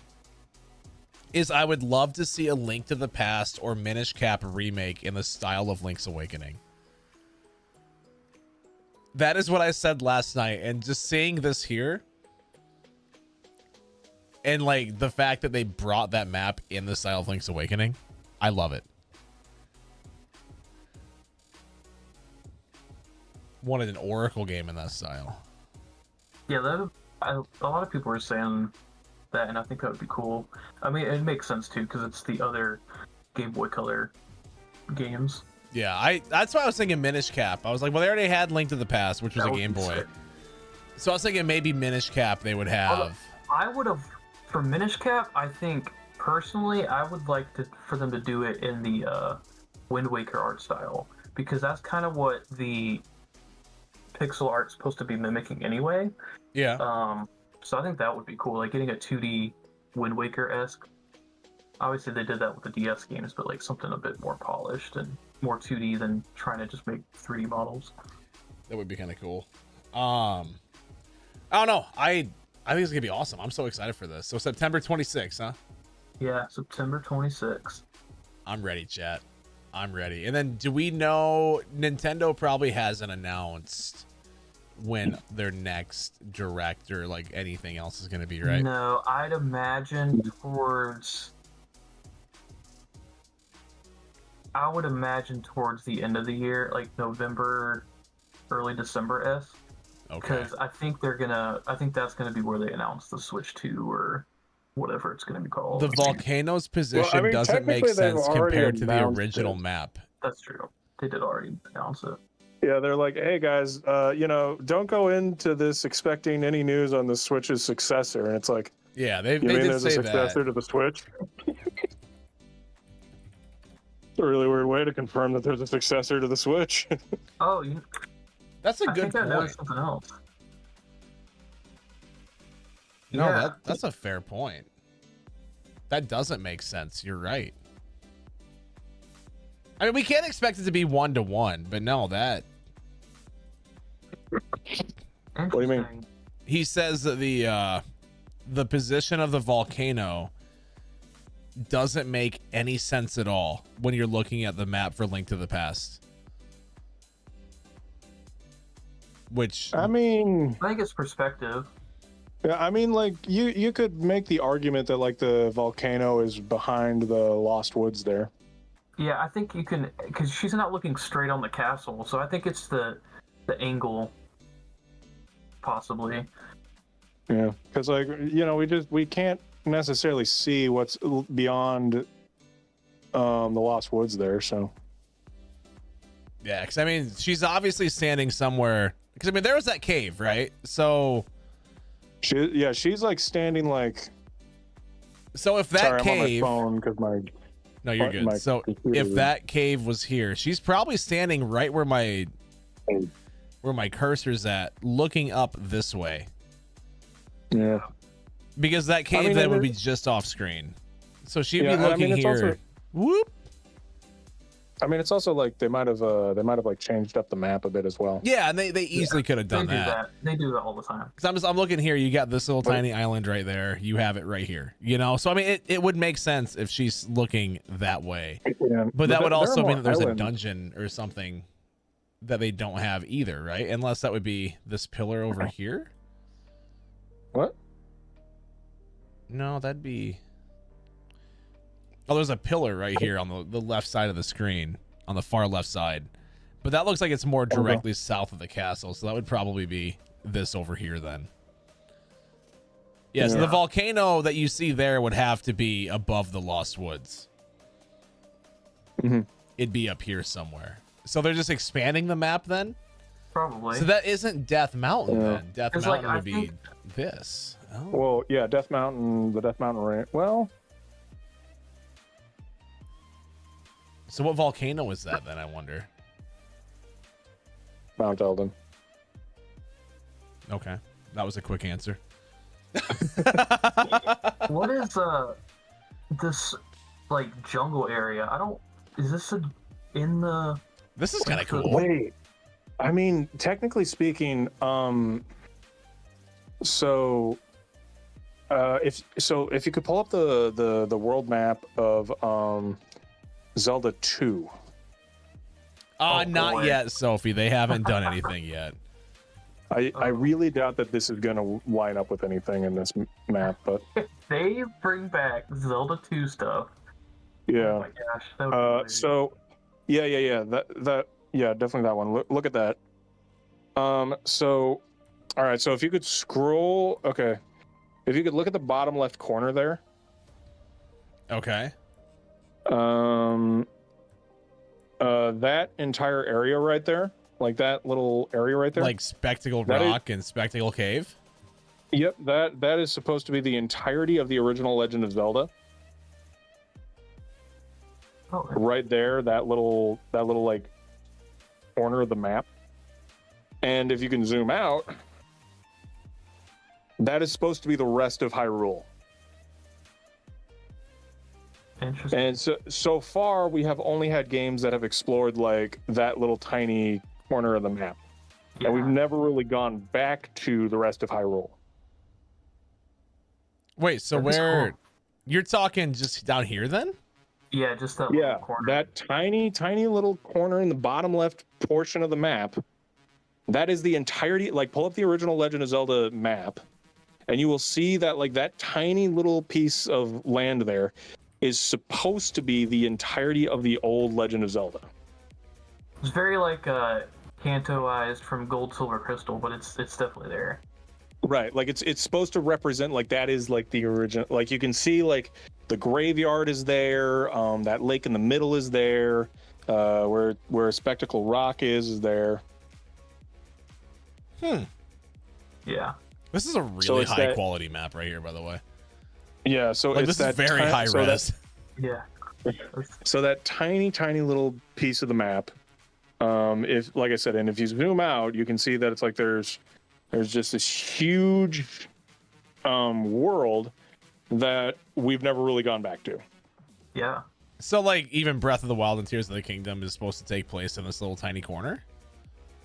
Speaker 1: is I would love to see a Link to the Past or Minish Cap remake in the style of Link's Awakening. That is what I said last night, and just seeing this here and like the fact that they brought that map in the style of Link's Awakening, I love it. Wanted an Oracle game in that style.
Speaker 11: Yeah, a lot of people were saying that, and I think that would be cool. I mean, it makes sense too, because it's the other Game Boy Color games.
Speaker 1: Yeah, that's why I was thinking Minish Cap. I was like, well, they already had Link to the Past, which was a Game Boy. Sick. So I was thinking maybe Minish Cap they would have.
Speaker 11: I would have, for Minish Cap, I think, personally, I would like for them to do it in the Wind Waker art style, because that's kind of what the pixel art's supposed to be mimicking anyway.
Speaker 1: Yeah.
Speaker 11: So I think that would be cool, like getting a 2D Wind Waker-esque. Obviously, they did that with the DS games, but like something a bit more polished and more 2D than trying to just make 3D models.
Speaker 1: That would be kind of cool. I don't know. I think it's gonna be awesome. I'm so excited for this. So September 26th, huh?
Speaker 11: Yeah, September 26th.
Speaker 1: I'm ready, chat. I'm ready. And then do we know Nintendo probably hasn't announced when their next direct or like anything else is gonna be, right?
Speaker 11: No, I'd imagine towards the end of the year, like November, early December-esque.
Speaker 1: Okay.
Speaker 11: Because I think that's gonna be where they announce the Switch 2 or whatever it's going to be called.
Speaker 1: The volcano's position doesn't make
Speaker 13: technically they've
Speaker 1: sense
Speaker 13: already
Speaker 1: compared to the
Speaker 13: announced
Speaker 1: original
Speaker 13: it.
Speaker 1: map.
Speaker 11: That's true. They did already announce it.
Speaker 13: Yeah, they're like, hey guys, don't go into this expecting any news on the Switch's successor. And it's like,
Speaker 1: Yeah, they
Speaker 13: you mean
Speaker 1: did
Speaker 13: there's a
Speaker 1: say
Speaker 13: successor
Speaker 1: that.
Speaker 13: to the Switch? It's a really weird way to confirm that there's a successor to the Switch.
Speaker 11: Oh,
Speaker 1: That's a
Speaker 11: I
Speaker 1: good
Speaker 11: think I
Speaker 1: point.
Speaker 11: noticed something else.
Speaker 1: No,
Speaker 11: Yeah.
Speaker 1: that's a fair point. That doesn't make sense. You're right. I mean, we can't expect it to be 1-to-1, but no, that.
Speaker 13: What do you mean?
Speaker 1: He says that the position of the volcano doesn't make any sense at all when you're looking at the map for Link to the Past. Which
Speaker 13: I mean,
Speaker 11: I think it's perspective.
Speaker 13: yeah, I mean, like you could make the argument that like the volcano is behind the Lost Woods there.
Speaker 11: Yeah, I think you can, because she's not looking straight on the castle, so I think it's the angle, possibly.
Speaker 13: Yeah, because like we can't necessarily see what's beyond the Lost Woods there. So
Speaker 1: yeah, because I mean, she's obviously standing somewhere. Because I mean, there was that cave, right? So
Speaker 13: she's like standing like.
Speaker 1: So if that
Speaker 13: Sorry,
Speaker 1: cave,
Speaker 13: I'm on my phone because my.
Speaker 1: No, you're good.
Speaker 13: my
Speaker 1: So
Speaker 13: computer
Speaker 1: if
Speaker 13: is-
Speaker 1: that cave was here, she's probably standing right where my cursor's at, looking up this way.
Speaker 13: Yeah.
Speaker 1: Because that cave
Speaker 13: mean,
Speaker 1: then would
Speaker 13: it
Speaker 1: be
Speaker 13: is-
Speaker 1: just off screen. So she'd
Speaker 13: Yeah,
Speaker 1: be
Speaker 13: and I
Speaker 1: looking
Speaker 13: mean, it's
Speaker 1: here.
Speaker 13: also-
Speaker 1: Whoop.
Speaker 13: I mean, it's also like they might have like changed up the map a bit as well.
Speaker 1: Yeah, and they easily could have done
Speaker 11: They do
Speaker 1: that.
Speaker 11: They do that all the time.
Speaker 1: Because I'm looking here. You got this little tiny island right there. You have it right here. You know, so I mean, it would make sense if she's looking that way.
Speaker 13: Yeah.
Speaker 1: But that would
Speaker 13: there are
Speaker 1: also mean
Speaker 13: more
Speaker 1: that there's
Speaker 13: islands.
Speaker 1: a dungeon or something that they don't have either, right? Unless that would be this pillar over here.
Speaker 13: What?
Speaker 1: No, that'd be. Oh, there's a pillar right here on the left side of the screen, on the far left side. But that looks like it's more directly south of the castle, so that would probably be this over here then. Yeah, so the volcano that you see there would have to be above the Lost Woods.
Speaker 13: Mhm.
Speaker 1: It'd be up here somewhere. So they're just expanding the map then?
Speaker 11: Probably.
Speaker 1: So that isn't Death Mountain
Speaker 13: Yeah.
Speaker 1: then. Death
Speaker 11: 'Cause,
Speaker 1: Mountain
Speaker 11: like, I
Speaker 1: would be
Speaker 11: think-
Speaker 1: this. Oh.
Speaker 13: Well, yeah, the Death Mountain range. Well,
Speaker 1: So what volcano is that then, I wonder?
Speaker 13: Mount Eldon.
Speaker 1: Okay. That was a quick answer.
Speaker 11: What is this like jungle area? Is this in the?
Speaker 1: This is kind of cool.
Speaker 13: Wait, I mean, technically speaking, so if you could pull up the world map of Zelda 2.
Speaker 1: Not
Speaker 11: boy.
Speaker 1: yet, Sophie. They haven't done anything yet.
Speaker 13: I really doubt that this is gonna line up with anything in this map, but
Speaker 11: If they bring back Zelda 2 stuff,
Speaker 13: yeah.
Speaker 11: oh my gosh, that would be hilarious.
Speaker 13: So yeah, that definitely that one. Look at that. So all right, so if you could scroll, okay, if you could look at the bottom left corner there.
Speaker 1: Okay.
Speaker 13: That entire area right there, like that little area right there,
Speaker 1: Like Spectacle
Speaker 13: That is-
Speaker 1: Rock and Spectacle Cave?
Speaker 13: Yep, that is supposed to be the entirety of the original Legend of Zelda.
Speaker 11: Oh,
Speaker 13: Right there, that little like corner of the map. And if you can zoom out, that is supposed to be the rest of Hyrule.
Speaker 11: interesting.
Speaker 13: And so far, we have only had games that have explored like that little tiny corner of the map, and we've never really gone back to the rest of Hyrule.
Speaker 1: Wait, so
Speaker 11: That'd be
Speaker 1: where
Speaker 11: cool.
Speaker 1: you're talking just down here then?
Speaker 11: Yeah, just that
Speaker 13: Yeah,
Speaker 11: little corner.
Speaker 13: that tiny little corner in the bottom left portion of the map. That is the entirety. Like, pull up the original Legend of Zelda map, and you will see that like that tiny little piece of land there is supposed to be the entirety of the old Legend of Zelda.
Speaker 11: It's very like Kantoized from Gold, Silver, Crystal, but it's definitely there.
Speaker 13: Right, like it's supposed to represent like that is like the original. Like you can see like the graveyard is there. That lake in the middle is there. Where Spectacle Rock is there.
Speaker 11: Yeah.
Speaker 1: This is a really high quality map right here, by the way.
Speaker 13: Yeah, so
Speaker 1: like,
Speaker 13: it's
Speaker 1: this is very high res.
Speaker 11: Yeah.
Speaker 13: So that tiny little piece of the map, if like I said, and if you zoom out, you can see that it's like there's just this huge world that we've never really gone back to.
Speaker 11: Yeah.
Speaker 1: So like even Breath of the Wild and Tears of the Kingdom is supposed to take place in this little tiny corner?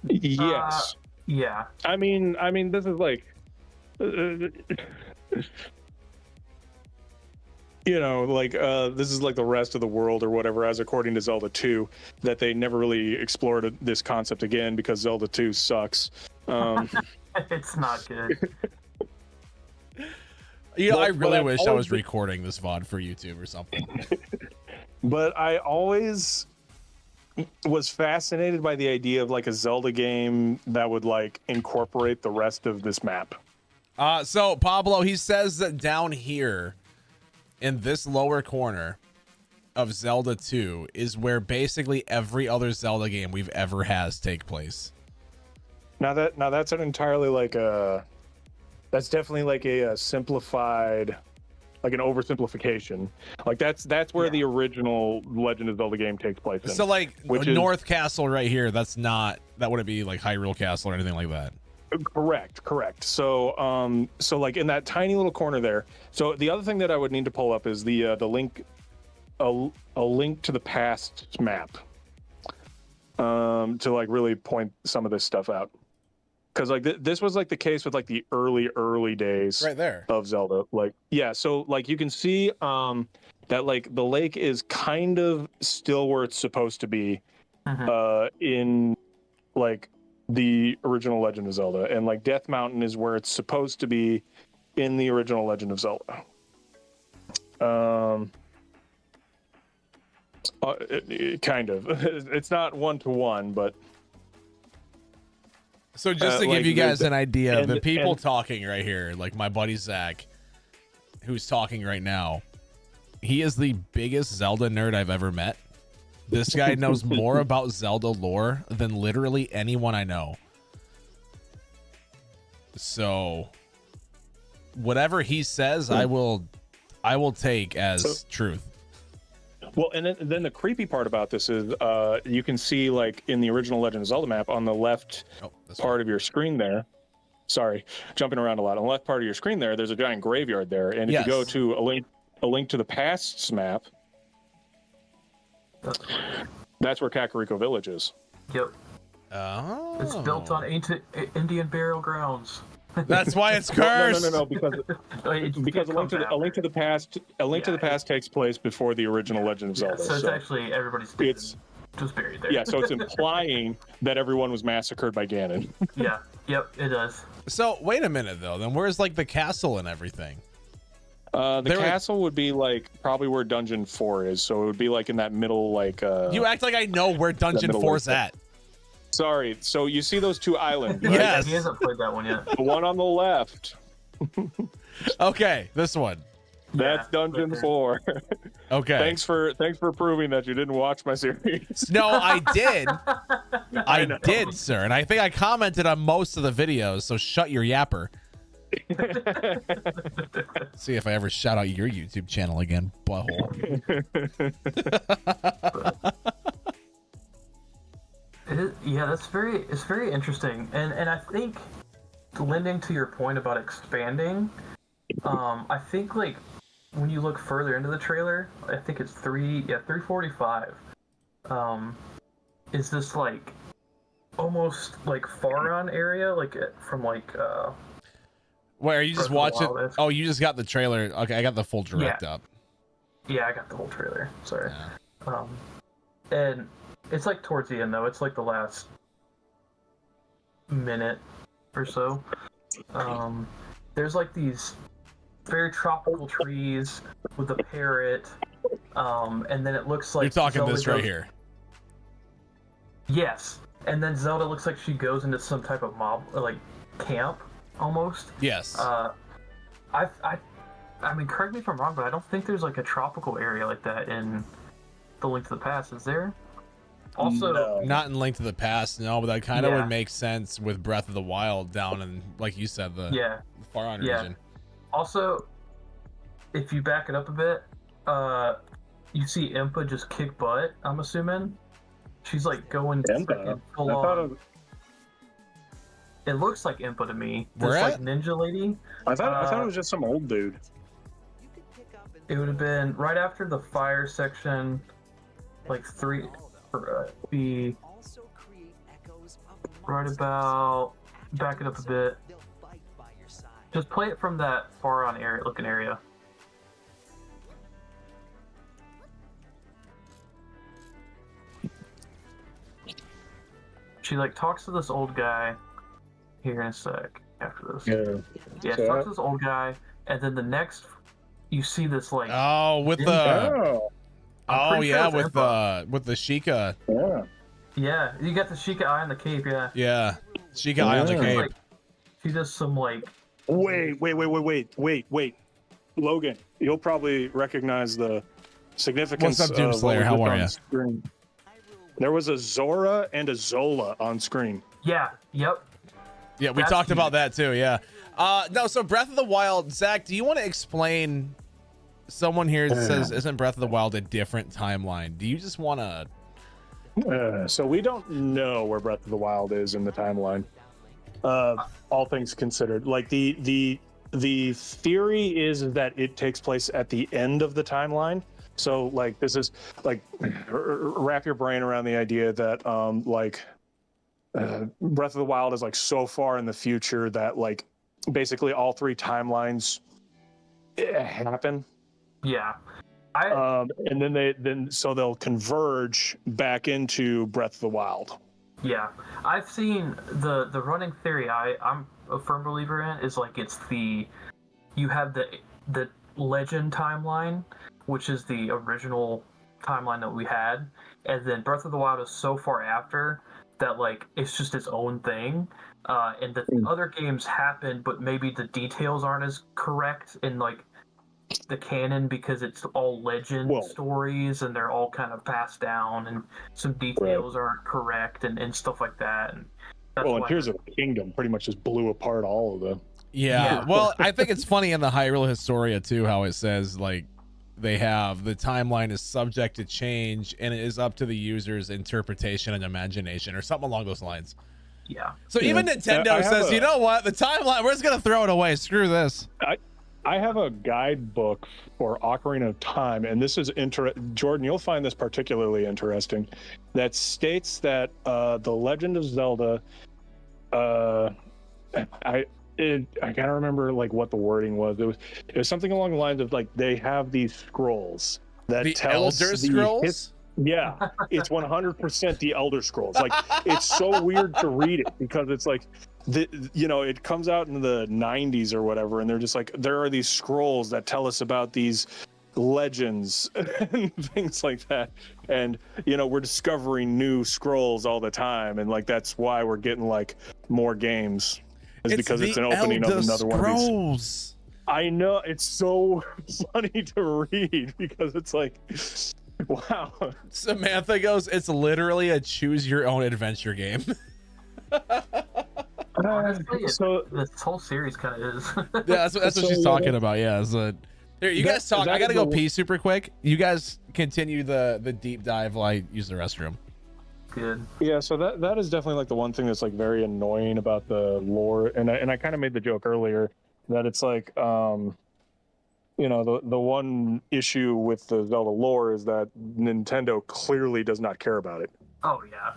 Speaker 13: Yes.
Speaker 11: Yeah.
Speaker 13: I mean this is like you know, like this is like the rest of the world or whatever, as according to Zelda 2, that they never really explored this concept again because Zelda 2 sucks.
Speaker 11: It's not good.
Speaker 1: Yeah, I really wish I was recording this VOD for YouTube or something.
Speaker 13: But I always was fascinated by the idea of like a Zelda game that would like incorporate the rest of this map.
Speaker 1: So Pablo, he says that down here in this lower corner of Zelda 2 is where basically every other Zelda game we've ever has take place.
Speaker 13: Now that's an entirely like that's definitely like a simplified, like an oversimplification. Like that's where the original Legend of Zelda game takes place in.
Speaker 1: So like North Castle right here, that wouldn't be like Hyrule Castle or anything like that.
Speaker 13: Correct. So like in that tiny little corner there. So the other thing that I would need to pull up is the link, a link to the past map, to like really point some of this stuff out. Because like this was like the case with like the early days
Speaker 1: right there
Speaker 13: of Zelda. Like yeah, so like you can see that like the lake is kind of still where it's supposed to be, in like the original Legend of Zelda, and like Death Mountain is where it's supposed to be in the original Legend of Zelda. Kind of. It's not 1-to-1, but.
Speaker 1: So just to give you guys an idea, the people talking right here, like my buddy Zach, who's talking right now, he is the biggest Zelda nerd I've ever met. This guy knows more about Zelda lore than literally anyone I know. So whatever he says, I will take as truth.
Speaker 13: Well, and then the creepy part about this is you can see like in the original Legend of Zelda map on the left part of your screen there. Sorry, jumping around a lot. On the left part of your screen there's a giant graveyard there. And if you go to a link to the past's map, that's where Kakariko Village is.
Speaker 11: Yep.
Speaker 1: Oh.
Speaker 11: It's built on ancient Indian burial grounds.
Speaker 1: That's why it's cursed.
Speaker 13: No, because a link to the past takes place before the original Legend of Zelda.
Speaker 11: So it's actually everybody's just buried there.
Speaker 13: Yeah, so it's implying that everyone was massacred by Ganon.
Speaker 11: Yeah. Yep, it does.
Speaker 1: So wait a minute though. Then where's like the castle and everything?
Speaker 13: The castle would be like probably where Dungeon 4 is. So it would be like in that middle like.
Speaker 1: You act like I know where Dungeon 4's at.
Speaker 13: Sorry. So you see those two islands, right?
Speaker 1: Yes.
Speaker 11: He hasn't played that one yet.
Speaker 13: The one on the left.
Speaker 1: Okay, this one.
Speaker 13: That's Dungeon 4.
Speaker 1: Okay.
Speaker 13: Thanks for proving that you didn't watch my series.
Speaker 1: No, I did. I did, sir. And I think I commented on most of the videos, so shut your yapper. See if I ever shout out your YouTube channel again, butthole.
Speaker 11: Yeah, it's very interesting, and I think lending to your point about expanding, I think like when you look further into the trailer, I think it's 345. Is this like almost like Faron area, like from like
Speaker 1: Wait, are you just watching? Oh, you just got the trailer. Okay, I got the full direct up.
Speaker 11: Yeah, I got the whole trailer. Sorry. Yeah. And it's like towards the end though. It's like the last minute or so. There's like these very tropical trees with a parrot, and then it looks like
Speaker 1: you're talking
Speaker 11: Zelda
Speaker 1: this right here.
Speaker 11: Yes, and then Zelda looks like she goes into some type of mob, like camp, almost.
Speaker 1: Yes.
Speaker 11: I mean, correct me if I'm wrong, but I don't think there's like a tropical area like that in The Link to the Past. Is there? Also,
Speaker 1: not in Link to the Past, no, but that kind of
Speaker 11: Yeah.
Speaker 1: would make sense with Breath of the Wild down in, like you said, the Far Island region.
Speaker 11: Also, if you back it up a bit, you see Impa just kick butt. I'm assuming she's like going freaking full on. It looks like Impa to me. This
Speaker 13: Where
Speaker 11: like
Speaker 13: at?
Speaker 11: ninja lady.
Speaker 13: I thought it was just some old dude.
Speaker 11: It would have been right after the fire section, like be right about. Back it up a bit. Just play it from that far on looking area. She like talks to this old guy here in a sec after this. Yeah,
Speaker 13: So
Speaker 11: talks to this old guy, and then the next you see this like
Speaker 1: with the with the Sheikah.
Speaker 11: Yeah, you got the Sheikah eye on the cape, yeah.
Speaker 1: Yeah, Sheikah eye on the cape.
Speaker 11: Like, she does some like
Speaker 13: Wait. Logan, you'll probably recognize the significance.
Speaker 1: What's up, Doom
Speaker 13: of
Speaker 1: Slayer?
Speaker 13: what
Speaker 1: How
Speaker 13: we did
Speaker 1: are
Speaker 13: on
Speaker 1: ya?
Speaker 13: screen. There was a Zora and a Zola on screen.
Speaker 11: Yeah, yep.
Speaker 1: Yeah, we talked about that too. Yeah. No, so Breath of the Wild, Zach, do you want to explain? Someone here says, "Isn't Breath of the Wild a different timeline?" Do you just want to?
Speaker 13: So we don't know where Breath of the Wild is in the timeline. All things considered, like the theory is that it takes place at the end of the timeline. So like this is like wrap your brain around the idea that Breath of the Wild is like so far in the future that like basically all three timelines happen.
Speaker 11: Yeah.
Speaker 13: And then they'll converge back into Breath of the Wild.
Speaker 11: Yeah, I've seen the running theory. I'm a firm believer in is like you have the Legend timeline, which is the original timeline that we had, and then Breath of the Wild is so far after that like it's just its own thing, and the other games happen, but maybe the details aren't as correct in like the canon because it's all legend stories and they're all kind of passed down and some details aren't correct and stuff like that. And that's
Speaker 13: and Tears of the Kingdom pretty much just blew apart all of them.
Speaker 1: Yeah. Well, I think it's funny in the Hyrule Historia too how it says like they have the timeline is subject to change and it is up to the user's interpretation and imagination or something along those lines.
Speaker 11: Yeah.
Speaker 1: So even Nintendo says, you know what, the timeline, we're just gonna throw it away. Screw this.
Speaker 13: I have a guidebook for Ocarina of Time, and this is Jordan, you'll find this particularly interesting, that states that the Legend of Zelda, I can't remember like what the wording was. It was something along the lines of like they have these scrolls that tell us
Speaker 1: Elder Scrolls.
Speaker 13: Yeah, it's 100% the Elder Scrolls. Like it's so weird to read it because it's like it comes out in the 90s or whatever, and they're just like there are these scrolls that tell us about these legends and things like that, and we're discovering new scrolls all the time, and like that's why we're getting like more games, because it's an opening of another one of these. I know, it's so funny to read because it's like, wow.
Speaker 1: Samantha goes, it's literally a choose your own adventure game.
Speaker 11: Honestly, this whole series kind of is.
Speaker 1: Yeah, that's what she's talking about. Yeah. So, here, you guys talk. I gotta go pee super quick. You guys continue the deep dive while I use the restroom.
Speaker 11: Good.
Speaker 13: Yeah, so that is definitely like the one thing that's like very annoying about the lore, and I kind of made the joke earlier that it's like the one issue with the Zelda lore is that Nintendo clearly does not care about it.
Speaker 11: Oh yeah.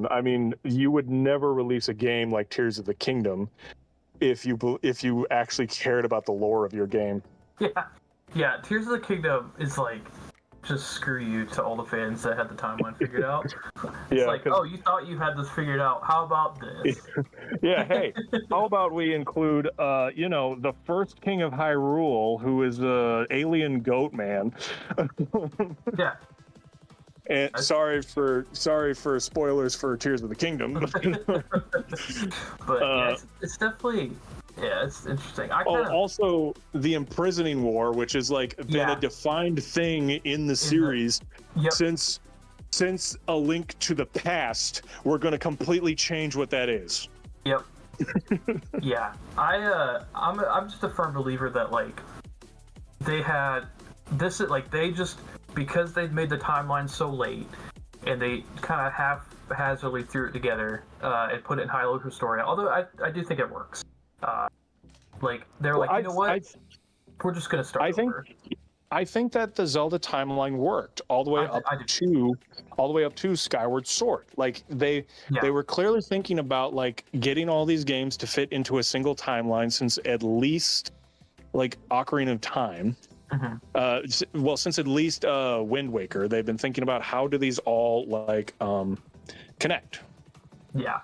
Speaker 13: I mean, you would never release a game like Tears of the Kingdom if you actually cared about the lore of your game.
Speaker 11: Yeah. Tears of the Kingdom is like, just screw you to all the fans that had the timeline figured out. It's like, oh, you thought you had this figured out. How about this?
Speaker 13: Yeah, hey, how about we include, the first king of Hyrule, who is the alien goat man.
Speaker 11: Yeah.
Speaker 13: And sorry for spoilers for Tears of the Kingdom.
Speaker 11: But yeah, it's definitely, yeah, it's interesting.
Speaker 13: Also the imprisoning war, which is like been a defined thing in the series since A Link to the Past. We're going to completely change what that is.
Speaker 11: Yep. Yeah, I'm just a firm believer that like they had this like they just because they made the timeline so late and they kind of haphazardly threw it together and put it in Hyrule Historia. Although I do think it works. Like they're like, you know what? We're just gonna start over.
Speaker 13: I think that the Zelda timeline worked all the way up to Skyward Sword. Like they were clearly thinking about like getting all these games to fit into a single timeline since at least like Ocarina of Time. Well, since at least Wind Waker, they've been thinking about how do these all like connect.
Speaker 11: Yeah.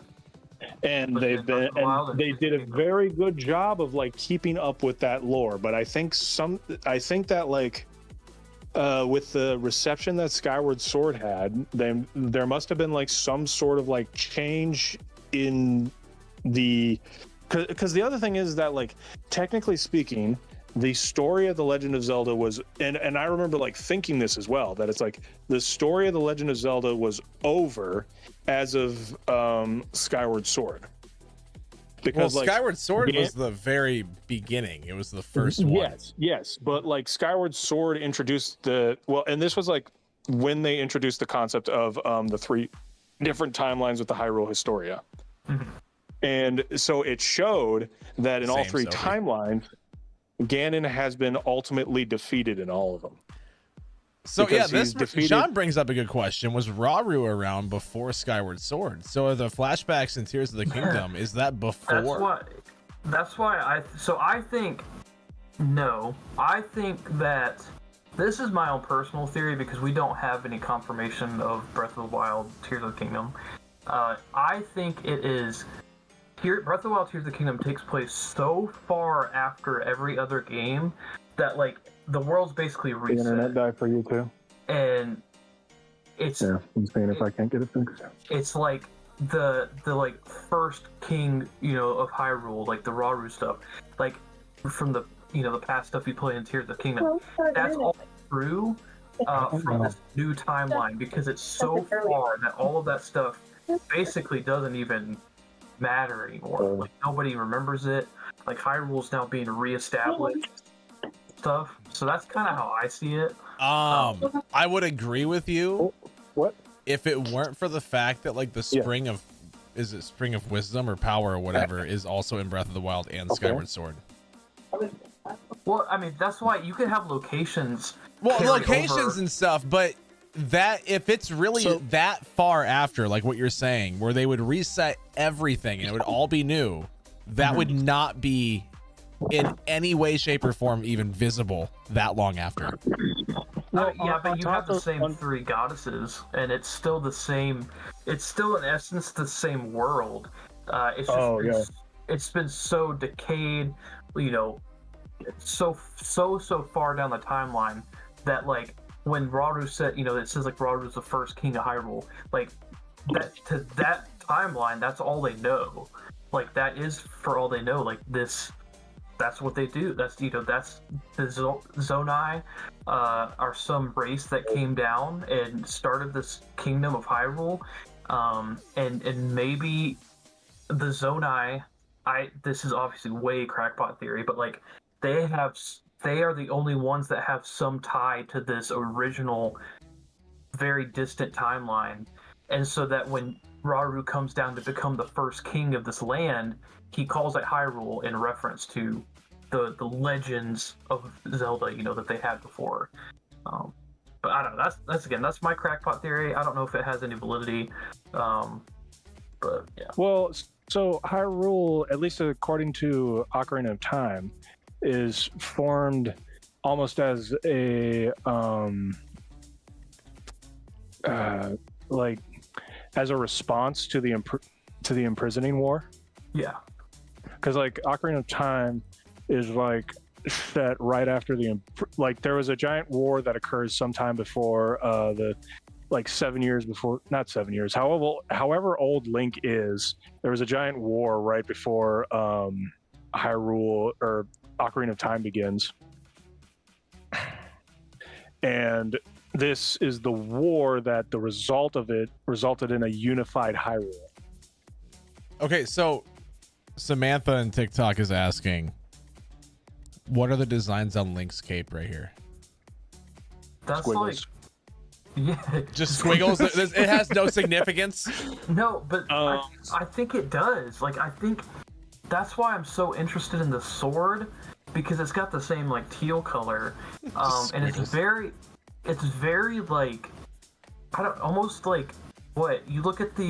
Speaker 13: And they did a very good job of like keeping up with that lore. But I think that like with the reception that Skyward Sword had, there must have been like some sort of like change in the because the other thing is that like technically speaking, the story of The Legend of Zelda was, and I remember like thinking this as well, that it's like the story of The Legend of Zelda was over as of Skyward Sword. Because like,
Speaker 1: Skyward Sword was the very beginning. It was the first one.
Speaker 13: Yes. But like Skyward Sword introduced and this was like when they introduced the concept of the 3 different timelines with the Hyrule Historia. And so it showed that in all 3 timelines, Ganon has been ultimately defeated in all of them.
Speaker 1: So John brings up a good question. Was Rauru around before Skyward Sword? So are the flashbacks in Tears of the Kingdom, is that before?
Speaker 11: That's why I think no. I think that this is my own personal theory because we don't have any confirmation of Breath of the Wild, Tears of the Kingdom. I think it is Breath of the Wild, Tears of the Kingdom takes place so far after every other game that like the world's basically reset.
Speaker 13: The internet died for you too.
Speaker 11: And it's
Speaker 13: I'm saying if I can't get it fixed.
Speaker 11: It's like the like first king, of Hyrule, like the Rauru stuff, like from the the past stuff you play in Tears of the Kingdom. That's all true from this new timeline because it's so far that all of that stuff basically doesn't even matter anymore. Like nobody remembers it. Like Hyrule's now being reestablished. Stuff. So that's kind of how I see it.
Speaker 1: I would agree with you.
Speaker 13: What?
Speaker 1: If it weren't for the fact that like the Spring of Spring of Wisdom or Power or whatever is also in Breath of the Wild and Skyward Sword.
Speaker 11: Well, I mean that's why you can have locations.
Speaker 1: Well, locations and stuff, but that if it's really that far after, like what you're saying, where they would reset everything and it would all be new, that would not be in any way, shape, or form even visible that long after.
Speaker 11: Well, yeah, but you have the same 3 goddesses, and it's still the same. It's still in essence the same world. It's just it's been so decayed, so far down the timeline that like when Rauru said, it says like Rauru is the first king of Hyrule. Like that timeline, that's all they know. Like that is for all they know. Like this. That's what they do. That's that's the Zonai are some race that came down and started this kingdom of Hyrule, and maybe the Zonai. This is obviously way crackpot theory, but like they are the only ones that have some tie to this original, very distant timeline, and so that when Rauru comes down to become the first king of this land, he calls it Hyrule in reference to the legends of Zelda, that they had before. But I don't know. That's my crackpot theory. I don't know if it has any validity. But yeah.
Speaker 13: Well, so Hyrule, at least according to Ocarina of Time, is formed almost as a like as a response to the imprisoning war.
Speaker 11: Yeah.
Speaker 13: Because like Ocarina of Time is like set right after there was a giant war that occurs sometime before like 7 years before, not 7 years, however old Link is, there was a giant war right before Hyrule or Ocarina of Time begins. And this is the war that the result of it resulted in a unified Hyrule.
Speaker 1: Okay, so Samantha in TikTok is asking, what are the designs on Link's cape right here?
Speaker 11: That's
Speaker 13: Squiggles.
Speaker 11: Yeah.
Speaker 1: Just squiggles? It has no significance?
Speaker 11: No, but I think it does. Like, I think that's why I'm so interested in the sword, because it's got the same, like, teal color. And it's very like, almost like, what? You look at the,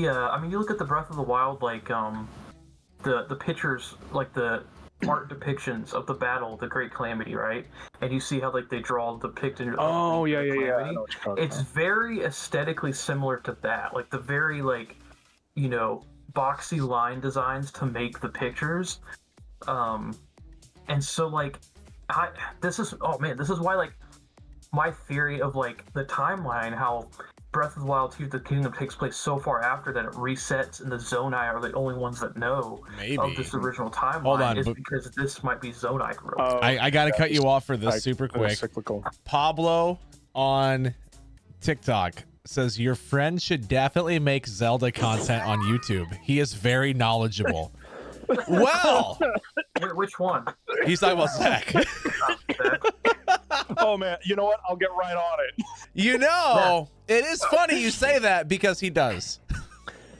Speaker 11: you look at the Breath of the Wild, like, the pictures, like, the art depictions of the battle, the Great Calamity, right? And you see how, like, they draw depicted.
Speaker 13: Oh, yeah. I know what you're talking
Speaker 11: It's
Speaker 13: about.
Speaker 11: very aesthetically similar to that, like the very, like, you know, boxy line designs to make the pictures. And so, like, this is why, like, my theory of, like, the timeline, how Breath of the Wild 2 of the Kingdom takes place so far after that it resets, and the Zonai are the only ones that know of this original timeline.
Speaker 1: Hold on,
Speaker 11: is because this might be Zonai growth.
Speaker 1: I got to cut you off for this super quick. Pablo on TikTok says your friend should definitely make Zelda content on YouTube. He is very knowledgeable. Well,
Speaker 11: which one?
Speaker 1: He's talking about Zach.
Speaker 13: Oh man, you know what? I'll get right on it.
Speaker 1: You know, it is funny you say that because he does.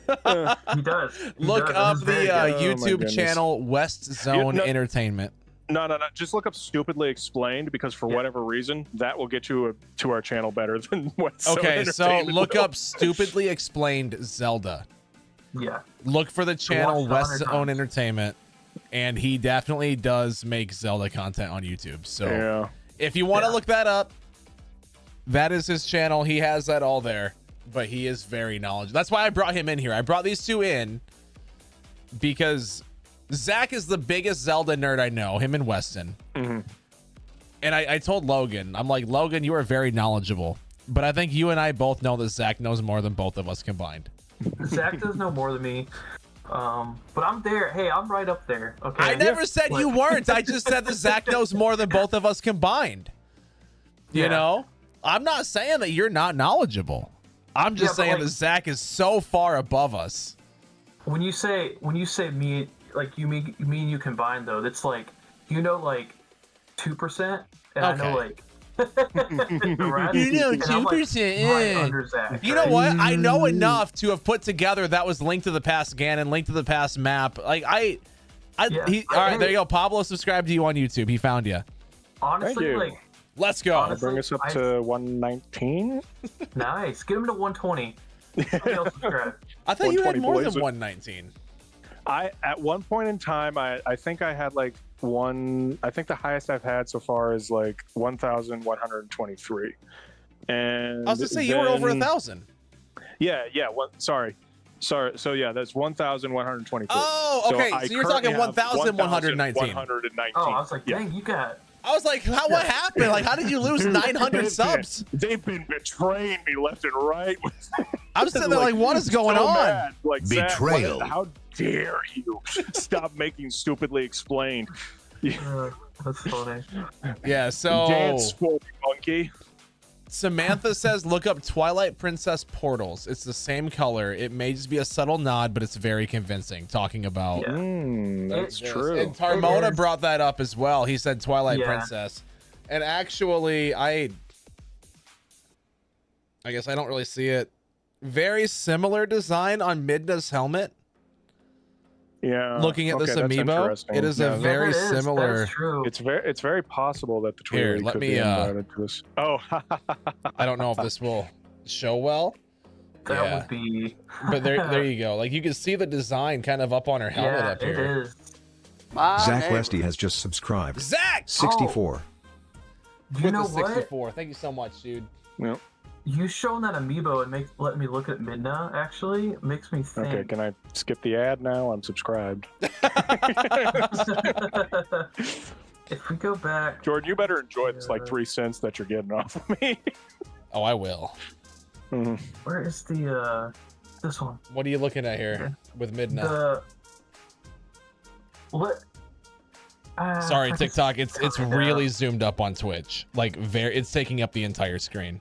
Speaker 11: He does.
Speaker 1: Look up the YouTube
Speaker 13: goodness.
Speaker 1: channel West Zone Entertainment.
Speaker 13: No. Just look up Stupidly Explained, because for whatever reason, that will get you to our channel better than West Zone
Speaker 1: Okay, so
Speaker 13: Entertainment
Speaker 1: look
Speaker 13: will.
Speaker 1: up Stupidly Explained Zelda.
Speaker 11: Yeah.
Speaker 1: Look for the channel
Speaker 11: watch
Speaker 1: West
Speaker 11: 100
Speaker 1: Zone
Speaker 11: times.
Speaker 1: Entertainment, and he definitely does make Zelda content on YouTube. So
Speaker 13: Yeah.
Speaker 1: if you want to look that up, that is his channel. He has that all there, but he is very knowledgeable. That's why I brought him in here. I brought these two in because Zach is the biggest Zelda nerd I know, him and Weston.
Speaker 13: Mm-hmm.
Speaker 1: And I told Logan, I'm like, Logan, you are very knowledgeable, but I think you and I both know that Zach knows more than both of us combined.
Speaker 11: Zach does know more than me. But I'm there. Hey, I'm right up there. Okay.
Speaker 1: I never said you weren't. I just said that Zach knows more than both of us combined. You know? I'm not saying that you're not knowledgeable. I'm just saying
Speaker 11: like,
Speaker 1: that Zach is so far above us.
Speaker 11: When you say me, like you mean me and you combined though, that's like, you know, like 2%, and I know like right?
Speaker 1: You know,
Speaker 11: And I'm, like,
Speaker 1: 2%.
Speaker 11: right under Zach,
Speaker 1: You know
Speaker 11: right?
Speaker 1: what? I know enough to have put together that was Link to the Past Ganon, Link to the Past map. Like all right, there you go. Pablo subscribed to you on YouTube. He found you.
Speaker 11: Honestly, like,
Speaker 1: let's go.
Speaker 11: honestly,
Speaker 13: Bring us up to 119.
Speaker 11: Nice. Get him to 120. Somebody else subscribe.
Speaker 1: I thought you had
Speaker 13: 120
Speaker 1: more than
Speaker 13: Blazer.
Speaker 1: 119.
Speaker 13: At one point in time, I think I had like I think the highest I've had so far is like 1,123. And
Speaker 1: I was to say you were over
Speaker 13: then-
Speaker 1: 1,000.
Speaker 13: Yeah. Sorry. So yeah, that's 1,123.
Speaker 1: Oh, okay.
Speaker 13: I
Speaker 1: So you're talking
Speaker 13: currently have
Speaker 1: 1,119.
Speaker 13: 119.
Speaker 11: Oh, I was like,
Speaker 13: Yeah.
Speaker 11: dang, you got.
Speaker 1: I was like, what happened? Like, how did you lose 900 subs?
Speaker 13: They've been betraying me left and right.
Speaker 1: I'm sitting there like, what is going on?
Speaker 13: Mad. Like, Zach,
Speaker 7: Betrayal.
Speaker 13: how dare you stop making Stupidly Explained?
Speaker 11: That's funny.
Speaker 1: Yeah, so
Speaker 13: Dance for me, monkey.
Speaker 1: Samantha says, look up Twilight Princess Portals. It's the same color. It may just be a subtle nod, but it's very convincing. Talking about
Speaker 13: That's
Speaker 1: this.
Speaker 13: true.
Speaker 1: And Tarmona brought that up as well. He said Twilight
Speaker 11: Yeah.
Speaker 1: Princess. And actually, I guess I don't really see it. Very similar design on Midna's helmet.
Speaker 13: Yeah.
Speaker 1: Looking at this
Speaker 13: that's
Speaker 1: amiibo,
Speaker 13: interesting.
Speaker 1: it is a
Speaker 13: Yeah,
Speaker 1: very similar.
Speaker 11: That's true.
Speaker 13: It's very possible that the
Speaker 1: Here,
Speaker 13: Tweety
Speaker 1: let
Speaker 13: could
Speaker 1: me,
Speaker 13: be invited to this. Oh,
Speaker 1: I don't know if this will show well.
Speaker 11: That would be.
Speaker 1: But there you go. Like you can see the design kind of up on her helmet
Speaker 11: Yeah,
Speaker 1: up here.
Speaker 11: it is.
Speaker 2: Zach Westy has just subscribed.
Speaker 1: Zach!
Speaker 2: 64.
Speaker 11: You
Speaker 1: With
Speaker 11: know
Speaker 1: the
Speaker 11: what?
Speaker 1: 64. Thank you so much, dude.
Speaker 13: Yep.
Speaker 11: You showing that amiibo and let me look at Midna actually makes me think.
Speaker 13: Okay, can I skip the ad now? I'm subscribed.
Speaker 11: If we go back,
Speaker 13: Jordan, you better enjoy this like 3 cents that you're getting off of me.
Speaker 1: Oh, I will.
Speaker 11: Where is the this one?
Speaker 1: What are you looking at here with Midna?
Speaker 11: What?
Speaker 1: Sorry, TikTok. It's really zoomed up on Twitch. Like it's taking up the entire screen.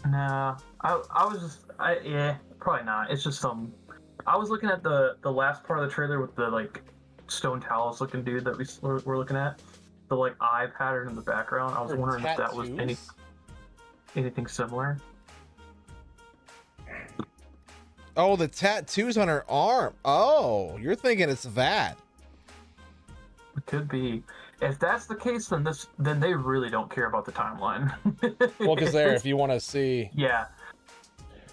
Speaker 11: No, I was just yeah, probably not. It's just I was looking at the last part of the trailer with the like Stone Talos looking dude that we're looking at. The like eye pattern in the background. I was wondering if that was anything similar.
Speaker 1: Oh, the tattoos on her arm. Oh, you're thinking it's that.
Speaker 11: It could be. If that's the case, then they really don't care about the timeline.
Speaker 1: Well, because there, if you want to see.
Speaker 11: Yeah.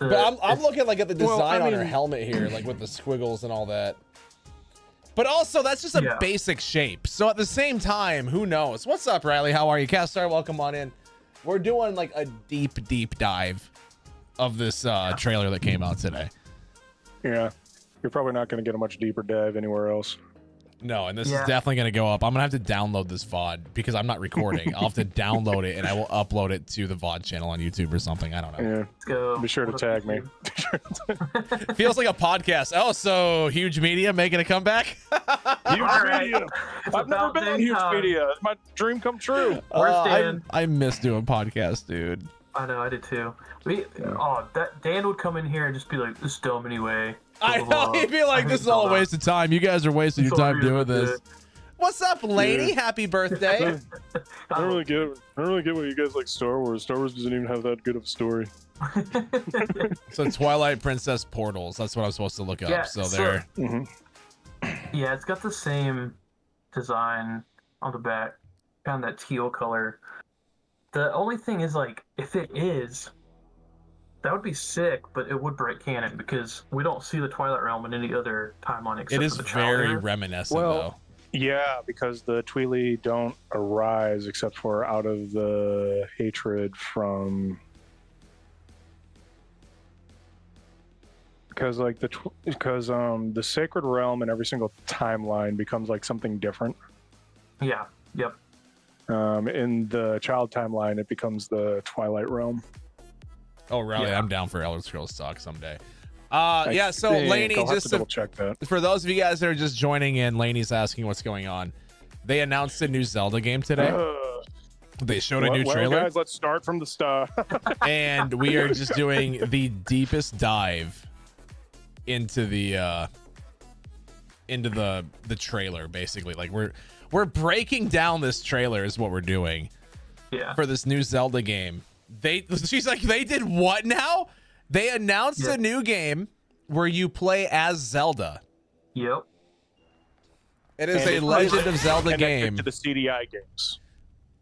Speaker 1: But I'm looking like at the design on her helmet here, like with the squiggles and all that. But also, that's just a basic shape. So at the same time, who knows? What's up, Riley? How are you? Castar, welcome on in. We're doing like a deep dive of this trailer that came out today.
Speaker 13: Yeah, you're probably not going to get a much deeper dive anywhere else.
Speaker 1: No, and this is definitely going to go up. I'm going to have to download this VOD because I'm not recording. I'll have to download it, and I will upload it to the VOD channel on YouTube or something. I don't know.
Speaker 13: Yeah.
Speaker 11: Let's go.
Speaker 13: Be sure to tag me.
Speaker 1: Feels like a podcast. Oh, so Huge Media making a comeback?
Speaker 13: Huge Media. I've never been on Huge Media. It's my dream come true.
Speaker 11: Where's Dan?
Speaker 1: I miss doing podcasts, dude.
Speaker 11: I know, I did too. Dan would come in here and just be like, "This is dumb anyway."
Speaker 1: I know, he'd be like, "This is all a waste of time. You guys are wasting your time doing this." What's up, lady? Happy birthday.
Speaker 13: I don't really get why you guys like Star Wars. Star Wars doesn't even have that good of a story.
Speaker 1: So Twilight Princess portals. That's what I'm supposed to look up.
Speaker 11: Yeah,
Speaker 1: so there.
Speaker 11: Yeah, it's got the same design on the back, kind of that teal color. The only thing is, like, if it is, that would be sick, but it would break canon because we don't see the Twilight Realm in any other timeline except
Speaker 1: It is
Speaker 11: for the
Speaker 1: very
Speaker 11: Challenger.
Speaker 1: reminiscent, though.
Speaker 13: Yeah, because the Tweely don't arise except for out of the hatred from. Because like the Sacred Realm in every single timeline becomes like something different.
Speaker 11: Yeah. Yep.
Speaker 13: In the Child timeline, it becomes the Twilight Realm.
Speaker 1: Oh, really? Yeah. I'm down for Elder Scrolls talk someday. Yeah, so Lainey, just
Speaker 13: double check that.
Speaker 1: For those of you guys that are just joining in, Lainey's asking what's going on. They announced a new Zelda game today. They showed a new trailer.
Speaker 13: Guys, let's start from the start.
Speaker 1: And we are just doing the deepest dive into the trailer, basically. Like we're breaking down this trailer is what we're doing.
Speaker 11: Yeah.
Speaker 1: For this new Zelda game. She's like, they did what now? They announced a new game where you play as Zelda.
Speaker 11: Yep.
Speaker 1: It is a Legend of Zelda game.
Speaker 13: To the CDI games.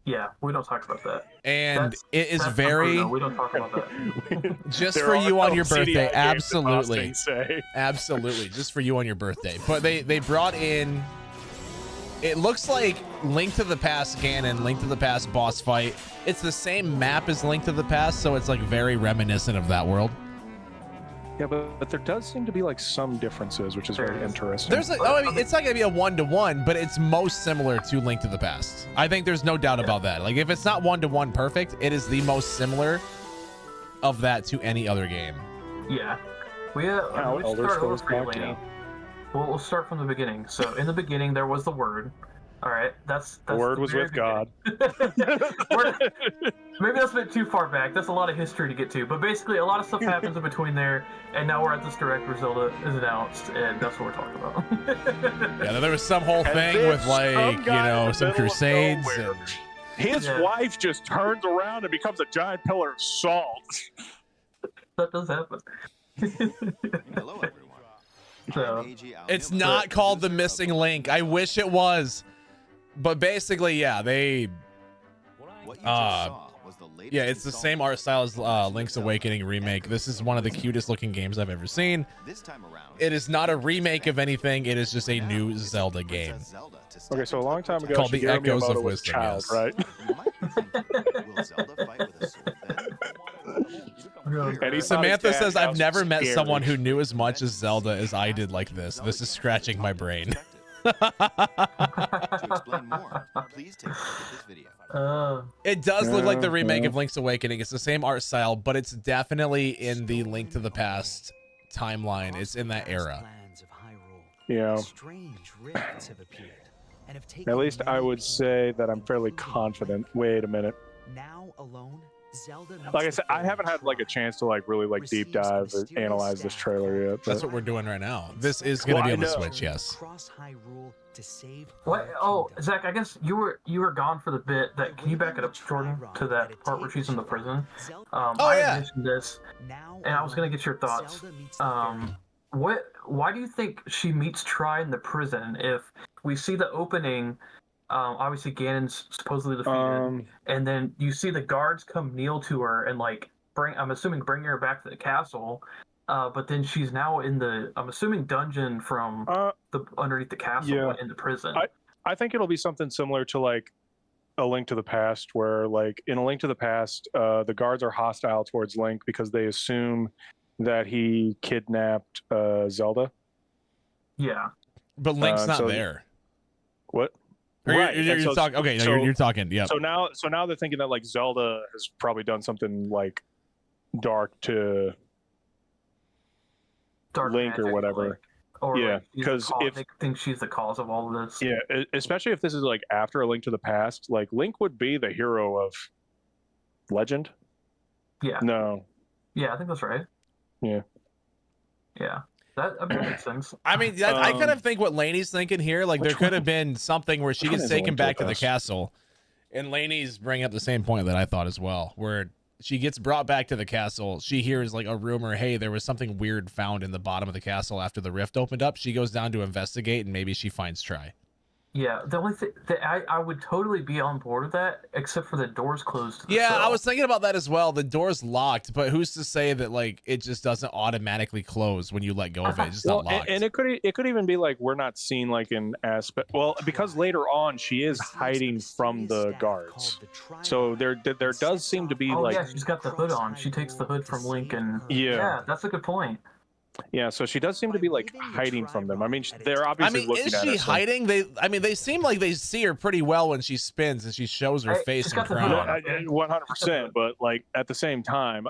Speaker 11: Yeah, we don't talk about that.
Speaker 1: And it is very.
Speaker 11: We don't talk about that.
Speaker 1: Just for you on your birthday, absolutely, absolutely, just for you on your birthday. But they brought in. It looks like Link to the Past Ganon, Link to the Past boss fight. It's the same map as Link to the Past, so it's like very reminiscent of that world.
Speaker 13: Yeah, but there does seem to be like some differences, which is very interesting.
Speaker 1: There's I mean, it's not gonna be a 1-to-1, but it's most similar to Link to the Past. I think there's no doubt about that. Like if it's not 1-to-1 perfect, it is the most similar of that to any other game.
Speaker 11: Yeah. We start over for you, Lainey. We'll start from the beginning. So in the beginning, there was the Word. All right, that's
Speaker 13: the Word was with God.
Speaker 11: Maybe that's a bit too far back. That's a lot of history to get to. But basically, a lot of stuff happens in between there, and now we're at this direct where Zelda is announced, and that's what we're talking about.
Speaker 1: Yeah, there was some whole thing with like some crusades. And...
Speaker 13: His wife just turns around and becomes a giant pillar of salt.
Speaker 11: That does happen.
Speaker 3: Hello, everyone.
Speaker 11: So,
Speaker 1: it's not called The Missing Link. I wish it was. But basically, yeah, they yeah, it's the same art style as Link's Awakening remake. This is one of the cutest looking games I've ever seen. It is not a remake of anything. It is just a new Zelda game.
Speaker 13: Okay, so a long time ago,
Speaker 1: called The Echoes
Speaker 13: Miyamoto
Speaker 1: of
Speaker 13: was
Speaker 1: Wisdom,
Speaker 13: child,
Speaker 1: yes.
Speaker 13: right?
Speaker 1: Samantha says, I've never met someone who knew as much as Zelda as I did like this. This is scratching my brain.
Speaker 9: to explain more, please take a look at this video.
Speaker 1: It does look like the remake of Link's Awakening. It's the same art style, but it's definitely in the Link to the Past timeline. It's in that era.
Speaker 13: Yeah.
Speaker 10: Strange rifts have appeared and have taken
Speaker 13: At least I
Speaker 10: many
Speaker 13: would say that I'm fairly confident. Wait a minute.
Speaker 10: Now alone, Zelda meets
Speaker 13: Like I
Speaker 10: the
Speaker 13: said, I haven't had like a chance to like really like deep dive or analyze this trailer yet.
Speaker 1: That's
Speaker 13: but-
Speaker 1: what we're doing right now. This is going to be on the
Speaker 13: I know.
Speaker 1: Switch, yes.
Speaker 10: Cross Hyrule to save
Speaker 11: What? Oh, Zach, I guess you were gone for the bit that. Can you back it up, Jordan, to that part where she's in the prison? I had mentioned this, and I was gonna get your thoughts. Why do you think she meets Tri in the prison? If we see the opening, obviously Ganon's supposedly defeated, and then you see the guards come kneel to her and like bring her back to the castle. But then she's now in the, I'm assuming, dungeon from the underneath the castle in the prison.
Speaker 13: I think it'll be something similar to like A Link to the Past, where like in A Link to the Past, the guards are hostile towards Link because they assume that he kidnapped Zelda.
Speaker 11: Yeah.
Speaker 1: But Link's not
Speaker 13: so-
Speaker 1: there.
Speaker 13: What?
Speaker 1: Or you're talking. Okay, no, you're talking. Yeah.
Speaker 13: So now they're thinking that like Zelda has probably done something like dark to Link or whatever. Yeah, because if
Speaker 11: they think she's the cause of all of this.
Speaker 13: Yeah, especially if this is like after A Link to the Past, like Link would be the hero of Legend.
Speaker 11: Yeah.
Speaker 13: No.
Speaker 11: Yeah, I think that's right.
Speaker 13: Yeah.
Speaker 11: Yeah. That makes sense.
Speaker 1: I mean, I kind of think what Lainey's thinking here, like there could have been something where she
Speaker 13: Which one
Speaker 1: gets
Speaker 13: is A
Speaker 1: taken
Speaker 13: Link to the
Speaker 1: back to the
Speaker 13: Past?
Speaker 1: castle, and Lainey's bringing up the same point that I thought as well, where she gets brought back to the castle. She hears like a rumor, hey, there was something weird found in the bottom of the castle after the rift opened up. She goes down to investigate, and maybe she finds Tri.
Speaker 11: Yeah, the only thing that I would totally be on board with that, except for the doors closed. To the
Speaker 1: Yeah, I
Speaker 11: cell.
Speaker 1: was thinking about that as well. The door's locked, but who's to say that like it just doesn't automatically close when you let go of it? It's just not locked.
Speaker 13: And it could even be like we're not seen like in aspect. Well, because later on she is hiding from the guards, so there does seem to be
Speaker 11: Oh
Speaker 13: like
Speaker 11: yeah, she's got the hood on. She takes the hood from Link, and
Speaker 13: Yeah.
Speaker 11: that's a good point.
Speaker 13: yeah. So she does seem to be like hiding from them. I mean, they're obviously looking
Speaker 1: is
Speaker 13: at
Speaker 1: she
Speaker 13: her. so-
Speaker 1: hiding? They seem like they see her pretty well when she spins and she shows her face and crown.
Speaker 13: 100%, but like at the same time,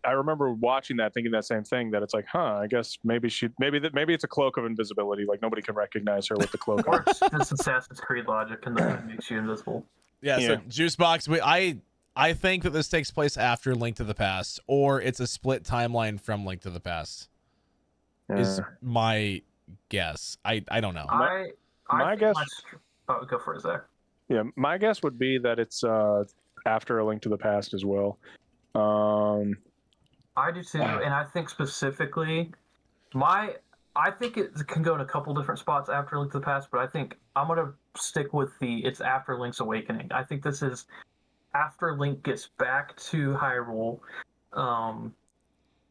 Speaker 13: I remember watching that, thinking that same thing. That it's like, I guess maybe maybe it's a cloak of invisibility. Like nobody can recognize her with the cloak.
Speaker 11: Or
Speaker 13: on.
Speaker 11: it's just Assassin's Creed logic, and that makes you invisible.
Speaker 1: Yeah, so Juicebox, I think that this takes place after Link to the Past, or it's a split timeline from Link to the Past. Is my guess. I don't know.
Speaker 13: My guess.
Speaker 11: Oh, go for it, Zach.
Speaker 13: Yeah, my guess would be that it's after A Link to the Past as well.
Speaker 11: I do too, and I think specifically, I think it can go in a couple different spots after Link to the Past, but I think I'm gonna stick with it's after Link's Awakening. I think this is after Link gets back to Hyrule.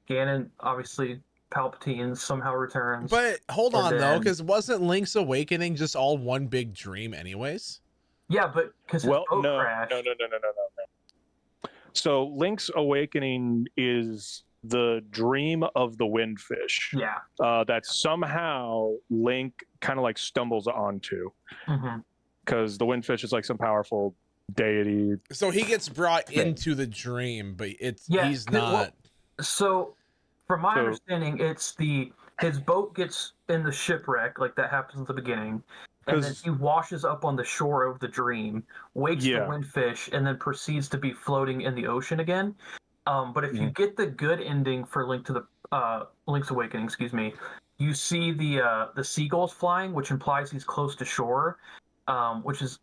Speaker 11: Ganon, obviously, Palpatine somehow returns.
Speaker 1: But hold
Speaker 11: And
Speaker 1: on though,
Speaker 11: then-
Speaker 1: because wasn't Link's Awakening just all one big dream, anyways?
Speaker 11: Yeah, but because his boat crashed.
Speaker 13: No. So Link's Awakening is the dream of the Windfish.
Speaker 11: Yeah.
Speaker 13: That somehow Link kind of like stumbles onto,
Speaker 11: Mhm.
Speaker 13: because the Windfish is like some powerful deity.
Speaker 1: So he gets brought into the dream, but he's
Speaker 11: well,
Speaker 1: not.
Speaker 11: So, from my
Speaker 13: So-
Speaker 11: understanding, it's his boat gets in the shipwreck, like that happens at the beginning, and then
Speaker 13: 'Cause-
Speaker 11: he washes up on the shore of the dream, wakes the
Speaker 13: Yeah.
Speaker 11: Windfish, and then proceeds to be floating in the ocean again. But if you get the good ending for Link's Awakening, you see the seagulls flying, which implies he's close to shore, which is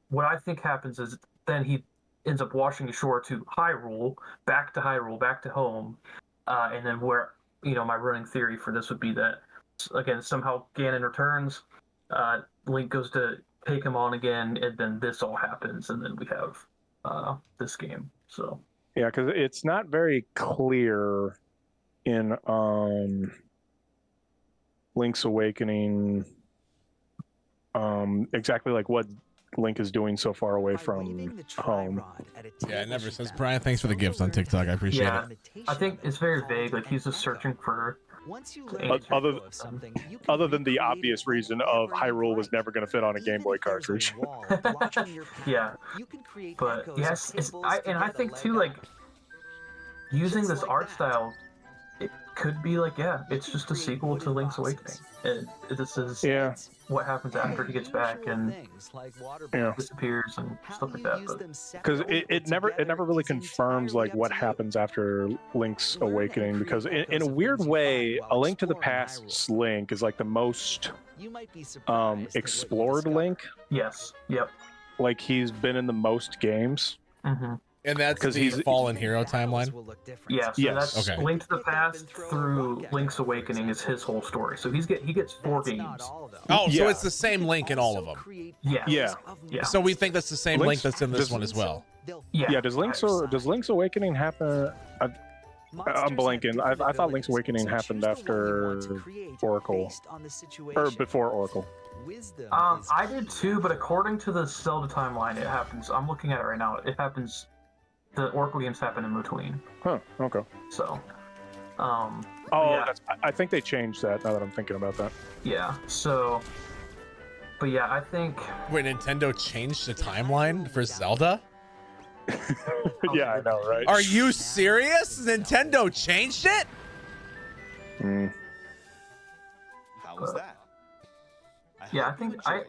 Speaker 11: what I think happens is then he ends up washing ashore to Hyrule, back to home, and then where my running theory for this would be that again somehow Ganon returns, Link goes to take him on again, and then this all happens, and then we have this game. So
Speaker 13: Yeah, because it's not very clear in Link's Awakening exactly like what Link is doing so far away from home.
Speaker 1: Yeah, it never says. Brian, thanks for the gifts on TikTok. I appreciate it.
Speaker 11: I think it's very vague. Like he's just searching for
Speaker 10: Once you
Speaker 11: learn
Speaker 10: learn
Speaker 11: to
Speaker 13: Other,
Speaker 10: of something, you can
Speaker 13: other than the obvious reason of Hyrule was never going to fit on a Game Boy cartridge.
Speaker 11: Yeah, but yes, I think too, like, using this art style, it could be like, yeah, it's just a sequel to Link's Awakening, and this is what happens after he gets back and disappears and stuff like that.
Speaker 13: Because it never really confirms like what happens after Link's Awakening, because in a weird way, A Link to the Past's Link is like the most explored Link.
Speaker 11: Yes. Yep.
Speaker 13: Like he's been in the most games.
Speaker 11: Mm-hmm.
Speaker 1: And that's because he's Fallen Hero timeline.
Speaker 11: Yeah, so that's
Speaker 1: okay.
Speaker 11: Link to the Past through Link's Awakening is his whole story. So he gets 4 games.
Speaker 1: Oh, so it's the same Link in all of them.
Speaker 11: Yeah.
Speaker 1: So we think that's the same Link that's in this one as well.
Speaker 11: Yeah.
Speaker 13: Does Link's Awakening happen? I'm blanking. I thought Link's Awakening happened after Oracle, or before Oracle.
Speaker 11: I did too, but according to the Zelda timeline, it happens. I'm looking at it right now. It happens. The Oracle games happen in between.
Speaker 13: Huh. Okay.
Speaker 11: So.
Speaker 13: I think they changed that now that I'm thinking about that.
Speaker 11: Yeah. So. But yeah, I think.
Speaker 1: Wait, Nintendo changed the timeline for Zelda?
Speaker 13: Yeah, I know, right?
Speaker 1: Are you serious? Nintendo changed it?
Speaker 9: How was that?
Speaker 11: Yeah, I think I'm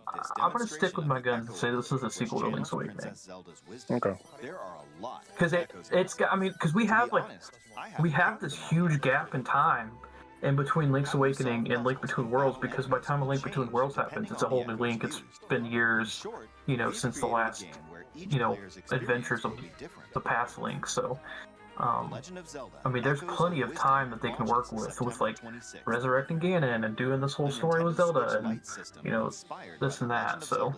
Speaker 11: gonna stick with my guns and say this is a sequel to Link's Awakening.
Speaker 13: Okay.
Speaker 11: Because it's got, I mean, because we have this huge gap in time in between Link's Awakening and Link Between Worlds, because by the time a Link Between Worlds happens, it's a whole new Link. It's been years, since the last, adventures of the past Link. So, I mean, there's plenty of time that they can work with like resurrecting Ganon and doing this whole story with Zelda and this and that. So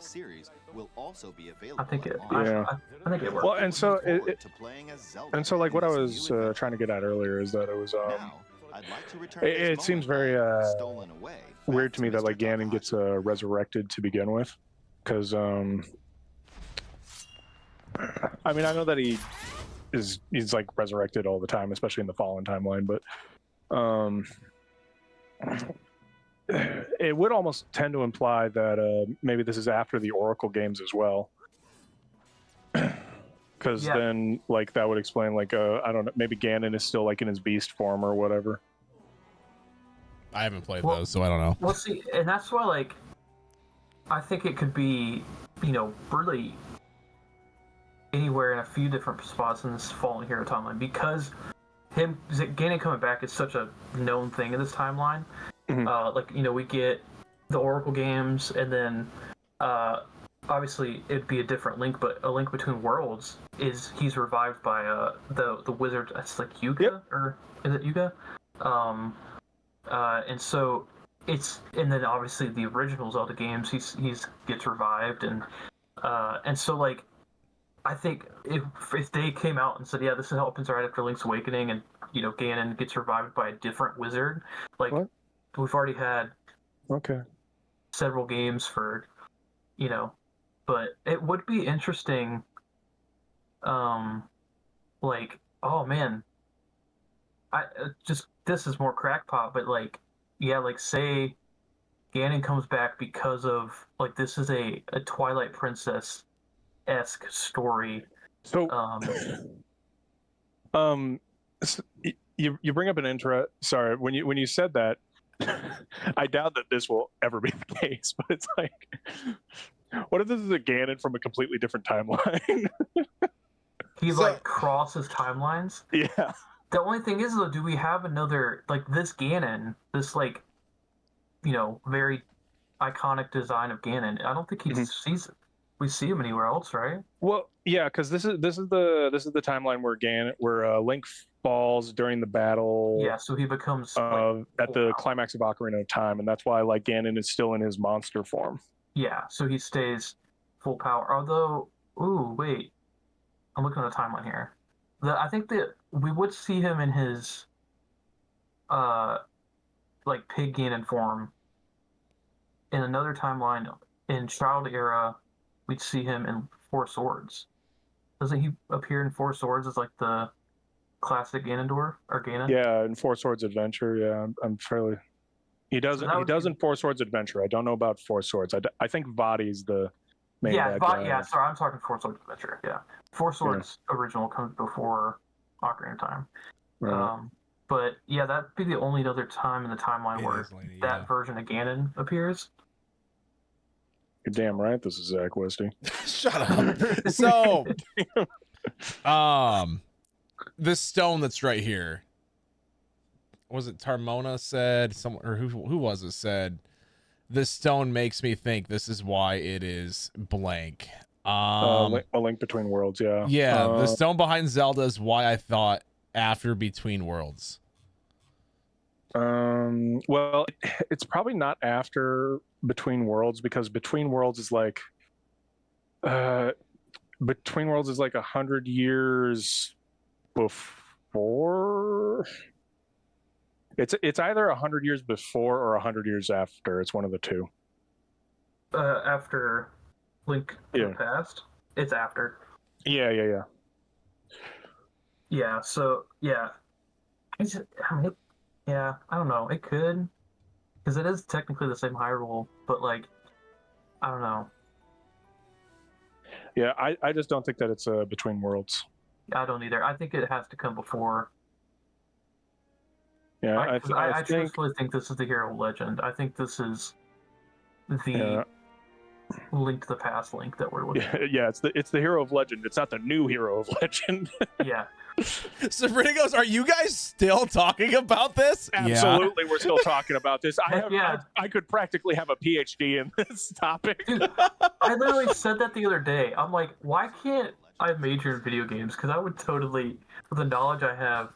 Speaker 11: I think it. I think it works.
Speaker 13: Well, and so like what I was trying to get at earlier is that it was it seems very weird to me that like Ganon gets resurrected to begin with, because I mean, I know that he's like resurrected all the time, especially in the Fallen timeline, but it would almost tend to imply that maybe this is after the Oracle games as well, because then like that would explain like I don't know, maybe Ganon is still like in his beast form or whatever.
Speaker 1: I haven't played those, so I don't know.
Speaker 11: Well, see, and that's why like I think it could be really anywhere in a few different spots in this Fallen Hero timeline, because Ganon coming back is such a known thing in this timeline. Mm-hmm. We get the Oracle games, and then obviously it'd be a different Link, but A Link Between Worlds he's revived by the wizard. It's like Yuga, or is it Yuga? And so and then obviously the original Zelda games he's gets revived, and so like. I think if they came out and said, yeah, this happens right after Link's Awakening, and Ganon gets revived by a different wizard, like we've already had several games for, but it would be interesting. Like, oh man, this is more crackpot, but like, yeah, like say Ganon comes back because of like this is a Twilight Princess-esque story.
Speaker 13: So, you bring up an intro. Sorry, when you said that, I doubt that this will ever be the case. But it's like, what if this is a Ganon from a completely different timeline?
Speaker 11: He like crosses timelines.
Speaker 13: Yeah.
Speaker 11: The only thing is though, do we have another like this Ganon? This like, very iconic design of Ganon. I don't think we see him anywhere else, right?
Speaker 13: Well, yeah, because this is the timeline where Link falls during the battle.
Speaker 11: Yeah, so he becomes
Speaker 13: at the climax of Ocarina of Time, and that's why like Ganon is still in his monster form.
Speaker 11: Yeah, so he stays full power. Although, wait, I'm looking at the timeline here. I think that we would see him in his like Pig Ganon form in another timeline in Child Era. We'd see him in Four Swords. Doesn't he appear in Four Swords as like the classic Ganondorf or Ganon.
Speaker 13: Yeah, in Four Swords Adventure. Yeah, I'm fairly. He doesn't. He doesn't Four Swords Adventure. I don't know about Four Swords. I think Vadi's the main bad guy.
Speaker 11: Yeah. Sorry, I'm talking Four Swords Adventure. Yeah, Four Swords original comes before Ocarina of Time.
Speaker 13: Right.
Speaker 11: But yeah, that'd be the only other time in the timeline where that version of Ganon appears.
Speaker 13: You're damn right. This is Zach Westy.
Speaker 1: Shut up. So, this stone that's right here. Was it Tarmona said? Someone or who was it said? This stone makes me think this is why it is blank.
Speaker 13: A Link Between Worlds. Yeah.
Speaker 1: Yeah. The stone behind Zelda is why I thought after Between Worlds.
Speaker 13: Well, it's probably not after Between Worlds because Between Worlds is like, Between Worlds is like 100 years before. It's either 100 years before or 100 years after. It's one of the two.
Speaker 11: After Link in the Past, it's after.
Speaker 13: Yeah.
Speaker 11: Yeah. So yeah, yeah, I don't know. It could, because it is technically the same Hyrule, but like, I don't know.
Speaker 13: Yeah, I just don't think that it's Between Worlds.
Speaker 11: I don't either. I think it has to come before.
Speaker 13: Yeah,
Speaker 11: I truthfully think this is the Hero of Legend. I think this is the Link to the Past Link that we're looking at.
Speaker 13: Yeah, it's the Hero of Legend. It's not the new Hero of Legend.
Speaker 11: Yeah.
Speaker 1: Sabrina goes, are you guys still talking about this?
Speaker 13: Absolutely, we're still talking about this. I could practically have a PhD in this topic.
Speaker 11: Dude, I literally said that the other day. I'm like, why can't I major in video games? Because I would totally, with the knowledge I have.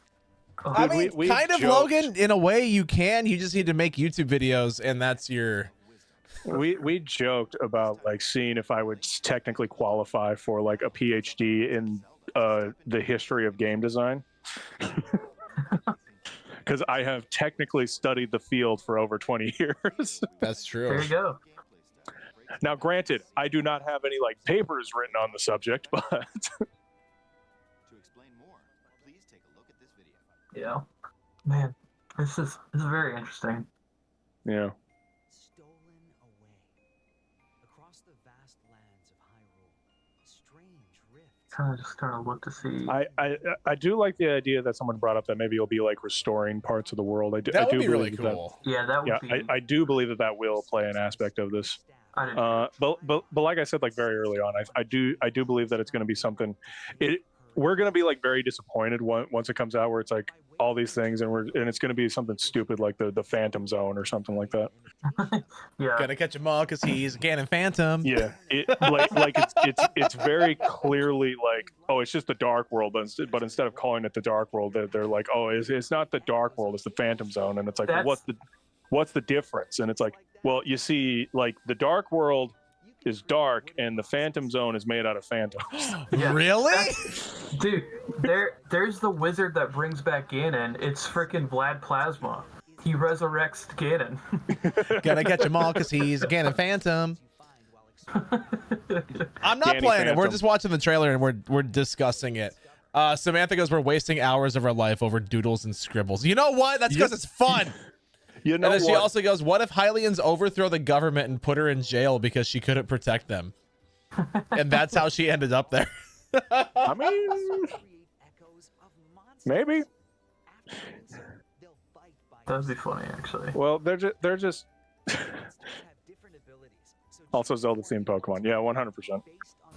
Speaker 1: I mean, kind of, Logan, in a way you can. You just need to make YouTube videos, and that's your...
Speaker 13: We joked about like seeing if I would technically qualify for like a PhD in the history of game design, because I have technically studied the field for over 20 years.
Speaker 1: That's true.
Speaker 11: There you go.
Speaker 13: Now, granted, I do not have any like papers written on the subject, but
Speaker 11: yeah, man, this is very interesting.
Speaker 13: Yeah.
Speaker 11: Kind of just starting to look to see.
Speaker 13: I do like the idea that someone brought up that maybe you'll be like restoring parts of the world.
Speaker 1: That would be really cool.
Speaker 11: Yeah, that would be.
Speaker 13: I do believe that will play an aspect of this. But like I said, like very early on, I do believe that it's going to be something. We're going to be like very disappointed once it comes out, where it's like all these things, and it's going to be something stupid like the Phantom Zone or something like that.
Speaker 11: Yeah,
Speaker 1: gotta catch him all because he's a Ganon Phantom.
Speaker 13: Yeah, it's very clearly like, oh, it's just the Dark World, but instead of calling it the Dark World, they're like, oh, it's not the Dark World, it's the Phantom Zone, and it's like, well, what's the difference? And it's like, well, you see, like the Dark World is dark and the Phantom Zone is made out of phantoms.
Speaker 11: Yeah.
Speaker 1: Really?
Speaker 11: Dude, there's the wizard that brings back Ganon. It's freaking Vlad Plasma. He resurrects Ganon.
Speaker 1: Gotta catch him all because he's a Ganon Phantom. I'm not
Speaker 13: Danny
Speaker 1: playing
Speaker 13: Phantom.
Speaker 1: it. We're just watching the trailer and we're discussing it. Samantha goes, we're wasting hours of our life over doodles and scribbles. You know what? That's because it's fun.
Speaker 13: You know,
Speaker 1: and then she also goes, what if Hylians overthrow the government and put her in jail because she couldn't protect them? And that's how she ended up there.
Speaker 13: I mean, maybe.
Speaker 11: That'd be funny, actually.
Speaker 13: Well, they're just also Zelda themed Pokemon. Yeah, 100%.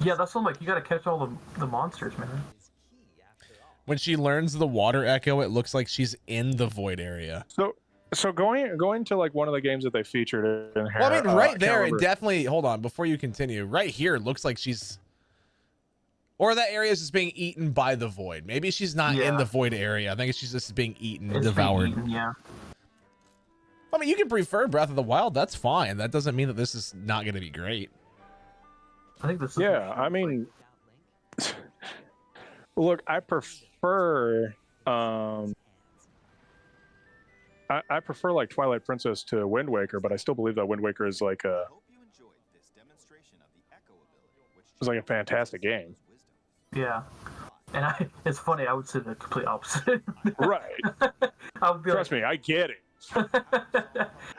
Speaker 11: Yeah, that's what I'm like. You gotta catch all the monsters, man.
Speaker 1: When she learns the water echo, it looks like she's in the void area.
Speaker 13: So going to like one of the games that they featured in here.
Speaker 1: Well, I mean, right there, it definitely. Hold on, before you continue. Right here, it looks like she's, or that area is just being eaten by the void. Maybe she's not in the void area. I think she's just being eaten, devoured.
Speaker 11: Being eaten, yeah.
Speaker 1: I mean, you can prefer Breath of the Wild. That's fine. That doesn't mean that this is not going to be great.
Speaker 11: I think this.
Speaker 13: Yeah, I mean, look, I prefer. I prefer like Twilight Princess to Wind Waker, but I still believe that Wind Waker is like a fantastic game.
Speaker 11: Yeah. And it's funny, I would say the complete opposite.
Speaker 13: Right.
Speaker 11: I would be
Speaker 13: Trust me, I get it.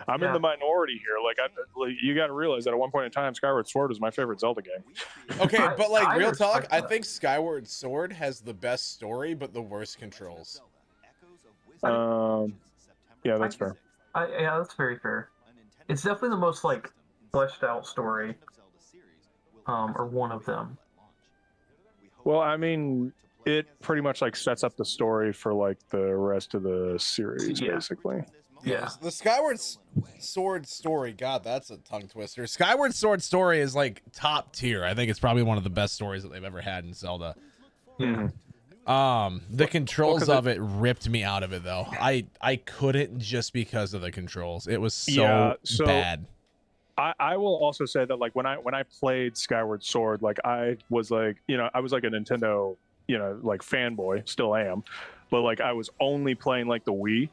Speaker 13: I'm in the minority here. Like, you got to realize that at one point in time, Skyward Sword was my favorite Zelda game.
Speaker 1: Okay, but like real talk,
Speaker 11: respect
Speaker 1: I
Speaker 11: that.
Speaker 1: think Skyward Sword has the best story, but the worst controls.
Speaker 13: Yeah, that's fair.
Speaker 11: Yeah, that's very fair. It's definitely the most like fleshed out story, or one of them.
Speaker 13: Well, I mean, it pretty much like sets up the story for like the rest of the series, basically.
Speaker 11: Yeah.
Speaker 1: The Skyward Sword story, God, that's a tongue twister. Skyward Sword story is like top tier. I think it's probably one of the best stories that they've ever had in Zelda.
Speaker 11: Yeah.
Speaker 1: The controls of it ripped me out of it though. I couldn't just because of the controls. It was so bad.
Speaker 13: I will also say that like when I played Skyward Sword, like I was like, I was like a Nintendo, like fanboy, still am, but like I was only playing like the Wii.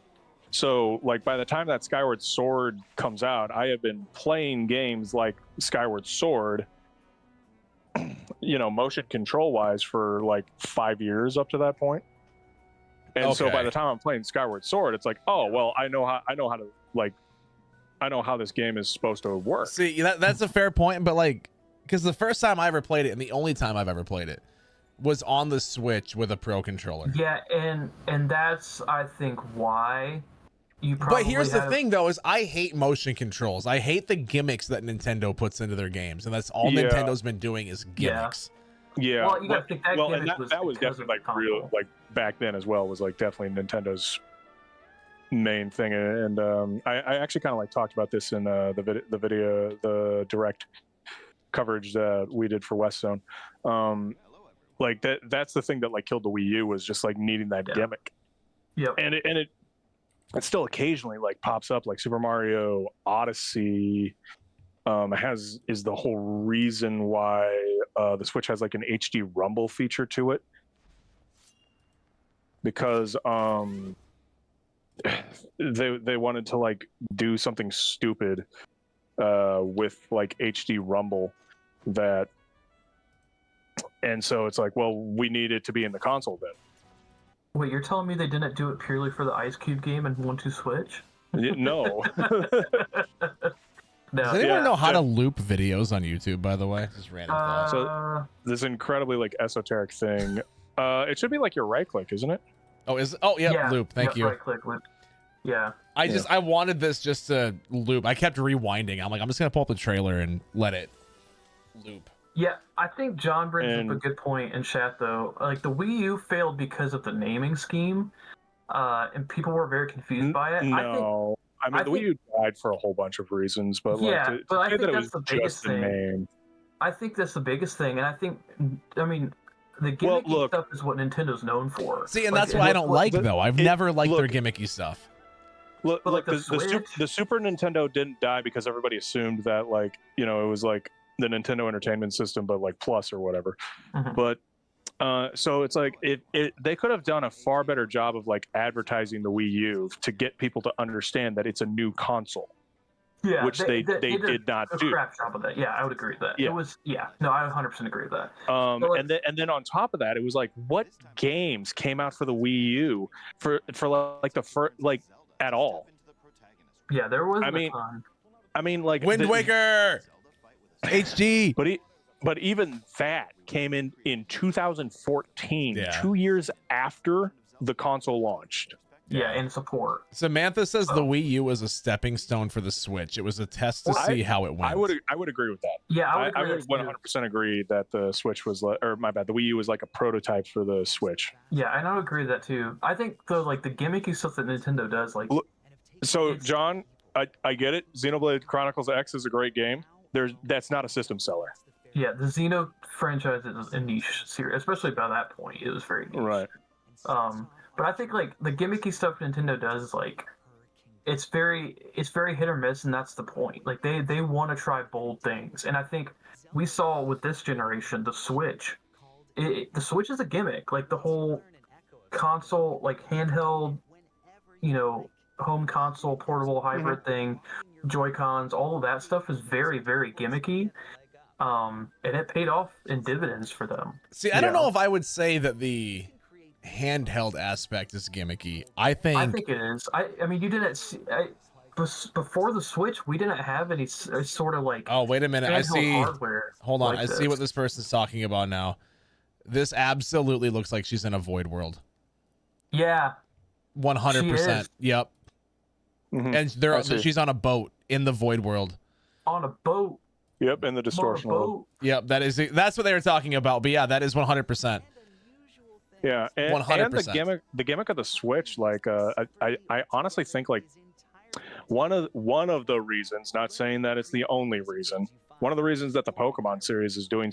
Speaker 13: So like by the time that Skyward Sword comes out, I have been playing games like Skyward Sword, motion control wise for like 5 years up to that point. And so by the time I'm playing Skyward Sword, it's like, oh well, I know how this game is supposed to work.
Speaker 1: See, that's a fair point, but like, because the first time I ever played it and the only time I've ever played it was on the Switch with a Pro controller.
Speaker 11: Yeah, and that's I think why you probably.
Speaker 1: But here's the thing, though, is I hate motion controls. I hate the gimmicks that Nintendo puts into their games, and that's all Nintendo's been doing is gimmicks.
Speaker 13: Yeah.
Speaker 11: Well, you gotta think that
Speaker 13: and
Speaker 11: gimmick
Speaker 13: that was definitely like real, like back then as well, was like definitely Nintendo's main thing. And I actually kind of like talked about this in the direct coverage that we did for West Zone. Like that's the thing that like killed the Wii U, was just like needing that gimmick.
Speaker 11: Yeah.
Speaker 13: And it still occasionally like pops up, like Super Mario Odyssey is the whole reason why the Switch has like an HD rumble feature to it, because they wanted to like do something stupid with like HD rumble, and so it's like, well, we need it to be in the console then.
Speaker 11: Wait, you're telling me they didn't do it purely for the Ice Cube game and 1-2 Switch?
Speaker 13: No.
Speaker 1: Does anyone know how to loop videos on YouTube, by the way? Just random thought.
Speaker 13: So this incredibly like esoteric thing. It should be like your right click, isn't it?
Speaker 1: Loop. Thank you.
Speaker 11: Right click loop. Yeah.
Speaker 1: I wanted this just to loop. I kept rewinding. I'm like, I'm just gonna pull up the trailer and let it loop.
Speaker 11: Yeah, I think John brings up a good point in chat though. Like the Wii U failed because of the naming scheme, and people were very confused by it.
Speaker 13: No, I mean the Wii U died for a whole bunch of reasons, but
Speaker 11: yeah,
Speaker 13: like
Speaker 11: but I
Speaker 13: say
Speaker 11: think
Speaker 13: that it
Speaker 11: that's
Speaker 13: was
Speaker 11: the biggest
Speaker 13: just a
Speaker 11: thing.
Speaker 13: name.
Speaker 11: I think that's the biggest thing, and I mean, the gimmicky stuff is what Nintendo's known for.
Speaker 1: See, and that's what I don't like though. I've never liked their gimmicky stuff.
Speaker 13: Look,
Speaker 11: But, like,
Speaker 13: the Super Nintendo didn't die because everybody assumed that like it was like the Nintendo Entertainment System, but like Plus or whatever.
Speaker 11: Mm-hmm.
Speaker 13: But so it's like they could have done a far better job of like advertising the Wii U to get people to understand that it's a new console.
Speaker 11: Yeah,
Speaker 13: which they did not
Speaker 11: a
Speaker 13: do.
Speaker 11: crap job of that. Yeah, I would agree with that.
Speaker 13: Yeah.
Speaker 11: It was no, I 100% agree with that.
Speaker 13: And then on top of that, it was like, what games came out for the Wii U for like the first like at all?
Speaker 11: Yeah, there was.
Speaker 13: I mean, like
Speaker 1: Wind Waker HD.
Speaker 13: But even that came in 2014, 2 years after the console launched.
Speaker 11: Yeah, in support.
Speaker 1: Samantha says the Wii U was a stepping stone for the Switch. It was a test to see how it went.
Speaker 13: I would agree with that.
Speaker 11: Yeah,
Speaker 13: I would 100% agree that the Switch was the Wii U was like a prototype for the Switch.
Speaker 11: Yeah, and I would agree with that too. I think the gimmicky stuff that Nintendo does, like.
Speaker 13: So John, I get it. Xenoblade Chronicles X is a great game. That's not a system seller.
Speaker 11: Yeah, the Xeno franchise is a niche series, especially by that point. It was very niche.
Speaker 13: Right.
Speaker 11: But I think like the gimmicky stuff Nintendo does is like it's very hit or miss, and that's the point. Like they want to try bold things, and I think we saw with this generation the Switch. The Switch is a gimmick, like the whole console, like handheld, home console, portable hybrid thing, Joy-Cons, all of that stuff is very, very gimmicky. and it paid off in dividends for them.
Speaker 1: See, I don't know if I would say that the handheld aspect is gimmicky. I think
Speaker 11: it is. I mean, you didn't see, before the Switch, we didn't have any sort of like.
Speaker 1: Oh, wait a minute! I
Speaker 11: handheld
Speaker 1: see.
Speaker 11: hardware
Speaker 1: Hold on,
Speaker 11: like
Speaker 1: I see what this person's talking about now. This absolutely looks like she's in a Void World.
Speaker 11: Yeah.
Speaker 1: 100%. Yep. And she's on a boat in the Void World.
Speaker 11: On a boat.
Speaker 13: Yep, in the distortion world.
Speaker 1: Yep, that's what they were talking about. But yeah, that is 100%.
Speaker 13: Yeah, and
Speaker 1: 100%.
Speaker 13: And the gimmick of the Switch, like I honestly think like one of the reasons, not saying that it's the only reason, one of the reasons that the Pokemon series is doing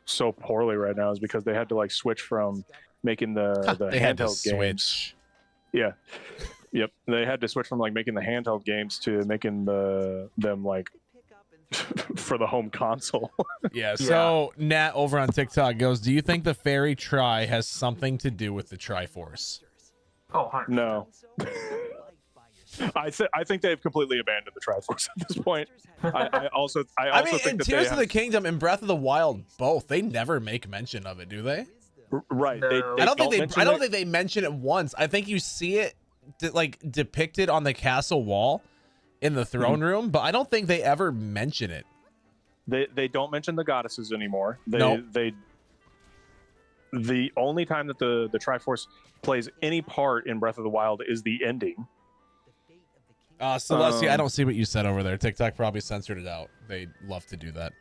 Speaker 13: so poorly right now is because they had to like switch from making the
Speaker 1: they had to
Speaker 13: handheld games.
Speaker 1: switch.
Speaker 13: Yeah. Yep. They had to switch from like making the handheld games to making them like for the home console.
Speaker 1: Yeah. So Nat over on TikTok goes, "Do you think the Fairy Tri has something to do with the Triforce?"
Speaker 11: Oh, 100%.
Speaker 13: No. I think they've completely abandoned the Triforce at this point. I also
Speaker 1: mean,
Speaker 13: think
Speaker 1: in
Speaker 13: that
Speaker 1: Tears of the Kingdom and Breath of the Wild, both they never make mention of it, do they?
Speaker 13: Right.
Speaker 11: No.
Speaker 1: I don't think they mention it once. I think you see it like depicted on the castle wall in the throne room, but I don't think they ever mention it.
Speaker 13: They don't mention the goddesses anymore.
Speaker 1: Nope.
Speaker 13: The only time that the Triforce plays any part in Breath of the Wild is the ending.
Speaker 1: Celestia, I don't see what you said over there. TikTok probably censored it out. They love to do that.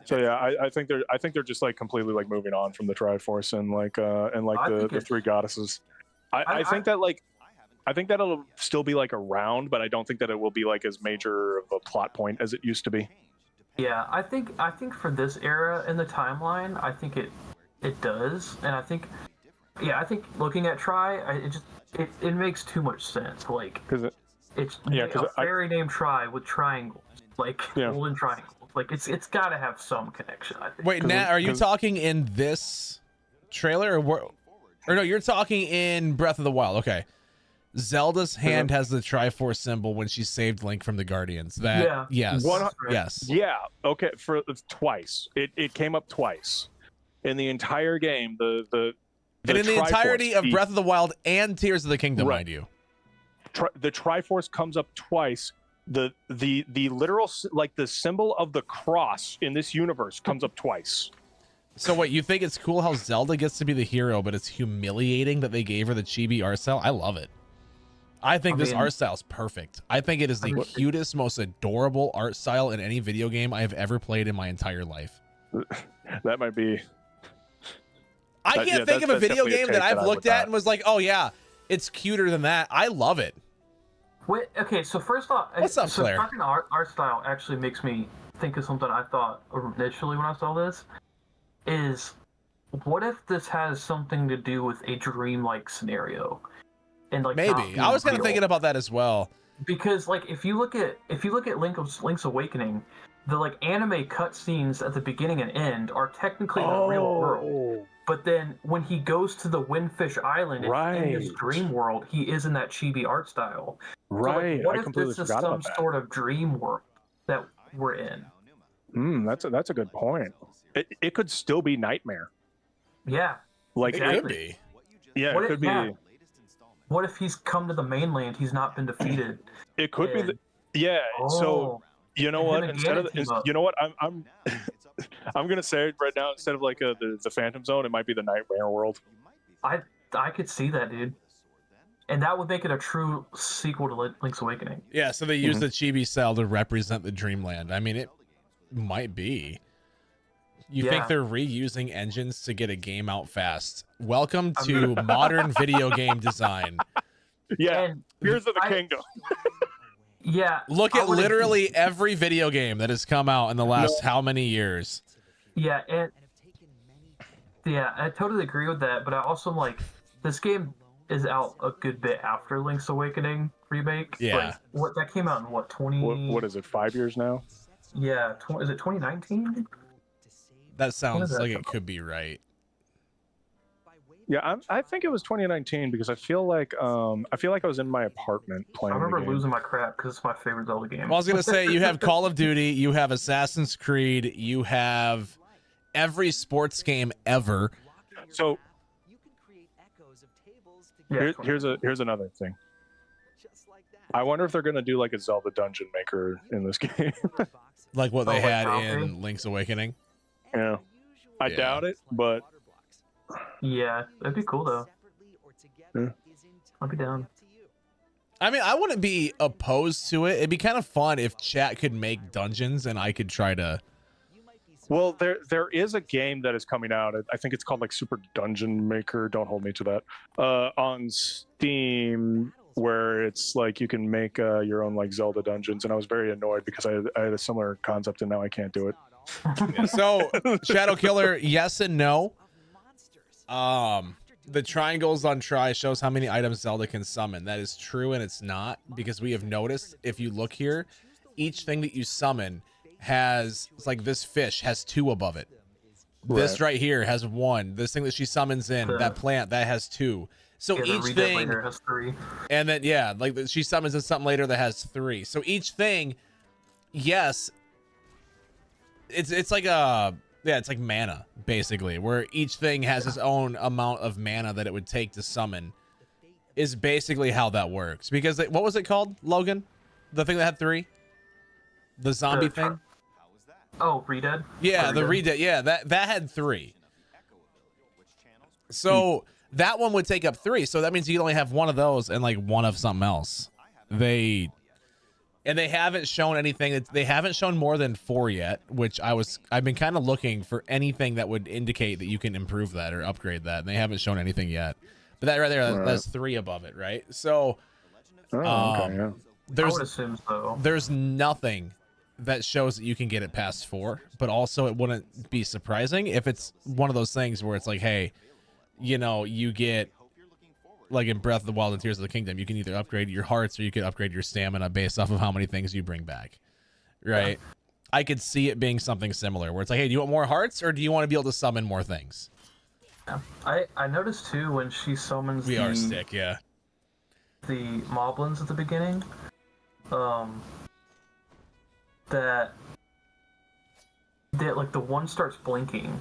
Speaker 13: So yeah, I think they're just like completely like moving on from the Triforce and the three goddesses. I think that it'll still be like around, but I don't think that it will be like as major of a plot point as it used to be.
Speaker 11: Yeah, I think for this era in the timeline, I think it does, and I think looking at Tri, it makes too much sense. Like it's a fairy named Tri with triangles, like golden triangles. Like it's got to have some connection. I think.
Speaker 1: Wait, Nat, are you talking in this trailer or no? You're talking in Breath of the Wild. Okay. Zelda's hand has the Triforce symbol when she saved Link from the Guardians. Yes.
Speaker 13: Yeah. Okay. For twice, it came up twice in the entire game. The
Speaker 1: entirety of Breath of the Wild and Tears of the Kingdom, mind you.
Speaker 13: The Triforce comes up twice. The literal, like the symbol of the cross in this universe comes up twice.
Speaker 1: So what, you think it's cool how Zelda gets to be the hero, but it's humiliating that they gave her the chibi art style? I love it. I think this art style is perfect. I think it is the cutest, most adorable art style in any video game I have ever played in my entire life.
Speaker 13: That might be...
Speaker 1: I can't think of a video game that I've looked at and was like, oh yeah, it's cuter than that. I love it.
Speaker 11: Wait, okay, so first off,
Speaker 1: what's up, Claire?
Speaker 11: Talking art style actually makes me think of something I thought initially when I saw this. Is what if this has something to do with a dreamlike scenario? And like
Speaker 1: maybe I was kind of thinking about that as well.
Speaker 11: Because like if you look at Link's Awakening, the like anime cutscenes at the beginning and end are technically the real world. But then when he goes to the Windfish Island in his dream world, he is in that chibi art style.
Speaker 13: Right.
Speaker 11: So, like, what if this is some sort of dream world that we're in?
Speaker 13: That's a good point. It could still be Nightmare.
Speaker 11: Yeah.
Speaker 13: Like
Speaker 1: it could be.
Speaker 13: Yeah, it could be.
Speaker 11: What if he's come to the mainland? He's not been defeated.
Speaker 13: It could be. So you know what? I'm I'm gonna say it right now. Instead of like the Phantom Zone, it might be the Nightmare World.
Speaker 11: I could see that, dude. And that would make it a true sequel to Link's Awakening.
Speaker 1: Yeah, so they use the chibi style to represent the Dreamland. I mean, it might be. You think they're reusing engines to get a game out fast? Welcome to modern video game design.
Speaker 13: Yeah, Tears of the Kingdom.
Speaker 11: Yeah.
Speaker 1: Look at literally every video game that has come out in the last how many years?
Speaker 11: Yeah, I totally agree with that, but I also like this game is out a good bit after Link's Awakening remake.
Speaker 1: Yeah.
Speaker 11: What that came out in what 20?
Speaker 13: What is it? 5 years now?
Speaker 11: Yeah, is it 2019?
Speaker 1: That sounds like it could be right.
Speaker 13: Yeah, I think it was 2019 because I feel like I was in my apartment playing.
Speaker 11: I remember
Speaker 13: the game.
Speaker 11: losing my crap because it's my favorite Zelda game.
Speaker 1: Well, I was gonna say you have Call of Duty, you have Assassin's Creed, you have every sports game ever.
Speaker 13: So here's another thing. I wonder if they're gonna do like a Zelda Dungeon Maker in this game,
Speaker 1: like what they had
Speaker 11: Falcon?
Speaker 1: in Link's Awakening.
Speaker 13: Yeah, I doubt it, but
Speaker 11: yeah, that'd be cool though.
Speaker 13: Yeah.
Speaker 11: I'd be down.
Speaker 1: I mean, I wouldn't be opposed to it. It'd be kind of fun if chat could make dungeons and I could try to.
Speaker 13: Well, there is a game that is coming out. I think it's called like Super Dungeon Maker. Don't hold me to that. On Steam, where it's like you can make your own like Zelda dungeons, and I was very annoyed because I had a similar concept, and now I can't do it.
Speaker 1: So, Shadow Killer, yes and no. The triangles on try shows how many items Zelda can summon. That is true, and it's not, because we have noticed if you look here, each thing that you summon has, it's like this fish has 2 above it. This right here has 1. This thing that she summons in, that plant, that has 2. So
Speaker 11: Yeah, the
Speaker 1: each
Speaker 11: Redead
Speaker 1: thing
Speaker 11: later has 3.
Speaker 1: And then yeah, like she summons in something later that has 3. So each thing, yes, it's like it's like mana basically, where each thing has its own amount of mana that it would take to summon. Is basically how that works. Because what was it called, Logan? The thing that had 3? The zombie thing?
Speaker 11: Oh, Redead?
Speaker 1: Yeah, the Redead. Yeah, that had 3. So that one would take up 3. So that means you only have 1 of those and like 1 of something else. They haven't shown anything. They haven't shown more than 4 yet, which I've been kind of looking for anything that would indicate that you can improve that or upgrade that. And they haven't shown anything yet. But that right there, that's 3 above it, right? So
Speaker 13: okay, yeah.
Speaker 11: I would assume so.
Speaker 1: There's nothing that shows that you can get it past 4, but also it wouldn't be surprising if it's one of those things where it's like, hey, you know, you get like in Breath of the Wild and Tears of the Kingdom, you can either upgrade your hearts or you could upgrade your stamina based off of how many things you bring back, right? Yeah. I could see it being something similar where it's like, hey, do you want more hearts or do you want to be able to summon more things?
Speaker 11: Yeah. I noticed too when she summons
Speaker 1: VR stick, yeah,
Speaker 11: the moblins at the beginning, that like the one starts blinking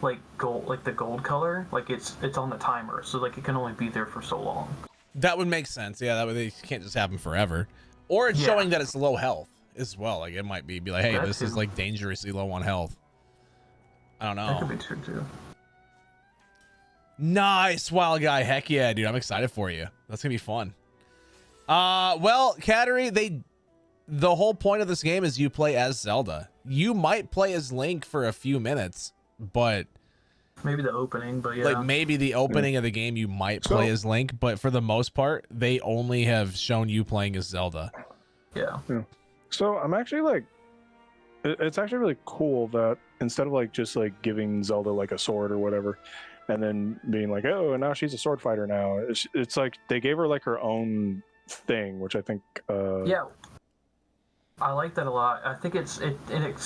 Speaker 11: like gold, like the gold color, like it's on the timer, so like it can only be there for so long.
Speaker 1: That would make sense. Yeah, that would, they can't just happen forever. Or it's showing that it's low health as well. Like it might be like, hey, this is like dangerously low on health. I don't know.
Speaker 11: That could be true too.
Speaker 1: Nice, Wild Guy. Heck yeah, dude. I'm excited for you. That's gonna be fun. Well, Kateri, the whole point of this game is you play as Zelda. You might play as Link for a few minutes, but
Speaker 11: maybe the opening, but yeah,
Speaker 1: like maybe the opening of the game you might play as Link, but for the most part they only have shown you playing as Zelda.
Speaker 11: Yeah.
Speaker 13: So I'm actually like, it's actually really cool that instead of like just like giving Zelda like a sword or whatever and then being like, oh, and now she's a sword fighter now, it's like they gave her like her own thing, which I think
Speaker 11: yeah, I like that a lot. I think it's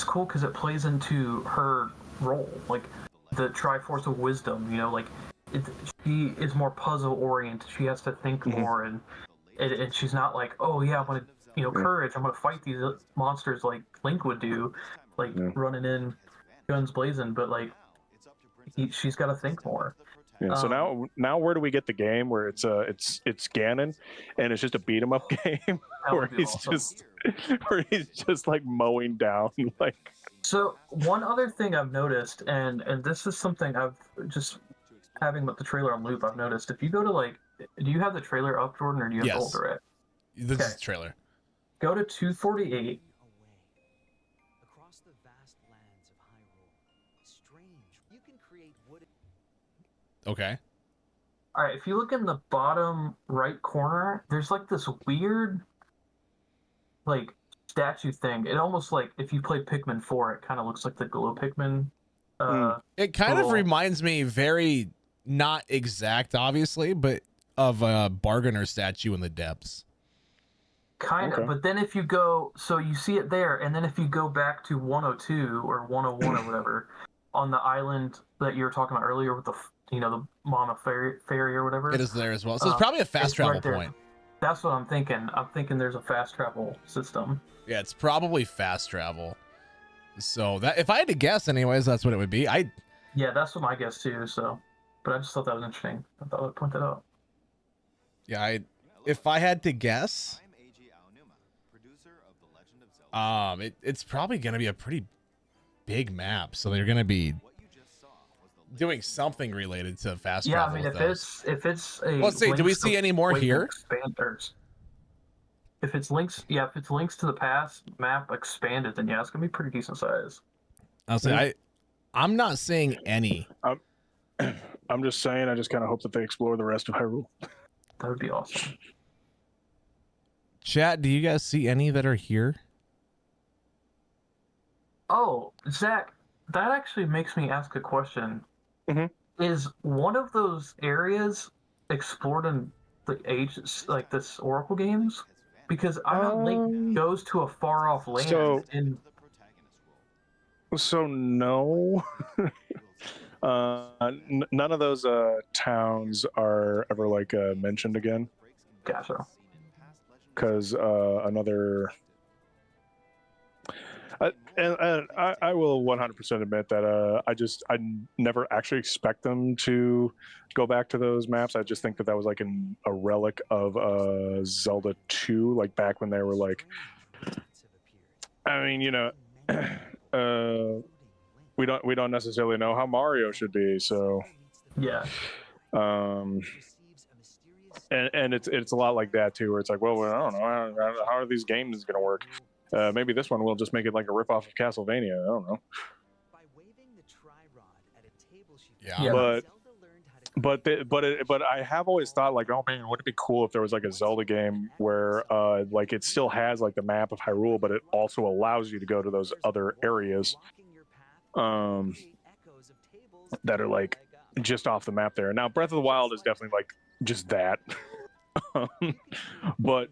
Speaker 11: cool because it plays into her role, like the Triforce of Wisdom, you know, like she is more puzzle oriented. She has to think more, and she's not like, oh yeah, I'm gonna, you know, courage, I'm gonna fight these monsters like Link would do, like running in guns blazing, but like she's got to think more.
Speaker 13: Yeah, so now where do we get the game where it's Ganon and it's just a beat 'em up game where he's just like mowing down like.
Speaker 11: So one other thing I've noticed, and this is something I've just having the trailer on loop, I've noticed, if you go to like, do you have the trailer up, Jordan, or do you have the older it?
Speaker 1: This is the trailer.
Speaker 11: Go to 248.
Speaker 1: Okay.
Speaker 11: All right, if you look in the bottom right corner, there's like this weird, like, statue thing. It almost like if you play Pikmin 4, it kind of looks like the Glow Pikmin.
Speaker 1: It kind of reminds me, very not exact, obviously, but of a Bargainer statue in the depths.
Speaker 11: Kind of, but then if you go, so you see it there, and then if you go back to 102 or 101 or whatever, on the island that you were talking about earlier with you know, the Mana Ferry or whatever.
Speaker 1: It is there as well. So it's probably a fast travel point.
Speaker 11: That's what I'm thinking. I'm thinking there's a fast travel system.
Speaker 1: Yeah, it's probably fast travel. So that, if I had to guess, anyways, that's what it would be.
Speaker 11: Yeah, that's what my guess too. So, but I just thought that was interesting. I thought I'd point that out.
Speaker 1: Yeah, if I had to guess, it's probably gonna be a pretty big map. So they're gonna be doing something related to fast travel.
Speaker 11: Yeah, I mean, if it's a
Speaker 1: let's see, do we see any more here?
Speaker 11: If it's links, if it's links to the past map expanded, then yeah, it's gonna be pretty decent size.
Speaker 1: I'll say I'm not seeing any.
Speaker 13: I'm just saying, I just kind of hope that they explore the rest of Hyrule.
Speaker 11: That would be awesome.
Speaker 1: Chat, do you guys see any that are here?
Speaker 11: Oh, Zach, that actually makes me ask a question.
Speaker 13: Mm-hmm.
Speaker 11: Is one of those areas explored in the ages, like this Oracle games? Because I know Link goes to a far off land.
Speaker 13: So no. None of those towns are ever like mentioned again.
Speaker 11: Gotcha.
Speaker 13: Because another. And I will 100% admit that I never actually expect them to go back to those maps. I just think that was like a relic of Zelda 2, like back when they were like, I mean, you know, we don't necessarily know how Mario should be, so
Speaker 11: yeah.
Speaker 13: And it's a lot like that too, where it's like, well, I don't know, how are these games gonna work? Maybe this one will just make it like a ripoff of Castlevania. I don't know.
Speaker 1: Yeah.
Speaker 13: But I have always thought like, oh man, wouldn't it be cool if there was like a Zelda game where like it still has like the map of Hyrule, but it also allows you to go to those other areas that are like just off the map there. Now Breath of the Wild is definitely like just that. But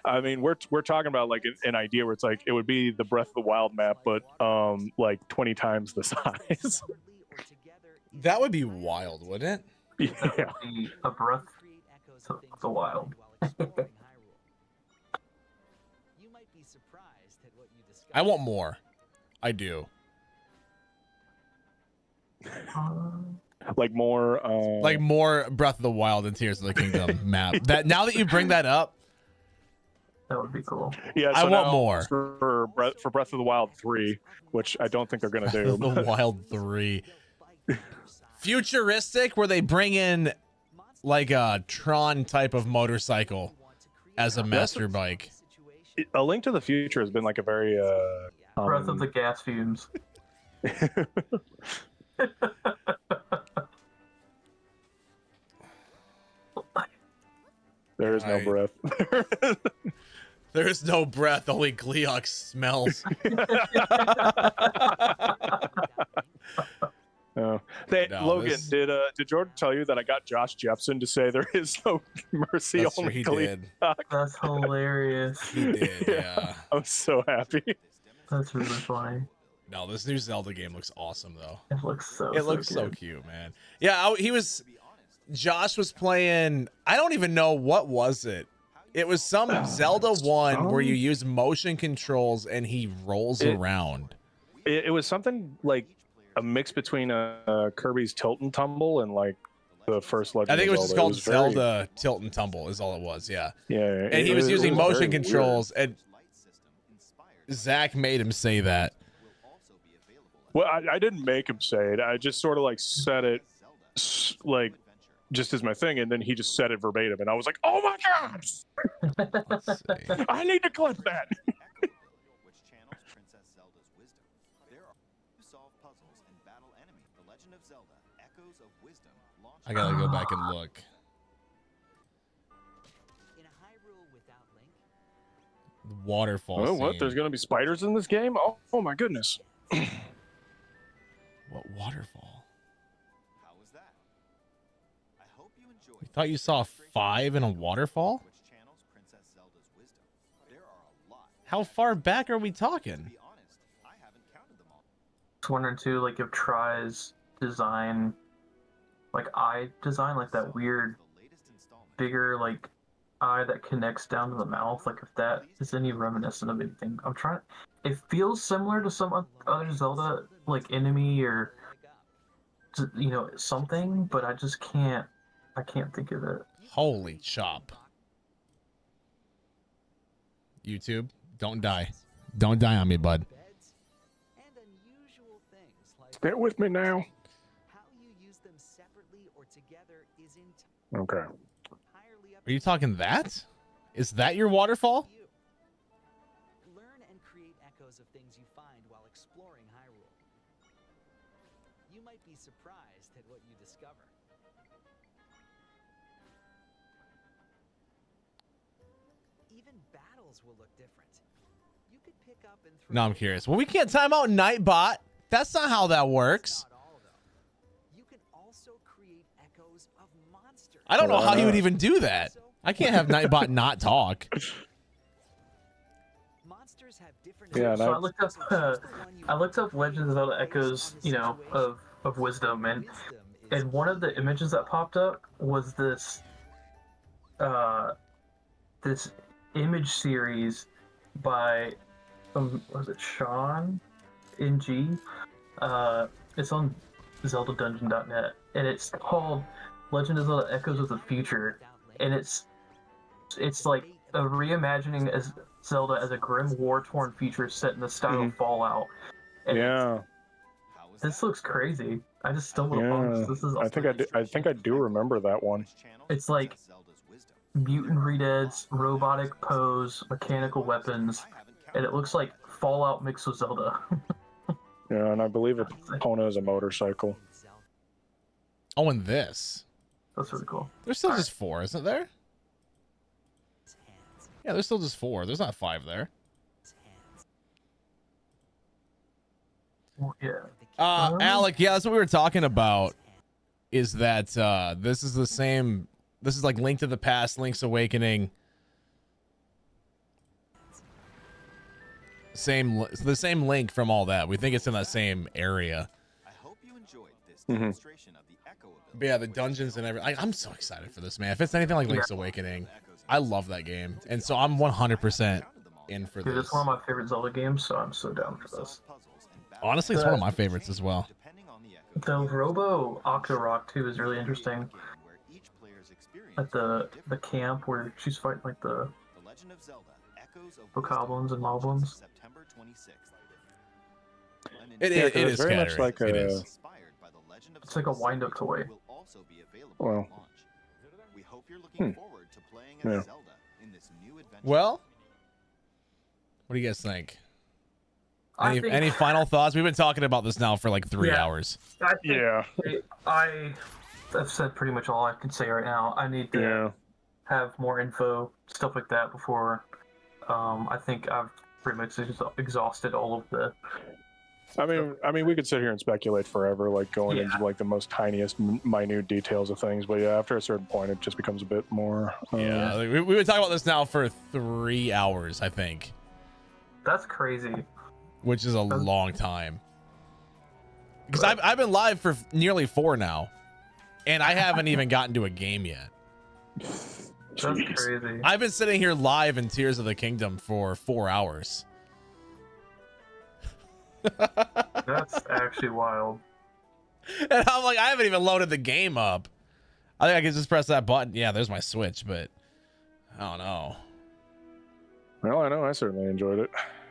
Speaker 13: I mean, we're talking about like an idea where it's like it would be the Breath of the Wild map, but like 20 times the size.
Speaker 1: That would be wild, wouldn't
Speaker 13: it?
Speaker 11: Yeah. A Breath of the Wild.
Speaker 1: I want more. I do.
Speaker 13: Like more
Speaker 1: Breath of the Wild and Tears of the Kingdom map. That now that you bring that up,
Speaker 11: that would be cool.
Speaker 13: Yeah,
Speaker 1: so I want more
Speaker 13: for Breath of the Wild 3, which I don't think they're gonna do.
Speaker 1: The Wild 3, futuristic, where they bring in like a Tron type of motorcycle as a master bike.
Speaker 13: A Link to the Future has been like a very
Speaker 11: Breath of the gas fumes.
Speaker 13: There is no breath.
Speaker 1: There is no breath, only Gleeok smells.
Speaker 13: Logan, did Jordan tell you that I got Josh Jepson to say there is no mercy?
Speaker 1: That's
Speaker 13: only
Speaker 1: he
Speaker 13: Gleeok?
Speaker 1: did.
Speaker 11: That's hilarious.
Speaker 1: He did, yeah.
Speaker 13: I'm so happy.
Speaker 11: That's really funny.
Speaker 1: No, this new Zelda game looks awesome though.
Speaker 11: It looks so.
Speaker 1: It looks so cute, man. Yeah, Josh was playing. I don't even know what was it. It was some Zelda 1 where you use motion controls and he rolls around.
Speaker 13: It was something like a mix between Kirby's Tilt and Tumble and like the first Legend.
Speaker 1: I think it was
Speaker 13: of
Speaker 1: just
Speaker 13: Zelda.
Speaker 1: called Zelda Tilt and Tumble is all it was. Yeah.
Speaker 13: Yeah.
Speaker 1: And he was using motion controls, and Zach made him say that.
Speaker 13: Well, I didn't make him say it. I just sort of like said it, like just as my thing, and then he just said it verbatim, and I was like, "Oh my god! I need to clip that."
Speaker 1: I gotta go back and look. The waterfall.
Speaker 13: Oh, what?
Speaker 1: scene.
Speaker 13: There's gonna be spiders in this game? Oh my goodness!
Speaker 1: What waterfall? How was that? I hope you enjoyed. You thought you saw 5 in a waterfall? How far back are we talking?
Speaker 11: I was wondering too, like if Try's design like eye design, like that weird, bigger like eye that connects down to the mouth. Like if that is any reminiscent of anything. I'm trying. It feels similar to some other Zelda, like enemy or something, but I just can't. I can't think of it.
Speaker 1: Holy chop. YouTube, don't die. Don't die on me, bud.
Speaker 13: Stay with me now. Okay.
Speaker 1: Are you talking that? Is that your waterfall?
Speaker 10: Learn and create echoes of things you find while exploring Hyrule. You might be surprised at what you discover. Even battles will look different. You could pick up and throw.
Speaker 1: No, I'm curious. Well, we can't time out Nightbot. That's not how that works. I don't know how you would even do that. I can't have Nightbot not talk.
Speaker 13: Yeah,
Speaker 11: so I looked up Legend of Zelda Echoes, of Wisdom, and one of the images that popped up was this this image series by was it Sean NG? It's on ZeldaDungeon.net, and it's called Legend of Zelda Echoes of the Future, and it's like a reimagining as Zelda as a grim, war-torn future set in the style of Fallout. And
Speaker 13: Yeah.
Speaker 11: this looks crazy. I just stumbled upon this. This is
Speaker 13: I think I do remember that one.
Speaker 11: It's like mutant redeads, robotic pose, mechanical weapons, and it looks like Fallout mixed with Zelda.
Speaker 13: Yeah, and I believe Epona is a motorcycle.
Speaker 1: Oh, and this.
Speaker 11: That's really cool.
Speaker 1: There's still just 4, isn't there? Yeah, there's still just 4. There's not 5 there.
Speaker 11: Yeah.
Speaker 1: Alec, yeah, that's what we were talking about. Is that this is the same? This is like Link to the Past, Link's Awakening. The same Link from all that. We think it's in that same area.
Speaker 9: I hope you enjoyed this demonstration of the echo ability.
Speaker 1: But yeah, the dungeons and everything. I'm so excited for this, man. If it's anything like Link's Awakening, I love that game, and so I'm 100% in for
Speaker 11: Dude,
Speaker 1: this.
Speaker 11: it's one of my favorite Zelda games, so I'm so down for this.
Speaker 1: Honestly, it's one of my favorites as well.
Speaker 11: The Robo Octorok too is really interesting. At the camp where she's fighting like the bokoblins and moblins.
Speaker 1: It is
Speaker 13: very much
Speaker 1: scattered.
Speaker 13: like
Speaker 1: It
Speaker 13: a.
Speaker 1: is.
Speaker 11: It's like a wind-up toy.
Speaker 13: Well.
Speaker 9: We hope you're looking forward to playing as Zelda in this new adventure.
Speaker 1: Well, what do you guys think?
Speaker 11: I think-
Speaker 1: Any final thoughts? We've been talking about this now for like 3 hours.
Speaker 11: I think I've said pretty much all I can say right now. I need to have more info, stuff like that before. I think I've pretty much exhausted all of the.
Speaker 13: I mean, we could sit here and speculate forever, like going into like the most tiniest, minute details of things. But yeah, after a certain point, it just becomes a bit more.
Speaker 1: Yeah, like, we've been talking about this now for 3 hours, I think.
Speaker 11: That's crazy.
Speaker 1: Which is a long time. Because I've been live for nearly 4 now, and I haven't even gotten to a game yet.
Speaker 11: That's crazy.
Speaker 1: I've been sitting here live in Tears of the Kingdom for 4 hours.
Speaker 11: That's actually wild.
Speaker 1: And I'm like, I haven't even loaded the game up. I think I can just press that button. Yeah, there's my Switch, but I don't know.
Speaker 13: Well, I know I certainly enjoyed it.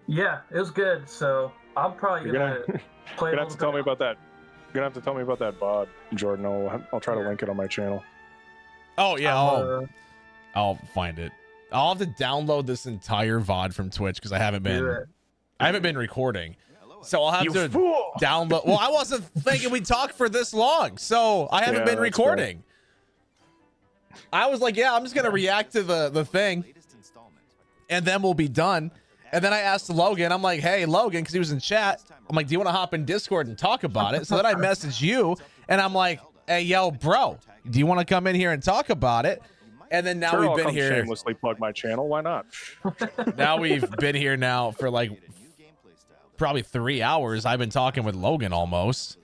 Speaker 11: Yeah, it was good. So I'm probably gonna play.
Speaker 13: You're gonna have to tell me about that. You're gonna have to tell me about that VOD, Jordan. I'll try to link it on my channel.
Speaker 1: Oh yeah, I'll find it. I'll have to download this entire VOD from Twitch because I haven't been recording. So I'll have to download. Well, I wasn't thinking we'd talk for this long, so I haven't been recording. I was like, yeah, I'm just gonna react to the thing, and then we'll be done. And then I asked Logan, I'm like, hey, Logan, because he was in chat. I'm like, do you want to hop in Discord and talk about it? So then I messaged you, and I'm like, hey, yo, bro, do you want to come in here and talk about it? And then now we've been here.
Speaker 13: Shamelessly plug my channel. Why not?
Speaker 1: Now we've been here now for like probably 3 hours. I've been talking with Logan almost.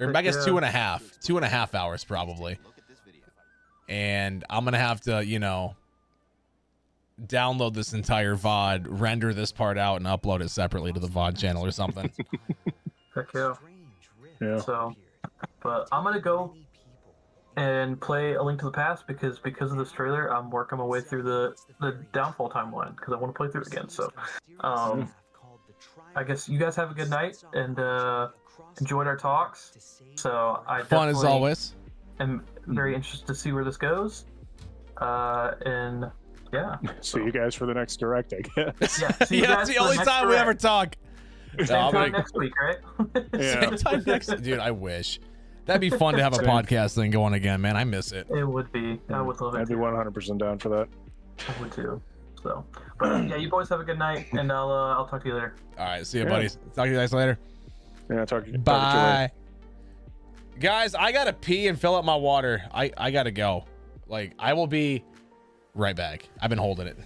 Speaker 1: or I guess 2.5 hours probably. And I'm gonna have to, you know, download this entire VOD, render this part out, and upload it separately to the VOD channel or something.
Speaker 11: Heck yeah.
Speaker 13: Yeah.
Speaker 11: So, but I'm gonna go and play A Link to the Past because of this trailer, I'm working my way through the Downfall timeline because I want to play through it again. So, I guess you guys have a good night and enjoyed our talks. So I
Speaker 1: Fun as always.
Speaker 11: am very interested to see where this goes. And yeah.
Speaker 13: See you guys for the next direct, I guess.
Speaker 11: Yeah, see you
Speaker 1: Yeah,
Speaker 11: guys
Speaker 1: it's the
Speaker 11: for
Speaker 1: only
Speaker 11: next
Speaker 1: time we
Speaker 11: direct.
Speaker 1: ever talk.
Speaker 11: Same time next week, right?
Speaker 13: Yeah.
Speaker 1: Same time next. Dude, I wish. That'd be fun to have a podcast thing going again, man. I miss it.
Speaker 11: It would be. I would love it.
Speaker 13: I'd be 100% down for that.
Speaker 11: I would too. So, but yeah, you boys have a good night, and I'll talk to you later.
Speaker 1: All right, see you, buddies. Talk to you guys later.
Speaker 13: Yeah, talk to you.
Speaker 1: Bye. Guys, I gotta pee and fill up my water. I gotta go. Like, I will be right back. I've been holding it.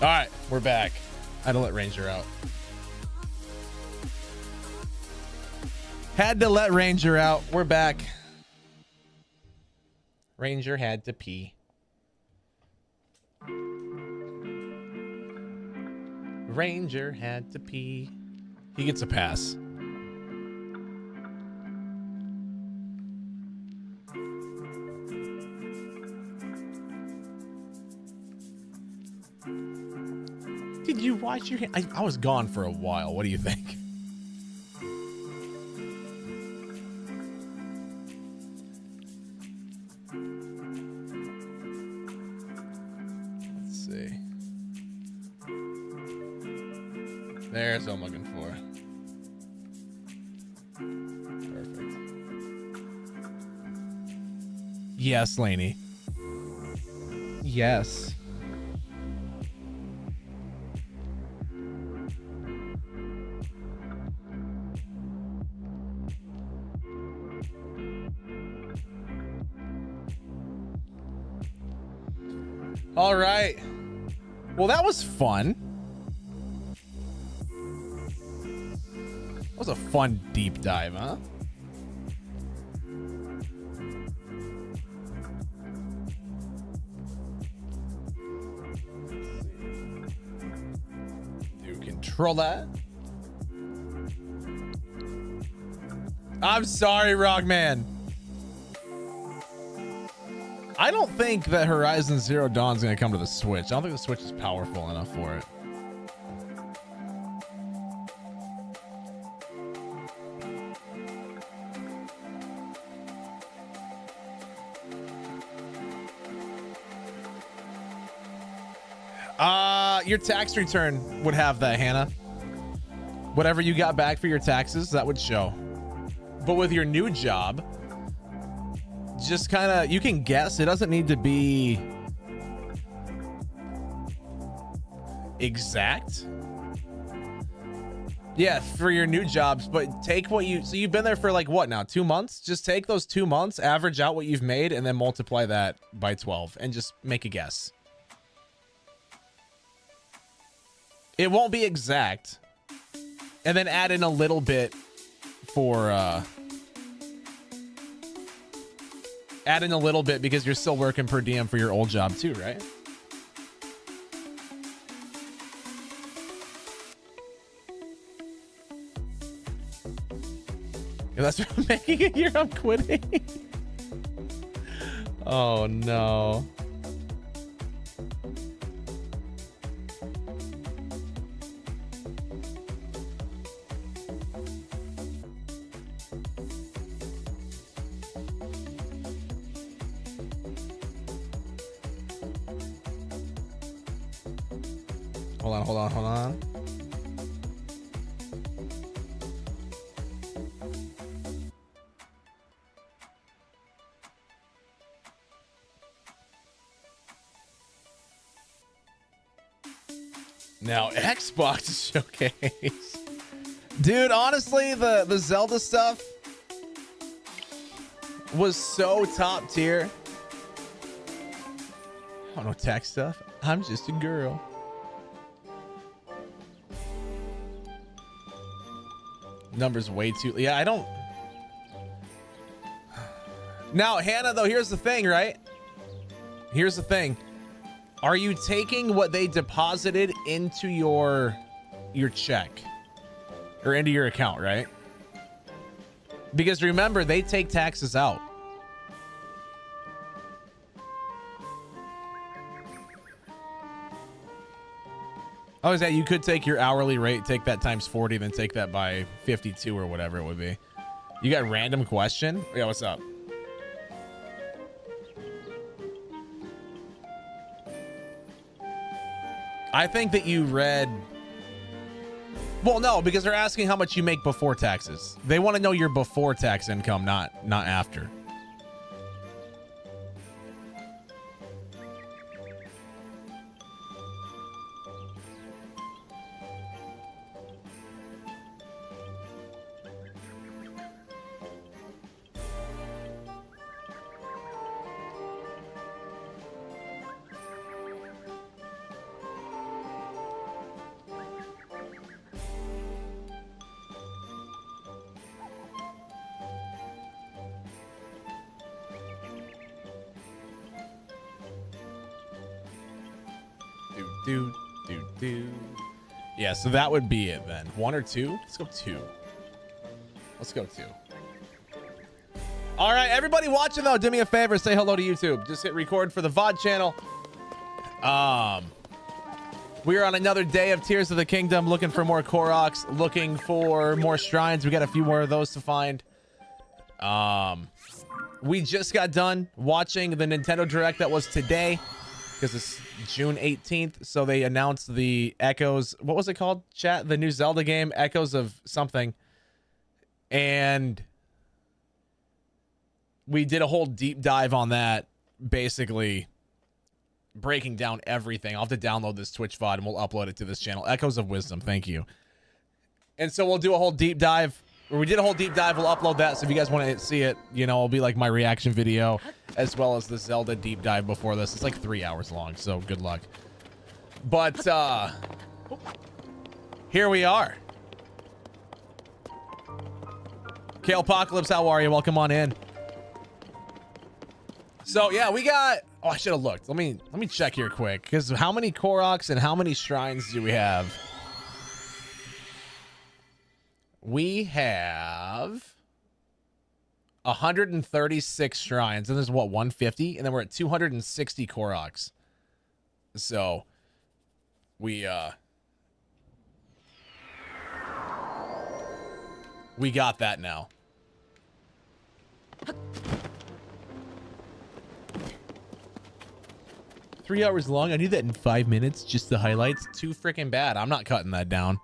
Speaker 1: All right, we're back. I had to let Ranger out. Had to let Ranger out. We're back. Ranger had to pee. Ranger had to pee. He gets a pass. Did you wash your hand? I was gone for a while. What do you think? Let's see. There's what I'm looking for. Perfect. Yes, Laney. Yes. All right. Well, that was fun. That was a fun deep dive, huh? Do control that. I'm sorry, Rockman. I don't think that Horizon Zero Dawn is going to come to the Switch. I don't think the Switch is powerful enough for it. Your tax return would have that, Hannah. Whatever you got back for your taxes, that would show. But with your new job, just kind of, you can guess. It doesn't need to be exact. Yeah, for your new jobs, but take what you, so you've been there for like what now, 2 months? Just take those 2 months, average out what you've made, and then multiply that by 12 and just make a guess. It won't be exact. And then add in a little bit for, add in a little bit because you're still working per diem for your old job too, right? If that's what I'm making it here, I'm quitting. Oh no. Hold on. Now, Xbox Showcase. Dude, honestly, the Zelda stuff was so top tier. Oh, no tech stuff. I'm just a girl. Numbers way too, yeah, I don't. Now, Hannah, though, here's the thing, right? Here's the thing. Are you taking what they deposited into your check or into your account, right? Because remember, they take taxes out. Oh, is that you could take your hourly rate, take that times 40, then take that by 52 or whatever it would be. You got a random question? Yeah, what's up? I think that you read... Well, no, because they're asking how much you make before taxes. They want to know your before tax income, not after. Yeah, so that would be it then. 1 or 2? Let's go 2. Let's go 2. All right, everybody watching though, do me a favor, say hello to YouTube. Just hit record for the VOD channel. We are on another day of Tears of the Kingdom, looking for more Koroks, looking for more shrines. We got a few more of those to find. We just got done watching the Nintendo Direct that was today, because it's June 18th. So they announced the Echoes. What was it called, chat? The new Zelda game, Echoes of something. And we did a whole deep dive on that, basically breaking down everything. I'll have to download this Twitch VOD and we'll upload it to this channel. Echoes of Wisdom. Thank you. And so we'll do a whole deep dive. Or we did a whole deep dive. We'll upload that. So if you guys want to see it, you know, it'll be like my reaction video as well as the Zelda deep dive before this. It's like 3 hours long. So good luck. But here we are. Kale Apocalypse, how are you? Welcome on in. So yeah, we got, oh, I should have looked. Let me check here quick, because how many Koroks and how many shrines do we have? We have 136 shrines, and there's what, 150, and then we're at 260 Koroks. So we got that now. Three hours long. I need that in 5 minutes. Just the highlights. Too freaking bad. I'm not cutting that down.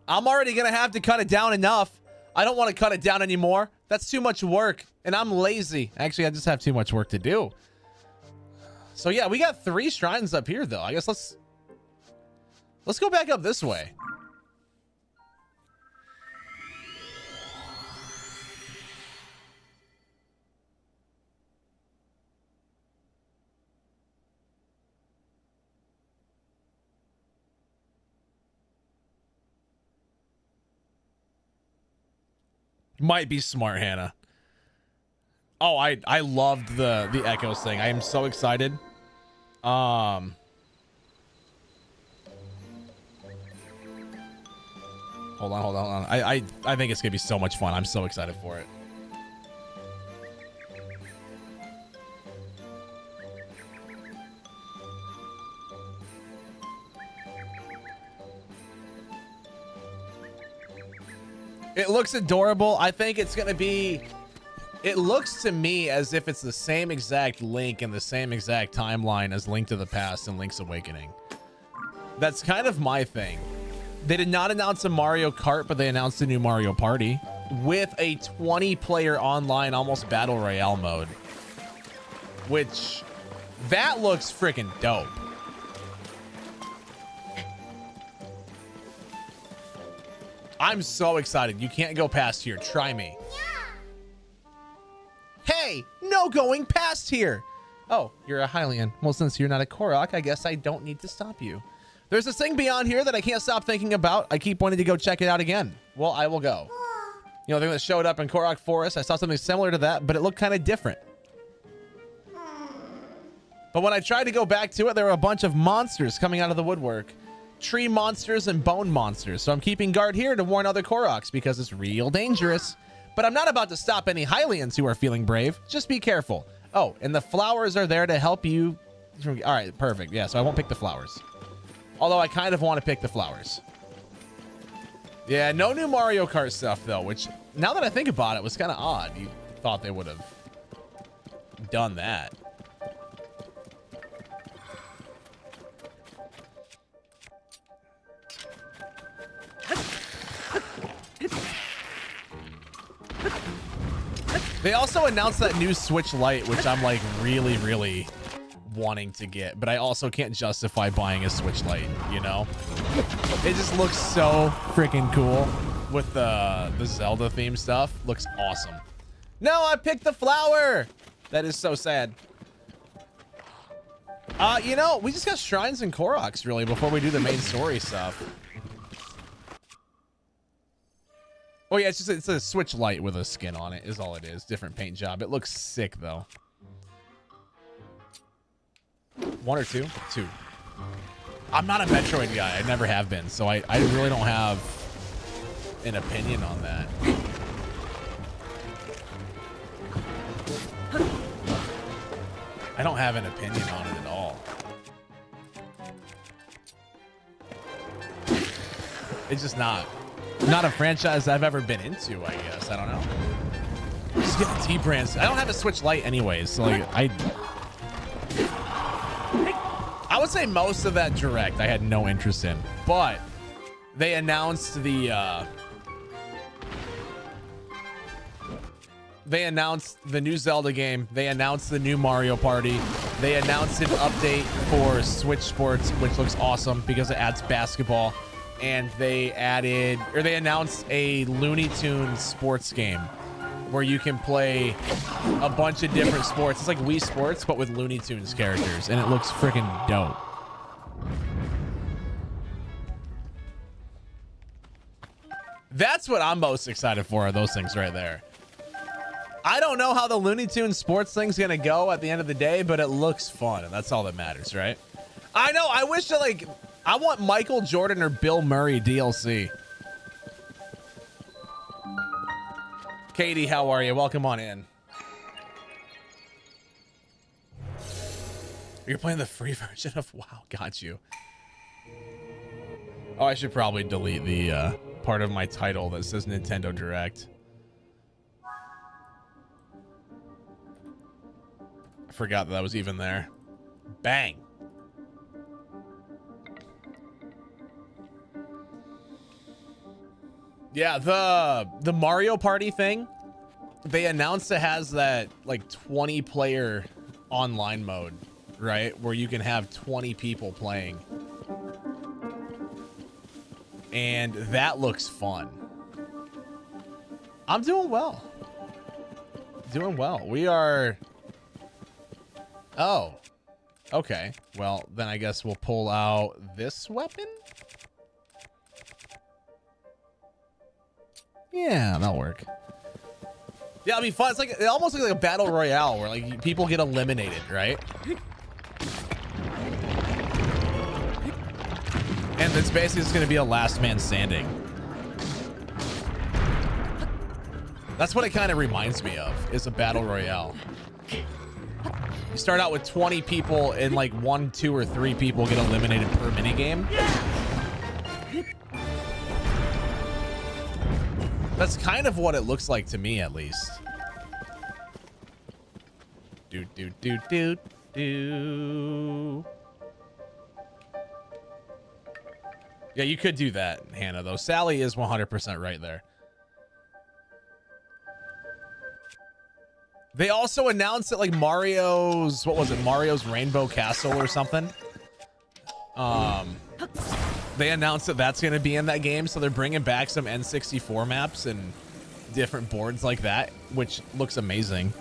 Speaker 1: I'm already going to have to cut it down enough. I don't want to cut it down anymore. That's too much work. And I'm lazy. Actually, I just have too much work to do. So yeah, we got 3 shrines up here though. I guess let's go back up this way. Might be smart, Hannah. Oh, I loved the Echoes thing. I am so excited. Hold on. I think it's gonna be so much fun. I'm so excited for it. It looks adorable. I think it's going to be... It looks to me as if it's the same exact Link and the same exact timeline as Link to the Past and Link's Awakening. That's kind of my thing. They did not announce a Mario Kart, but they announced a new Mario Party with a 20-player online, almost Battle Royale mode. Which... That looks freaking dope. I'm so excited. You can't go past here. Try me. Yeah. Hey, no going past here. Oh, you're a Hylian. Well, since you're not a Korok, I guess I don't need to stop you. There's this thing beyond here that I can't stop thinking about. I keep wanting to go check it out again. Well, I will go. You know, the thing that showed up in Korok Forest, I saw something similar to that, but it looked kind of different. But when I tried to go back to it, there were a bunch of monsters coming out of the woodwork. Tree monsters and bone monsters. So I'm keeping guard here to warn other Koroks because it's real dangerous. But I'm not about to stop any Hylians who are feeling brave. Just be careful. Oh, and the flowers are there to help you. All right, perfect. Yeah, so I won't pick the flowers. Although I kind of want to pick the flowers. Yeah, no new Mario Kart stuff though, which now that I think about it was kind of odd. You thought they would have done that. They also announced that new Switch Lite, which I'm like really wanting to get, but I also can't justify buying a Switch Lite, you know? It just looks so freaking cool with the Zelda theme stuff. Looks awesome. No, I picked the flower. That is so sad. You know, we just got shrines and Koroks really before we do the main story stuff. Oh yeah, it's a Switch Lite with a skin on it is all it is. Different paint job. It looks sick though. 1 or 2? 2. I'm not a Metroid guy. I never have been, so I really don't have an opinion on that. I don't have an opinion on it at all. It's just not a franchise I've ever been into, I guess. I don't know. Just get the T-Brands. I don't have a Switch Lite anyways, so like I would say most of that Direct I had no interest in, but they announced the new Zelda game. They announced the new Mario Party. They announced an update for Switch Sports, which looks awesome because it adds basketball. And they announced a Looney Tunes sports game where you can play a bunch of different sports. It's like Wii Sports, but with Looney Tunes characters, and it looks freaking dope. That's what I'm most excited for, are those things right there. I don't know how the Looney Tunes sports thing's gonna go at the end of the day, but it looks fun, and that's all that matters, right? I know, I wish that, like, I want Michael Jordan or Bill Murray DLC. Katie, how are you? Welcome on in. You're playing the free version of WoW. Got you. Oh, I should probably delete the part of my title that says Nintendo Direct. I forgot that was even there. Bang. Yeah, the Mario Party thing, they announced it has that like 20 player online mode, right? Where you can have 20 people playing. And that looks fun. I'm doing well. Doing well. We are... Oh. Okay. Well, then I guess we'll pull out this weapon? Yeah, that'll work. Yeah, it'll be fun. It's like it almost looks like a battle royale where like people get eliminated, right? And it's basically just going to be a last man standing. That's what it kind of reminds me of, is a battle royale. You start out with 20 people and like 1, 2, or 3 people get eliminated per minigame. That's kind of what it looks like to me, at least. Do. Yeah, you could do that, Hannah, though. Sally is 100% right there. They also announced that, like, Mario's... What was it? Mario's Rainbow Castle or something? They announced that that's going to be in that game, so they're bringing back some N64 maps and different boards like that, which looks amazing.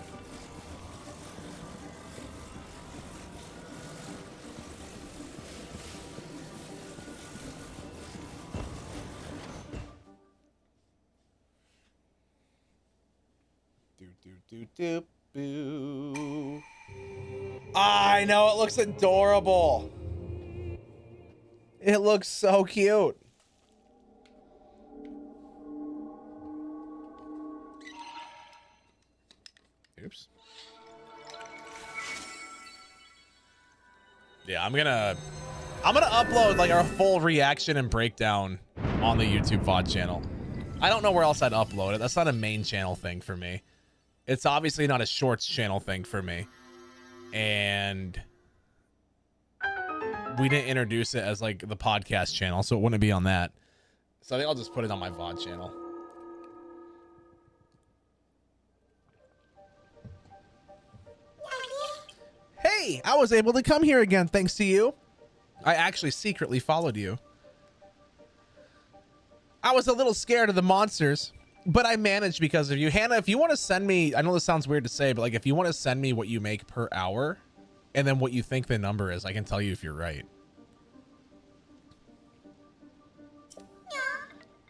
Speaker 1: Boo. I know, it looks adorable. It looks so cute. Oops. Yeah, I'm gonna upload like our full reaction and breakdown on the YouTube VOD channel. I don't know where else I'd upload it. That's not a main channel thing for me. It's obviously not a shorts channel thing for me. And we didn't introduce it as like the podcast channel, so it wouldn't be on that. So I think I'll just put it on my VOD channel. Hey, I was able to come here again thanks to you. I actually secretly followed you. I was a little scared of the monsters, but I managed because of you. Hannah, if you want to send me, I know this sounds weird to say, but like if you want to send me what you make per hour and then what you think the number is, I can tell you if you're right.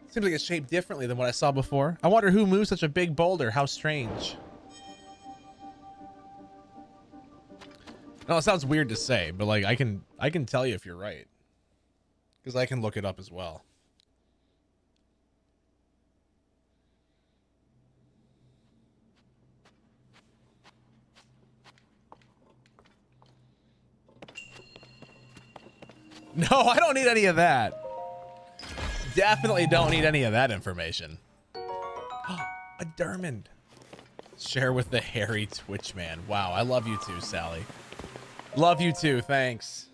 Speaker 1: Seems like it's shaped differently than what I saw before. I wonder who moved such a big boulder. How strange. No, it sounds weird to say, but like I can tell you if you're right. Because I can look it up as well. No, I don't need any of that. Definitely don't need any of that information. A Dermond. Share with the hairy Twitch man. Wow, I love you too, Sally. Love you too, thanks.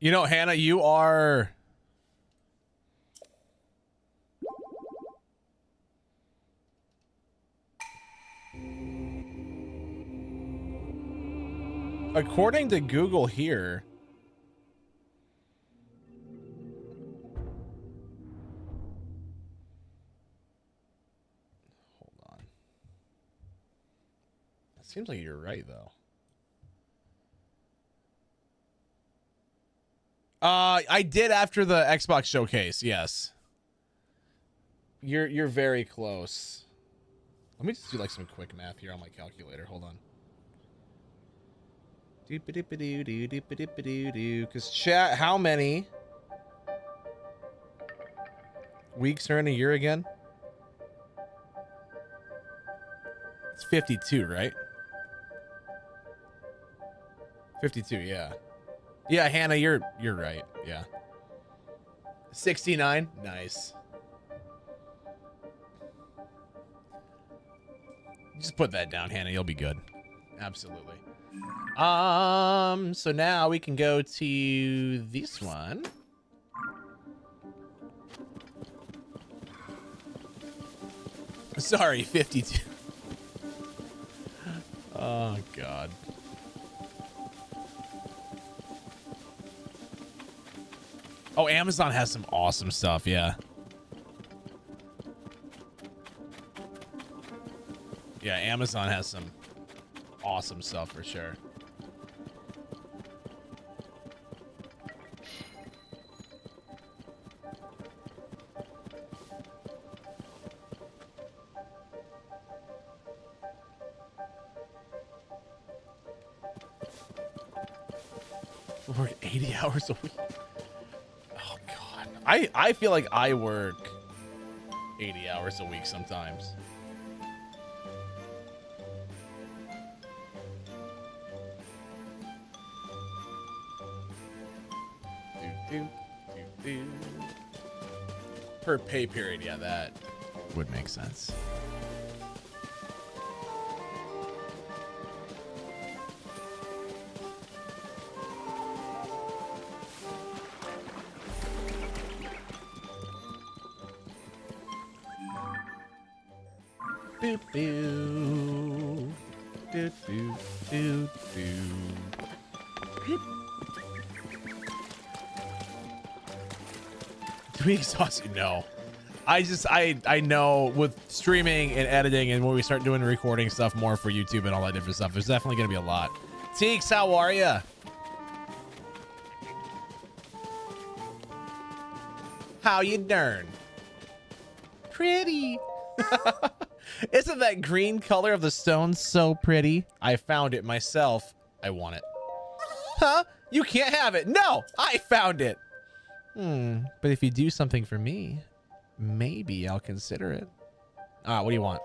Speaker 1: You know, Hannah, you are... According to Google here... Hold on. It seems like you're right, though. I did after the Xbox showcase, yes. You're very close. Let me just do like some quick math here on my calculator. Hold on. Because chat, how many weeks are in a year again? It's 52, right? 52, yeah. Yeah, Hannah, you're right. Yeah. 69. Nice. Just put that down, Hannah. You'll be good. Absolutely. So now we can go to this one. Sorry, 52. Oh, God. Oh, Amazon has some awesome stuff, yeah. Yeah, Amazon has some awesome stuff for sure. We work 80 hours a week. Oh God. I feel like I work 80 hours a week sometimes. Per pay period, yeah, that would make sense. Boop boo. Doot boo doot boo. Do we exhaust you? No. I know with streaming and editing and when we start doing recording stuff more for YouTube and all that different stuff, there's definitely going to be a lot. Teeks, how are ya? How you darn? Pretty. Isn't that green color of the stone so pretty? I found it myself. I want it. Huh? You can't have it. No, I found it. But if you do something for me, maybe I'll consider it. What do you want?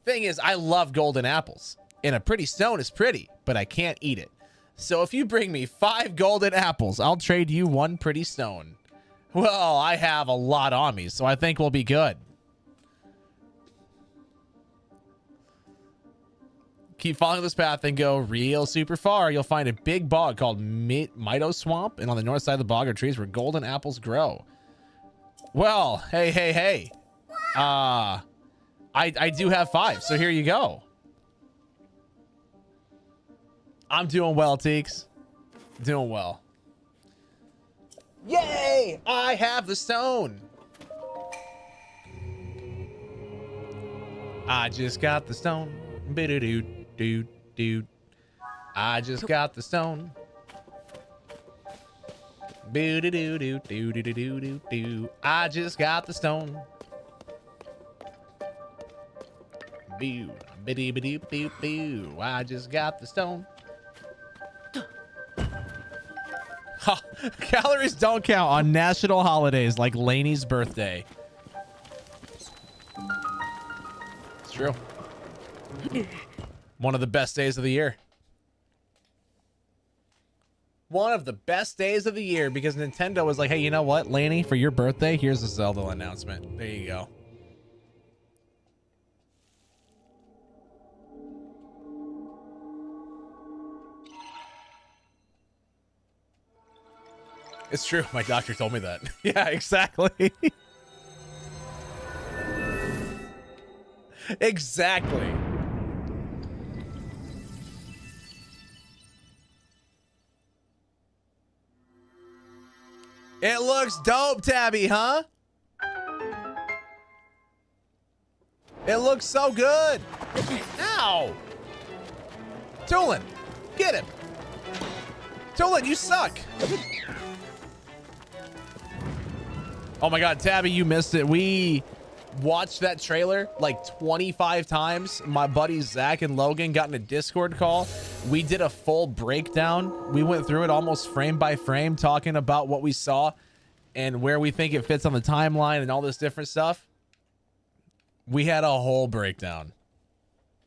Speaker 1: Thing is, I love golden apples. And a pretty stone is pretty, but I can't eat it. So if you bring me 5 golden apples, I'll trade you 1 pretty stone. Well, I have a lot on me, so I think we'll be good. Keep following this path and go real super far. You'll find a big bog called Mito Swamp, and on the north side of the bog are trees where golden apples grow. Well, hey. I do have 5, so here you go. I'm doing well, Teeks. Doing well. Yay! I have the stone. I just got the stone. Dude. I just got the stone. I just got the stone. I just got the stone. Calories don't count on national holidays like Laney's birthday. It's true. One of the best days of the year. One of the best days of the year because Nintendo was like, hey, you know what, Laney, for your birthday, here's a Zelda announcement. There you go. It's true. My doctor told me that. Yeah, exactly. Exactly. It looks dope, Tabby, huh? It looks so good. Ow. Tulin, get him. Tulin, you suck. Oh my God, Tabby, you missed it. We watched that trailer like 25 times. My buddies Zach and Logan got in a Discord call. We did a full breakdown. We went through it almost frame by frame, talking about what we saw and where we think it fits on the timeline and all this different stuff. We had a whole breakdown.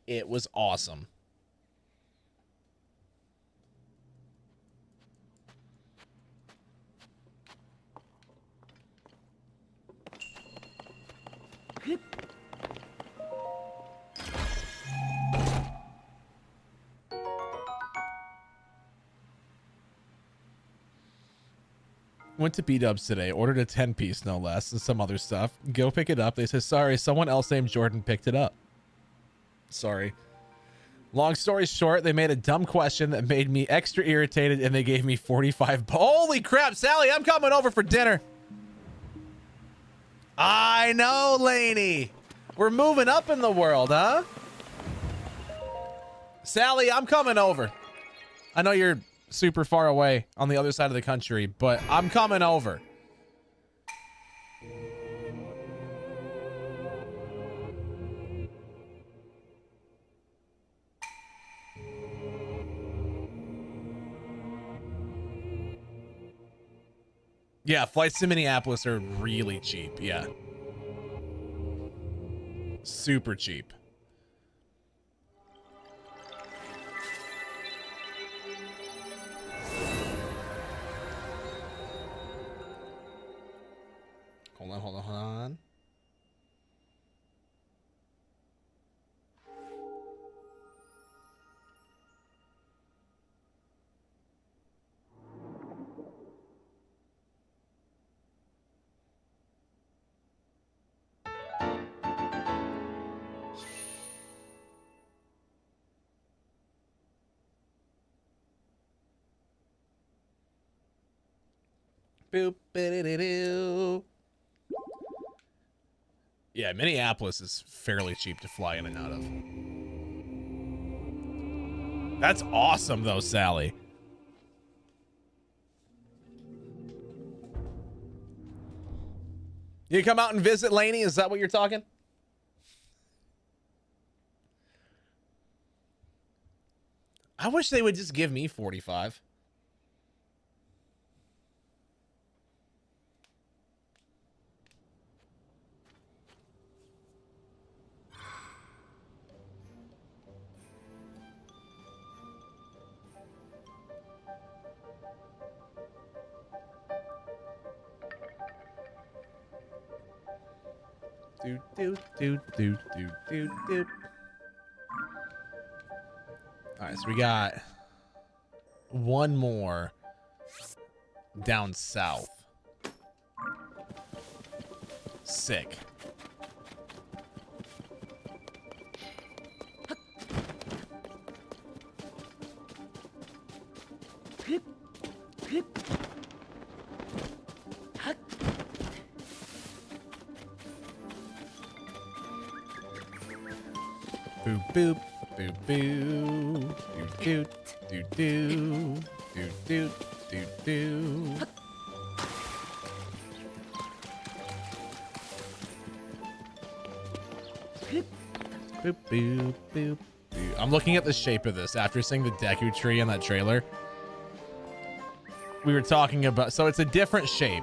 Speaker 1: It was awesome. Went to B-Dubs today, ordered a 10-piece no less and some other stuff. Go pick it up. They said, sorry, someone else named Jordan picked it up. Sorry. Long story short, they made a dumb question that made me extra irritated and they gave me 45. Holy crap, Sally, I'm coming over for dinner. I know, Laney. We're moving up in the world, huh? Sally, I'm coming over. I know you're super far away on the other side of the country, but I'm coming over. Yeah, flights to Minneapolis are really cheap. Yeah. Super cheap. Hold on. Boop, ba-da-da-doo. Yeah, Minneapolis is fairly cheap to fly in and out of. That's awesome, though, Sally. You come out and visit, Laney? Is that what you're talking? I wish they would just give me 45. do do do do do do do. All right, so we got one more down south. Sick. Boop boop boop boo do do do do do do do. Boop boop boop boop. I'm looking at the shape of this after seeing the Deku tree in that trailer. We were talking about, so it's a different shape.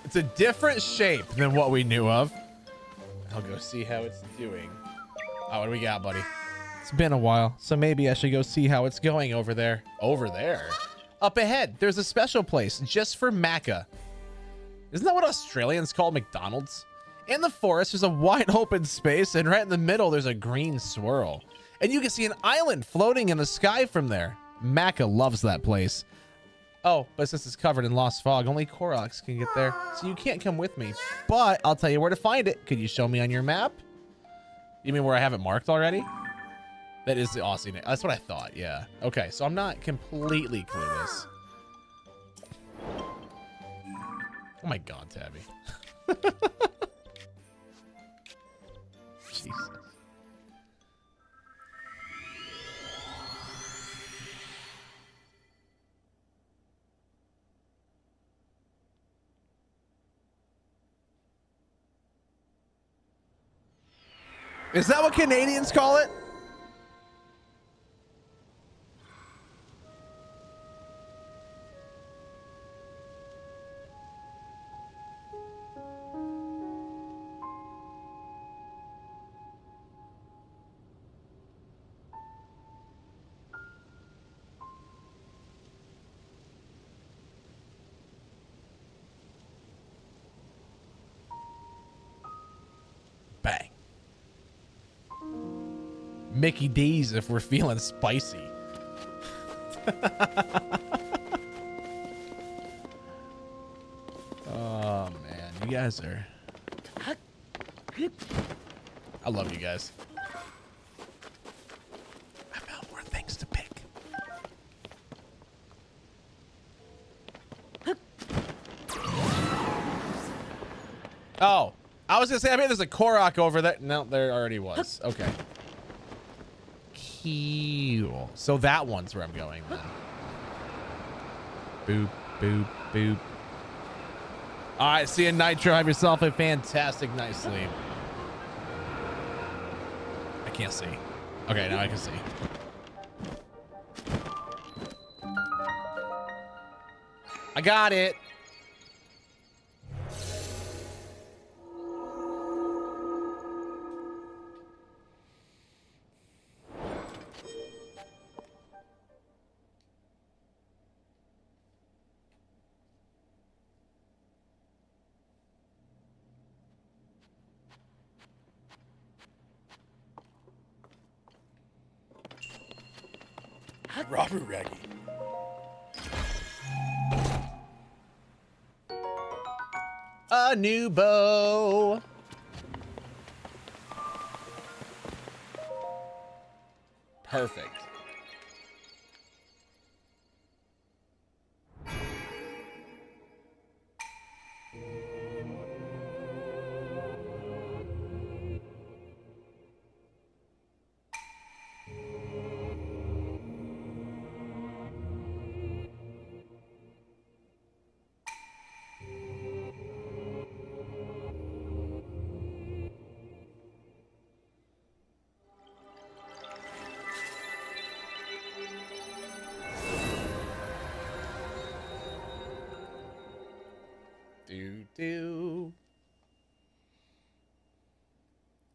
Speaker 1: It's a different shape than what we knew of. I'll go see how it's doing. Oh, what do we got, buddy? It's been a while, so maybe I should go see how it's going over there. Over there? Up ahead, there's a special place just for Macca. Isn't that what Australians call McDonald's? In the forest, there's a wide open space, and right in the middle, there's a green swirl. And you can see an island floating in the sky from there. Macca loves that place. Oh, but since it's covered in lost fog, only Koroks can get there, so you can't come with me. But I'll tell you where to find it. Could you show me on your map? You mean where I have it marked already? That is the Aussie name. That's what I thought, yeah. Okay, so I'm not completely clueless. Oh my god, Tabby. Jesus. Is that what Canadians call it? Bang. Mickey D's if we're feeling spicy. Oh man, you guys are... I love you guys. I found more things to pick. Oh, I was gonna say, I mean, there's a Korok over there. No, there already was. Okay. Cool. So that one's where I'm going then. Boop, boop, boop. All right, see you, Nitro. Have yourself a fantastic night's sleep. I can't see. Okay, now I can see. I got it. Robert Raggy. A new bow. Perfect.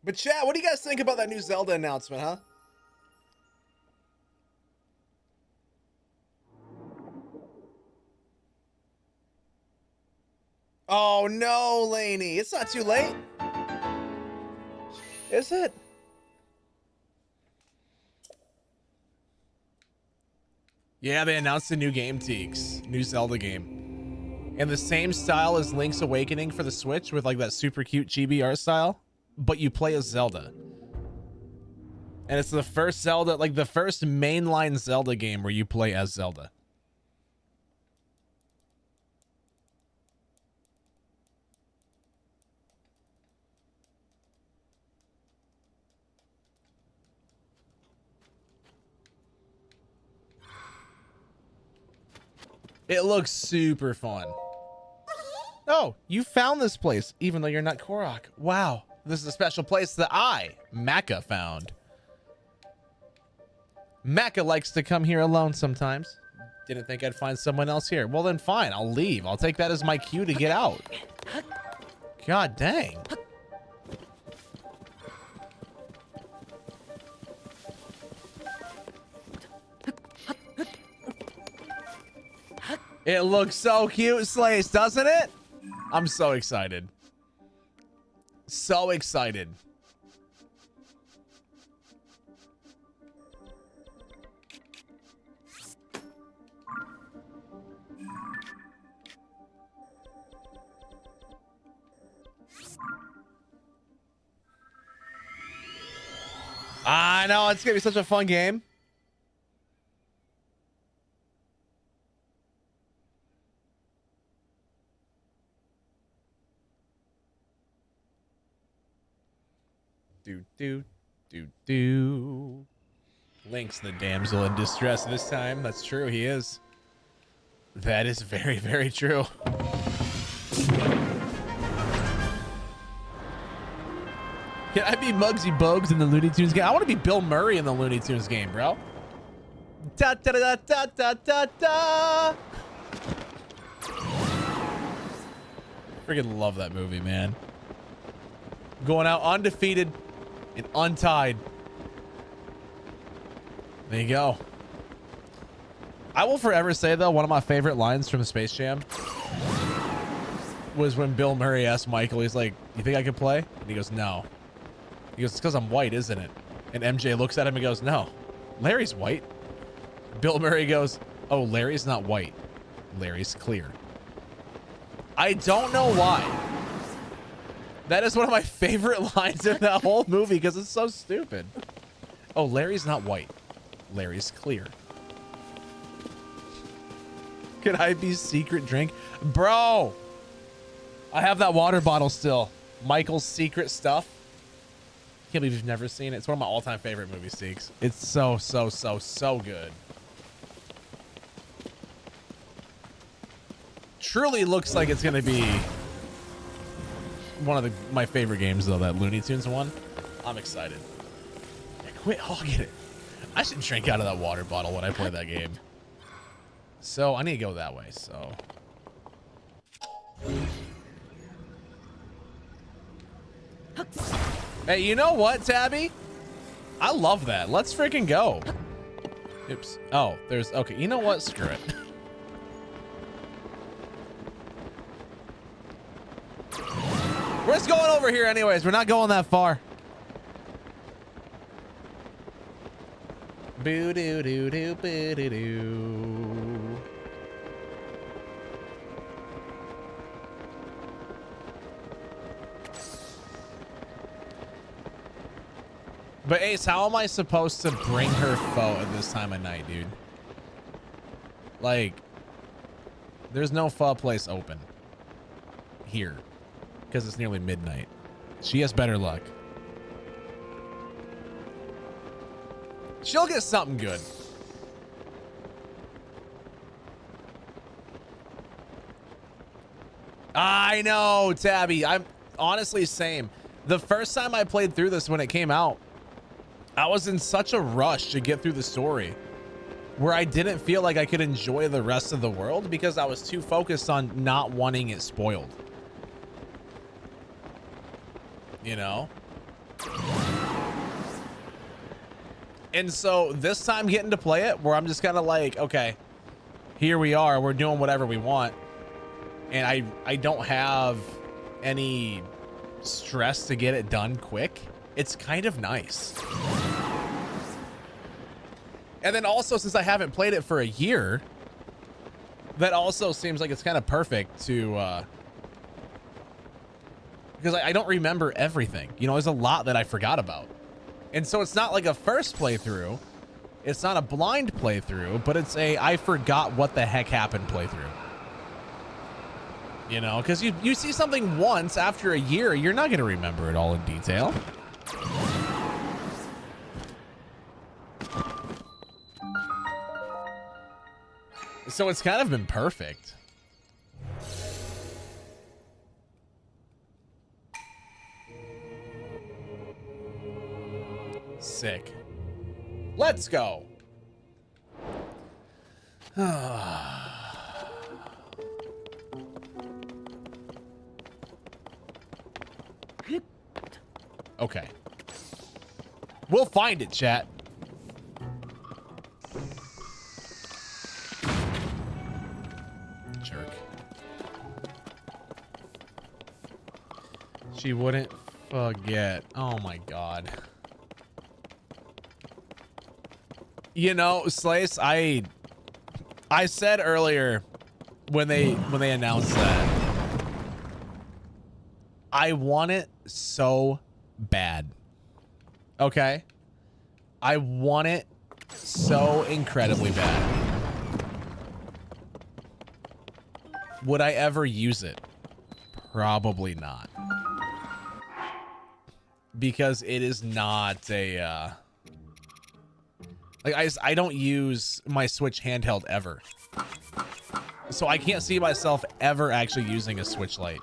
Speaker 1: But chat, what do you guys think about that new Zelda announcement, huh? Oh no, Laney. It's not too late. Is it? Yeah, they announced a new game, Teeks. New Zelda game. In the same style as Link's Awakening for the Switch, with like that super cute chibi art style, but you play as Zelda. And it's the first Zelda, like the first mainline Zelda game where you play as Zelda. It looks super fun. Oh, you found this place, even though you're not Korok. Wow, this is a special place that I, Maka, found. Maka likes to come here alone sometimes. Didn't think I'd find someone else here. Well then fine, I'll leave. I'll take that as my cue to get out. God dang. It looks so cute, Slace, doesn't it? I'm so excited. So excited. I know, it's gonna be such a fun game. Do. Link's the damsel in distress this time. That's true, he is. That is very, very true. Can I be Muggsy Bogues in the Looney Tunes game? I want to be Bill Murray in the Looney Tunes game, bro. Da da da da da da da. Freaking love that movie, man. Going out undefeated and untied. There you go. I will forever say, though, one of my favorite lines from Space Jam was when Bill Murray asked Michael, he's like, "You think I could play?" And he goes, "No." He goes, "It's because I'm white, isn't it?" And MJ looks at him and goes, "No, Larry's white." Bill Murray goes, "Oh, Larry's not white. Larry's clear." I don't know why. That is one of my favorite lines in that whole movie because it's so stupid. Oh, Larry's not white. Larry's clear. Could I be secret drink? Bro, I have that water bottle still. Michael's Secret Stuff. Can't believe you've never seen it. It's one of my all-time favorite movies, Seeks. It's so good. Truly looks like it's gonna be one of my favorite games, though, that Looney Tunes one. I'm excited. Quit hogging it. I should drink out of that water bottle when I play that game. So I need to go that way, so. Hey, you know what, Tabby? I love that. Let's freaking go. Oops. Oh, there's, okay, you know what? Screw it. We're just going over here anyways. We're not going that far. Boo doo doo doo boo doo doo. But Ace, how am I supposed to bring her foe at this time of night, dude? Like, there's no pho place open here because it's nearly midnight. She has better luck. She'll get something good. I know, Tabby. I'm honestly same. The first time I played through this when it came out, I was in such a rush to get through the story where I didn't feel like I could enjoy the rest of the world because I was too focused on not wanting it spoiled. You know? And so this time getting to play it where I'm just kind of like, okay, here we are. We're doing whatever we want. and I don't have any stress to get it done quick, it's kind of nice. And then also, since I haven't played it for a year, that also seems like it's kind of perfect to because I don't remember everything. You know, there's a lot that I forgot about. And so it's not like a first playthrough. It's not a blind playthrough, but it's a I forgot what the heck happened playthrough. You know, because you see something once after a year, you're not going to remember it all in detail. So it's kind of been perfect. Sick. Let's go. Okay. We'll find it, chat. Jerk. She wouldn't forget. Oh my god. You know, Slice, I said earlier when they announced that, I want it so bad. Okay? I want it so incredibly bad. Would I ever use it? Probably not. Because it is not a like I don't use my Switch handheld ever. So I can't see myself ever actually using a Switch Lite.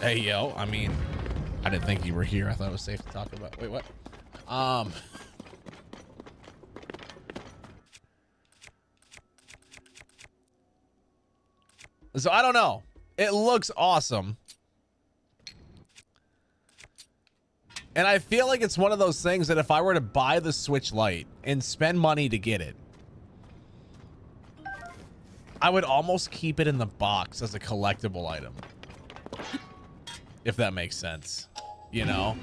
Speaker 1: Hey, yo, I mean, I didn't think you were here. I thought it was safe to talk about. Wait, what? So I don't know. It looks awesome. And I feel like it's one of those things that if I were to buy the Switch Lite and spend money to get it, I would almost keep it in the box as a collectible item. If that makes sense. You know?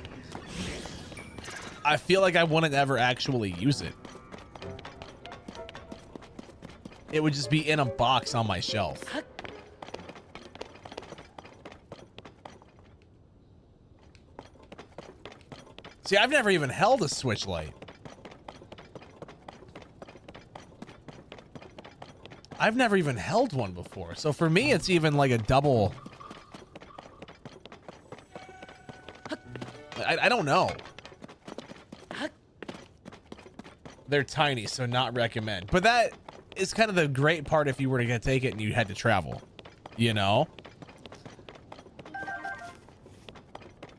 Speaker 1: I feel like I wouldn't ever actually use it. It would just be in a box on my shelf. See, I've never even held a Switch Lite. I've never even held one before. So for me, it's even like a double. I don't know. They're tiny, so not recommend. But that is kind of the great part if you were to take it and you had to travel. You know?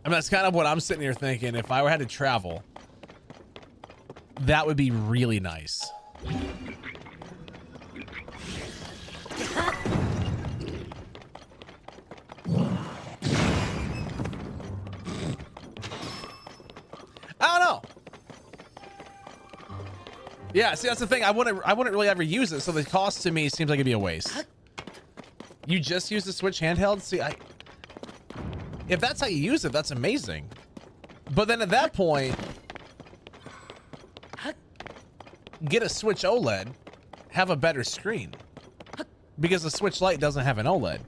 Speaker 1: I mean, that's kind of what I'm sitting here thinking. If I had to travel, that would be really nice. I don't know. Yeah, see, that's the thing. I wouldn't really ever use it, so the cost to me seems like it'd be a waste. You just use the Switch handheld? See, if that's how you use it, that's amazing. But then at that point, get a Switch OLED, have a better screen. Because the Switch Lite doesn't have an OLED.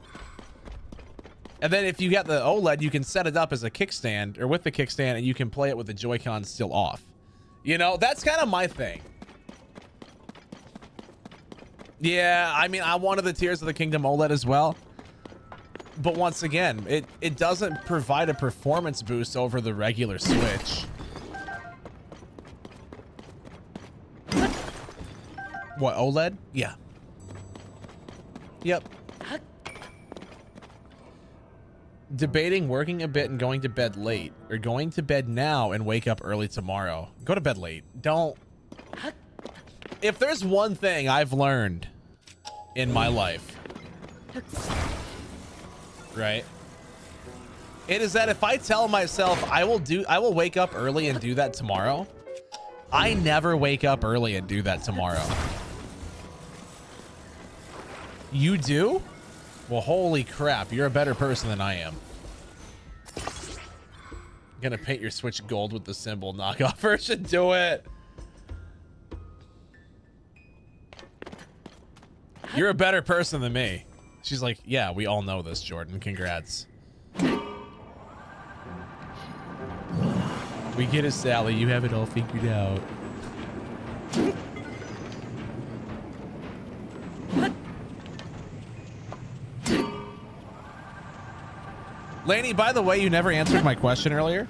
Speaker 1: And then if you get the OLED, you can set it up as a kickstand, or with the kickstand, and you can play it with the Joy-Con still off. You know, that's kind of my thing. Yeah, I mean, I wanted the Tears of the Kingdom OLED as well. But once again, it doesn't provide a performance boost over the regular Switch. What, OLED? Yeah. Yep. Debating working a bit and going to bed late, or going to bed now and wake up early tomorrow. Go to bed late. Don't. If there's one thing I've learned in my life, right, it is that if I tell myself I will wake up early and do that tomorrow, I never wake up early and do that tomorrow. You do? Well, holy crap. You're a better person than I am. Gonna paint your Switch gold with the symbol knockoff version. Do it. You're a better person than me. She's like, yeah, we all know this, Jordan. Congrats. We get it, Sally. You have it all figured out. Laney, by the way, you never answered my question earlier.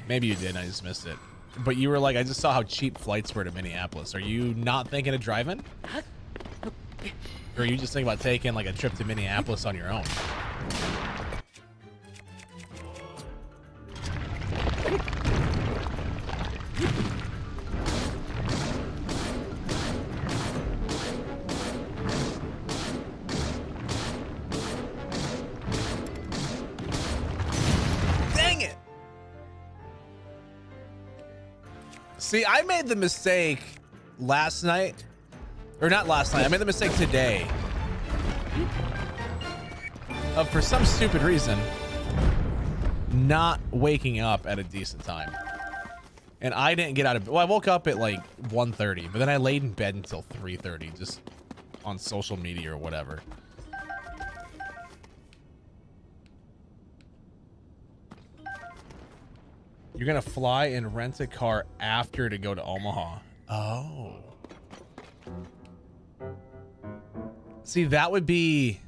Speaker 1: Maybe you did. I just missed it. But you were like, I just saw how cheap flights were to Minneapolis. Are you not thinking of driving? Or are you just thinking about taking like a trip to Minneapolis on your own? Dang it! See, I made the mistake last night. Or not last night. I made the mistake today of, for some stupid reason, not waking up at a decent time. And I didn't get out of bed. Well, I woke up at like 1:30, but then I laid in bed until 3:30 just on social media or whatever. You're going to fly and rent a car after to go to Omaha. Oh. See, that would be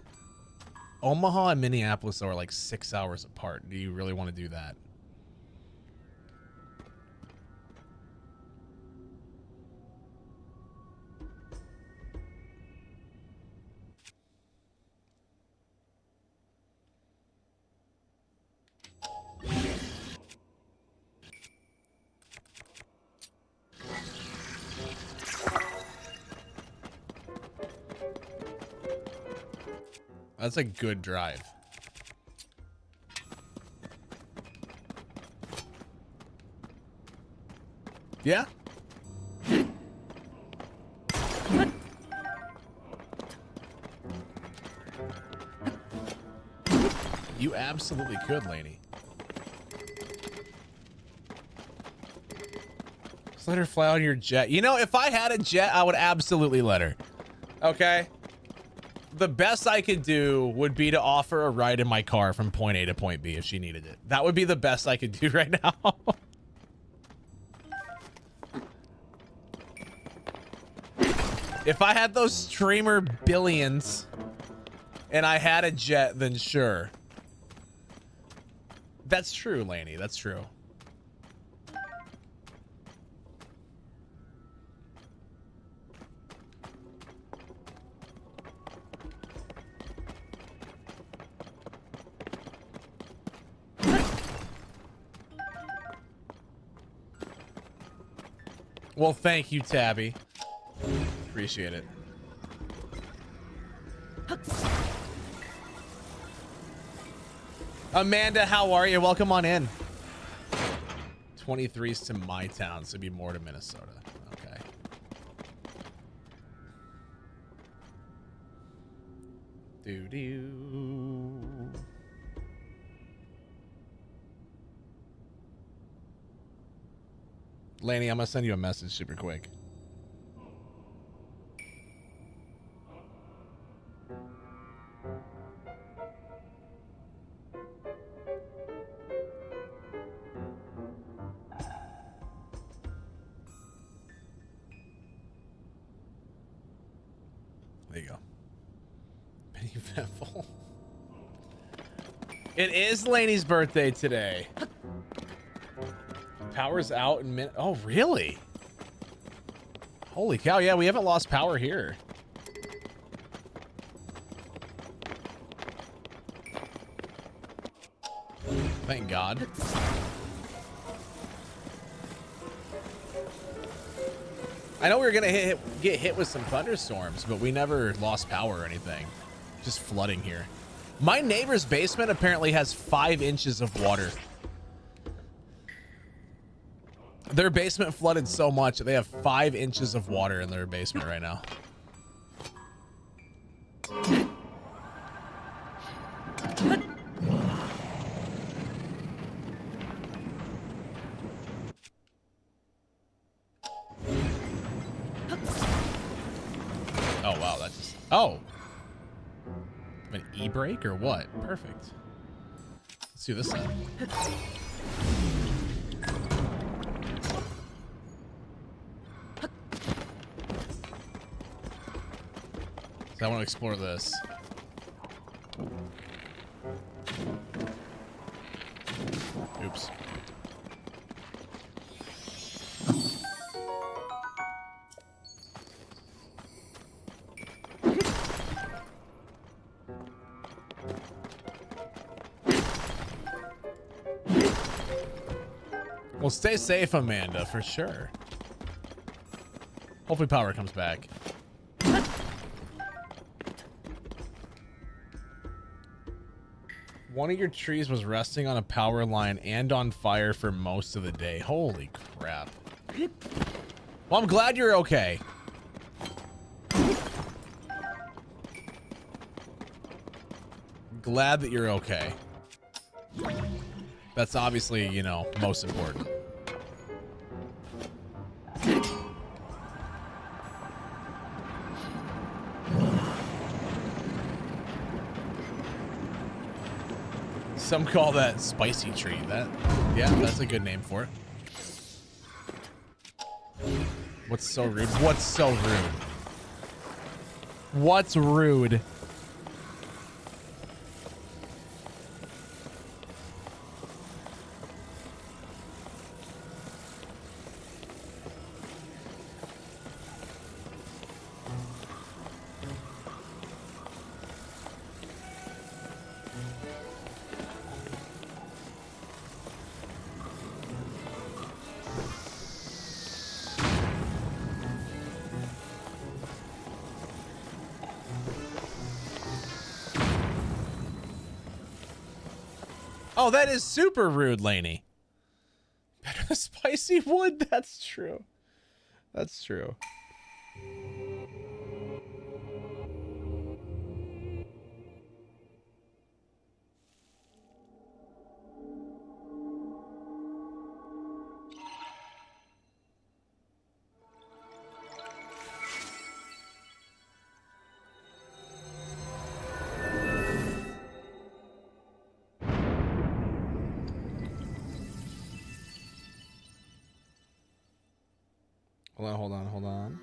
Speaker 1: Omaha and Minneapolis are like 6 hours apart. Do you really want to do that? That's a good drive. Yeah. You absolutely could, Laney. Just let her fly on your jet. You know, if I had a jet, I would absolutely let her. Okay? The best I could do would be to offer a ride in my car from point A to point B if she needed it. That would be the best I could do right now. If I had those streamer billions and I had a jet, then sure. That's true, Laney. That's true. Well, thank you, Tabby. Appreciate it. Amanda, how are you? Welcome on in. 23's to my town, so it'd be more to Minnesota. Okay. Doo-doo. Laney, I'm gonna send you a message super quick. There you go. Penny Pebble. It is Laney's birthday today. Power's out in oh, really? Holy cow, yeah, we haven't lost power here. Thank God. I know we were gonna get hit with some thunderstorms, but we never lost power or anything. Just flooding here. My neighbor's basement apparently has 5 inches of water. Their basement flooded so much that they have 5 inches of water in their basement right now. Oh, wow. That just... Oh. An e-brake or what? Perfect. Let's do this then. So I want to explore this. Oops. Well, stay safe, Amanda, for sure. Hopefully power comes back. One of your trees was resting on a power line and on fire for most of the day. Holy crap. Well, I'm glad you're okay. Glad that you're okay. That's obviously, you know, most important. Some call that spicy tree. Yeah, that's a good name for it. What's so rude? What's so rude? What's rude? Oh, that is super rude, Laney. Better than spicy wood? That's true. That's true. Hold on.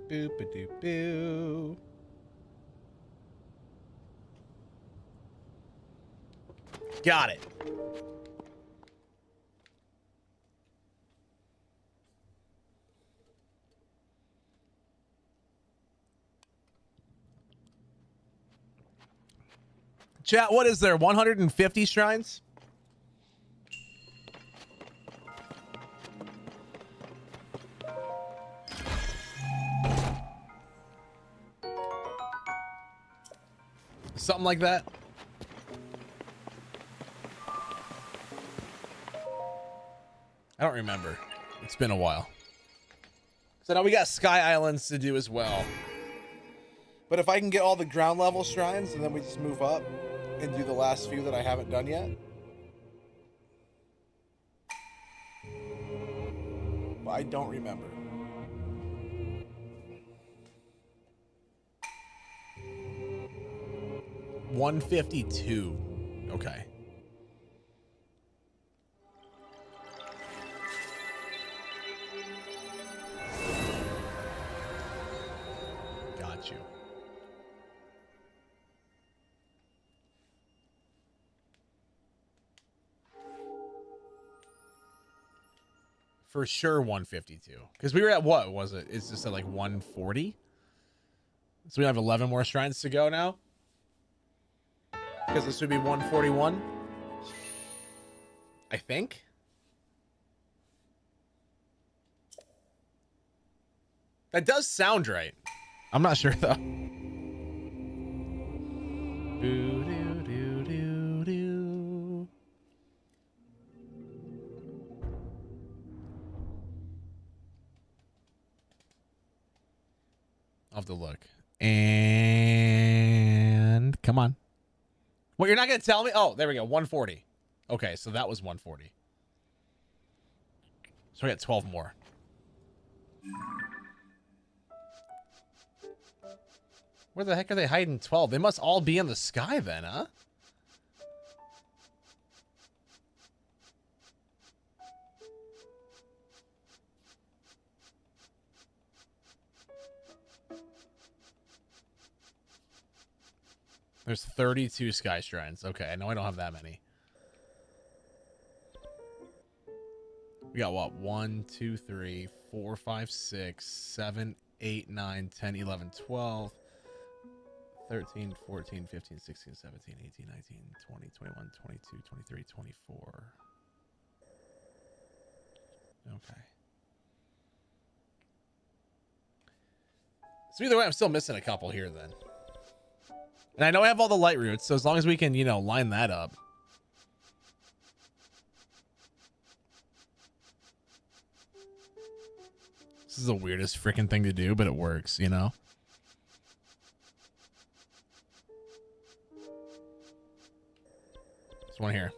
Speaker 1: Boop-a-doop-boo. Got it. Chat, what is there? 150 shrines? Something like that. I don't remember. It's been a while. So now we got Sky Islands to do as well. But if I can get all the ground level shrines and then we just move up and do the last few that I haven't done yet. But I don't remember. $152. Okay. Got you. For sure 152. Because we were at what was it? It's just at like 140. So we have 11 more shrines to go now. Because this would be 141. I think. That does sound right. I'm not sure though. I'll have to look. And come on. Well, you're not going to tell me? Oh, there we go. 140. Okay, so that was 140. So we got 12 more. Where the heck are they hiding 12? They must all be in the sky then, huh? There's 32 sky shrines. Okay, I know I don't have that many. We got what? 1, 2, 3, 4, 5, 6, 7, 8, 9, 10, 11, 12, 13, 14, 15, 16, 17, 18, 19, 20, 21, 22, 23, 24. Okay. So either way, I'm still missing a couple here then. And I know I have all the light roots, so as long as we can, you know, line that up. This is the weirdest freaking thing to do, but it works, you know? There's one here.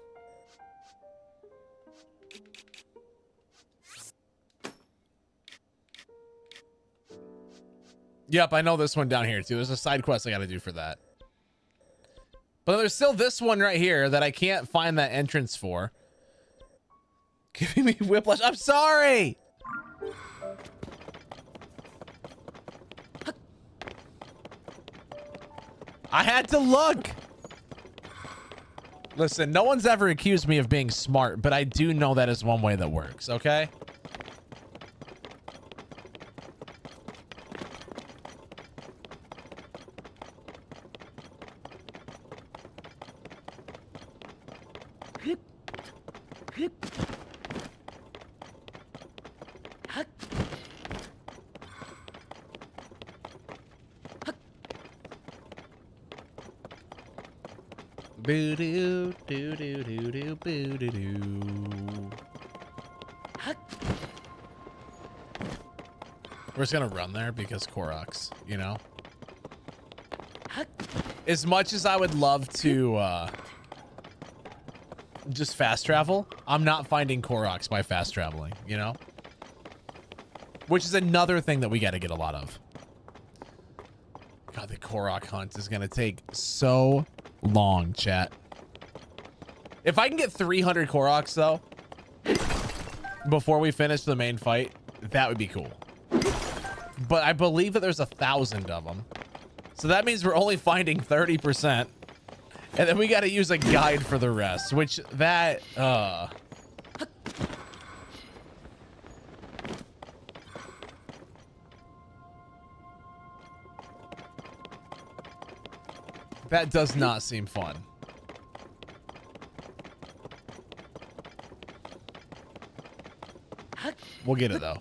Speaker 1: Yep, I know this one down here too. There's a side quest I got to do for that. But there's still this one right here that I can't find that entrance for. Giving me whiplash. I'm sorry. I had to look. Listen, no one's ever accused me of being smart, but I do know that is one way that works, okay? Boo doo doo doo doo doo boo doo doo. We're just gonna run there because Koroks, you know. As much as I would love to just fast travel, I'm not finding Koroks by fast traveling, you know. Which is another thing that we got to get a lot of. God, the Korok hunt is gonna take so long, chat. If I can get 300 Koroks though before we finish the main fight, that would be cool. But I believe that there's 1,000 of them, so that means we're only finding 30%, and then we got to use a guide for the rest, which that that does not seem fun. We'll get it though.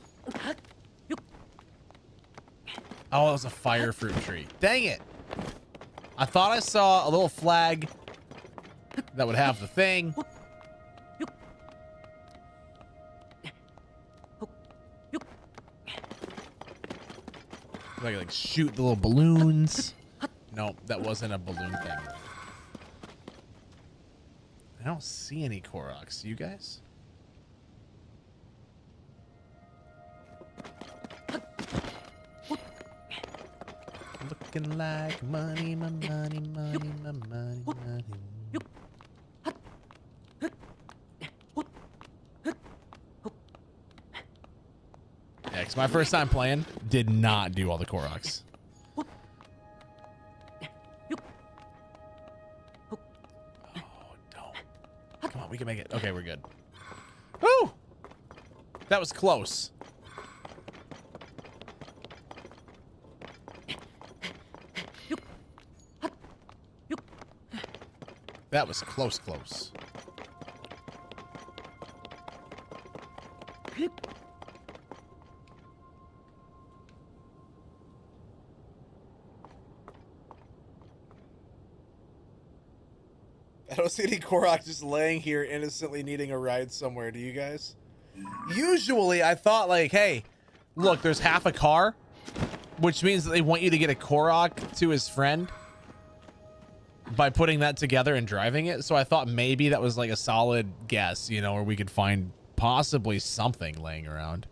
Speaker 1: Oh, it was a fire fruit tree. Dang it. I thought I saw a little flag that would have the thing. I could like shoot the little balloons. No, that wasn't a balloon thing. I don't see any Koroks. You guys? Looking like money, my money, money, my money, money. Yeah, 'cause my first time playing, did not do all the Koroks. Come on, we can make it. Okay, we're good. Woo! That was close. That was close. I don't see any Korok just laying here innocently needing a ride somewhere. Do you guys? Usually I thought like, hey, look, there's half a car, which means that they want you to get a Korok to his friend by putting that together and driving it. So I thought maybe that was like a solid guess, you know, where we could find possibly something laying around.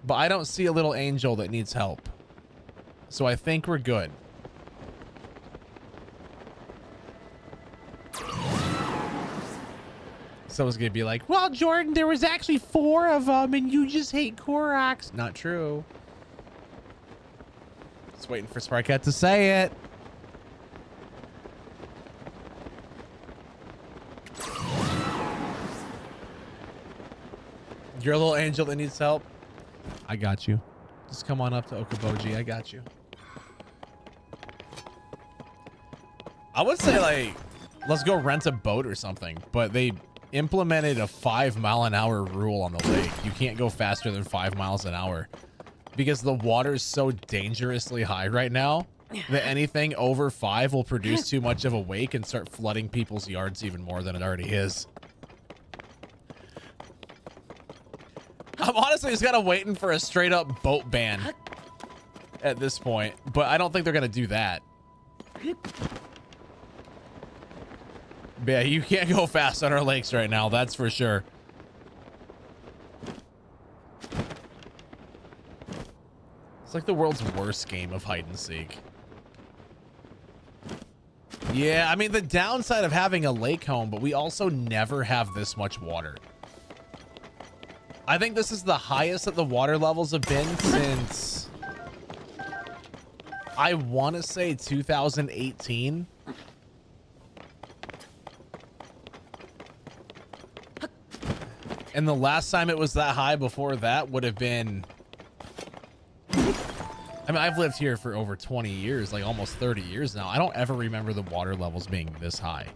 Speaker 1: But I don't see a little angel that needs help. So I think we're good. Someone's gonna be like, well, Jordan, there was actually 4 of them and you just hate Koroks. Not true. Just waiting for Sparkette to say it. You're a little angel that needs help. I got you. Just come on up to Okoboji. I got you. I would say like, let's go rent a boat or something, but they implemented a 5-mile-an-hour rule on the lake. You can't go faster than 5 miles an hour because the water is so dangerously high right now that anything over 5 will produce too much of a wake and start flooding people's yards even more than it already is. I'm honestly just kind of waiting for a straight up boat ban at this point, but I don't think they're going to do that. But yeah, you can't go fast on our lakes right now. That's for sure. It's like the world's worst game of hide and seek. Yeah, I mean, the downside of having a lake home, but we also never have this much water. I think this is the highest that the water levels have been since, I want to say 2018. And the last time it was that high before that would have been, I mean, I've lived here for over 20 years, like almost 30 years now. I don't ever remember the water levels being this high.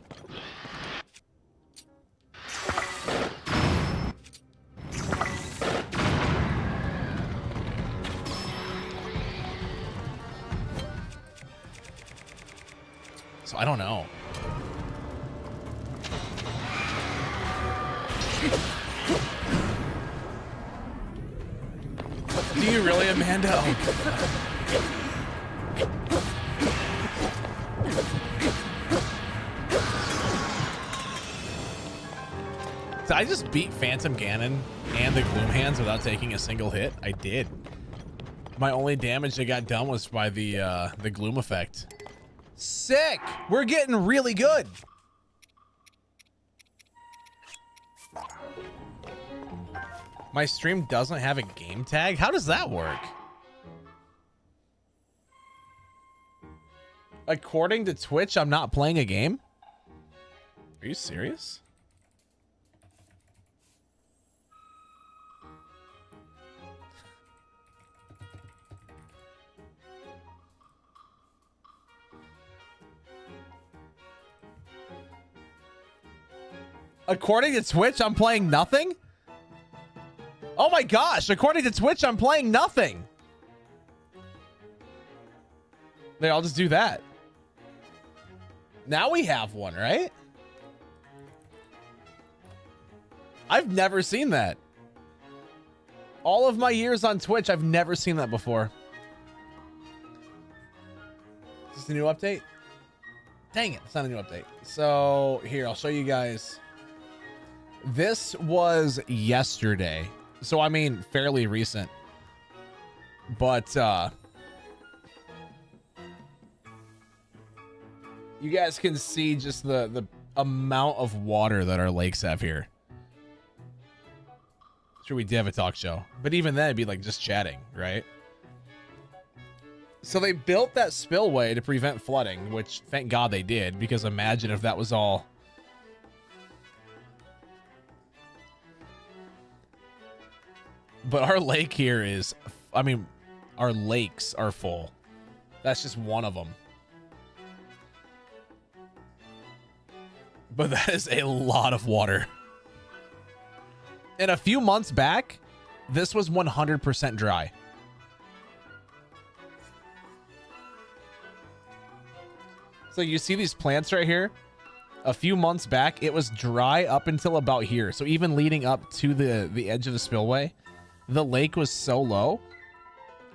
Speaker 1: So I don't know. Do you really, Amanda? Oh, did I just beat Phantom Ganon and the Gloom Hands without taking a single hit? I did. My only damage that got done was by the Gloom effect. Sick! We're getting really good. My stream doesn't have a game tag? How does that work? According to Twitch, I'm not playing a game? Are you serious? According to Twitch, I'm playing nothing? Oh my gosh, according to Twitch, I'm playing nothing. There, I'll just do that. Now we have one, right? I've never seen that. All of my years on Twitch, I've never seen that before. Is this a new update? Dang it, it's not a new update. So here, I'll show you guys. This was yesterday. So, I mean, fairly recent. But, you guys can see just the amount of water that our lakes have here. Sure, we did have a talk show. But even then, it'd be like just chatting, right? So they built that spillway to prevent flooding, which thank God they did, because imagine if that was all... But our lake here is, I mean, our lakes are full. That's just one of them. But that is a lot of water. And a few months back, this was 100% dry. So you see these plants right here? A few months back, it was dry up until about here. So even leading up to the edge of the spillway, the lake was so low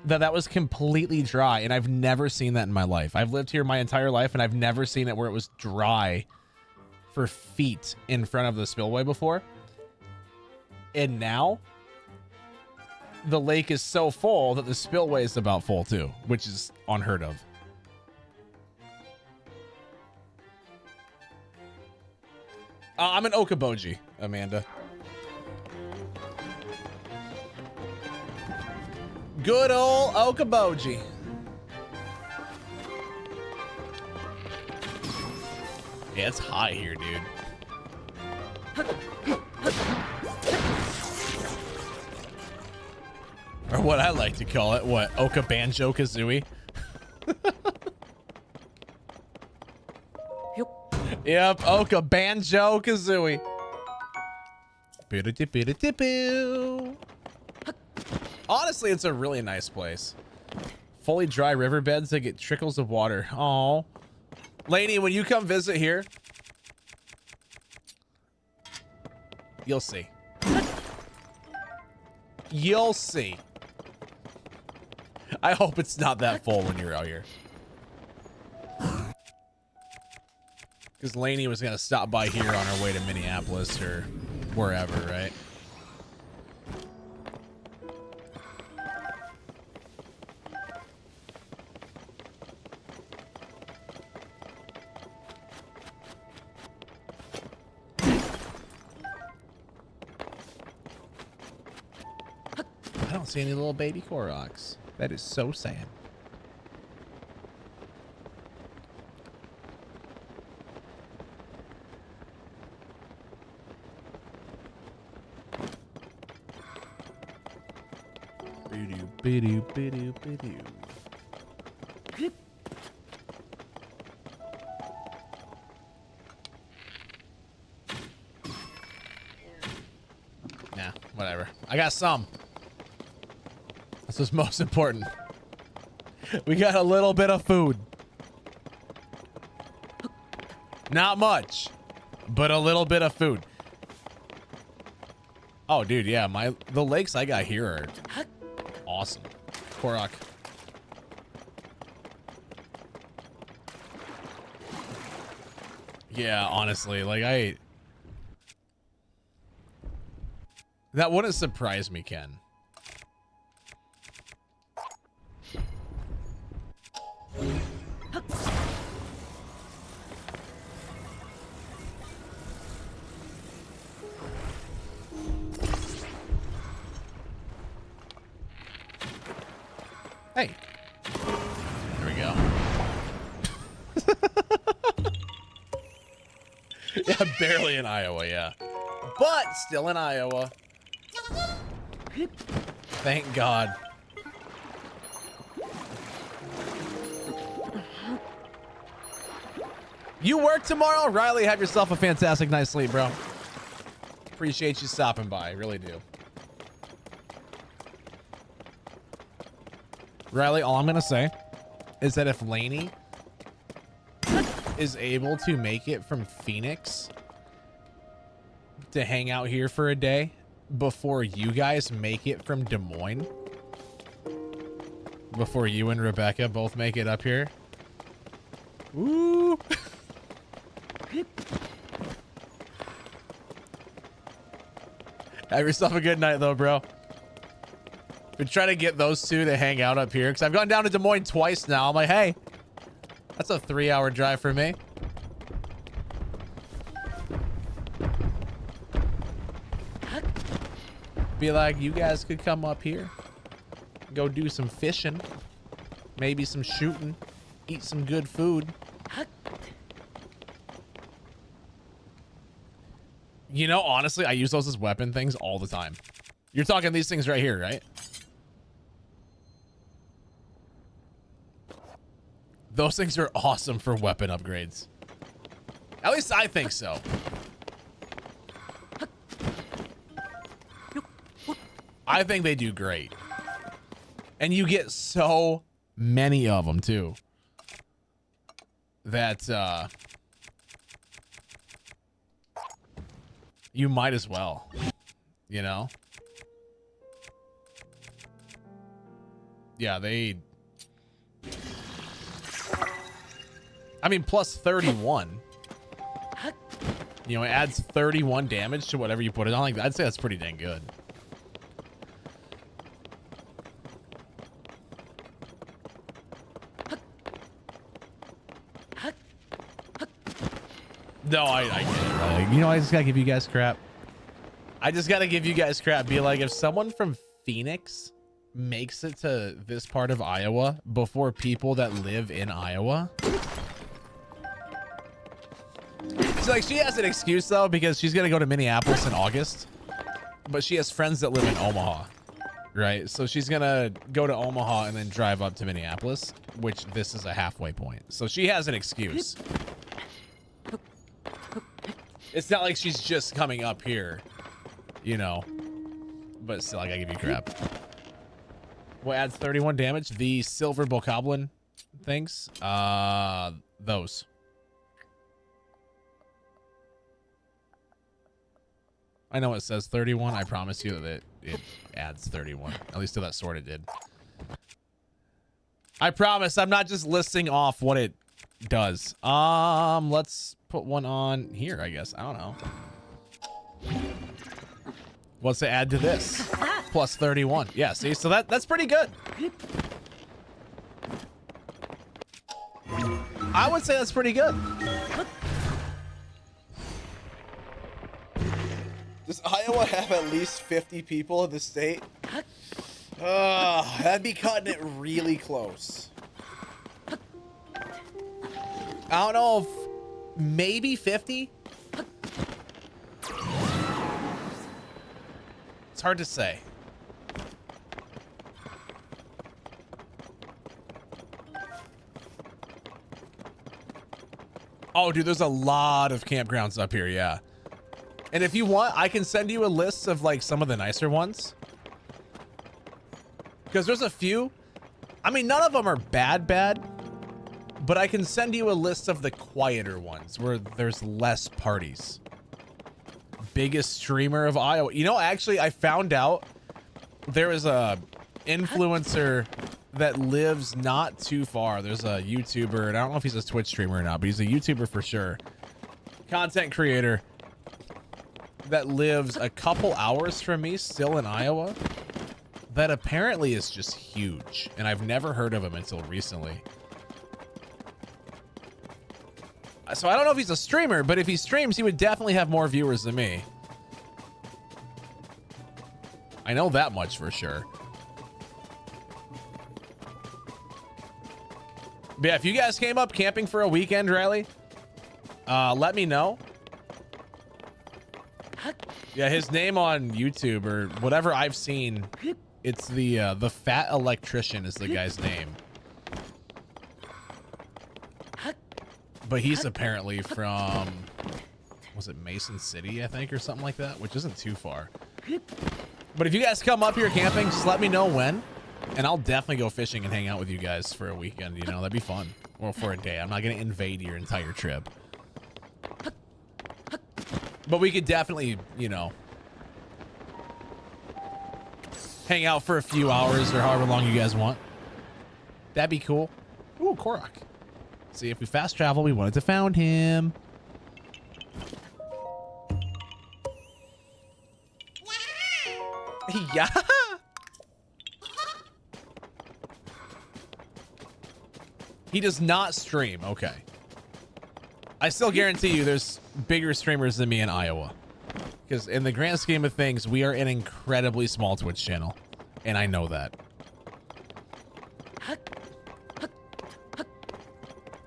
Speaker 1: that was completely dry. And I've never seen that in my life. I've lived here my entire life and I've never seen it where it was dry for feet in front of the spillway before. And now the lake is so full that the spillway is about full too, which is unheard of. I'm an Okoboji, Amanda. Good old Okoboji. Yeah, it's hot here, dude. Or what I like to call it, what? Okabanjo-Kazooie? Yep, Okabanjo-Kazooie. Honestly, it's a really nice place. Fully dry riverbeds that get trickles of water. Oh, Lainey, when you come visit here, you'll see. You'll see. I hope it's not that full when you're out here. Because Lainey was going to stop by here on her way to Minneapolis or wherever, right? I don't see any little baby Koroks. That is so sad. Nah, whatever. I got some. This is most important. We got a little bit of food. Not much, but a little bit of food. Oh, dude, yeah, the lakes I got here are awesome. Korok. Yeah, honestly, like that wouldn't surprise me, Ken. Hey. There we go. Yeah, barely in Iowa, yeah. But still in Iowa. Thank God. You work tomorrow? Riley, have yourself a fantastic night's sleep, bro. Appreciate you stopping by. Really do. Riley, all I'm going to say is that if Lainey is able to make it from Phoenix to hang out here for a day before you guys make it from Des Moines, before you and Rebecca both make it up here. Woo! Have yourself a good night, though, bro. Been trying to get those two to hang out up here because I've gone down to Des Moines twice now. I'm like, hey, that's a 3-hour drive for me. Be like, you guys could come up here, go do some fishing, maybe some shooting, eat some good food. You know, honestly, I use those as weapon things all the time. You're talking these things right here, right? Those things are awesome for weapon upgrades. At least I think so. I think they do great. And you get so many of them, too. that you might as well, you know? Yeah, I mean, plus 31. You know, it adds 31 damage to whatever you put it on. Like, I'd say that's pretty dang good. No, I get it. Like, you know, I just gotta give you guys crap. I just gotta give you guys crap. Be like, if someone from Phoenix makes it to this part of Iowa before people that live in Iowa. So like, she has an excuse though, because she's gonna go to Minneapolis in August, but she has friends that live in Omaha, right? So she's gonna go to Omaha and then drive up to Minneapolis, which this is a halfway point. So she has an excuse. It's not like she's just coming up here, you know, but still, like, I give you crap. What adds 31 damage? The silver bokoblin things. Those. I know it says 31. I promise you that it adds 31. At least to that sword it did. I promise I'm not just listing off what it does. Let's put one on here, I guess. I don't know. What's to add to this? Plus 31. Yeah, see? So that's pretty good. I would say that's pretty good. Does Iowa have at least 50 people in the state? That'd be cutting it really close. I don't know if maybe 50. It's hard to say. Oh, dude, there's a lot of campgrounds up here, yeah. And if you want, I can send you a list of like some of the nicer ones. Because there's a few. I mean, none of them are bad, but I can send you a list of the quieter ones where there's less parties. Biggest streamer of Iowa. You know, actually, I found out there is a influencer that lives not too far. There's a YouTuber, and I don't know if he's a Twitch streamer or not, but he's a YouTuber for sure. Content creator that lives a couple hours from me, still in Iowa, that apparently is just huge, and I've never heard of him until recently. So I don't know if he's a streamer, but if he streams, he would definitely have more viewers than me. I know that much for sure. But yeah, if you guys came up camping for a weekend, Riley, let me know. Yeah, his name on YouTube or whatever I've seen, it's the Fat Electrician is the guy's name. But he's apparently from, was it Mason City, I think, or something like that, which isn't too far. But if you guys come up here camping, just let me know when, and I'll definitely go fishing and hang out with you guys for a weekend, you know, that'd be fun. Or for a day. I'm not going to invade your entire trip. But we could definitely, you know, hang out for a few hours or however long you guys want. That'd be cool. Ooh, Korok. See, if we fast travel, we wanted to found him. Yeah. He does not stream. Okay. I still guarantee you there's bigger streamers than me in Iowa. Because in the grand scheme of things, we are an incredibly small Twitch channel. And I know that.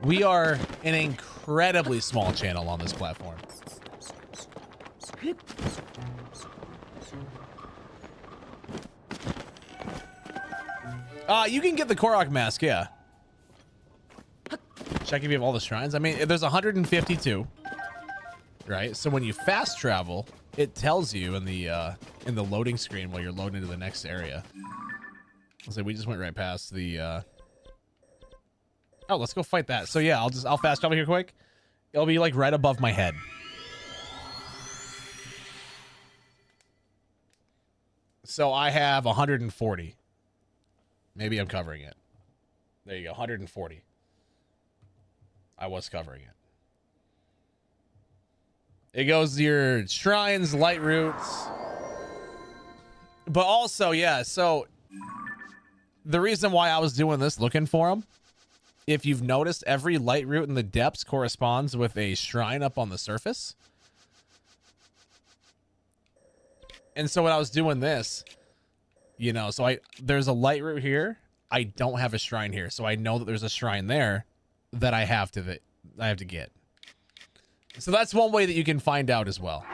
Speaker 1: We are an incredibly small channel on this platform. You can get the Korok mask, yeah. Check if you have all the shrines. I mean, there's 152, right? So when you fast travel, it tells you in the loading screen while you're loading to the next area. So we just went right past the Oh, let's go fight that. So yeah, I'll fast travel here quick. It'll be like right above my head. So I have 140. Maybe I'm covering it. There you go, 140. I was covering it. It goes to your shrines, light roots. But also, yeah, so the reason why I was doing this, looking for them, if you've noticed, every light root in the depths corresponds with a shrine up on the surface. And so when I was doing this, you know, so there's a light root here. I don't have a shrine here, so I know that there's a shrine there that I have to get. So that's one way that you can find out as well.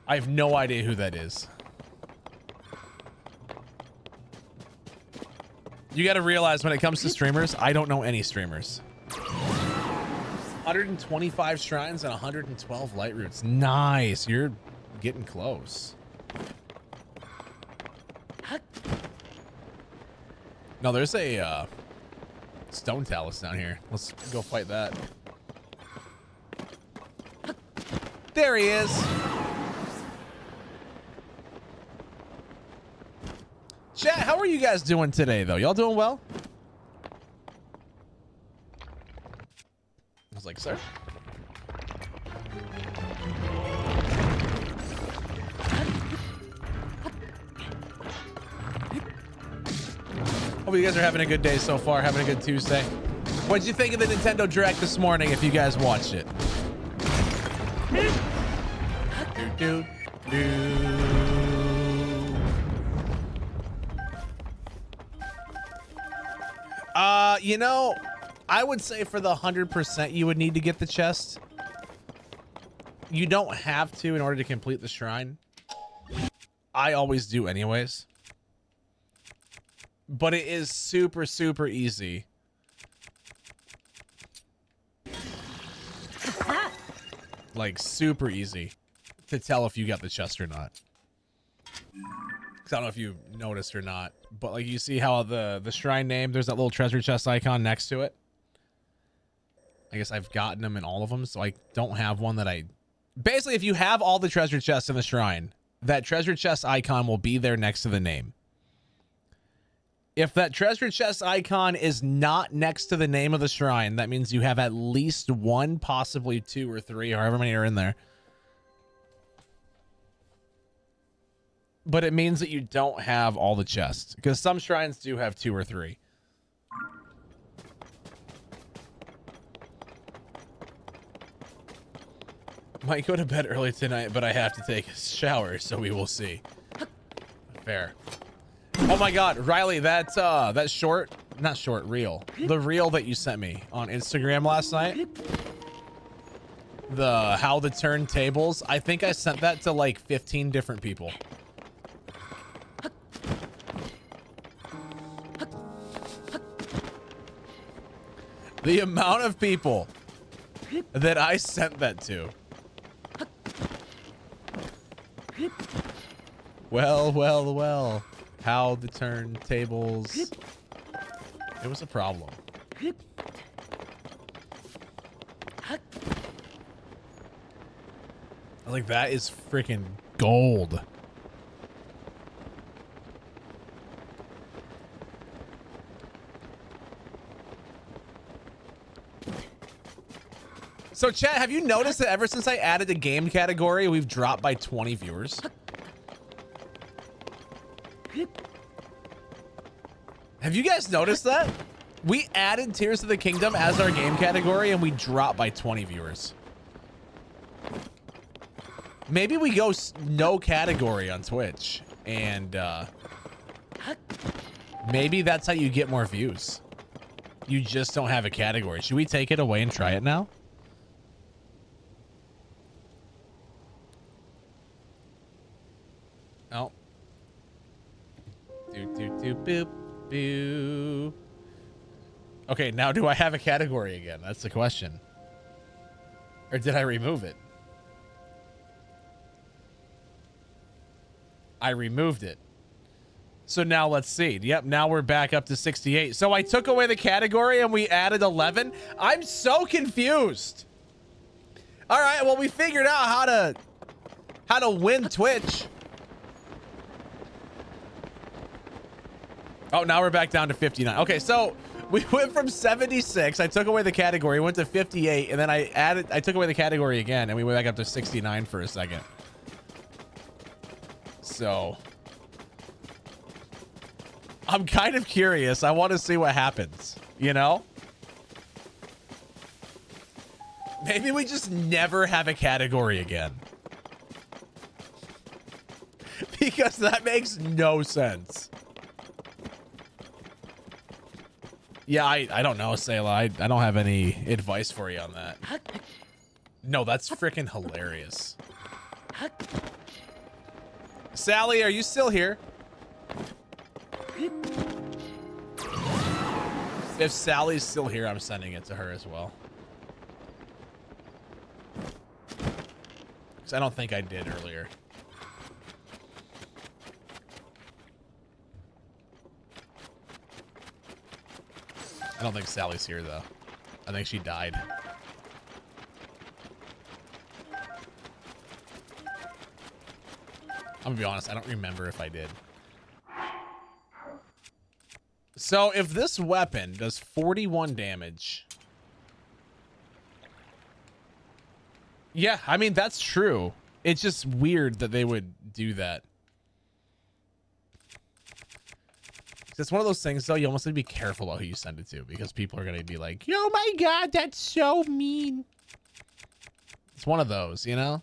Speaker 1: I have no idea who that is. You got to realize when it comes to streamers, I don't know any streamers. 125 shrines and 112 light roots. Nice. You're getting close. No, there's a stone talus down here. Let's go fight that. There he is. Chat, how are you guys doing today, though? Y'all doing well? I was like, sir. Hope you guys are having a good day so far, having a good Tuesday. What'd you think of the Nintendo Direct this morning, if you guys watched it? You know, I would say for the 100% you would need to get the chest. You don't have to in order to complete the shrine. I always do anyways. But it is super, super easy. Like, super easy to tell if you got the chest or not. 'Cause I don't know if you noticed or not, but like you see how the shrine name, there's that little treasure chest icon next to it. I guess I've gotten them in all of them, so I don't have one that I... Basically, if you have all the treasure chests in the shrine, that treasure chest icon will be there next to the name. If that treasure chest icon is not next to the name of the shrine, that means you have at least one, possibly two or three, or however many are in there. But it means that you don't have all the chests, because some shrines do have two or three. Might go to bed early tonight, but I have to take a shower, so we will see. Fair. Oh my God, Riley, that short, not short, reel. The reel that you sent me on Instagram last night. The how to turn tables. I think I sent that to like 15 different people. The amount of people that I sent that to. Well, well, well. How to turn tables. It was a problem. Like, that is freaking gold. So chat, have you noticed that ever since I added the game category, we've dropped by 20 viewers? Have you guys noticed that? We added Tears of the Kingdom as our game category and we dropped by 20 viewers. Maybe we go no category on Twitch and maybe that's how you get more views. You just don't have a category. Should we take it away and try it now? Oh. Boop, boo. Okay, now do I have a category again? That's the question. Or did I remove it? I removed it. So now let's see. Yep, now we're back up to 68. So I took away the category and we added 11. I'm so confused. All right, well, we figured out how to win Twitch. Oh, now we're back down to 59. Okay, so we went from 76. I took away the category, went to 58, and then I took away the category again, and we went back up to 69 for a second. So I'm kind of curious. I want to see what happens, you know? Maybe we just never have a category again. Because that makes no sense. Yeah, I don't know, Sayla. I don't have any advice for you on that. No, that's freaking hilarious. Sally, are you still here? If Sally's still here, I'm sending it to her as well. Because I don't think I did earlier. I don't think Sally's here, though. I think she died. I'm gonna be honest, I don't remember if I did. So if this weapon does 41 damage. Yeah, I mean, that's true. It's just weird that they would do that. It's one of those things, though, you almost have to be careful about who you send it to, because people are going to be like, oh my God, that's so mean. It's one of those, you know?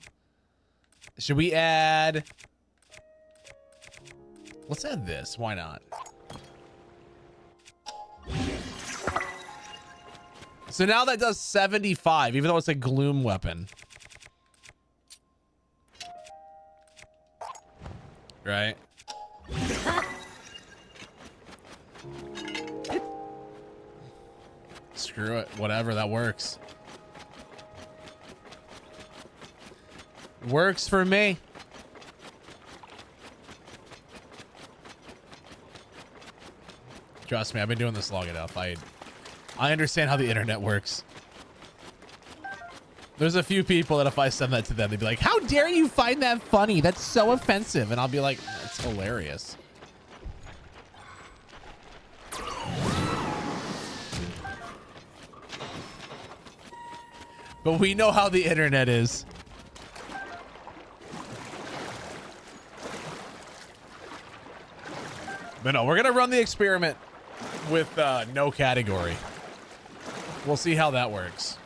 Speaker 1: Should we add... Let's add this. Why not? So now that does 75, even though it's a gloom weapon. Right? Screw it. Whatever, that works. Works for me. Trust me, I've been doing this long enough. I understand how the internet works. There's a few people that if I send that to them, they'd be like, how dare you find that funny? That's so offensive. And I'll be like, that's hilarious. But we know how the internet is. But no, we're going to run the experiment with no category. We'll see how that works.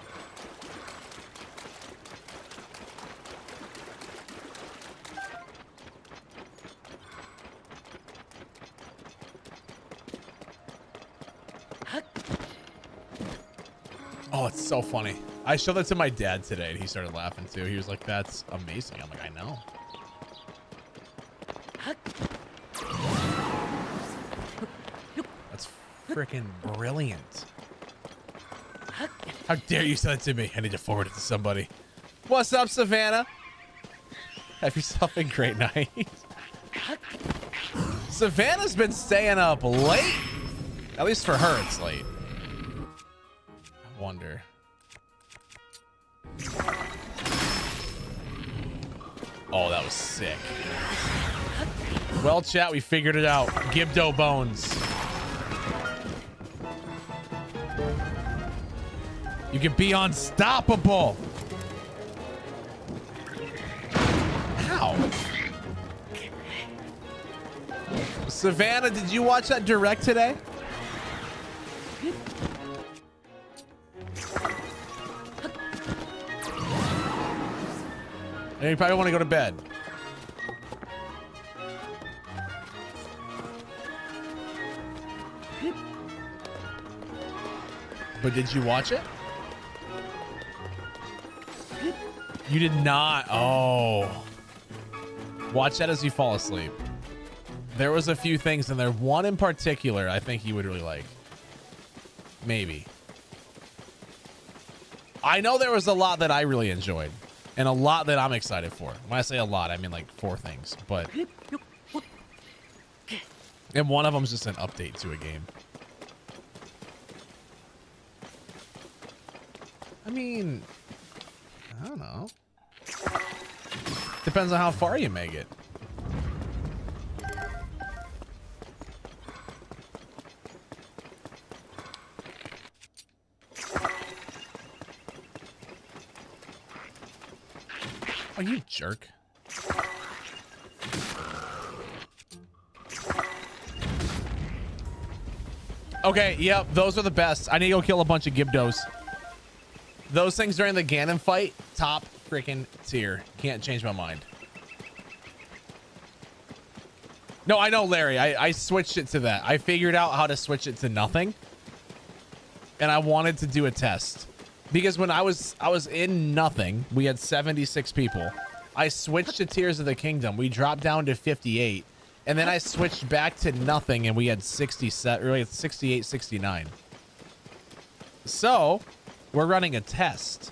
Speaker 1: Oh, it's so funny. I showed that to my dad today and he started laughing too. He was like, that's amazing. I'm like, I know. That's freaking brilliant. How dare you send it to me? I need to forward it to somebody. What's up, Savannah? Have yourself a great night. Savannah's been staying up late. At least for her, it's late. I wonder. Oh, that was sick. Well, chat, we figured it out. Gibdo bones. You can be unstoppable. Ow. Savannah, did you watch that direct today? And you probably want to go to bed. But did you watch it? You did not. Oh. Watch that as you fall asleep. There was a few things in there. One in particular I think you would really like. Maybe. I know there was a lot that I really enjoyed. And a lot that I'm excited for. When I say a lot, I mean like 4 things. But And one of them's just an update to a game. I mean, I don't know. Depends on how far you make it. Oh, you jerk. Okay, yep, those are the best. I need to go kill a bunch of Gibdos. Those things during the Ganon fight, top freaking tier. Can't change my mind. No, I know, Larry. I switched it to that. I figured out how to switch it to nothing. And I wanted to do a test. Because when I was in nothing, we had 76 people. I switched to Tears of the Kingdom. We dropped down to 58. And then I switched back to nothing and we had 68, 69. So, we're running a test.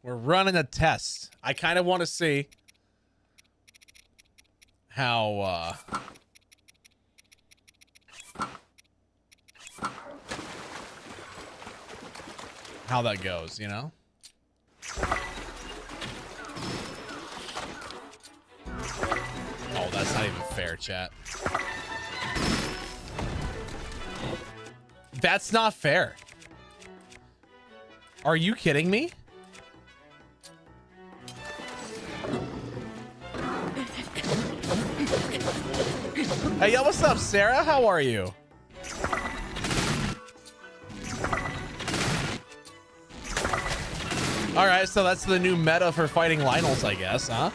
Speaker 1: We're running a test. I kind of want to see how that goes, you know? Oh, that's not even fair, chat. That's not fair. Are you kidding me? Hey, yo, what's up, Sarah? How are you? All right, so that's the new meta for fighting Lynels, I guess, huh?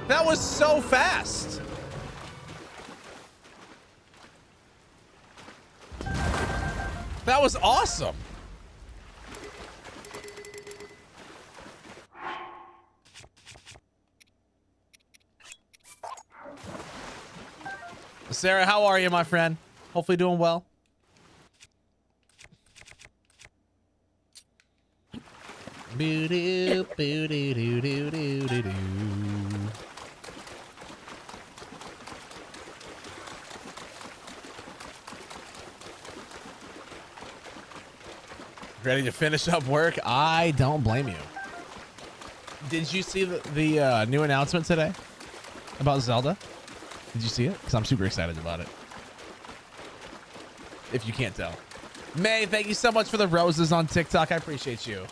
Speaker 1: That was so fast. That was awesome. Sarah, how are you, my friend? Hopefully doing well. Boo-doo, boo-doo-doo-doo-doo-doo-doo. Ready to finish up work? I don't blame you. Did you see the new announcement today about Zelda? Did you see it? Because I'm super excited about it. If you can't tell. May, thank you so much for the roses on TikTok. I appreciate you.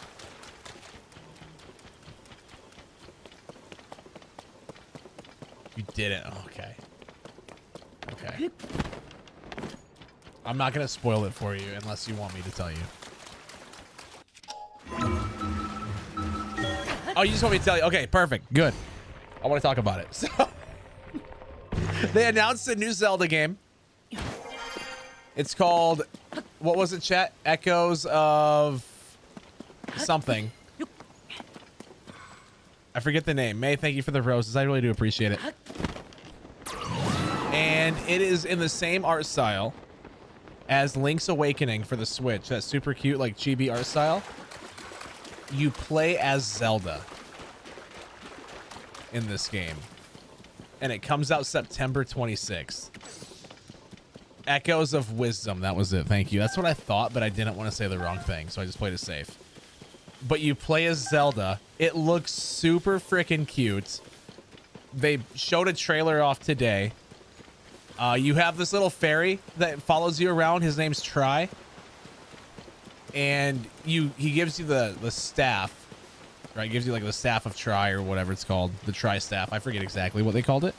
Speaker 1: You didn't. Okay. Okay. I'm not going to spoil it for you unless you want me to tell you. Oh, you just want me to tell you? Okay, perfect. Good. I want to talk about it. So, they announced a new Zelda game. It's called, what was it, chat? Echoes of something. I forget the name. May, thank you for the roses. I really do appreciate it. And it is in the same art style as Link's Awakening for the Switch. That super cute, like, chibi art style. You play as Zelda in this game. And it comes out September 26th. Echoes of Wisdom. That was it. Thank you. That's what I thought, but I didn't want to say the wrong thing, so I just played it safe. But you play as Zelda. It looks super freaking cute. They showed a trailer off today. You have this little fairy that follows you around. His name's Tri. And he gives you the staff. Right? Gives you like the staff of Tri or whatever it's called. The Tri staff. I forget exactly what they called it.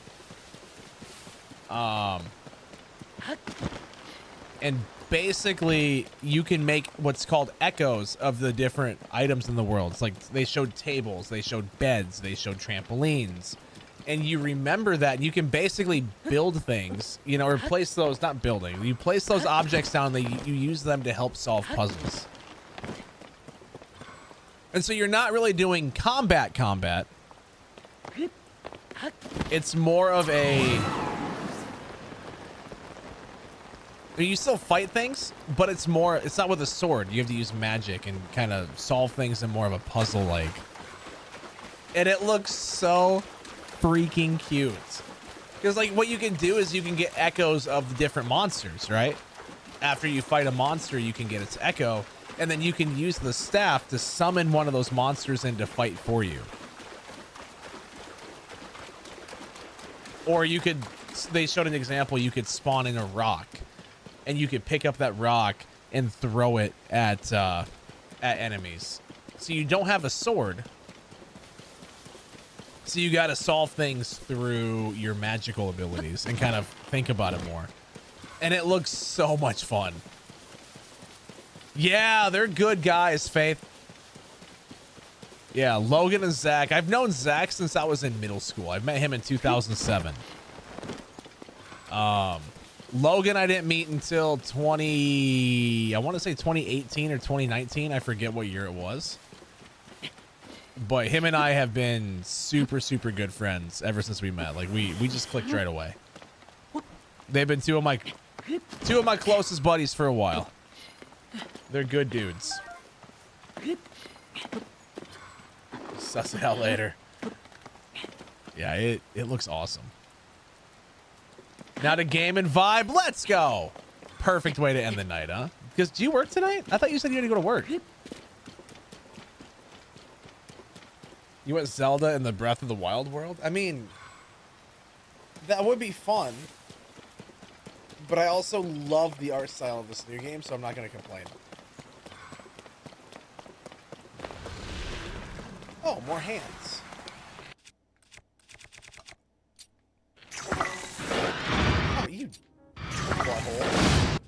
Speaker 1: And basically you can make what's called echoes of the different items in the world. It's like they showed tables, they showed beds, they showed trampolines, and you remember that you can basically build things, you know, or place those, not building, you place those objects down and you use them to help solve puzzles. And so you're not really doing combat. It's more of a I mean, you still fight things, but it's not with a sword. You have to use magic and kind of solve things in more of a puzzle like. And it looks so freaking cute. Because like what you can do is you can get echoes of the different monsters, right? After you fight a monster, you can get its echo, and then you can use the staff to summon one of those monsters in to fight for you. Or you could, they showed an example, you could spawn in a rock, and you could pick up that rock and throw it at enemies. So you don't have a sword. So you got to solve things through your magical abilities and kind of think about it more. And it looks so much fun. Yeah, they're good guys, Faith. Yeah, Logan and Zach. I've known Zach since I was in middle school. I met him in 2007. Logan I didn't meet until I want to say 2018 or 2019. I forget what year it was. But him and I have been super, super good friends ever since we met. Like we just clicked right away. They've been two of my closest buddies for a while. They're good dudes. Suss it out later. Yeah, it looks awesome. Now to game and vibe. Let's go. Perfect way to end the night, huh? Because do you work tonight? I thought you said you had to go to work. You went Zelda in the Breath of the Wild world? I mean, that would be fun. But I also love the art style of this new game, so I'm not going to complain. Oh, more hands. Oh, you butthole.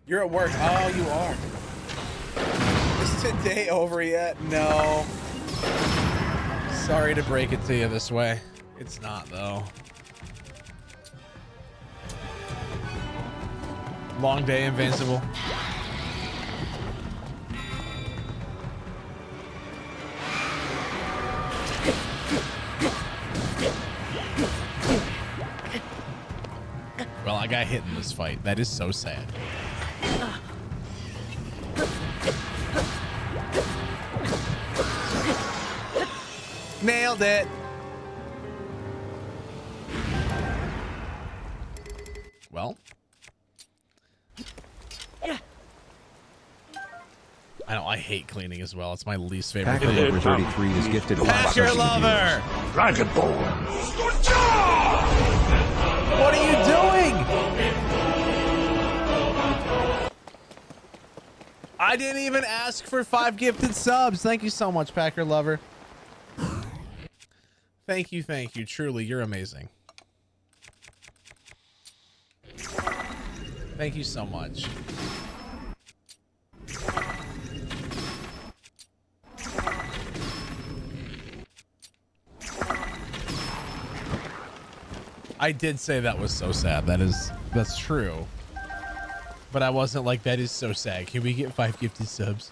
Speaker 1: You're at work. Oh, you are. Is today over yet? No. Sorry to break it to you this way. It's not, though. Long day, Invincible. Well, I got hit in this fight. That is so sad. Nailed it. Well. I hate cleaning as well. It's my least favorite
Speaker 2: Packer
Speaker 1: thing.
Speaker 2: Lover 33 is gifted
Speaker 1: Packer Lover!
Speaker 2: Dragon Ball.
Speaker 1: What are you doing? I didn't even ask for 5 gifted subs. Thank you so much, Packer Lover. Thank you. Truly, you're amazing. Thank you so much. I did say that was so sad. That's true. But I wasn't like, that is so sad. Can we get 5 gifted subs?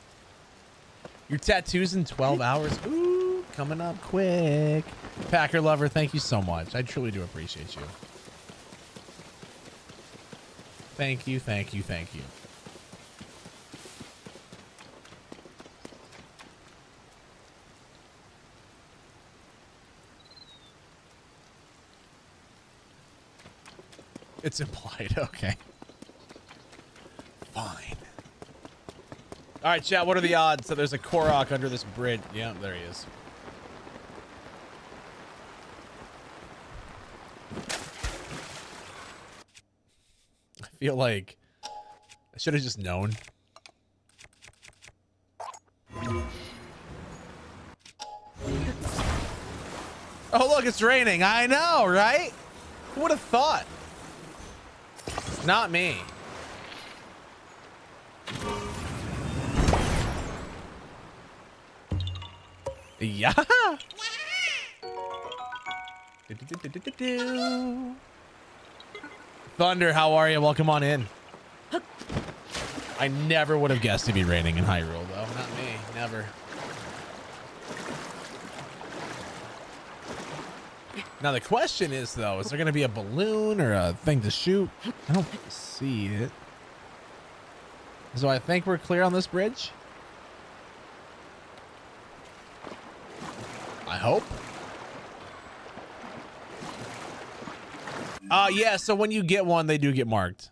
Speaker 1: Your tattoos in 12 hours? Ooh, coming up quick. Packer Lover, thank you so much. I truly do appreciate you. Thank you. It's implied. Okay. Fine. All right, chat. What are the odds that there's a Korok under this bridge? Yeah, there he is. I feel like I should have just known. Oh, look, it's raining. I know, right? Who would have thought? Not me. Yeah. Thunder, how are you? Welcome on in. I never would have guessed it'd be raining in Hyrule, though. Not me. Never. Now the question is though, is there going to be a balloon or a thing to shoot? I don't see it. So I think we're clear on this bridge. I hope. Yeah, so when you get one, they do get marked.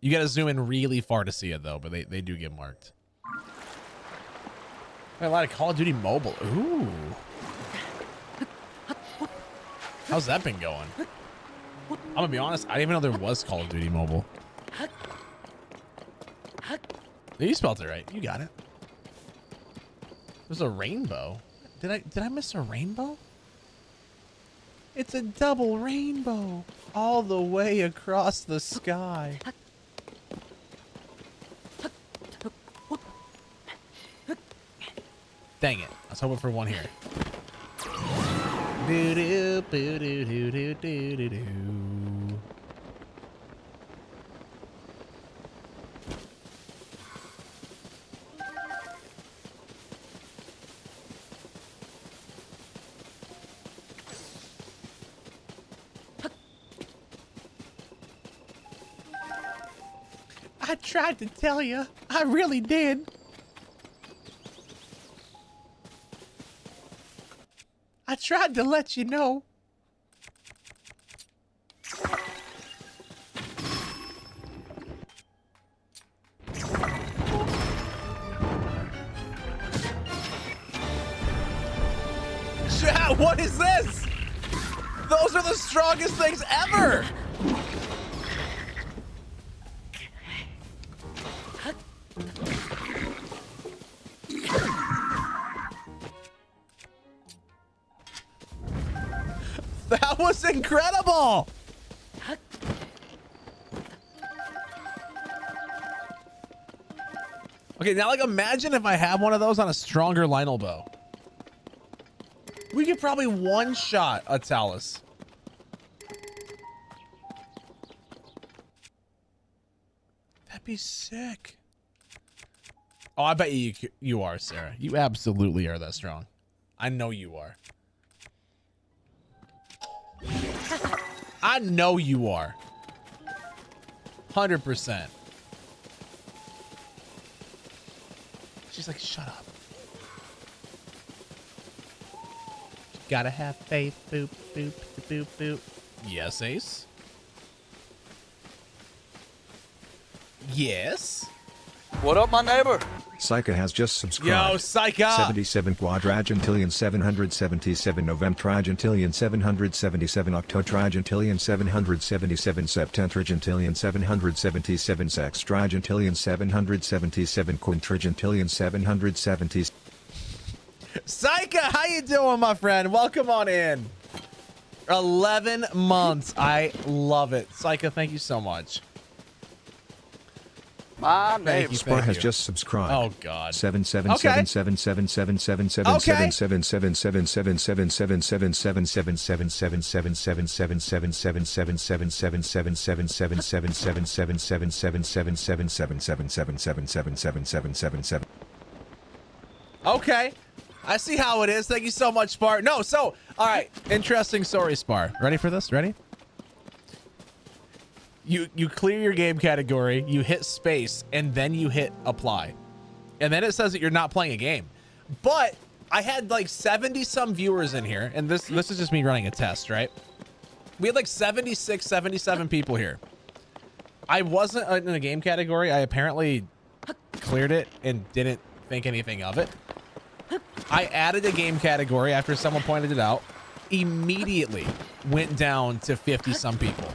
Speaker 1: You got to zoom in really far to see it though, but they do get marked. A lot of Call of Duty Mobile. Ooh. How's that been going? I'm gonna be honest, I didn't even know there was Call of Duty Mobile. You spelled it right. You got it. There's a rainbow. Did I miss a rainbow? It's a double rainbow all the way across the sky. Dang it. I was hoping for one here. Boo-doo, boo-doo-doo-doo-doo-doo-doo. I tried to tell you. I really did. I tried to let you know. Chat, what is this? Those are the strongest things ever. That was incredible. Okay, now like imagine if I have one of those on a stronger Lionel bow. We could probably one-shot a Talus. That'd be sick. Oh, I bet you are, Sarah. You absolutely are that strong. I know you are. I know you are. 100%. She's like, shut up. Gotta have faith. Boop, boop, boop, boop. Yes, Ace. Yes.
Speaker 15: What up, my neighbor?
Speaker 2: Psycha has just subscribed.
Speaker 1: Yo, Psycha!
Speaker 2: 77 Quadragentillion 777 Novemtrigentillion 777 Octotrigentillion 777 Septentrigentillion 777 Sextrigentillion 777 Quintrigentillion 770.
Speaker 1: Psycha, how you doing, my friend? Welcome on in. 11 months. I love it. Psycha, thank you so much.
Speaker 15: My neighbor.
Speaker 2: Spar has just subscribed.
Speaker 1: Oh God.
Speaker 2: 777777777777777777777777777777777777777777777777777777777777777777777777777777777777777777777777777777777777777777777777777777777777777777777777777.
Speaker 1: Okay. I see how it is. Thank you so much, Spar. No, so, all right. Interesting story, Spar. Ready for this? Ready? You clear your game category, you hit space, and then you hit apply. And then it says that you're not playing a game. But I had like 70 some viewers in here, and this is just me running a test, right? We had like 76, 77 people here. I wasn't in a game category. I apparently cleared it and didn't think anything of it. I added a game category after someone pointed it out. Immediately went down to 50 some people.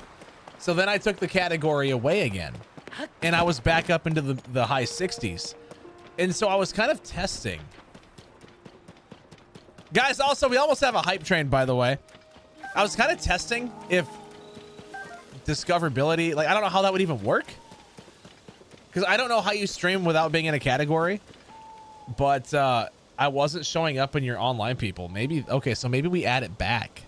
Speaker 1: So then I took the category away again, and I was back up into the high 60s. And so I was kind of testing. Guys, also, we almost have a hype train, by the way. I was kind of testing if discoverability, like, I don't know how that would even work. Because I don't know how you stream without being in a category. But I wasn't showing up in your online people. Maybe, okay, so maybe we add it back.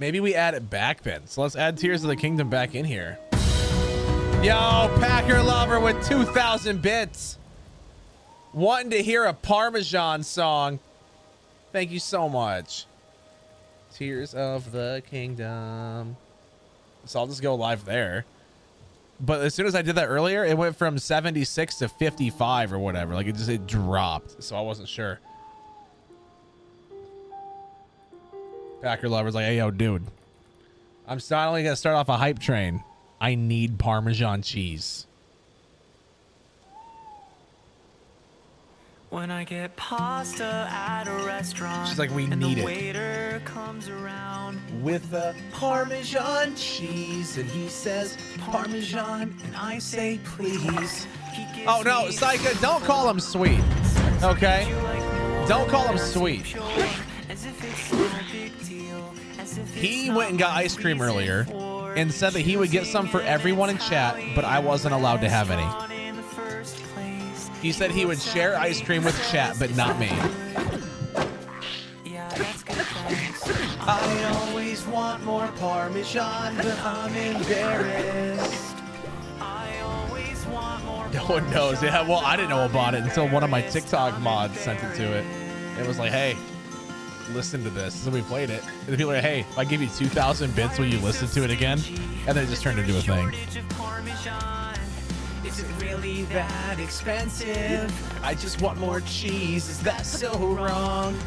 Speaker 1: Maybe we add it back then. So let's add Tears of the Kingdom back in here. Yo, Packer Lover with 2,000 bits. wanting to hear a Parmesan song. Thank you so much. Tears of the Kingdom. So I'll just go live there. But as soon as I did that earlier, it went from 76 to 55 or whatever. Like it dropped. So I wasn't sure. Packer Lover's like, hey, yo, dude. I'm not only going to start off a hype train. I need Parmesan cheese.
Speaker 16: When I get pasta at a restaurant,
Speaker 1: she's like, we
Speaker 16: and
Speaker 1: need
Speaker 16: the
Speaker 1: it.
Speaker 16: Waiter comes around
Speaker 1: with the Parmesan cheese, and he says Parmesan, and I say please. Oh no, Psycha, don't call him sweet. Okay? Don't call him sweet. He went and got ice cream earlier and said that he would get some for everyone in chat, but I wasn't allowed to have any. He said he would share ice cream with chat, but not me. I always want more Parmesan, but I'm embarrassed. No one knows. Yeah, well, I didn't know about it until one of my TikTok mods sent it to it. It was like, hey, listen to this. So we played it. And the people are like, hey, if I give you 2,000 bits, will you listen to it again? And then it just turned into a thing. Is it really that expensive? I just want more cheese. Is that so wrong?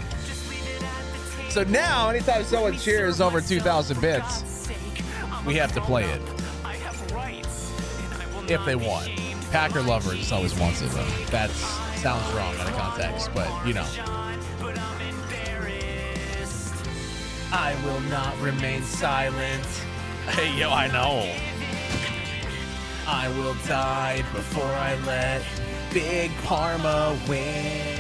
Speaker 1: So now, anytime someone cheers over 2,000 bits, we have to play it. If they want. Packer Lover just always wants it, though. That sounds wrong out of context, but you know. I will not remain silent. Hey, yo, I know. I will die before I let Big Parma win.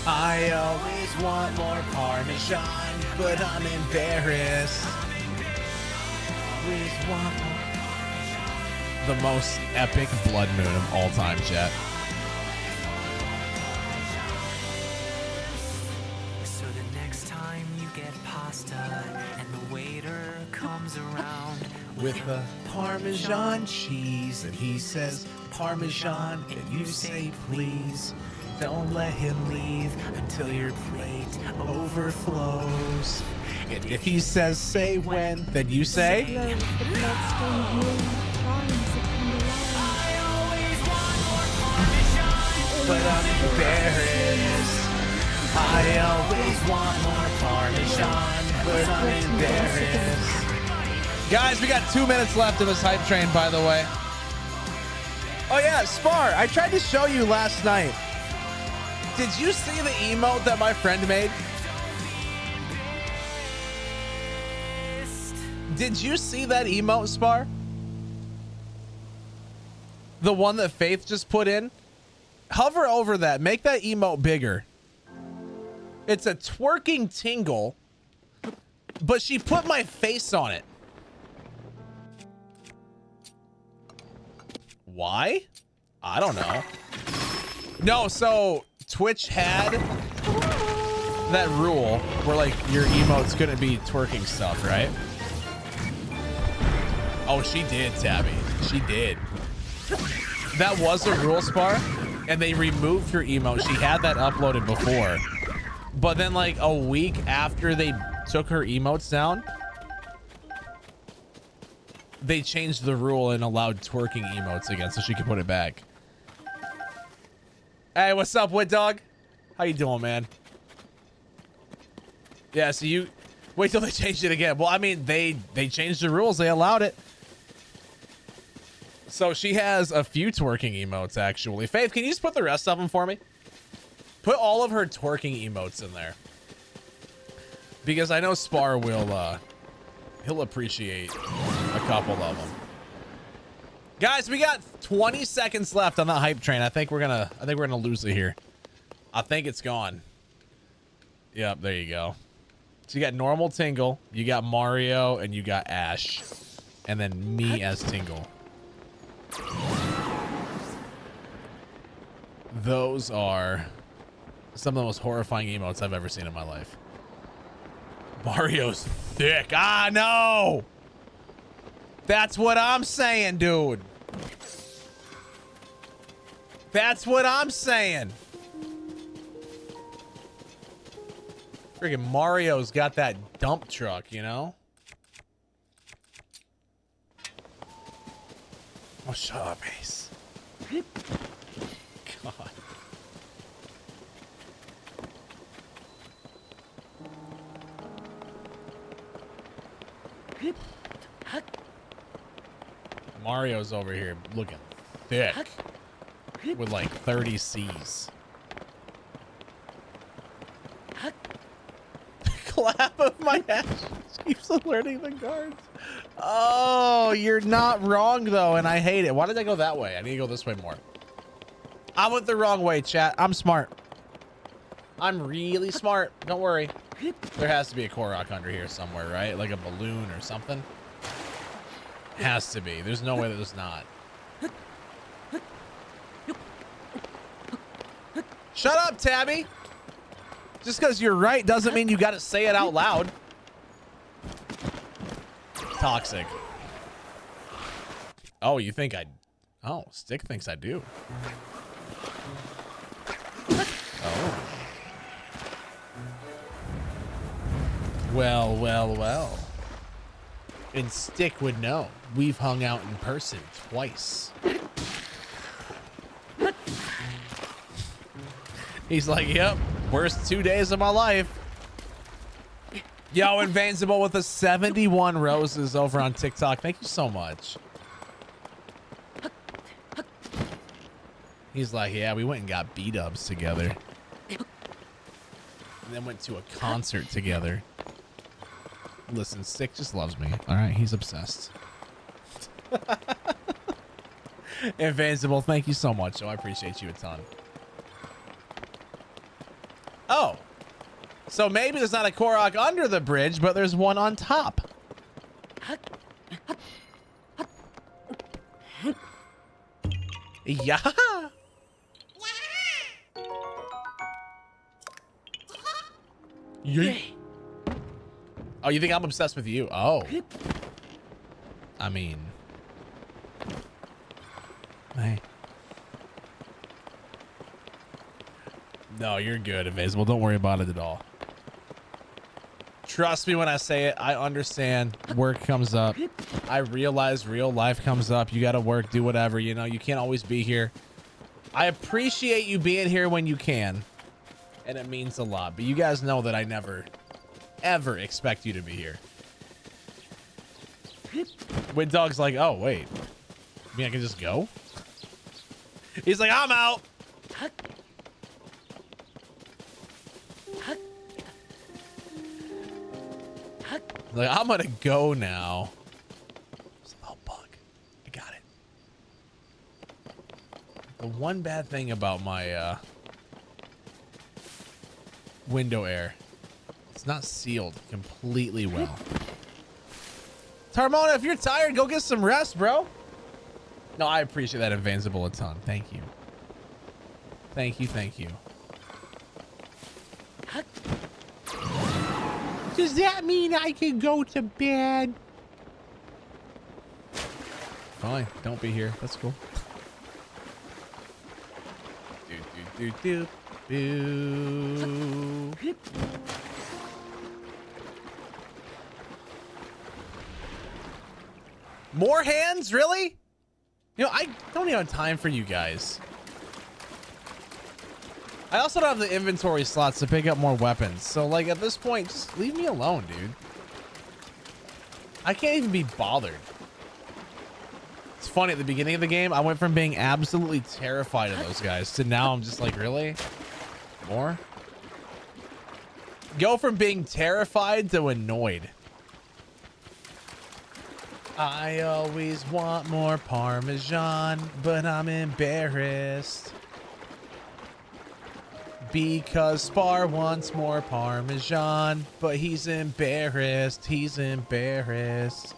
Speaker 1: I always want more Parmesan, but I'm embarrassed. Always want more. The most epic blood moon of all time, chat.
Speaker 16: So the next time you get pasta and the waiter comes around
Speaker 1: with the Parmesan cheese, and he says Parmesan, and you say please. Don't let him leave until your plate overflows. And if he says say when, then you say but I'm embarrassed. I always want more Parmesan, but I'm embarrassed. Guys, we got 2 minutes left of this hype train, by the way. Oh yeah, Spar, I tried to show you last night. Did you see the emote that my friend made? Did you see that emote, Spar? The one that Faith just put in? Hover over that. Make that emote bigger. It's a twerking tingle, but she put my face on it. Why? I don't know. No, so Twitch had that rule where like your emotes couldn't be twerking stuff, right? Oh, she did, Tabby. She did. That was a rule, Spar, and they removed her emote. She had that uploaded before, but then like a week after they took her emotes down, they changed the rule and allowed twerking emotes again, so she could put it back. Hey, what's up, Wit Dog? How you doing, man? Yeah, so you wait till they change it again. Well, I mean, they changed the rules. They allowed it. So she has a few twerking emotes, actually. Faith, can you just put the rest of them for me? Put all of her twerking emotes in there. Because I know Spar will, he'll appreciate a couple of them. Guys, we got 20 seconds left on that hype train. I think we're gonna lose it here. I think it's gone. Yep, there you go. So you got normal Tingle, you got Mario, and you got Ash. And then me as Tingle. Those are some of the most horrifying emotes I've ever seen in my life. Mario's thick. Ah, no! That's what I'm saying, dude. That's what I'm saying. Friggin' Mario's got that dump truck, you know? Oh, shut up, Ace. God. Mario's over here looking thick with like 30 C's. Clap of my ass keeps alerting the guards. Oh, you're not wrong though, and I hate it. Why did I go that way? I need to go this way more. I went the wrong way, chat. I'm smart. I'm really smart. Don't worry. There has to be a Korok under here somewhere, right? Like a balloon or something. Has to be. There's no way that there's not. Shut up, Tabby. Just because you're right doesn't mean you got to say it out loud. Toxic. Oh, you think I... Oh, Stick thinks I do. Oh. Well, well, well. And Stick would know. We've hung out in person twice. He's like, yep, worst 2 days of my life. Yo, Invincible with the 71 roses over on TikTok. Thank you so much. He's like, yeah, we went and got B-dubs together. And then went to a concert together. Listen, Stick just loves me. All right, he's obsessed. Invincible, thank you so much. Oh, I appreciate you a ton. Oh, so maybe there's not a Korok under the bridge, but there's one on top. Yeah. Yeah. Oh, you think I'm obsessed with you? Oh. I mean. Hey. No, you're good, Invisible. Don't worry about it at all. Trust me when I say it. I understand. Work comes up. I realize real life comes up. You got to work, do whatever. You know, you can't always be here. I appreciate you being here when you can. And it means a lot. But you guys know that I never, ever expect you to be here. Wind Dog's like, oh, wait. You mean I can just go? He's like, I'm out. Like, I'm gonna go now. It's a little bug. I got it. The one bad thing about my window air, it's not sealed completely well. Tarmona, if you're tired, go get some rest, bro. No, I appreciate that, Invincible, a ton. Thank you. Thank you, thank you. Does that mean I can go to bed? Fine, don't be here. That's cool. More hands, really? You know, I don't even have time for you guys. I also don't have the inventory slots to pick up more weapons. So, like, at this point, just leave me alone, dude. I can't even be bothered. It's funny, at the beginning of the game, I went from being absolutely terrified of those guys to now I'm just like, really? More? Go from being terrified to annoyed. I always want more Parmesan, but I'm embarrassed. Because Spar wants more Parmesan, but he's embarrassed. He's embarrassed.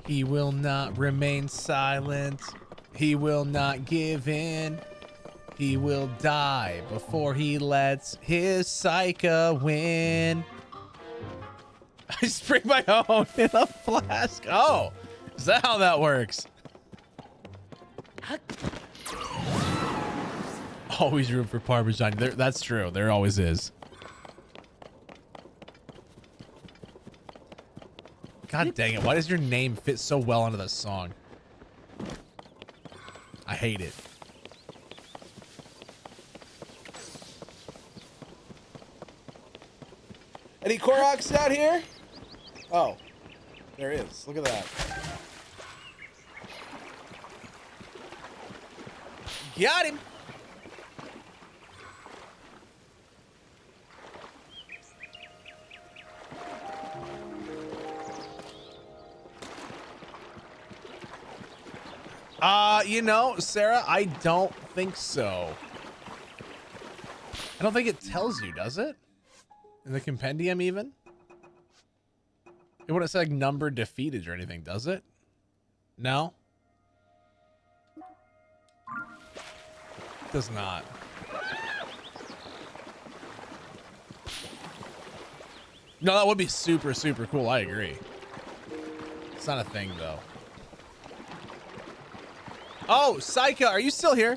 Speaker 1: He will not remain silent. He will not give in. He will die before he lets his Psycha win. I spring my own in a flask. Oh, is that how that works? Always room for Parmesan. That's true. There always is. God dang it. Why does your name fit so well into this song? I hate it. Any Koroks out here? Oh, there is. Look at that. Got him. You know, Sarah, I don't think so. I don't think it tells you, does it? In the compendium, even? It wouldn't say like number defeated or anything, does it? No? It does not. No, that would be super, super cool. I agree. It's not a thing, though. Oh, Psycha, are you still here?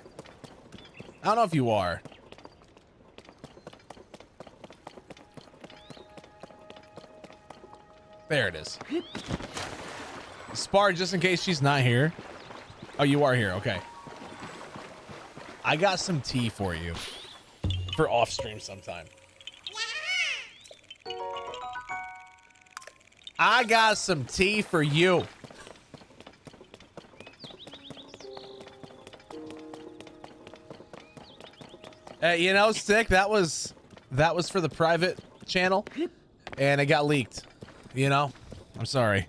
Speaker 1: I don't know if you are. There it is. Spar, just in case she's not here. Oh, you are here. Okay. I got some tea for you. For off stream sometime. I got some tea for you. You know, Stick, that was for the private channel, and it got leaked. You know, I'm sorry.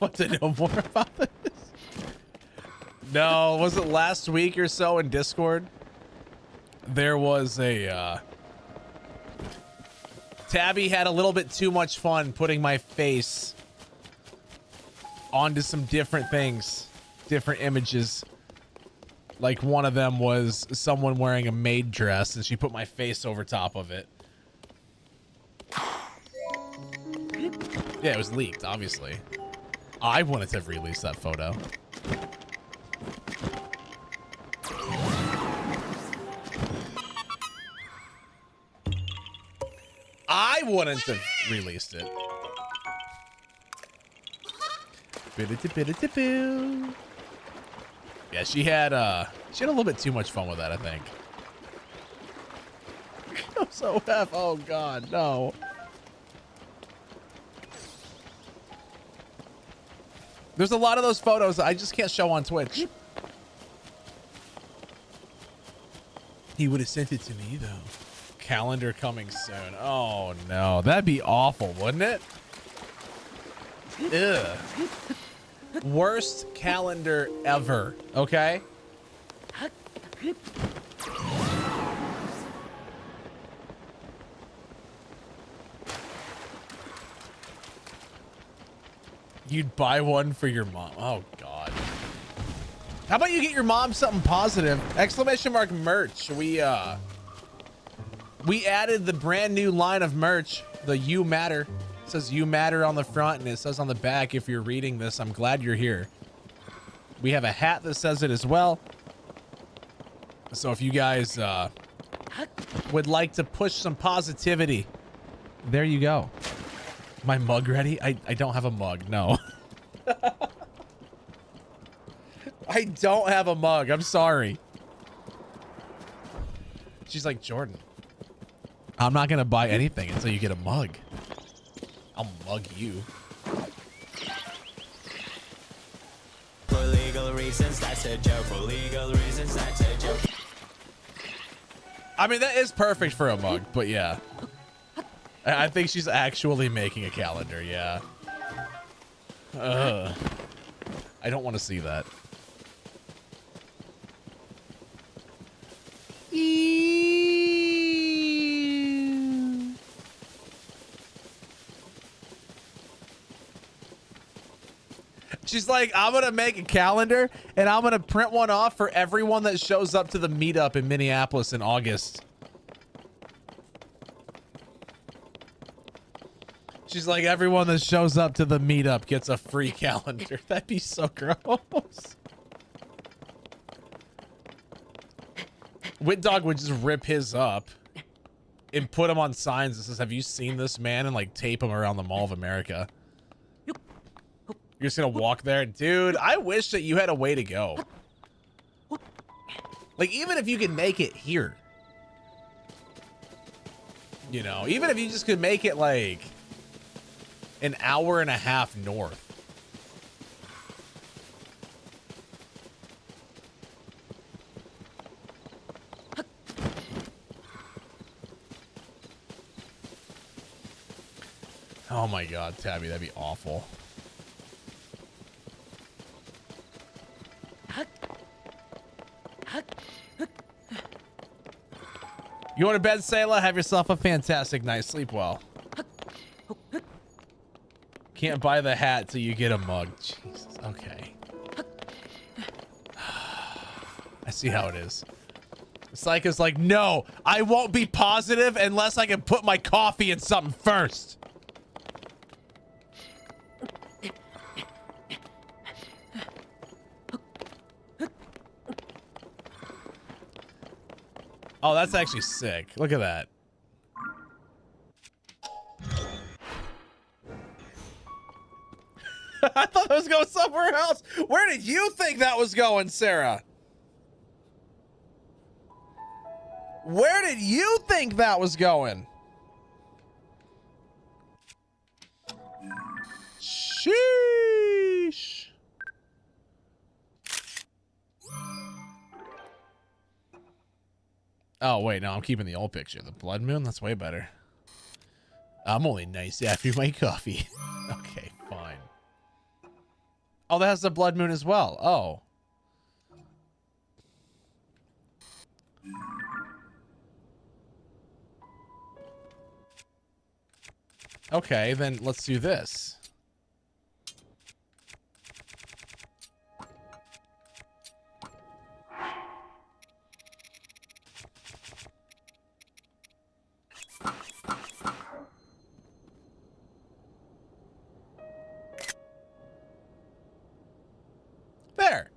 Speaker 1: Want to know more about this? No, was it last week or so in Discord? There was a Tabby had a little bit too much fun putting my face onto some different things, different images. Like one of them was someone wearing a maid dress and she put my face over top of it. Yeah, it was leaked, obviously. I wanted to release that photo. I wouldn't have released it. Yeah, she had a little bit too much fun with that, I think. I'm so F. Oh God, no. There's a lot of those photos I just can't show on Twitch. He would have sent it to me though. Calendar coming soon. Oh no, that'd be awful, wouldn't it? Ugh. Worst calendar ever, okay? You'd buy one for your mom. Oh God. How about you get your mom something positive? Exclamation mark merch. We added the brand new line of merch, the You Matter. It says You Matter on the front, and it says on the back, if you're reading this, I'm glad you're here. We have a hat that says it as well. So if you guys would like to push some positivity, there you go. My mug ready? I don't have a mug, no. I don't have a mug, I'm sorry. She's like, Jordan, I'm not gonna buy anything until you get a mug. I'll mug you.
Speaker 16: For legal reasons, that's a joke. For legal reasons, that's a joke.
Speaker 1: I mean, that is perfect for a mug, but yeah. I think she's actually making a calendar, yeah. I don't want to see that. She's like, I'm gonna make a calendar and I'm gonna print one off for everyone that shows up to the meetup in Minneapolis in August. She's like, everyone that shows up to the meetup gets a free calendar. That'd be so gross. Wit Dog would just rip his up and put him on signs that says, have you seen this man? And like tape him around the Mall of America. You're just gonna walk there. Dude, I wish that you had a way to go. Like, even if you could make it here. You know, even if you just could make it like an hour and a half north. Oh my God, Tabby, that'd be awful. You want to bed, Sayla? Have yourself a fantastic night. Sleep well. Can't buy the hat till you get a mug. Jesus. Okay. I see how it is. Psycho's like, no, I won't be positive unless I can put my coffee in something first. Oh, that's actually sick. Look at that. I thought that was going somewhere else. Where did you think that was going, Sarah? Where did you think that was going? Sheesh. Oh, wait, no, I'm keeping the old picture. The blood moon? That's way better. I'm only nice after my coffee. Okay, fine. Oh, that has the blood moon as well. Oh. Okay, then let's do this. There.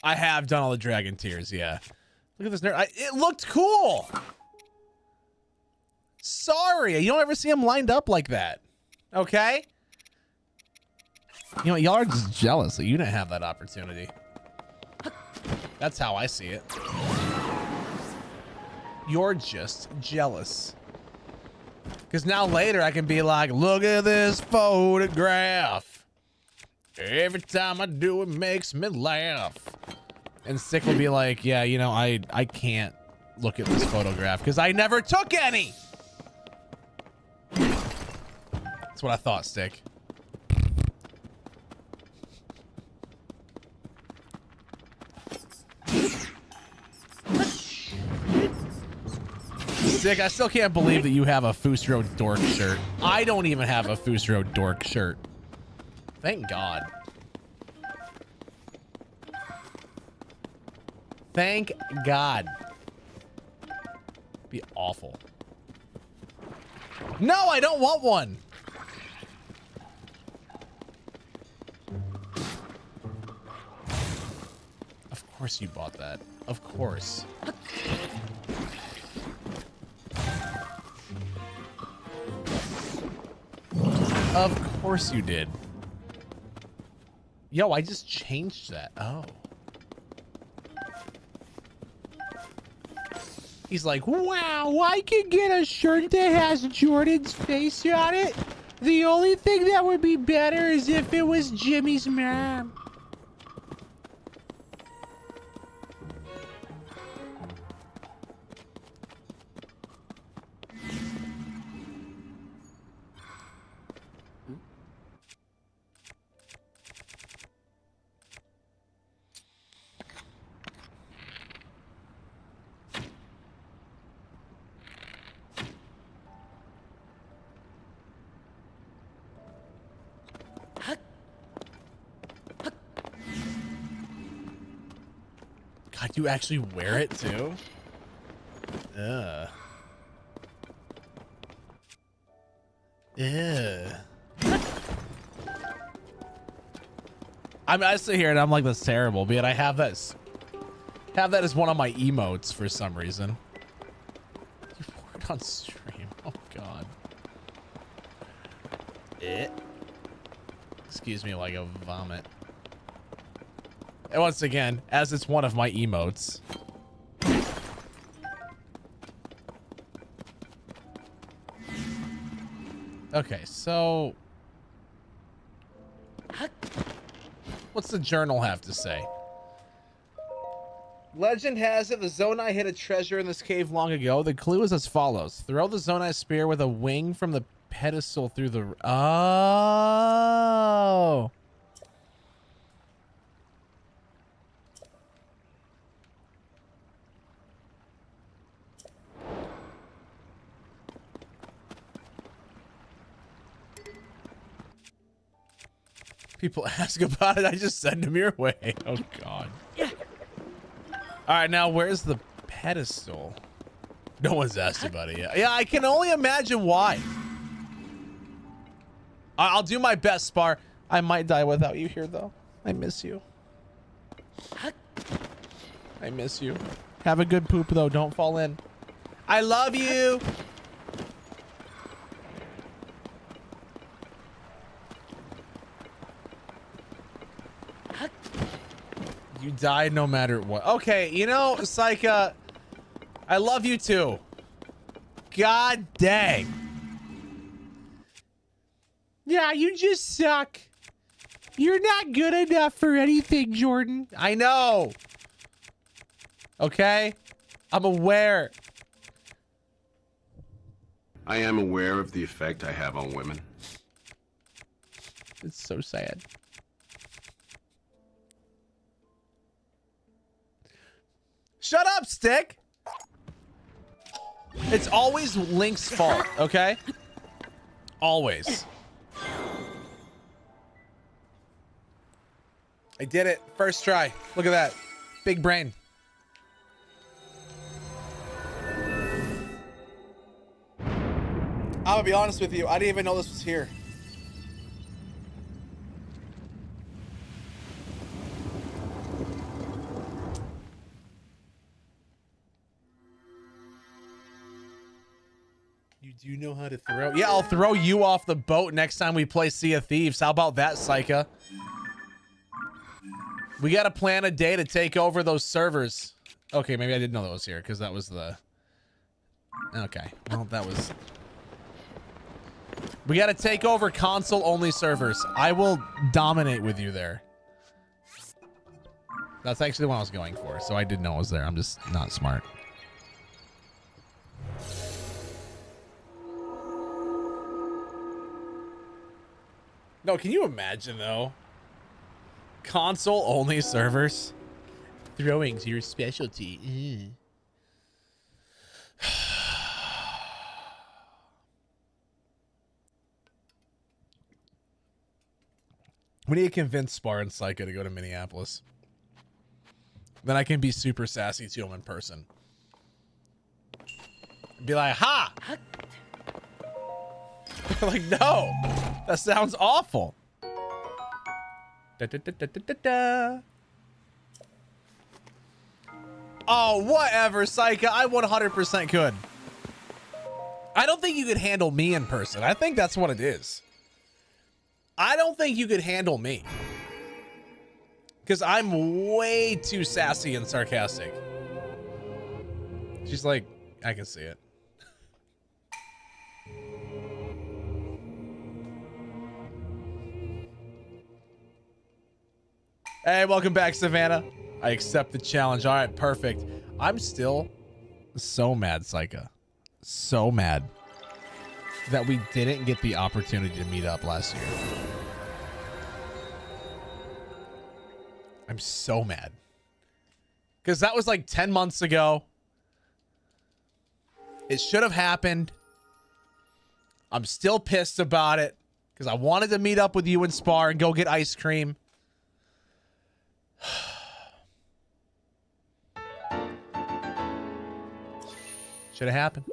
Speaker 1: I have done all the dragon tears, yeah. Look at this nerd. It looked cool. Sorry, you don't ever see them lined up like that. Okay? You know, y'all are just jealous that you didn't have that opportunity. That's how I see it. You're just jealous. Because now later I can be like, look at this photograph. Every time I do it makes me laugh. And Sick will be like, yeah, you know, I can't look at this photograph because I never took any. That's what I thought, Stick. Sick, I still can't believe that you have a Fusro Dork shirt. I don't even have a Fusro Dork shirt. Thank God. Thank God. Be awful. No, I don't want one. Of course you bought that. Of course. Of course you did. Yo, I just changed that. Oh. He's like, wow, I can get a shirt that has Jordan's face on it. The only thing that would be better is if it was Jimmy's mom. Do you actually wear it too? Ugh. Yeah. I sit here and I'm like, that's terrible, but yet I have that as one of my emotes for some reason. You wore it on stream. Oh god. Excuse me like a vomit. And once again, as it's one of my emotes. Okay, so what's the journal have to say? Legend has it the Zonai hid a treasure in this cave long ago. The clue is as follows. Throw the Zonai spear with a wing from the pedestal through the... Oh! People ask about it, I just send them your way. Oh god. All right, now where's the pedestal? No one's asked about it yet. Yeah, I can only imagine why. I'll do my best, Spar. I might die without you here, though. I miss you. I miss you. Have a good poop, though. Don't fall in. I love you. You die no matter what. Okay, you know, Psycha, I love you too. God dang. Yeah, you just suck. You're not good enough for anything, Jordan. I know. Okay? I'm aware.
Speaker 17: I am aware of the effect I have on women.
Speaker 1: It's so sad. Shut up, Stick! It's always Link's fault, okay? Always. I did it. First try. Look at that. Big brain. I'm gonna be honest with you. I didn't even know this was here. You do know how to throw? Yeah, I'll throw you off the boat next time we play Sea of Thieves. How about that, Psycha? We gotta plan a day to take over those servers. Okay, maybe I didn't know that was here because that was the... Okay, well, that was... We gotta take over console-only servers. I will dominate with you there. That's actually the one I was going for, so I did know it was there. I'm just not smart. No, can you imagine, though? Console-only servers? Throwing's your specialty. We need to convince Spar and Psycha to go to Minneapolis. Then I can be super sassy to him in person. Be like, ha! Like, no! That sounds awful. Oh, whatever, Psycha. I 100% could. I don't think you could handle me in person. I think that's what it is. I don't think you could handle me. Because I'm way too sassy and sarcastic. She's like, I can see it. Hey, welcome back, Savannah. I accept the challenge. All right, perfect. I'm still so mad, Psycha. So mad that we didn't get the opportunity to meet up last year. I'm so mad. Because that was like 10 months ago. It should have happened. I'm still pissed about it. Because I wanted to meet up with you and Spar and go get ice cream. Should have happened.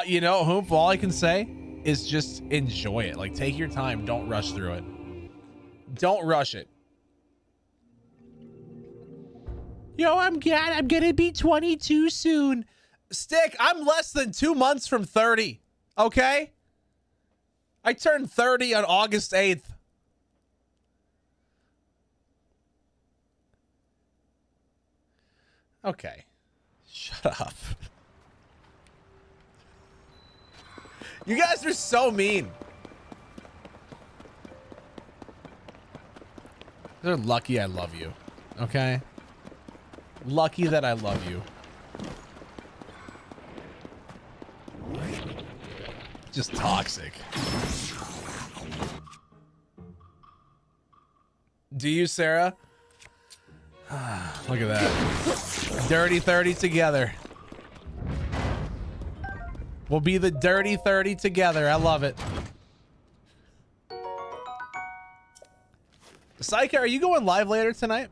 Speaker 1: You know, Hoop, all I can say is just enjoy it. Like, take your time. Don't rush through it. Don't rush it. Yo, I'm gonna be 22 soon. Stick, I'm less than 2 months from 30. Okay? I turned 30 on August 8th. Okay. Shut up. You guys are so mean. They're lucky I love you. Okay? Lucky that I love you. Just toxic. Do you, Sarah? Look at that. Dirty 30 together. We'll be the dirty 30 together. I love it. Psyche, are you going live later tonight?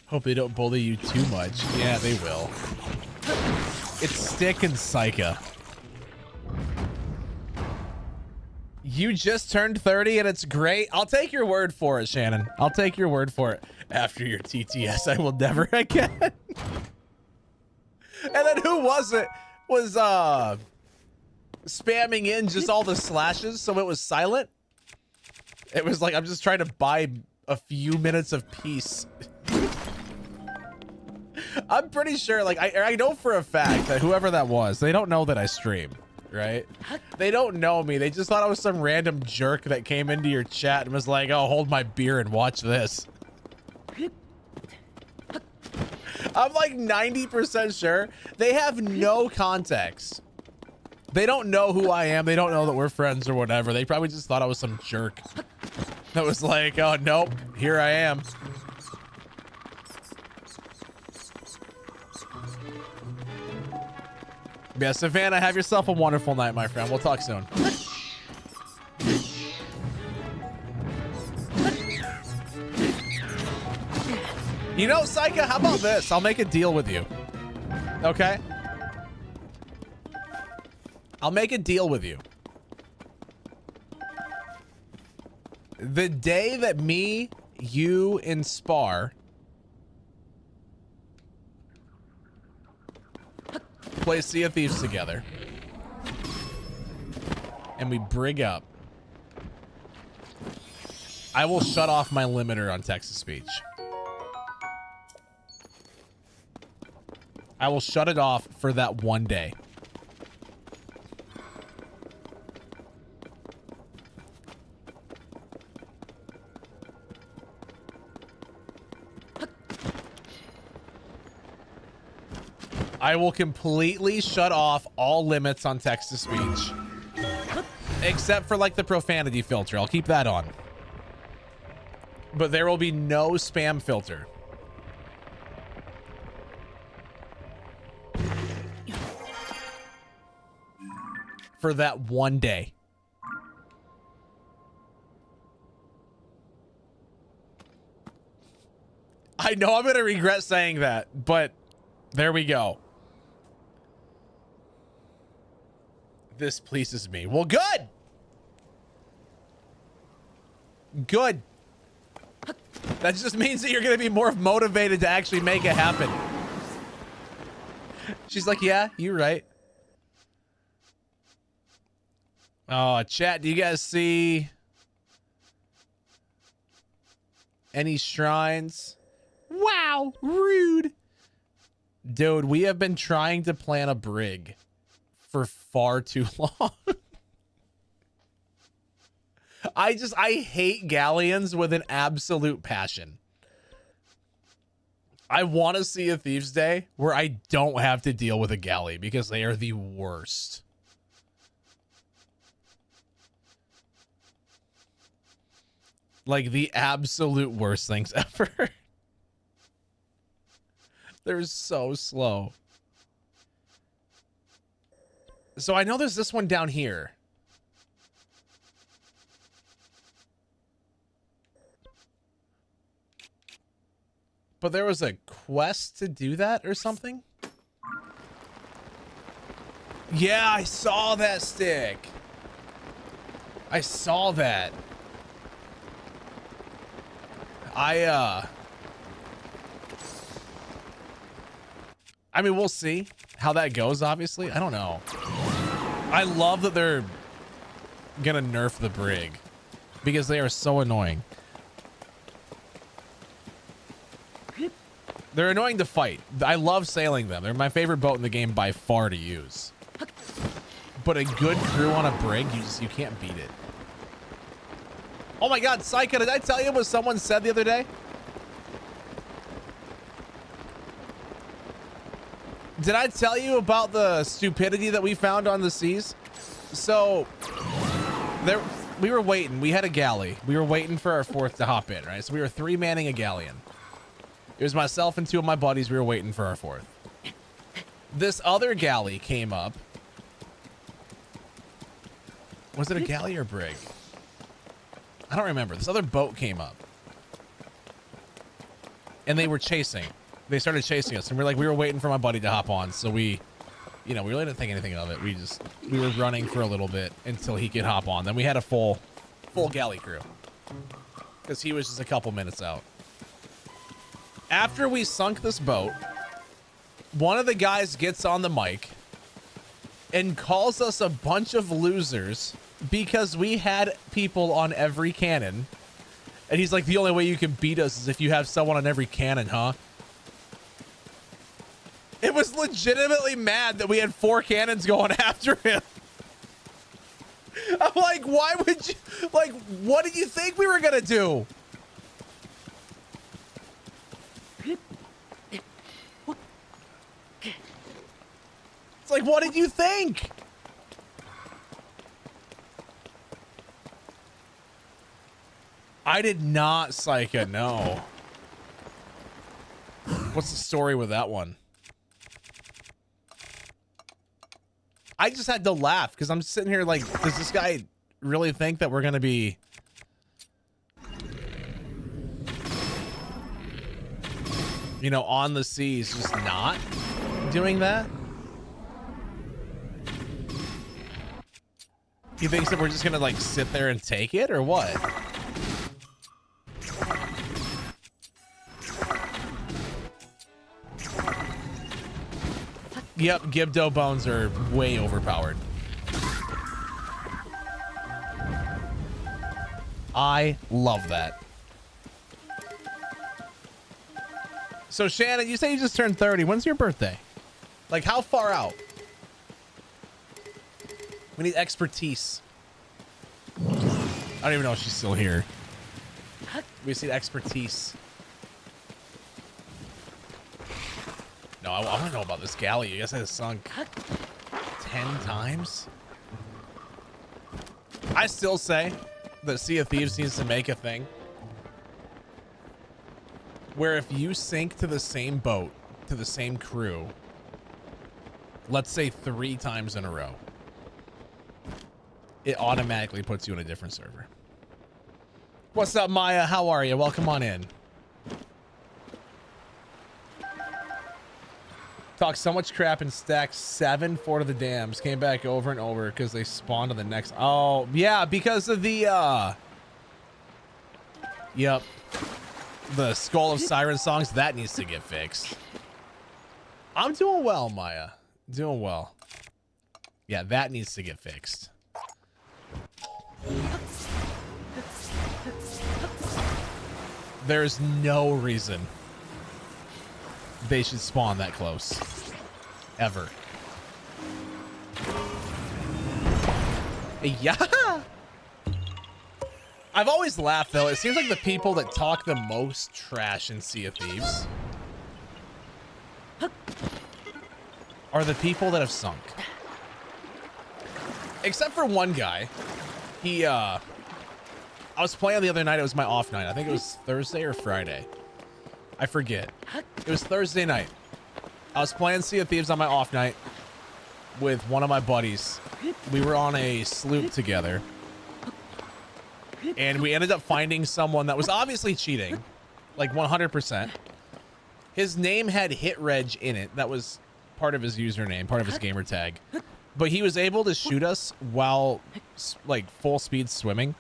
Speaker 1: Hope they don't bully you too much. Yeah, they will. It's Stick and Psycha. You just turned 30 and it's great. I'll take your word for it, Shannon. I'll take your word for it. After your TTS, I will never again. And then who was it? Was spamming in just all the slashes so it was silent? It was like, I'm just trying to buy a few minutes of peace. I'm pretty sure, like, I know for a fact that whoever that was, they don't know that I stream, right? They don't know me. They just thought I was some random jerk that came into your chat and was like, oh, hold my beer and watch this. I'm like 90% sure they have no context. They don't know who I am. They don't know that we're friends or whatever. They probably just thought I was some jerk that was like, oh, nope, here I am. Yeah, Savannah, have yourself a wonderful night, my friend. We'll talk soon. You know, Psycha, how about this? I'll make a deal with you. Okay? I'll make a deal with you. The day that me, you, and Spar play Sea of Thieves together and we brig up, I will shut off my limiter on text-to-speech. I will shut it off for that one day. I will completely shut off all limits on text-to-speech. Except for like the profanity filter. I'll keep that on. But there will be no spam filter. For that one day. I know I'm going to regret saying that, but there we go. This pleases me. Well, good. Good. That just means that you're going to be more motivated to actually make it happen. She's like, yeah, you're right. Oh, chat, do you guys see any shrines? Wow, rude. Dude, we have been trying to plan a brig for far too long. I hate galleons with an absolute passion. I want to see a Thieves Day where I don't have to deal with a galley because they are the worst. Like the absolute worst things ever. They're so slow. So I know there's this one down here. But there was a quest to do that or something? Yeah, I saw that stick. I saw that. I mean, we'll see how that goes, obviously. I don't know. I love that they're gonna nerf the brig because they are so annoying. They're annoying to fight. I love sailing them. They're my favorite boat in the game by far to use. But a good crew on a brig, you can't beat it. Oh my God, Psycho, did I tell you what someone said the other day? Did I tell you about the stupidity that we found on the seas? So, we were waiting. We had a galley. We were waiting for our fourth to hop in, right? So we were 3-manning a galleon. It was myself and 2 of my buddies. We were waiting for our fourth. This other galley came up. Was it a galley or brig? I don't remember. This other boat came up. And they were chasing. They started chasing us. And we were waiting for my buddy to hop on. So we really didn't think anything of it. We were running for a little bit until he could hop on. Then we had a full galley crew. Because he was just a couple minutes out. After we sunk this boat, one of the guys gets on the mic and calls us a bunch of losers because we had people on every cannon. And he's like, the only way you can beat us is if you have someone on every cannon, huh? It was legitimately mad that we had 4 cannons going after him. I'm like, why would you? Like, what did you think we were going to do? It's like, what did you think? I did not, Psycho, no. What's the story with that one? I just had to laugh because I'm sitting here like, does this guy really think that we're going to be... you know, on the seas, just not doing that? He thinks that we're just gonna like sit there and take it or what? Yep, Gibdo bones are way overpowered. I love that. So Shannon, you say you just turned 30. When's your birthday? Like how far out? We need expertise. I don't even know if she's still here. We just need expertise. No, I want to know about this galley. You guys had it sunk 10 times. I still say that Sea of Thieves needs to make a thing where if you sink to the same boat, to the same crew, let's say 3 times in a row, it automatically puts you in a different server. What's up, Maya? How are you? Welcome on in. Talked so much crap and stacked 7 Fort of the Dams. Came back over and over because they spawned on the next. Oh, yeah, because of the, yep. The Skull of Siren songs. That needs to get fixed. I'm doing well, Maya. Doing well. Yeah, that needs to get fixed. There's no reason they should spawn that close. Ever. Yeah. I've always laughed, though. It seems like the people that talk the most trash in Sea of Thieves are the people that have sunk. Except for one guy. He, I was playing the other night. It was my off night. I think it was Thursday or Friday. I forget. It was Thursday night. I was playing Sea of Thieves on my off night. with one of my buddies. We were on a sloop together. And we ended up finding someone that was obviously cheating. Like 100%. His name had hit reg in it. That was part of his username, part of his gamer tag. But he was able to shoot us while like full speed swimming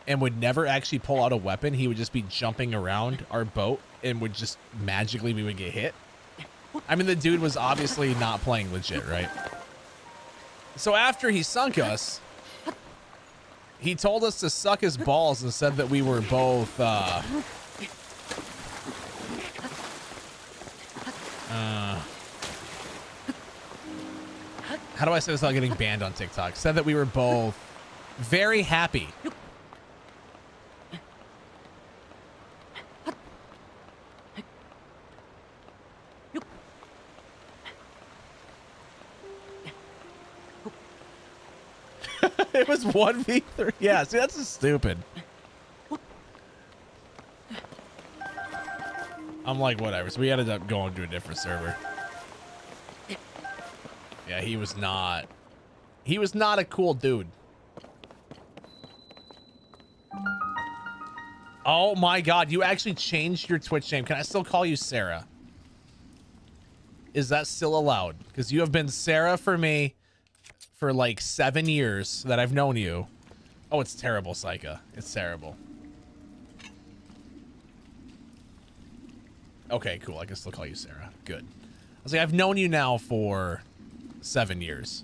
Speaker 1: and would never actually pull out a weapon. He would just be jumping around our boat and would just magically, we would get hit. I mean, the dude was obviously not playing legit, right? So after he sunk us, he told us to suck his balls and said that we were both, how do I say this without getting banned on TikTok? Said that we were both very happy. It was 1v3. Yeah, see, that's just stupid. I'm like, whatever. So we ended up going to a different server. Yeah, he was not a cool dude. Oh my God, you actually changed your Twitch name. Can I still call you Sarah? Is that still allowed? Because you have been Sarah for me for like 7 years that I've known you. Oh, it's terrible, Psycha. It's terrible. Okay, cool. I can still call you Sarah. Good. I was like, I've known you now for 7 years.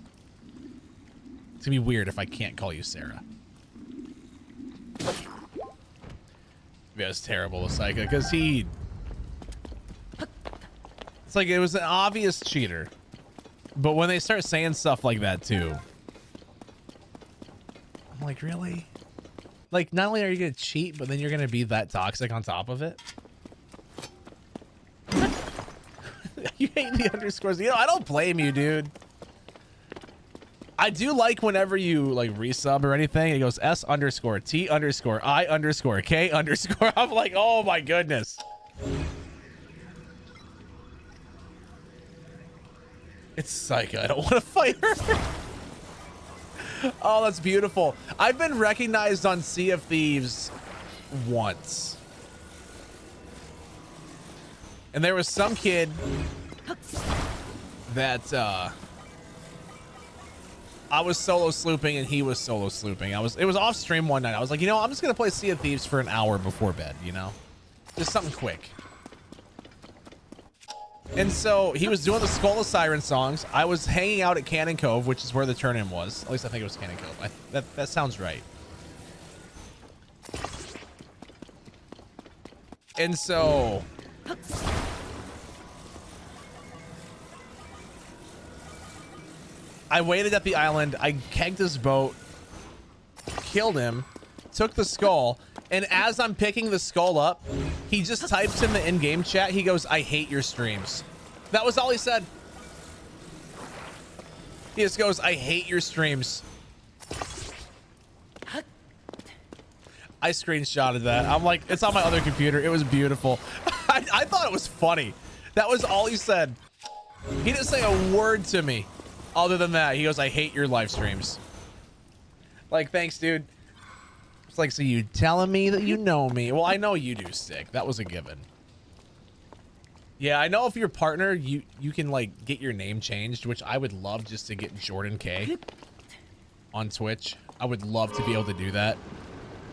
Speaker 1: It's gonna be weird if I can't call you Sarah. Yeah, it's terrible with Psycha because he... It's like it was an obvious cheater. But when they start saying stuff like that too, I'm like, really? Like, not only are you gonna cheat, but then you're gonna be that toxic on top of it? You hate the underscores. You know, I don't blame you, dude. I do like whenever you like resub or anything, it goes S underscore T underscore I underscore K underscore. I'm like, oh my goodness. It's Psycha. I don't want to fight her. Oh, that's beautiful. I've been recognized on Sea of Thieves once. And there was some kid that I was solo slooping and he was solo slooping. It was off stream one night. I was like, you know, I'm just gonna play Sea of Thieves for an hour before bed, you know? Just something quick. And so he was doing the Skull of Siren songs. I was hanging out at Cannon Cove, which is where the turn-in was. At least I think it was Cannon Cove. That sounds right. And so I waited at the island. I kegged his boat, killed him, took the skull, and as I'm picking the skull up, he just types in the in-game chat. He goes, "I hate your streams." That was all he said. He just goes, "I hate your streams." I screenshotted that. I'm like, it's on my other computer. It was beautiful. I thought it was funny. That was all he said. He didn't say a word to me other than that. He goes, "I hate your live streams." Like, thanks, dude. It's like, so you telling me that you know me? Well, I know you do, Stick. That was a given. Yeah, I know if your partner, you can like get your name changed, which I would love just to get Jordan K on Twitch. I would love to be able to do that.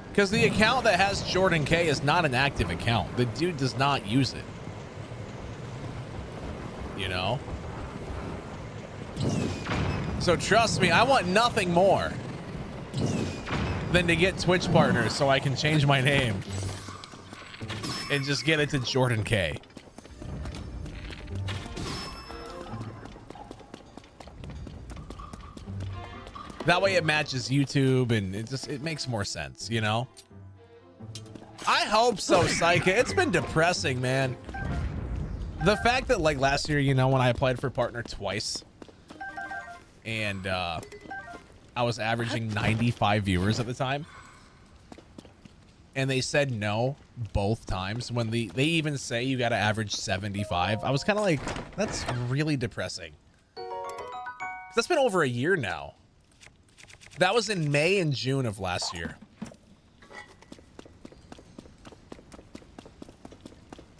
Speaker 1: Because the account that has Jordan K is not an active account. The dude does not use it. You know? So trust me, I want nothing more than to get Twitch partners so I can change my name and just get it to Jordan K. That way it matches YouTube and it makes more sense, you know? I hope so, Psycha. It's been depressing, man. The fact that like last year, you know, when I applied for partner twice and I was averaging 95 viewers at the time and they said no both times when they even say you got to average 75. I was kind of like, that's really depressing. That's been over a year now. That was in May and June of last year.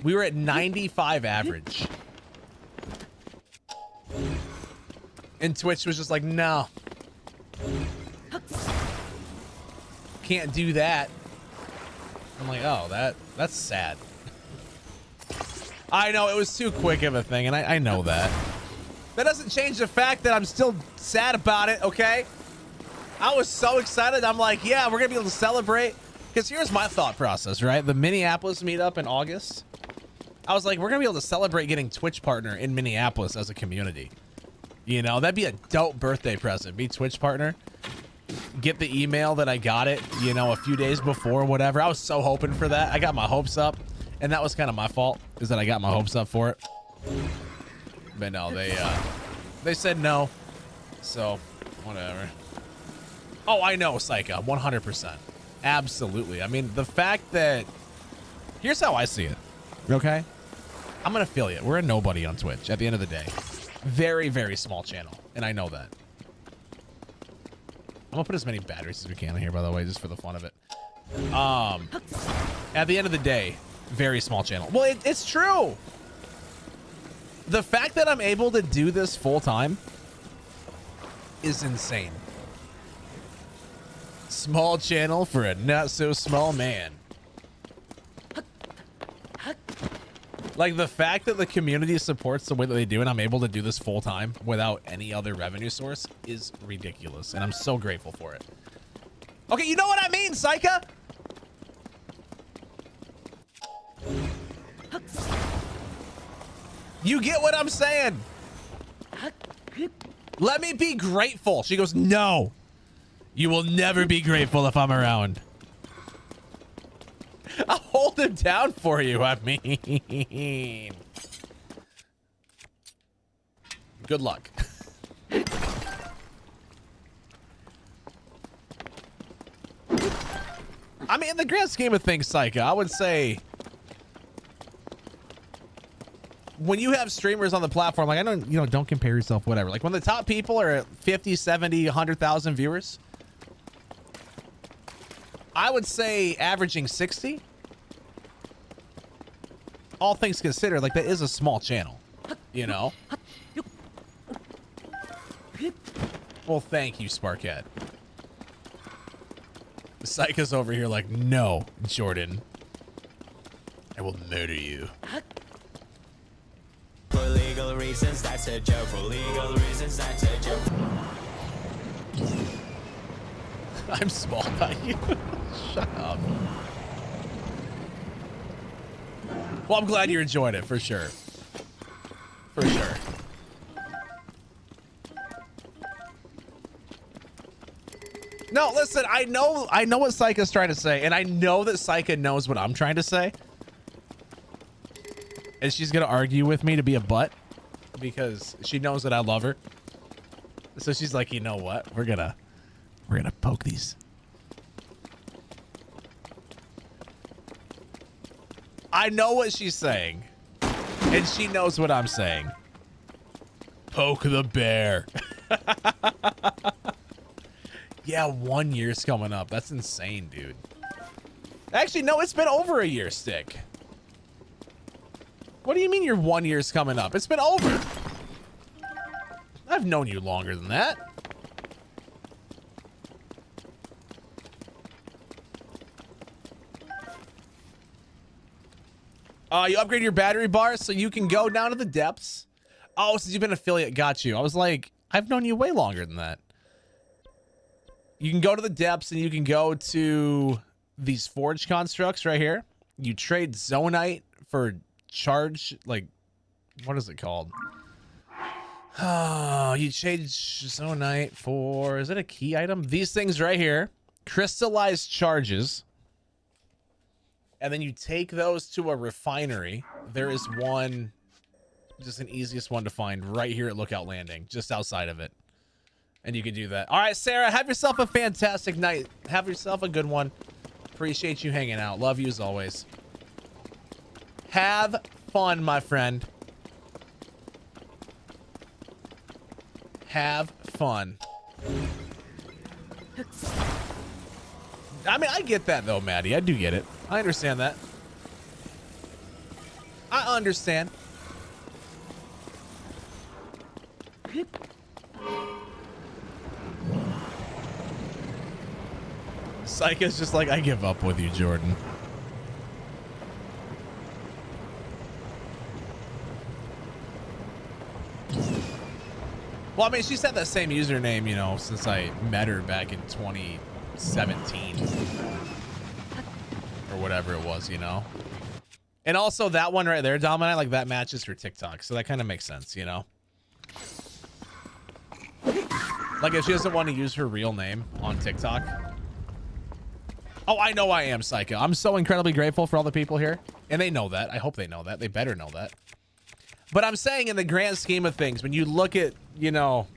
Speaker 1: We were at 95 average. And Twitch was just like, no. Can't do that. I'm like, oh, that's sad. I know, it was too quick of a thing, and I know that. That doesn't change the fact that I'm still sad about it, okay? I was so excited. I'm like, yeah, we're going to be able to celebrate. Because here's my thought process, right? The Minneapolis meetup in August. I was like, we're going to be able to celebrate getting Twitch partner in Minneapolis as a community. You know, that'd be a dope birthday present. Be Twitch partner. Get the email that I got it, you know, a few days before, whatever. I was so hoping for that. I got my hopes up. And that was kind of my fault, is that I got my hopes up for it. But no, they said no. So, whatever. Oh, I know, Psycha, 100%. Absolutely. I mean, the fact that... Here's how I see it, okay? I'm an affiliate. We're a nobody on Twitch at the end of the day. Very, very small channel, and I know that. I'm gonna put as many batteries as we can in here, by the way, just for the fun of it. At the end of the day, very small channel. Well, it's true. The fact that I'm able to do this full time is insane. Small channel for a not so small man. Like, the fact that the community supports the way that they do and I'm able to do this full time without any other revenue source is ridiculous. And I'm so grateful for it. Okay, you know what I mean, Psycha? You get what I'm saying? Let me be grateful. She goes, no. You will never be grateful if I'm around. I'll hold him down for you, I mean. Good luck. I mean, in the grand scheme of things, Psycha, I would say when you have streamers on the platform, like, I don't, you know, don't compare yourself, whatever. Like, when the top people are at 50, 70, 100,000 viewers, I would say averaging 60. All things considered, like, that is a small channel, you know? Well, thank you, Sparkhead. Psycha's over here like, no, Jordan. I will murder you.
Speaker 16: For legal reasons, that's a joke. For legal reasons, that's a joke.
Speaker 1: I'm small, not you. Shut up. Well, I'm glad you're enjoying it, for sure. For sure. No, listen, I know what Psycha's trying to say, and I know that Psycha knows what I'm trying to say. And she's gonna argue with me to be a butt because she knows that I love her. So she's like, you know what? We're gonna poke these. I know what she's saying, and she knows what I'm saying. Poke the bear. Yeah, 1 year's coming up. That's insane, dude. Actually, no, it's been over a year, Stick. What do you mean your 1 year's coming up? It's been over. I've known you longer than that. You upgrade your battery bar so you can go down to the depths. Oh, since you've been an affiliate, got you. I was like, I've known you way longer than that. You can go to the depths and you can go to these forge constructs right here. You trade Zonite for charge, like, what is it called? Oh, you trade Zonite for, is it a key item? These things right here, crystallized charges. And then you take those to a refinery. There is one, just an easiest one to find right here at Lookout Landing, just outside of it. And you can do that. All right, Sarah, have yourself a fantastic night. Have yourself a good one. Appreciate you hanging out. Love you as always. Have fun, my friend. Have fun. I mean, I get that though, Maddie. I do get it. I understand that. I understand. Psycho's just like, I give up with you, Jordan. Well, I mean, she's had that same username, you know, since I met her back in 2017 or whatever it was, you know. And also that one right there, Dominic, like that matches her TikTok, so that kind of makes sense, you know. Like if she doesn't want to use her real name on TikTok. Oh, I know I am, Psycho. I'm so incredibly grateful for all the people here, and they know that. I hope they know that. They better know that. But I'm saying in the grand scheme of things, when you look at, you know,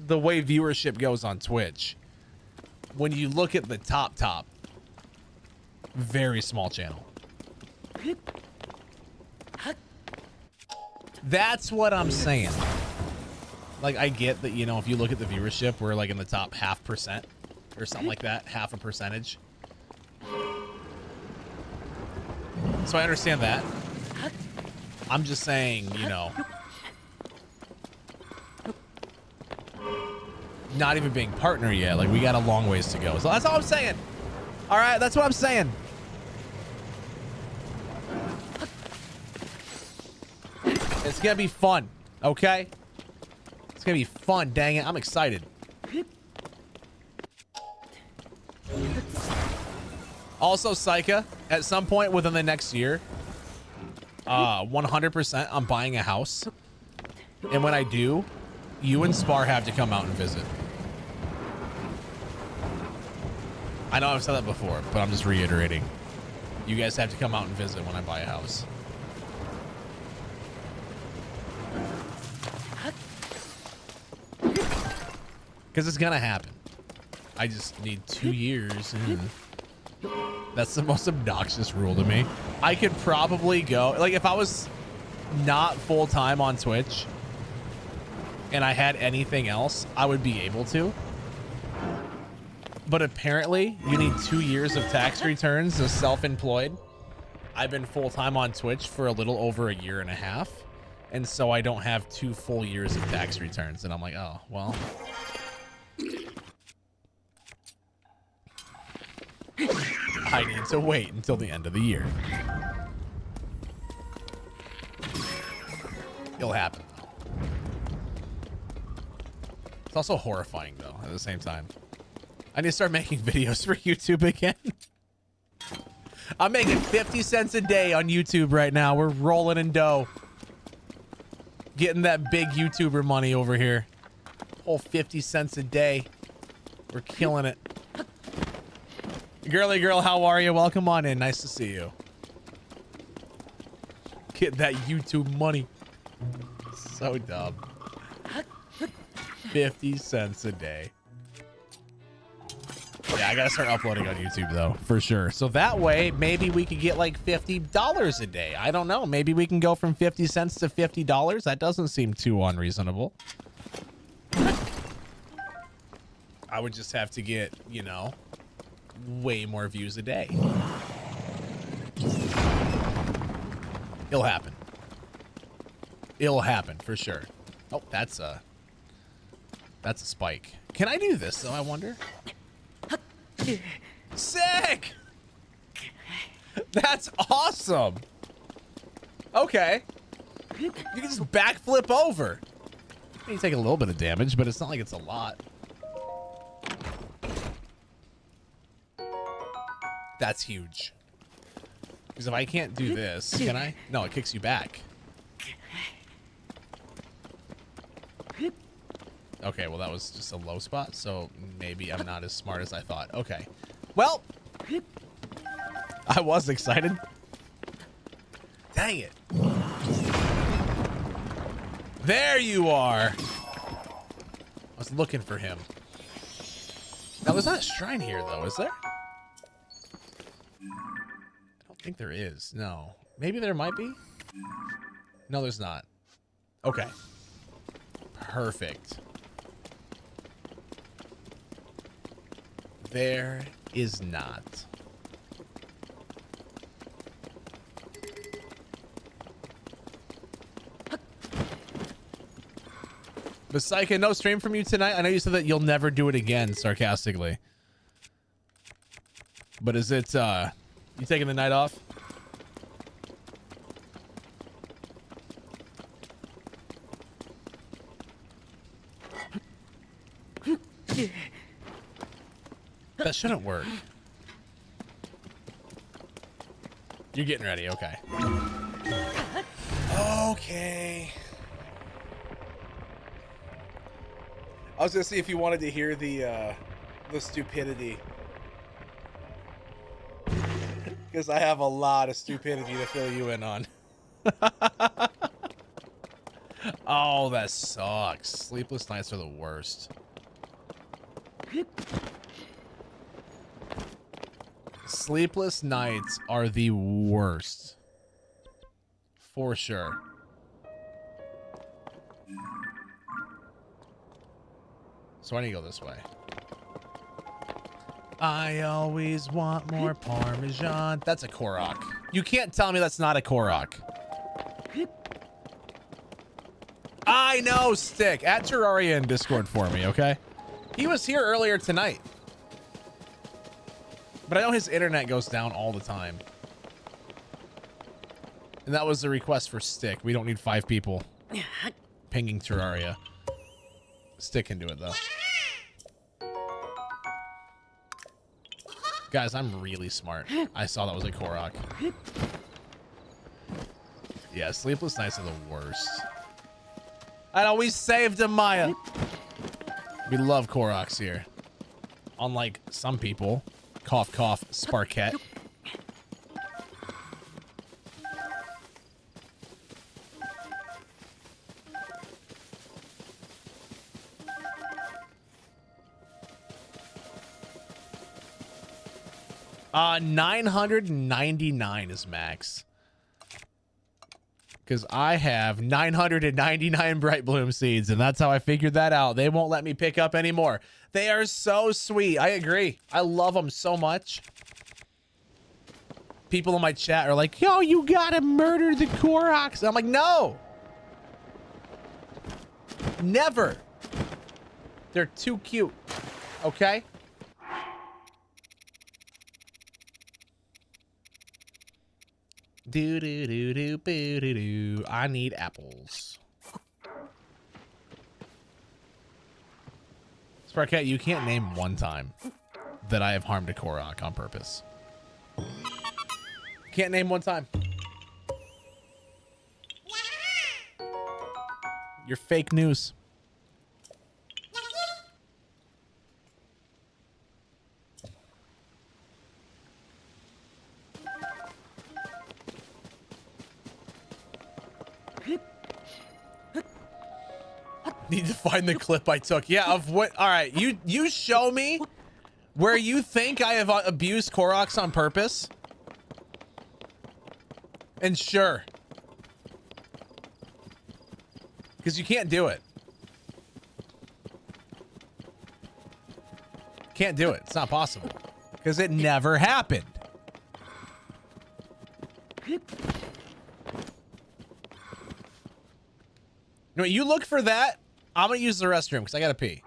Speaker 1: the way viewership goes on Twitch, when you look at the top, very small channel. That's what I'm saying. Like, I get that, you know, if you look at the viewership, we're like in the top 0.5% or something like that, 0.5 percentage. So I understand that. I'm just saying, you know, not even being partner yet. Like, we got a long ways to go. So that's all I'm saying. All right, that's what I'm saying. It's gonna be fun, okay? It's gonna be fun, dang it. I'm excited. Also, Psycha, at some point within the next year, 100% I'm buying a house. And when I do, you and Spar have to come out and visit. I know I've said that before, but I'm just reiterating. You guys have to come out and visit when I buy a house. Because it's gonna happen. I just need 2 years. That's the most obnoxious rule to me. I could probably go, like if I was not full-time on Twitch and I had anything else, I would be able to. But apparently you need 2 years of tax returns as self-employed. I've been full-time on Twitch for a little over 1.5 years. And so I don't have 2 full years of tax returns. And I'm like, oh, well. I need to wait until the end of the year. It'll happen, though. It's also horrifying, though, at the same time. I need to start making videos for YouTube again. I'm making 50 cents a day on YouTube right now. We're rolling in dough. Getting that big YouTuber money over here. Whole 50 cents a day. We're killing it. Girly girl, how are you? Welcome on in. Nice to see you. Get that YouTube money. So dumb. 50 cents a day. Yeah, I gotta start uploading on YouTube though, for sure. So that way, maybe we could get like $50 a day. I don't know. Maybe we can go from 50 cents to $50. That doesn't seem too unreasonable. I would just have to get, you know, way more views a day. It'll happen. It'll happen for sure. Oh, that's a spike. Can I do this though, I wonder? Sick! That's awesome. Okay. You can just backflip over. You take a little bit of damage, but it's not like it's a lot. That's huge. Because if I can't do this, can I? No, it kicks you back. Okay, well, that was just a low spot, so maybe I'm not as smart as I thought. Okay. Well, I was excited. Dang it. There you are. I was looking for him. Now, there's not a shrine here, though, is there? I don't think there is. No. Maybe there might be? No, there's not. Okay. Perfect. There is not. But Psyche, no stream from you tonight. I know you said that you'll never do it again, sarcastically. But is it you taking the night off? That shouldn't work. You're getting ready, okay. Okay. I was gonna see if you wanted to hear the stupidity. Because I have a lot of stupidity to fill you in on. Oh, that sucks. Sleepless nights are the worst. Sleepless nights are the worst. For sure. So I need to go this way. I always want more Parmesan. That's a Korok. You can't tell me that's not a Korok. I know, Stick. At Terraria in Discord for me, okay? He was here earlier tonight. But I know his internet goes down all the time. And that was the request for Stick. We don't need 5 people pinging Terraria. Stick can do it, though. Guys, I'm really smart. I saw that was a Korok. Yeah, sleepless nights are the worst. I know, we saved him, Maya. We love Koroks here. Unlike some people. Cough, cough, Sparkette. $999 is max. Because I have 999 Bright Bloom seeds, and that's how I figured that out. They won't let me pick up anymore. They are so sweet. I agree. I love them so much. People in my chat are like, yo, you gotta murder the Koroks. I'm like, no. Never. They're too cute. Okay? Do do do do boo do do. I need apples. Sparkette, you can't name one time that I have harmed a Korok on purpose. Can't name one time. You're fake news. Need to find the clip I took. Yeah, of what? All right, you show me where you think I have abused Koroks on purpose. And sure. Because you can't do it. Can't do it. It's not possible. Because it never happened. No, you look for that. I'm going to use the restroom because I got to pee.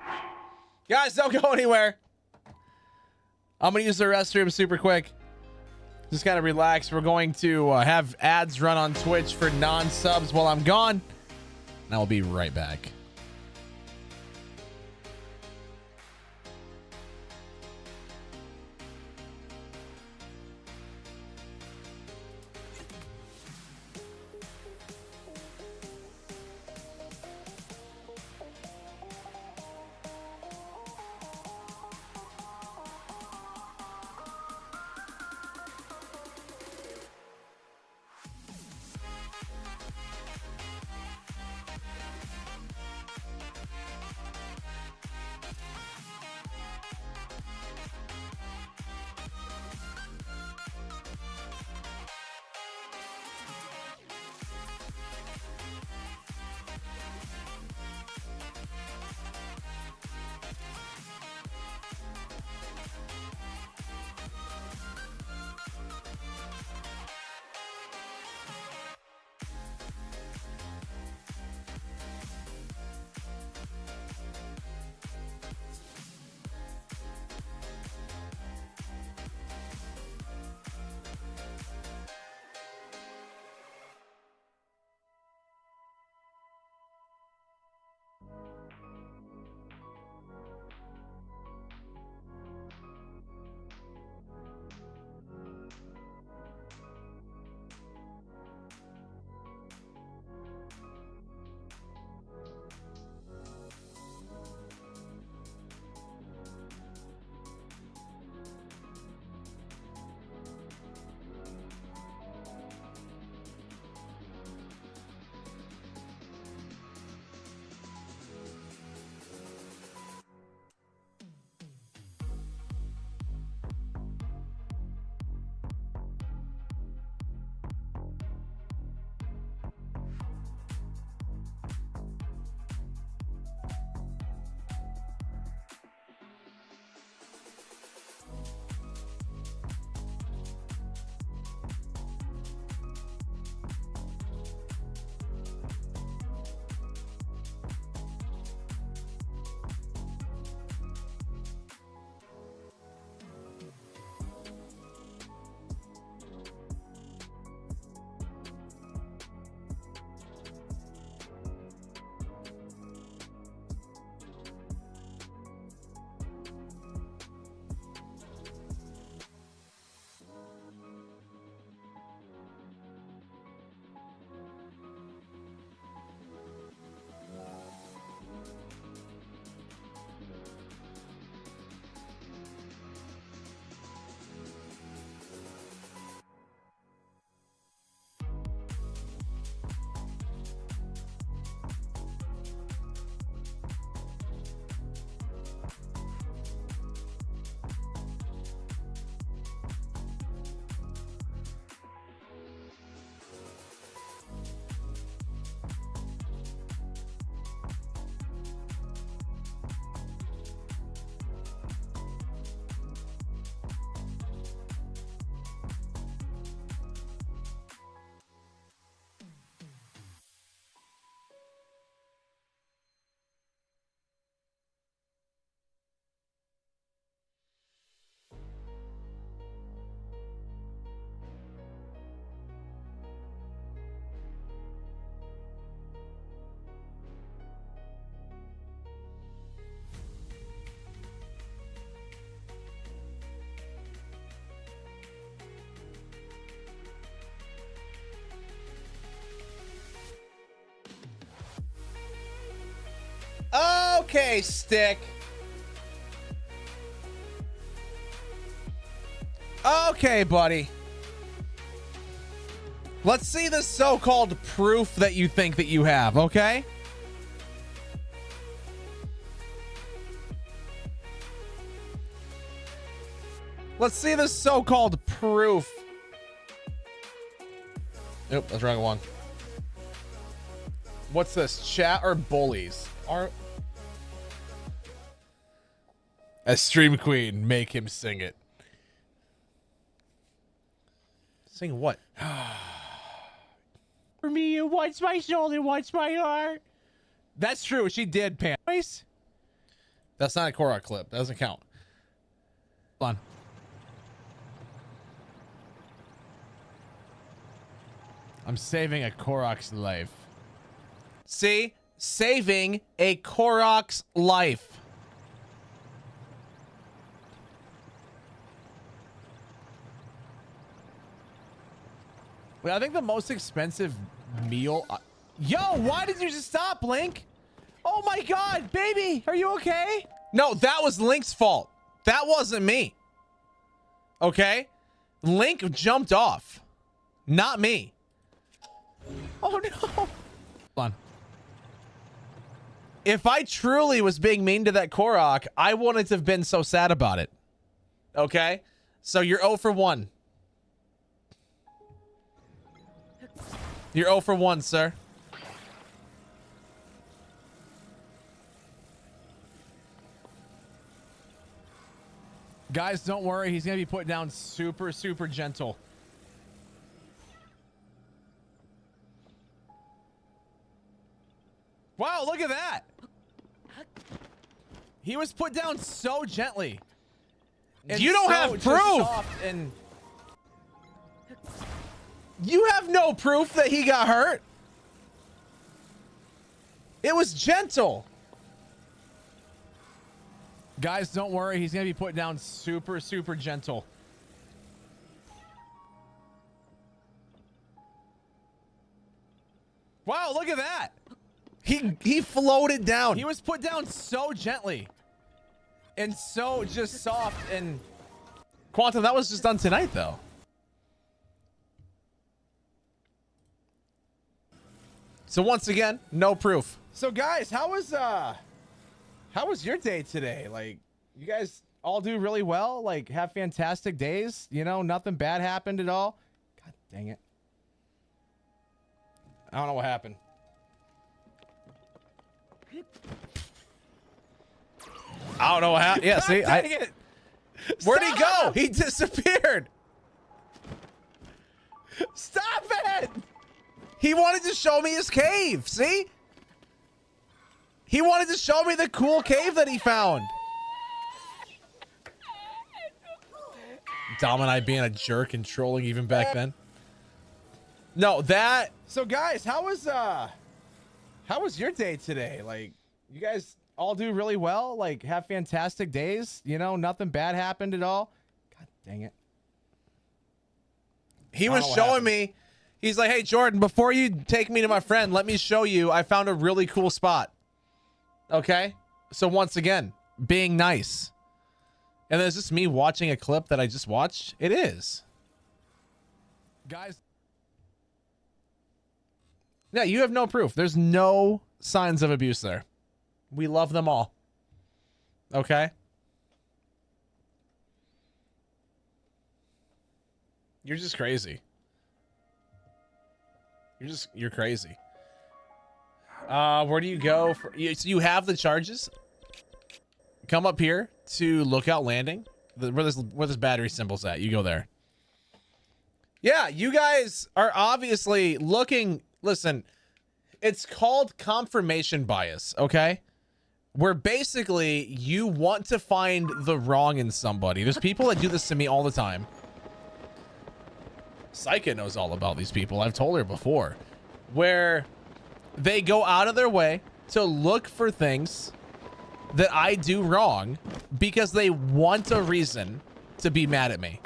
Speaker 1: Guys, don't go anywhere. I'm going to use the restroom super quick. Just kind of relax. We're going to have ads run on Twitch for non-subs while I'm gone. And I will be right back. Okay, Stick. Okay, buddy. Let's see the so-called proof that you think that you have, okay? Let's see the so-called proof. Nope, that's the wrong one. What's this? Chat or bullies? As Stream Queen, make him sing it. Sing what? For me, you once my soul and once my heart. That's true. She did, Pam. That's not a Korok clip. That doesn't count. Hold on. I'm saving a Korok's life. See? Saving a Korok's life. Wait, I think the most expensive meal... Yo, why did you just stop, Link? Oh my god, baby, are you okay? No, that was Link's fault. That wasn't me. Okay? Link jumped off. Not me. Oh no. Hold on. If I truly was being mean to that Korok, I wouldn't have been so sad about it. Okay? So you're 0 for 1. You're 0 for 1, sir. Guys, don't worry. He's going to be put down super, super gentle. Wow, look at that. He was put down so gently. And you don't have proof. And you have no proof that he got hurt. It was gentle. Guys, don't worry. He's going to be put down super, super gentle. Wow, look at that. He floated down. He was put down so gently. And so just soft and... Quantum, that was just done tonight, though. So once again, no proof. So guys, how was your day today? Like, you guys all do really well? Like, have fantastic days? You know, nothing bad happened at all? God dang it. I don't know what happened. I don't know what happened. Yeah, see? Where'd he go? He disappeared. Stop it! He wanted to show me his cave, see? He wanted to show me the cool cave that he found. Dom and I being a jerk and trolling even back then. No, that... So guys, how was your day today? Like, you guys all do really well? Like, have fantastic days? You know, nothing bad happened at all? God dang it. He was showing me... He's like, hey, Jordan, before you take me to my friend, let me show you. I found a really cool spot. Okay? So once again, being nice. And then is this me watching a clip that I just watched? It is. Guys. Yeah, you have no proof. There's no signs of abuse there. We love them all. Okay? You're just crazy. You're crazy. Where do you go? So you have the charges? Come up here to Lookout Landing. Where this battery symbol's at. You go there. Yeah, you guys are obviously looking... Listen, it's called confirmation bias, okay? Where basically you want to find the wrong in somebody. There's people that do this to me all the time. Psyche knows all about these people. I've told her before. Where they go out of their way to look for things that I do wrong because they want a reason to be mad at me.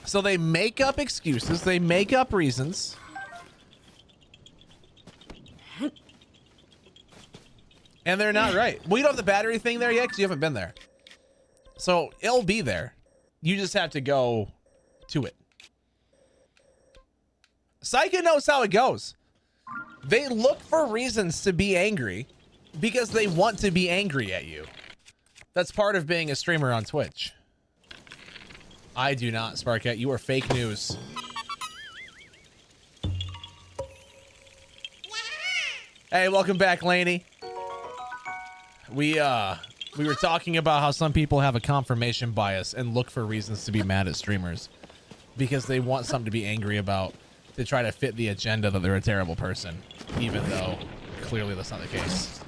Speaker 1: So they make up excuses. They make up reasons. And they're not right. Well, you don't have the battery thing there yet because you haven't been there. So it'll be there. You just have to go to it. Psycho knows how it goes. They look for reasons to be angry because they want to be angry at you. That's part of being a streamer on Twitch. I do not, Sparkette. You are fake news. Hey, welcome back, Laney. We were talking about how some people have a confirmation bias and look for reasons to be mad at streamers because they want something to be angry about to try to fit the agenda that they're a terrible person, even though clearly that's not the case.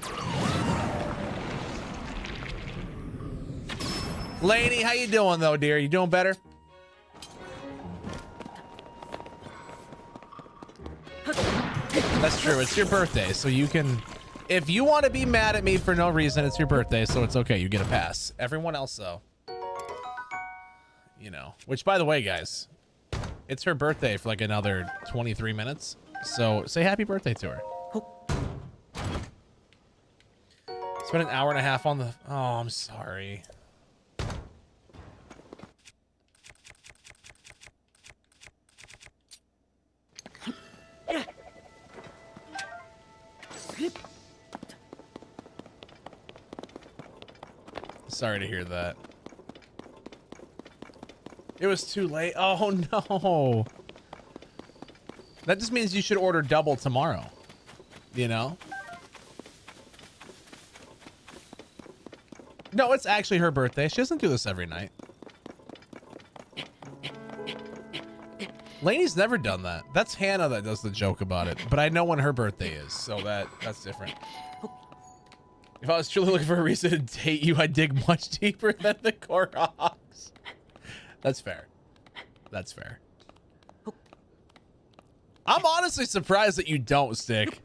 Speaker 1: Laney, how you doing though, dear? You doing better? That's true. It's your birthday, so you can... If you want to be mad at me for no reason, it's your birthday, so it's okay. You get a pass. Everyone else, though, you know. Which, by the way, guys, it's her birthday for like another 23 minutes. So say happy birthday to her. Spent an hour and a half on the... Oh, I'm sorry. Sorry to hear that. It was too late. Oh no. That just means you should order double tomorrow. You know? No, it's actually her birthday. She doesn't do this every night. Lainey's never done that. That's Hannah that does the joke about it. But I know when her birthday is, so that's different. If I was truly looking for a reason to date you, I'd dig much deeper than the Koroks. That's fair. That's fair. I'm honestly surprised that you don't, Stick.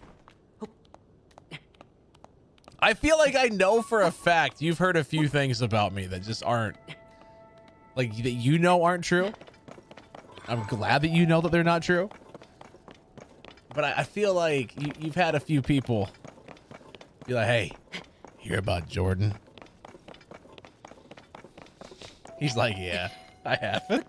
Speaker 1: I feel like I know for a fact you've heard a few things about me that just aren't, like, that you know aren't true. I'm glad that you know that they're not true. But I feel like you've had a few people be like, hey, hear about Jordan? He's like, yeah, I have.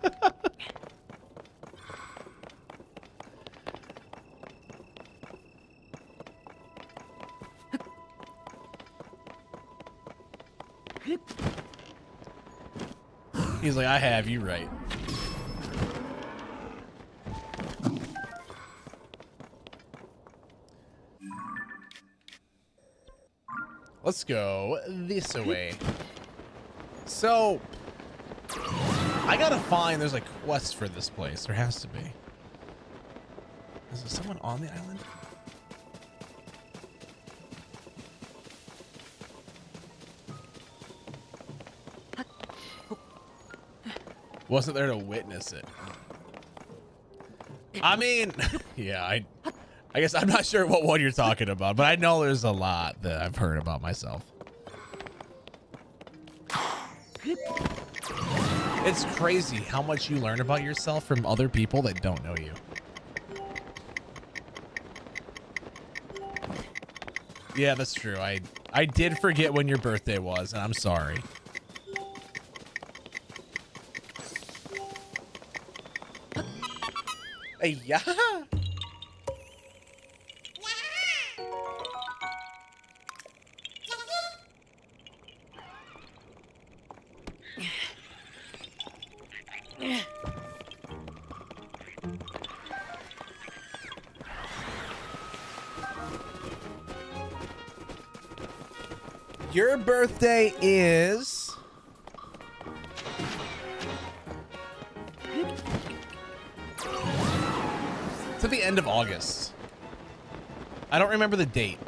Speaker 1: He's like, I have, you right. Let's go this way. So, I gotta find, there's a quest for this place. There has to be. Is there someone on the island? Wasn't there to witness it. I mean, yeah, I guess I'm not sure what one you're talking about, but I know there's a lot that I've heard about myself. It's crazy how much you learn about yourself from other people that don't know you. Yeah, that's true. I did forget when your birthday was, and I'm sorry. Yeah. Your birthday is... It's at the end of August. I don't remember the date.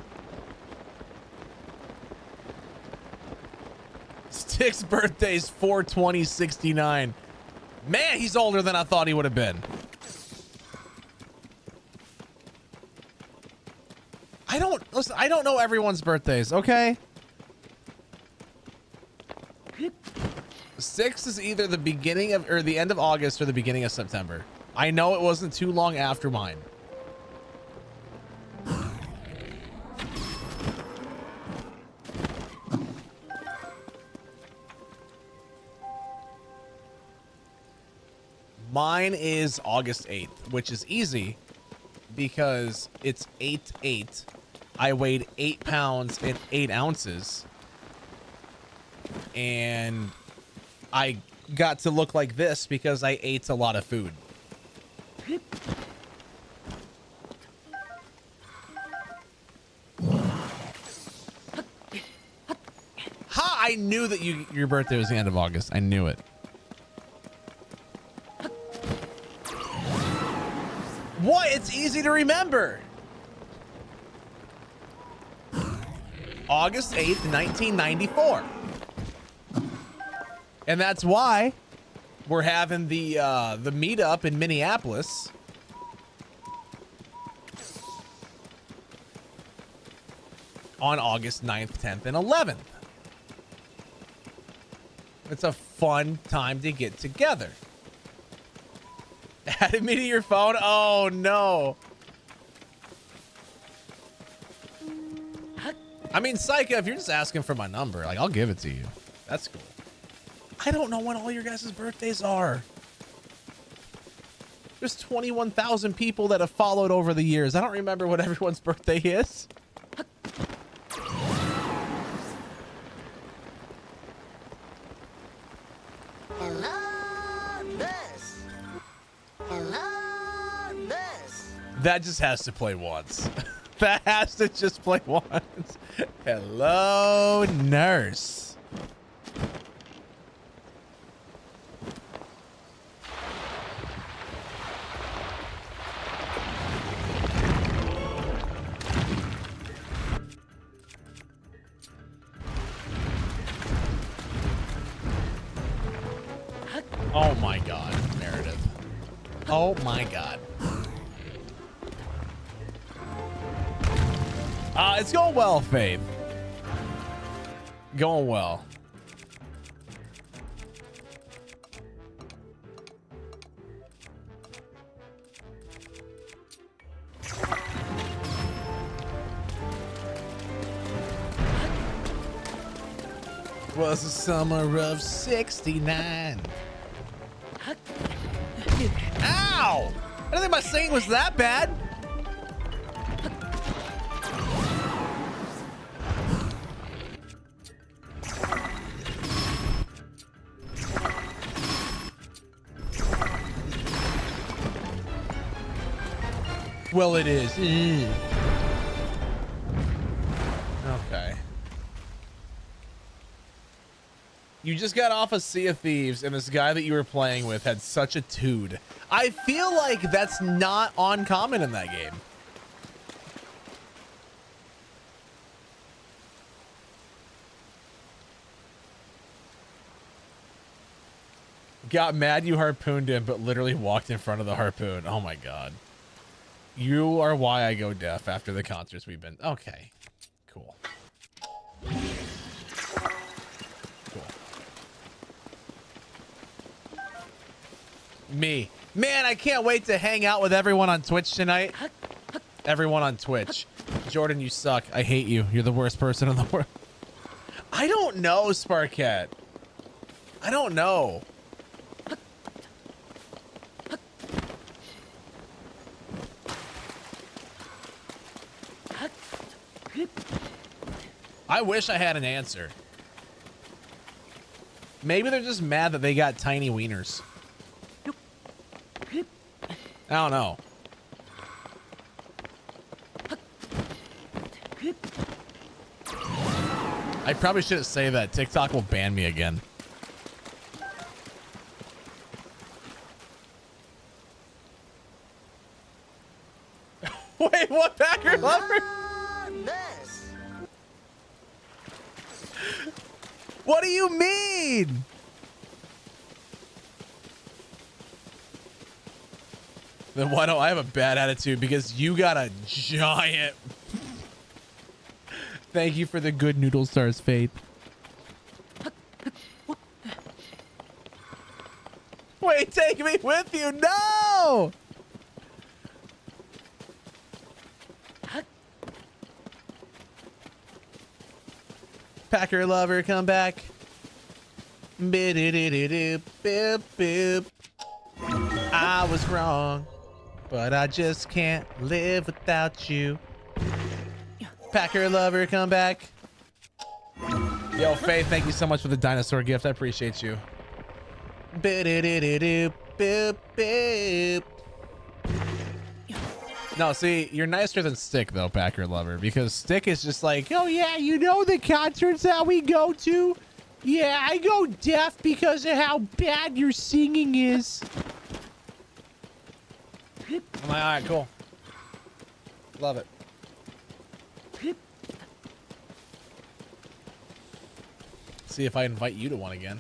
Speaker 1: Stick's birthday is 4/20/69. Man, he's older than I thought he would have been. Listen, I don't know everyone's birthdays, okay? 6 is either the beginning of, or the end of August or the beginning of September. I know it wasn't too long after mine. Mine is August 8th, which is easy because it's 8/8. I weighed 8 pounds and 8 ounces. And I got to look like this because I ate a lot of food. Ha! I knew that your birthday was the end of August. I knew it. What? It's easy to remember. August 8th, 1994. And that's why we're having the meetup in Minneapolis. On August 9th, 10th, and 11th. It's a fun time to get together. Added me to your phone? Oh, no. I mean, Psycha, if you're just asking for my number, like, I'll give it to you. That's cool. I don't know when all your guys' birthdays are. There's 21,000 people that have followed over the years. I don't remember what everyone's birthday is. That just has to play once. That has to just play once. Hello, nurse. Oh my God, Meredith. Oh my God. It's going well, Faith. Going well. Was the summer of '69. Ow! I didn't think my singing was that bad. Well, it is. Okay. You just got off of Sea of Thieves, and this guy that you were playing with had such a tood. I feel like that's not uncommon in that game. Got mad you harpooned him, but literally walked in front of the harpoon. Oh my God. You are why I go deaf after the concerts we've been. Okay. Cool. Cool. Me. Man, I can't wait to hang out with everyone on Twitch tonight. Everyone on Twitch. Jordan, you suck. I hate you. You're the worst person in the world. I don't know, Sparkette. I don't know. I wish I had an answer. Maybe they're just mad that they got tiny wieners. I don't know. I probably shouldn't say that. TikTok will ban me again. Wait, what? Packer Lover? What do you mean? Then why don't I have a bad attitude? Because you got a giant... Thank you for the good noodle stars, Faith. Wait, take me with you. No! Packer Lover, come back. Boop, boop. I was wrong, but I just can't live without you. Packer lover, come back. Yo, Faith, thank you so much for the dinosaur gift. I appreciate you. Boop, boop. No, see, you're nicer than Stick, though, Packer lover, because Stick is just like, oh, yeah, you know the concerts that we go to? Yeah, I go deaf because of how bad your singing is. I'm like, all right, cool. Love it. See if I invite you to one again.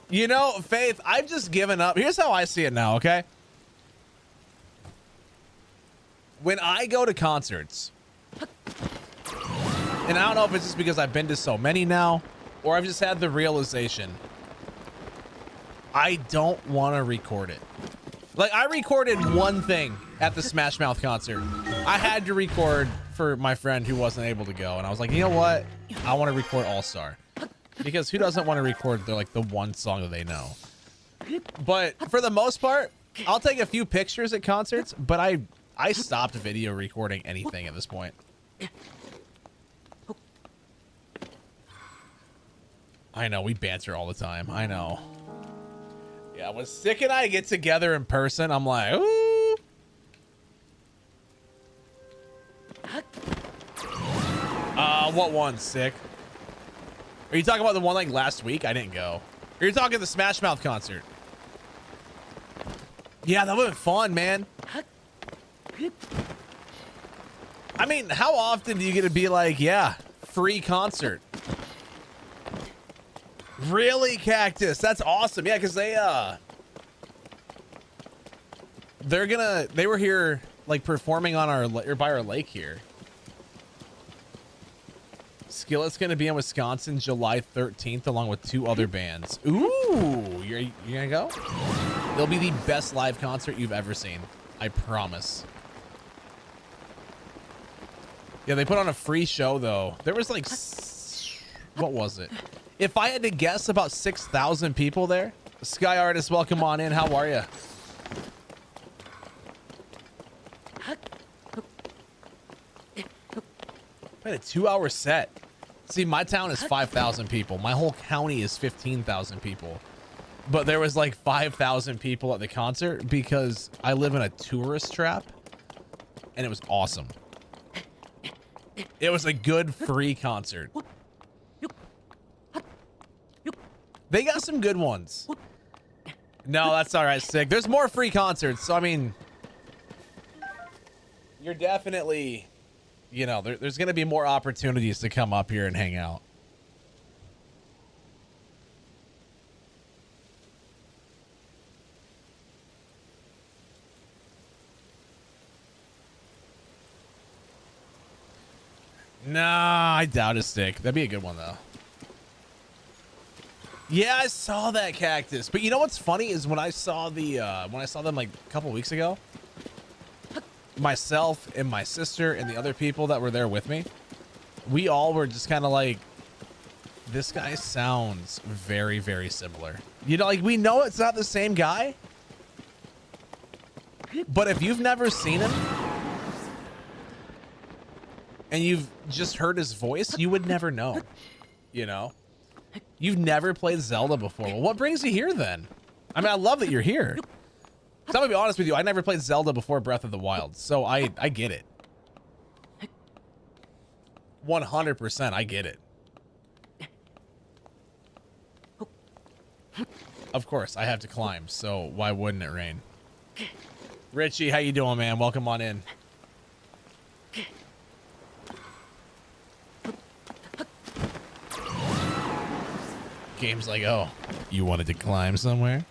Speaker 1: You know, Faith, I've just given up. Here's how I see it now, okay? When I go to concerts, and I don't know if it's just because I've been to so many now, or I've just had the realization, I don't want to record it. Like, I recorded one thing at the Smash Mouth concert. I had to record for my friend who wasn't able to go, and I was like, you know what? I want to record All-Star. Because who doesn't want to record the one song that they know? But for the most part, I'll take a few pictures at concerts, but I stopped video recording anything at this point. I know, we banter all the time. I know. Yeah, when Stick and I get together in person, I'm like, ooh. What one, Stick? Are you talking about the one like last week? I didn't go. Or you're talking the Smash Mouth concert? Yeah, that would have been fun, man. I mean, how often do you get to be like, yeah, free concert? Really, Cactus? That's awesome. Yeah, because they were here like performing on or by our lake here. Skillet's gonna be in Wisconsin July 13th along with 2 other bands. Ooh, you're gonna go? It'll be the best live concert you've ever seen. I promise. Yeah, they put on a free show though. There was like, what was it? If I had to guess, about 6,000 people there. Sky Artist, welcome on in. How are you? I had a 2-hour set. See, my town is 5,000 people. My whole county is 15,000 people. But there was like 5,000 people at the concert because I live in a tourist trap. And it was awesome. It was a good free concert. They got some good ones. No, that's all right, Sick. There's more free concerts. So, I mean, you're definitely, you know, there's going to be more opportunities to come up here and hang out. Nah, I doubt it, Stick. That'd be a good one, though. Yeah, I saw that, Cactus. But you know what's funny is when I saw them like a couple weeks ago, myself and my sister and the other people that were there with me, we all were just kind of like, this guy sounds very, very similar. You know, like we know it's not the same guy, but if you've never seen him and you've just heard his voice, you would never know, you know? You've never played Zelda before. Well, what brings you here then? I mean, I love that you're here. So I'm gonna be honest with you, I never played Zelda before Breath of the Wild, so I get it. 100%, I get it. Of course, I have to climb, so why wouldn't it rain? Richie, how you doing, man? Welcome on in. Game's like, oh, you wanted to climb somewhere?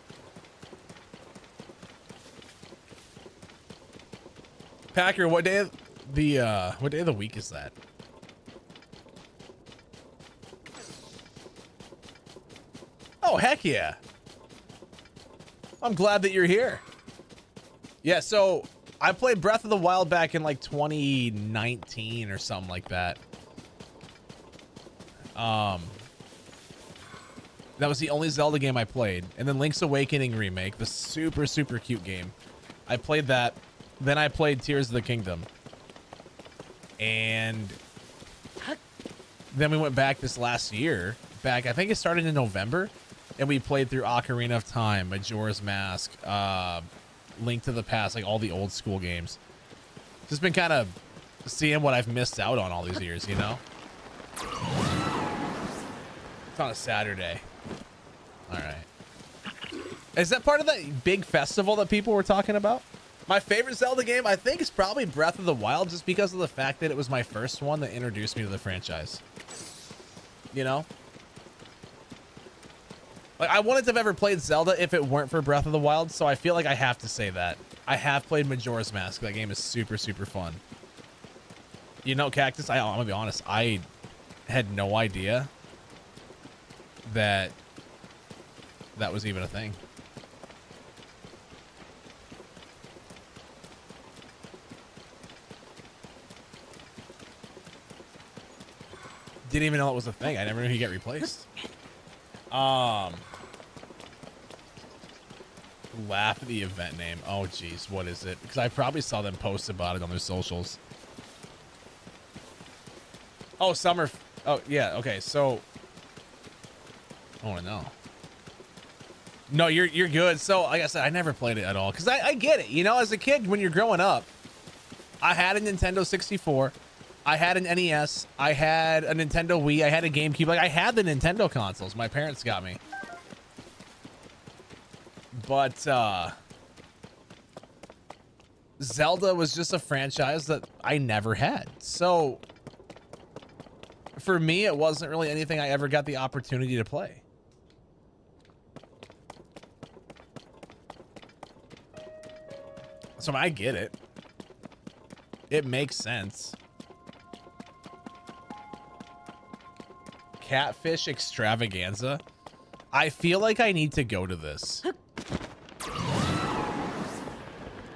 Speaker 1: Packer, what day of the week is that? Oh, heck yeah. I'm glad that you're here. Yeah, so I played Breath of the Wild back in like 2019 or something like that. That was the only Zelda game I played. And then Link's Awakening remake, the super, super cute game. I played that. Then I played Tears of the Kingdom. And then we went back this last year. I think it started in November. And we played through Ocarina of Time, Majora's Mask, Link to the Past, like all the old school games. Just been kind of seeing what I've missed out on all these years, you know? It's on a Saturday. All right. Is that part of that big festival that people were talking about? My favorite Zelda game, I think, is probably Breath of the Wild, just because of the fact that it was my first one that introduced me to the franchise. You know? Like, I wouldn't have ever played Zelda if it weren't for Breath of the Wild, so I feel like I have to say that. I have played Majora's Mask. That game is super, super fun. You know, Cactus, I'm gonna be honest, I had no idea that that was even a thing. Didn't even know it was a thing. I never knew he'd get replaced. Laugh at the event name. Oh, geez. What is it? Because I probably saw them post about it on their socials. Oh, summer. Oh, yeah. Okay. So. I want to know. No, you're good. So, like I said, I never played it at all. Because I get it. You know, as a kid, when you're growing up, I had a Nintendo 64. I had an NES. I had a Nintendo Wii. I had a GameCube. Like, I had the Nintendo consoles. My parents got me. But Zelda was just a franchise that I never had. So for me, it wasn't really anything I ever got the opportunity to play. So I get it. It makes sense. Catfish Extravaganza. I feel like I need to go to this.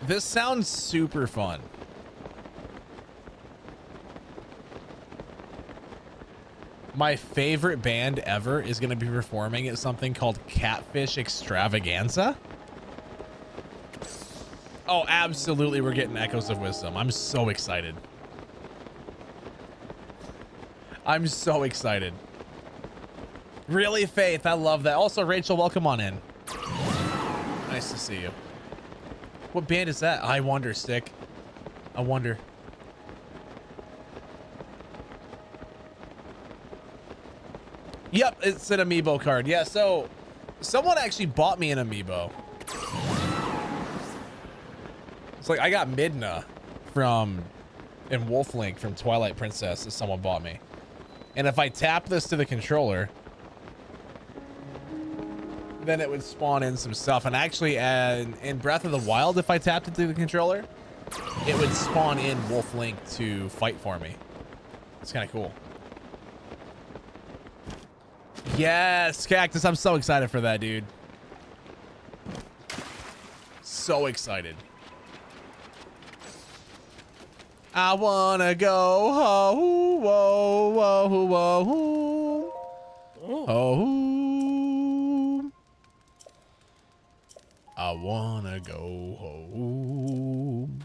Speaker 1: This sounds super fun. My favorite band ever is going to be performing at something called Catfish Extravaganza. Oh, absolutely. We're getting Echoes of Wisdom. I'm so excited. I'm so excited. Really, Faith? I love that. Also, Rachel, welcome on in. Nice to see you. What band is that? I wonder, Stick. I wonder. Yep, it's an amiibo card. Yeah, so someone actually bought me an amiibo. It's like I got Midna and Wolf Link from Twilight Princess that someone bought me. And if I tap this to the controller, then it would spawn in some stuff. And actually, in Breath of the Wild, if I tapped it to the controller, it would spawn in Wolf Link to fight for me. It's kind of cool. Yes, Cactus. I'm so excited for that, dude. So excited. I wanna go ho whoa whoa whoa oh. I wanna go home.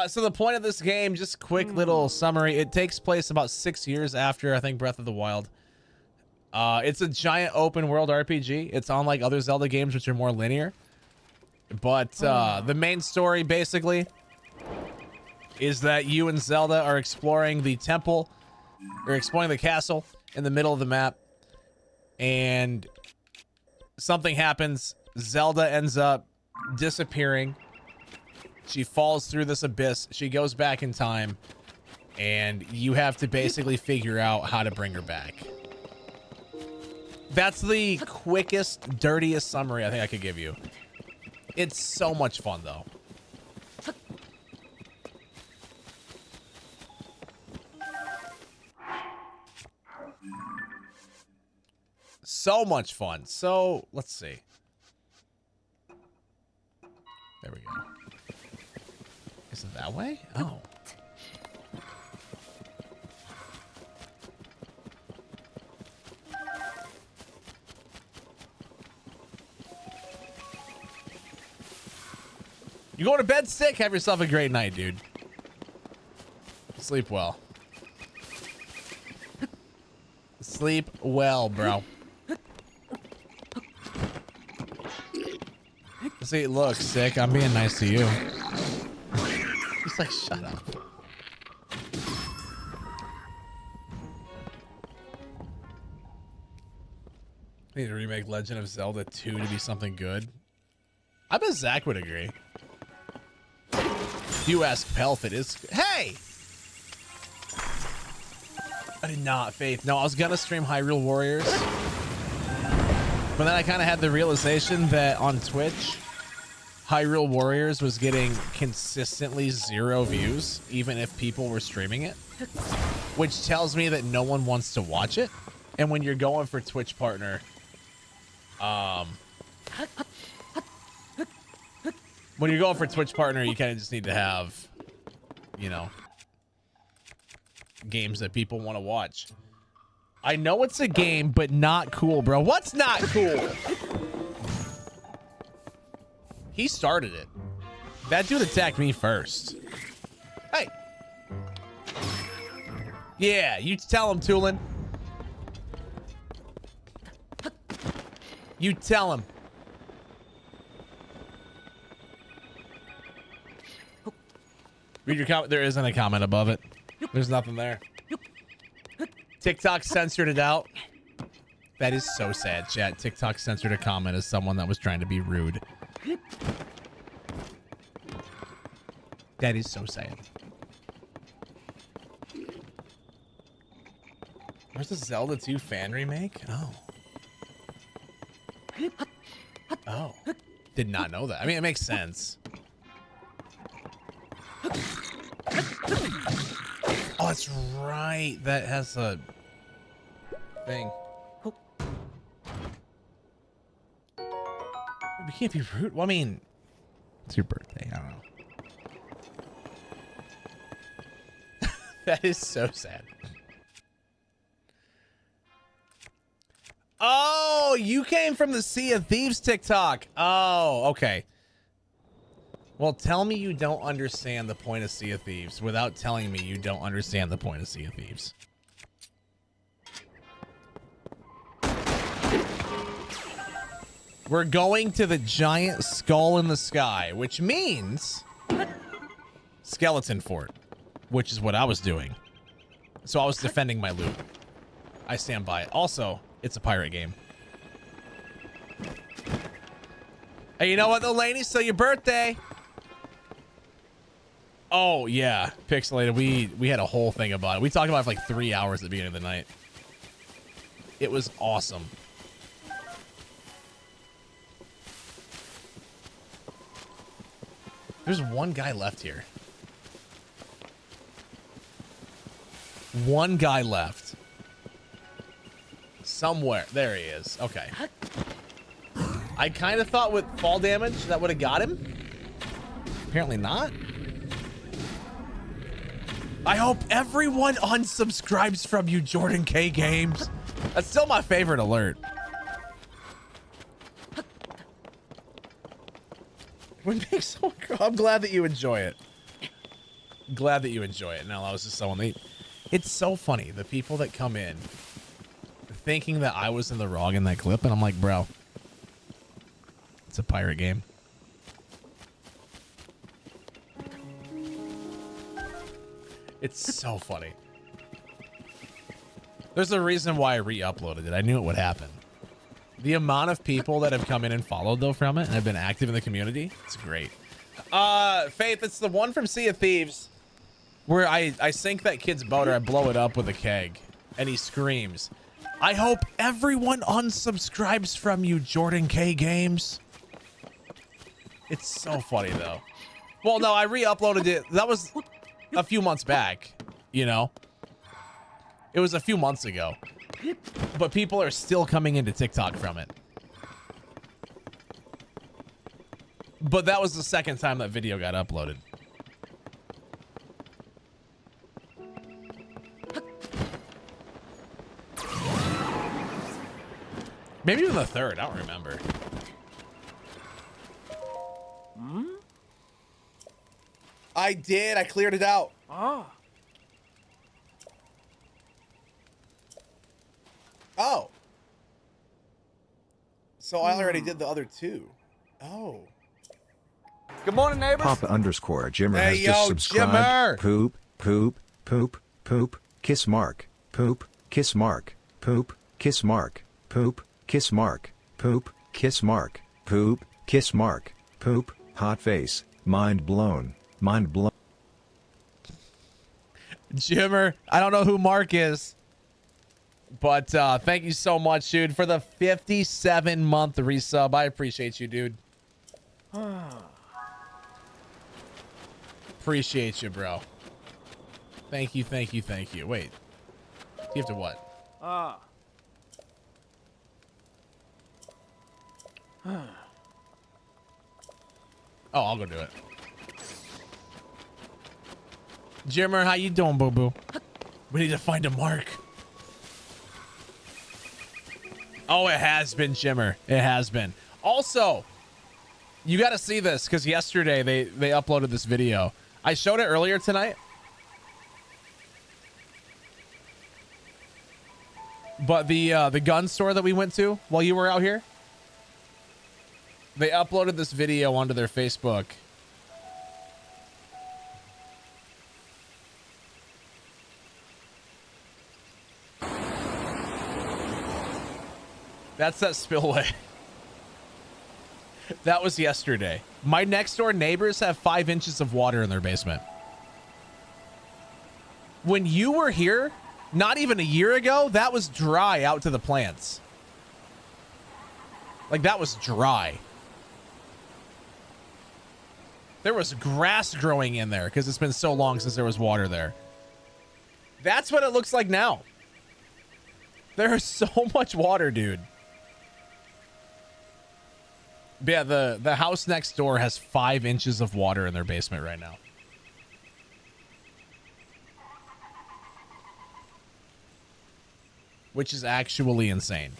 Speaker 1: So the point of this game, just quick little summary. It takes place about 6 years after, I think, Breath of the Wild. It's a giant open world RPG. It's unlike other Zelda games, which are more linear. But the main story, basically, is that you and Zelda are exploring the temple, or exploring the castle in the middle of the map. And something happens. Zelda ends up disappearing. She falls through this abyss. She goes back in time, and you have to basically figure out how to bring her back. That's the quickest, dirtiest summary I think I could give you. It's so much fun, though. So much fun. So, let's see. There we go. Is it that way? Oh. You going to bed sick? Have yourself a great night, dude. Sleep well. Sleep well, bro. See, look, sick. I'm being nice to you. He's like, shut up. Need to remake Legend of Zelda 2 to be something good. I bet Zach would agree. If you ask Pelf, it is. Hey! I did not, Faith. No, I was gonna stream Hyrule Warriors. But then I kind of had the realization that on Twitch, Hyrule Warriors was getting consistently 0 views, even if people were streaming it. Which tells me that no one wants to watch it. And when you're going for Twitch partner, when you're going for Twitch partner, you kind of just need to have, you know, games that people want to watch. I know it's a game, but not cool, bro. What's not cool? He started it. That dude attacked me first. Hey. Yeah, you tell him, Tulin. You tell him. Read your comment. There isn't a comment above it. There's nothing there. TikTok censored it out. That is so sad, chat. TikTok censored a comment as someone that was trying to be rude. That is so sad. Where's the Zelda 2 fan remake? Oh. Oh. Did not know that. I mean, it makes sense. Oh, that's right. That has a thing. We can't be rude. Well, I mean, it's your birthday. I don't know. That is so sad. Oh, you came from the Sea of Thieves TikTok. Oh, okay. Well, tell me you don't understand the point of Sea of Thieves without telling me you don't understand the point of Sea of Thieves. We're going to the giant skull in the sky, which means skeleton fort, which is what I was doing. So I was defending my loot. I stand by it. Also, it's a pirate game. Hey, you know what though, Laney? So your birthday. Oh yeah, Pixelated. We had a whole thing about it. We talked about it for like 3 hours at the beginning of the night. It was awesome. There's one guy left here. One guy left. Somewhere. There he is. Okay. I kind of thought with fall damage that would have got him. Apparently not. I hope everyone unsubscribes from you, Jordan K Games. That's still my favorite alert. I'm glad that you enjoy it. Glad that you enjoy it. Now, I was just someone. It's so funny. The people that come in thinking that I was in the wrong in that clip, and I'm like, bro, it's a pirate game. It's so funny. There's a reason why I re-uploaded it. I knew it would happen. The amount of people that have come in and followed though from it and have been active in the community, it's great. Faith, it's the one from Sea of Thieves where I sink that kid's boat or I blow it up with a keg and he screams, I hope everyone unsubscribes from you, Jordan K Games. It's so funny though. Well, no, I re-uploaded it. That was a few months back, you know? It was a few months ago. But people are still coming into TikTok from it. But that was the second time that video got uploaded. Maybe even the third. I don't remember. I did. I cleared it out.
Speaker 15: Ah.
Speaker 1: Oh. So I already did the other two. Oh.
Speaker 15: Good morning, neighbors.
Speaker 2: Papa_Jimmer
Speaker 1: Hey,
Speaker 2: has
Speaker 1: yo,
Speaker 2: just subscribed.
Speaker 1: Jimmer.
Speaker 2: Poop, poop, poop, poop, kiss mark, poop, kiss mark, poop, kiss mark, poop, kiss mark, poop, kiss mark, poop, kiss mark, poop, hot face, mind blown, mind blown.
Speaker 1: Jimmer, I don't know who Mark is, but thank you so much, dude, for the 57-month resub. I appreciate you, dude. Appreciate you, bro. Thank you, thank you, thank you. Wait. You have to what?
Speaker 15: Ah.
Speaker 1: Oh, I'll go do it. Jimmer, how you doing, boo-boo? We need to find a Mark. Oh, it has been, Jimmer. It has been. Also, you got to see this because yesterday they uploaded this video. I showed it earlier tonight. But the gun store that we went to while you were out here, they uploaded this video onto their Facebook. That's that spillway. That was yesterday. My next door neighbors have 5 inches of water in their basement. When you were here, not even a year ago, that was dry out to the plants. Like, that was dry. There was grass growing in there because it's been so long since there was water there. That's what it looks like now. There is so much water, dude. But yeah, the house next door has 5 inches of water in their basement right now. Which is actually insane.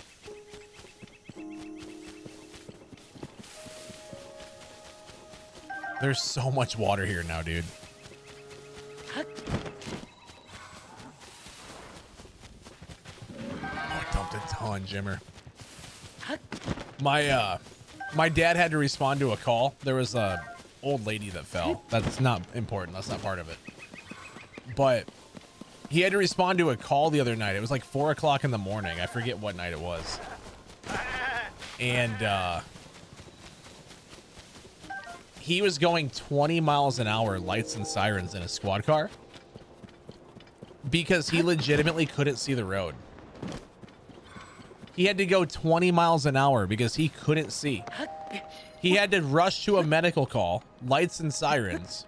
Speaker 1: There's so much water here now, dude. Oh, I dumped a ton, Jimmer. My dad had to respond to a call. There was a old lady that fell. That's not important. That's not part of it. But he had to respond to a call the other night. It was like 4 o'clock in the morning. I forget what night it was. And he was going 20 miles an hour, lights and sirens in a squad car because he legitimately couldn't see the road. He had to go 20 miles an hour because he couldn't see. He had to rush to a medical call, lights and sirens,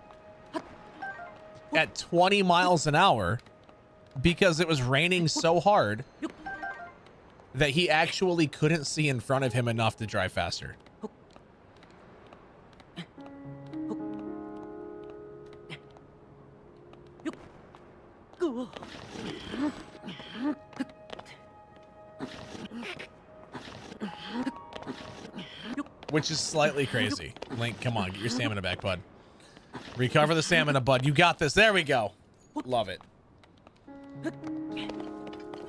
Speaker 1: at 20 miles an hour because it was raining so hard that he actually couldn't see in front of him enough to drive faster. Which is slightly crazy. Link, come on, get your stamina back, bud. Recover the stamina, bud. You got this. There we go. Love it.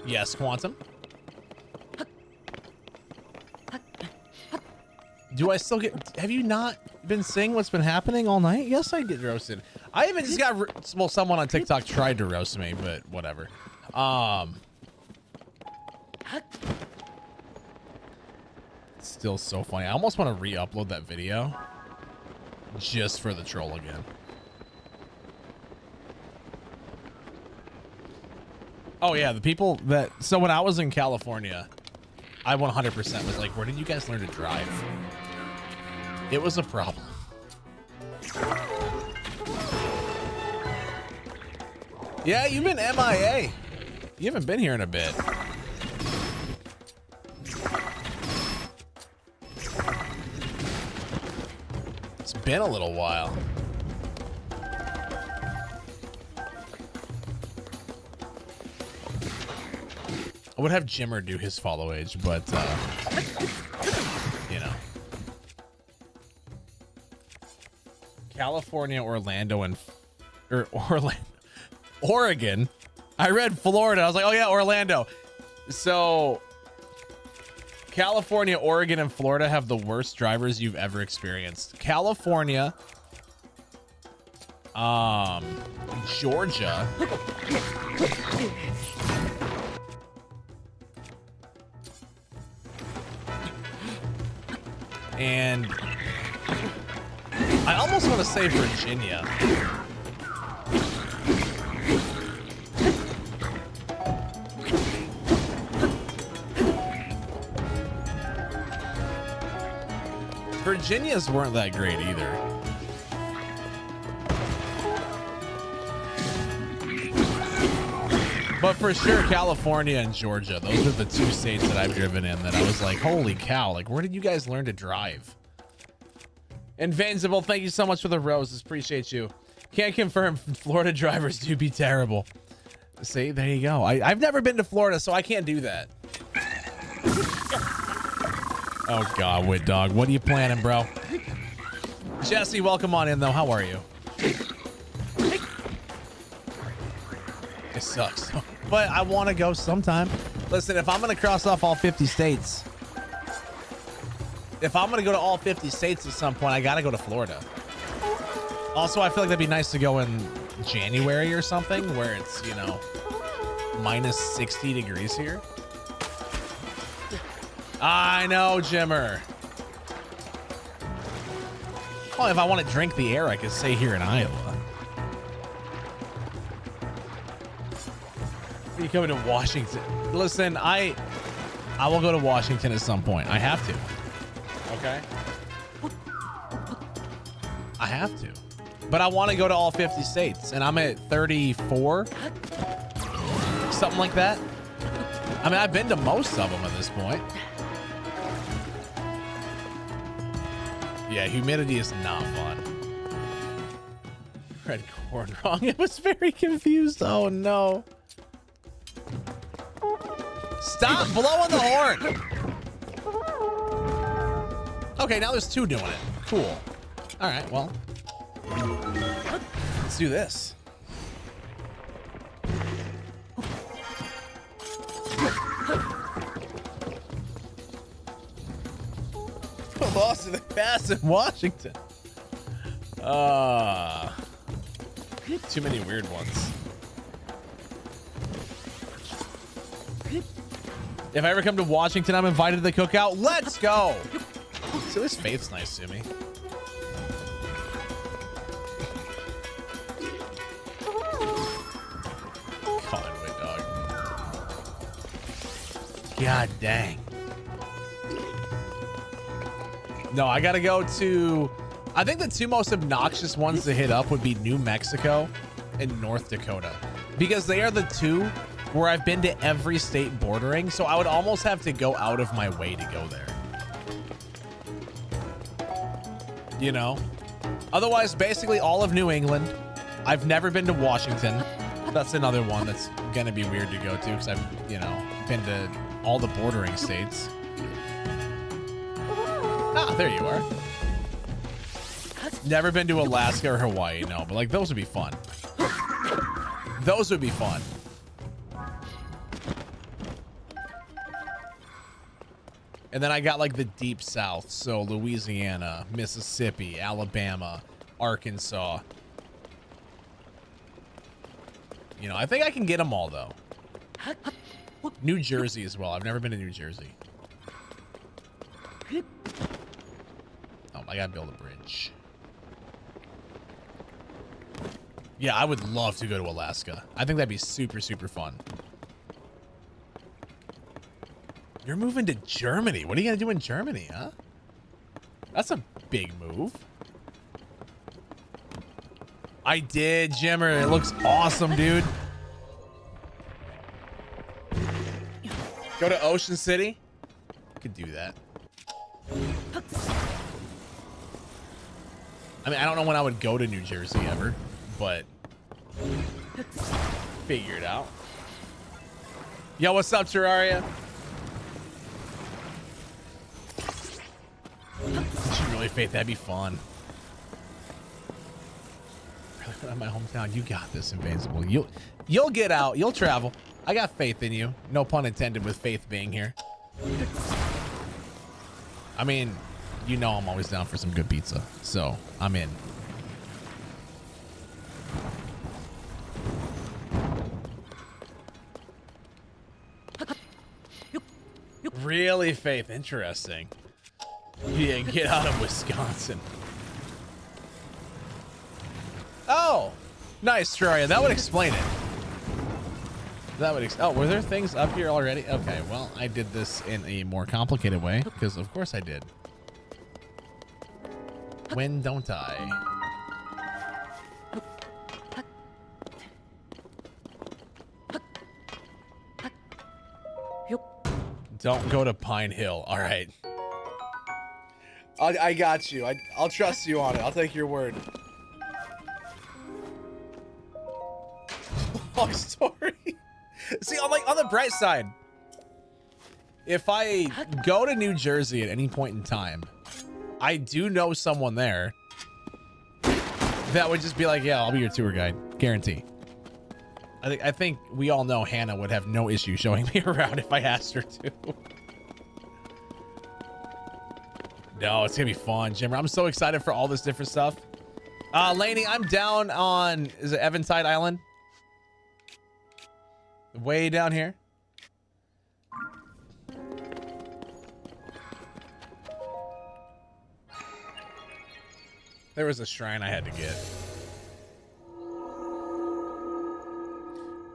Speaker 1: Yes, Quantum. Do I still get... Have you not been seeing what's been happening all night? Yes, I get roasted. I even just got... Well, someone on TikTok tried to roast me, but whatever. It's still so funny. I almost want to re-upload that video just for the troll again. Oh, yeah, the people that... So when I was in California, I 100% was like, where did you guys learn to drive? It was a problem. Yeah, you've been MIA. You haven't been here in a bit. It's been a little while. I would have Jimmer do his follow age, but you know. California, Orlando, and Oregon. I read Florida. I was like, oh yeah, Orlando. So California, Oregon, and Florida have the worst drivers you've ever experienced. California, Georgia, and I almost want to say Virginia. Virginia's weren't that great either. But for sure, California and Georgia, those are the two states that I've driven in that I was like, holy cow, like, where did you guys learn to drive? Invincible, thank you so much for the roses. Appreciate you. Can't confirm Florida drivers do be terrible. See, there you go. I've never been to Florida, so I can't do that. Oh God, Wit Dog, what are you planning, bro? Jesse, welcome on in though. How are you? It sucks, but I want to go sometime. Listen, if I'm gonna cross off all 50 states, if I'm gonna go to all 50 states at some point, I gotta go to Florida. Also, I feel like that'd be nice to go in January or something, where it's, you know, minus 60 degrees here. I know, Jimmer. Well, if I want to drink the air, I could stay here in Iowa. Are you coming to Washington? Listen, I will go to Washington at some point. I have to. Okay? I have to. But I want to go to all 50 states, and I'm at 34. Something like that. I mean, I've been to most of them at this point. Yeah, humidity is not fun. Read corn wrong. It was very confused. Oh no. Stop blowing the horn. Okay, now there's two doing it. Cool. All right, well, let's do this. Lost in the pass in Washington. Too many weird ones. If I ever come to Washington, I'm invited to the cookout. Let's go. So this Faith's nice to me. Conway, dog. God dang. No, I gotta go to, I think the two most obnoxious ones to hit up would be New Mexico and North Dakota, because they are the two where I've been to every state bordering, so I would almost have to go out of my way to go there. You know? Otherwise, basically all of New England. I've never been to Washington. That's another one that's gonna be weird to go to, because I've, you know, been to all the bordering states. Ah, there you are. Never been to Alaska or Hawaii, no, but like those would be fun. Those would be fun. And then I got like the deep south, so Louisiana, Mississippi, Alabama, Arkansas. You know, I think I can get them all though. New Jersey as well. I've never been to New Jersey. Oh, I gotta build a bridge. Yeah, I would love to go to Alaska. I think that'd be super, super fun. You're moving to Germany. What are you gonna do in Germany, huh? That's a big move. I did, Jimmer. It looks awesome, dude. Go to Ocean City. Could do that. I mean, I don't know when I would go to New Jersey ever, but figure it out. Yo, what's up, Terraria? Should really Faith, that'd be fun. in my hometown. You got this, Invincible. You'll get out. You'll travel. I got faith in you. No pun intended with faith being here. I mean, you know I'm always down for some good pizza, so I'm in. Really, Faith? Interesting. Yeah, get out of Wisconsin. Oh, nice, Terraria. That would explain it. That would oh, were there things up here already? Okay, well, I did this in a more complicated way, because of course I did. When don't I? Don't go to Pine Hill. All right. I got you. I'll trust you on it. I'll take your word. Long story. See, on the bright side, if I go to New Jersey at any point in time, I do know someone there that would just be like, yeah, I'll be your tour guide. Guarantee. I think we all know Hannah would have no issue showing me around if I asked her to. No, it's gonna be fun, Jimmer. I'm so excited for all this different stuff. Lainey, I'm down on, is it Eventide Island? Way down here. There was a shrine I had to get.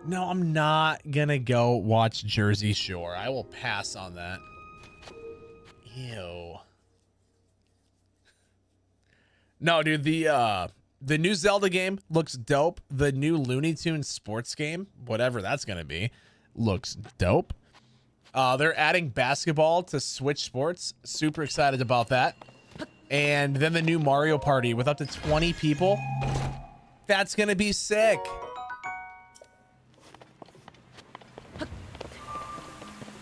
Speaker 1: No, I'm not gonna go watch Jersey Shore. I will pass on that. Ew. No, dude, the new Zelda game looks dope. The new Looney Tunes sports game, whatever that's gonna be, looks dope. They're adding basketball to Switch Sports. Super excited about that. And then the new Mario Party with up to 20 people. That's gonna be sick.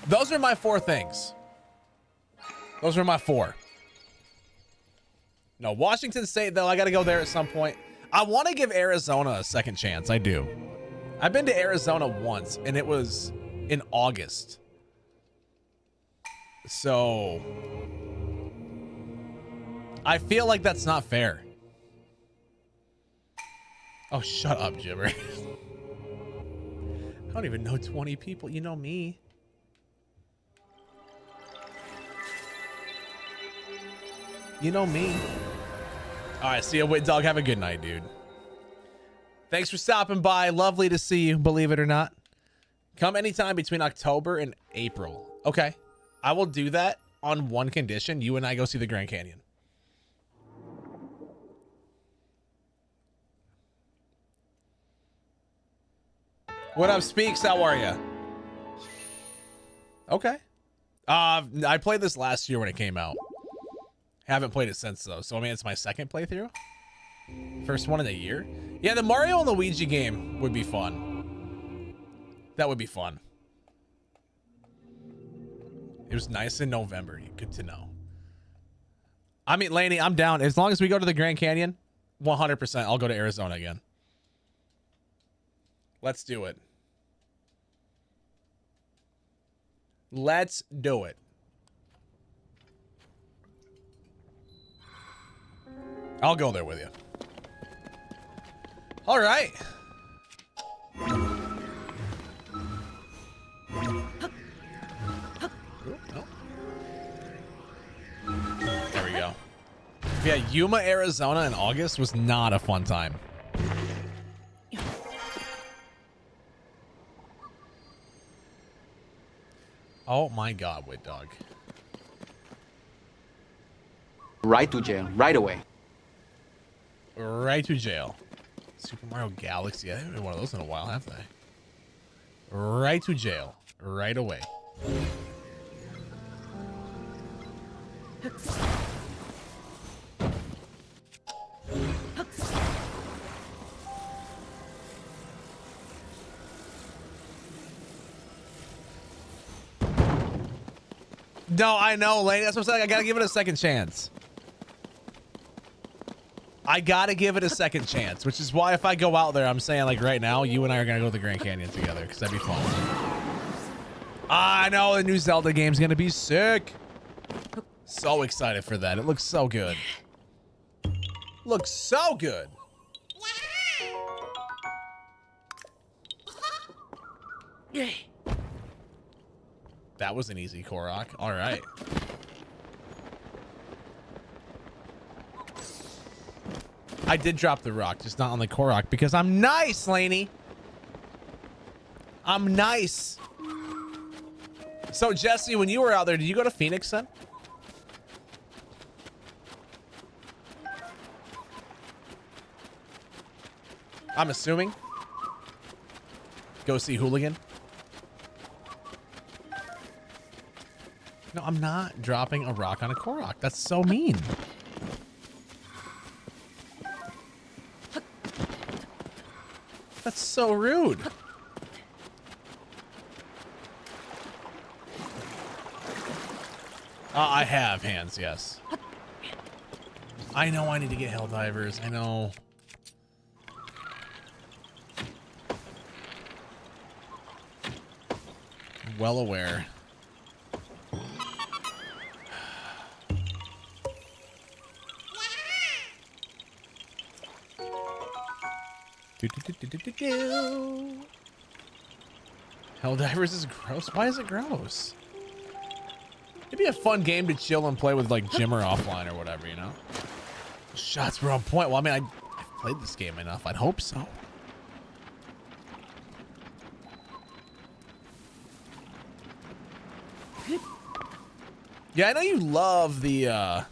Speaker 1: Those are my 4 things. Those are my 4. No, Washington State, though, I got to go there at some point. I want to give Arizona a second chance. I do. I've been to Arizona once, and it was in August. So I feel like that's not fair. Oh, shut up, Jimmer. I don't even know 20 people. You know me. You know me. All right, see you, Wit Dog. Have a good night, dude. Thanks for stopping by. Lovely to see you, believe it or not. Come anytime between October and April. Okay. I will do that on one condition. You and I go see the Grand Canyon. What up, Speaks? How are you? Okay. I played this last year when it came out. Haven't played it since, though. So, I mean, it's my second playthrough. First one in a year. Yeah, the Mario and Luigi game would be fun. That would be fun. It was nice in November. Good to know. I mean, Laney, I'm down. As long as we go to the Grand Canyon, 100%, I'll go to Arizona again. Let's do it. Let's do it. I'll go there with you. All right. There we go. Yeah, Yuma, Arizona in August was not a fun time. Oh my God, Wit Dog.
Speaker 14: Right to jail, right away.
Speaker 1: Right to jail. Super Mario Galaxy. I haven't been one of those in a while, have they? Right to jail. Right away. No, I know, Lane. That's what I'm saying. I gotta give it a second chance. I gotta give it a second chance, which is why if I go out there, I'm saying like right now, you and I are gonna go to the Grand Canyon together because that'd be fun. I know the new Zelda game's gonna be sick. So excited for that. It looks so good. Looks so good. That was an easy Korok. All right. I did drop the rock, just not on the Korok because I'm nice, Laney. I'm nice. So, Jesse, when you were out there, did you go to Phoenix then? I'm assuming. Go see Hooligan. No, I'm not dropping a rock on a Korok. That's so mean. That's so rude. I have hands, yes. I know I need to get Helldivers. I know. Well aware. Helldivers is gross. Why is it gross? It'd be a fun game to chill and play with like Jimmer offline or whatever, you know? Shots were on point. Well, I mean, I've played this game enough. I'd hope so. Yeah, I know you love the, I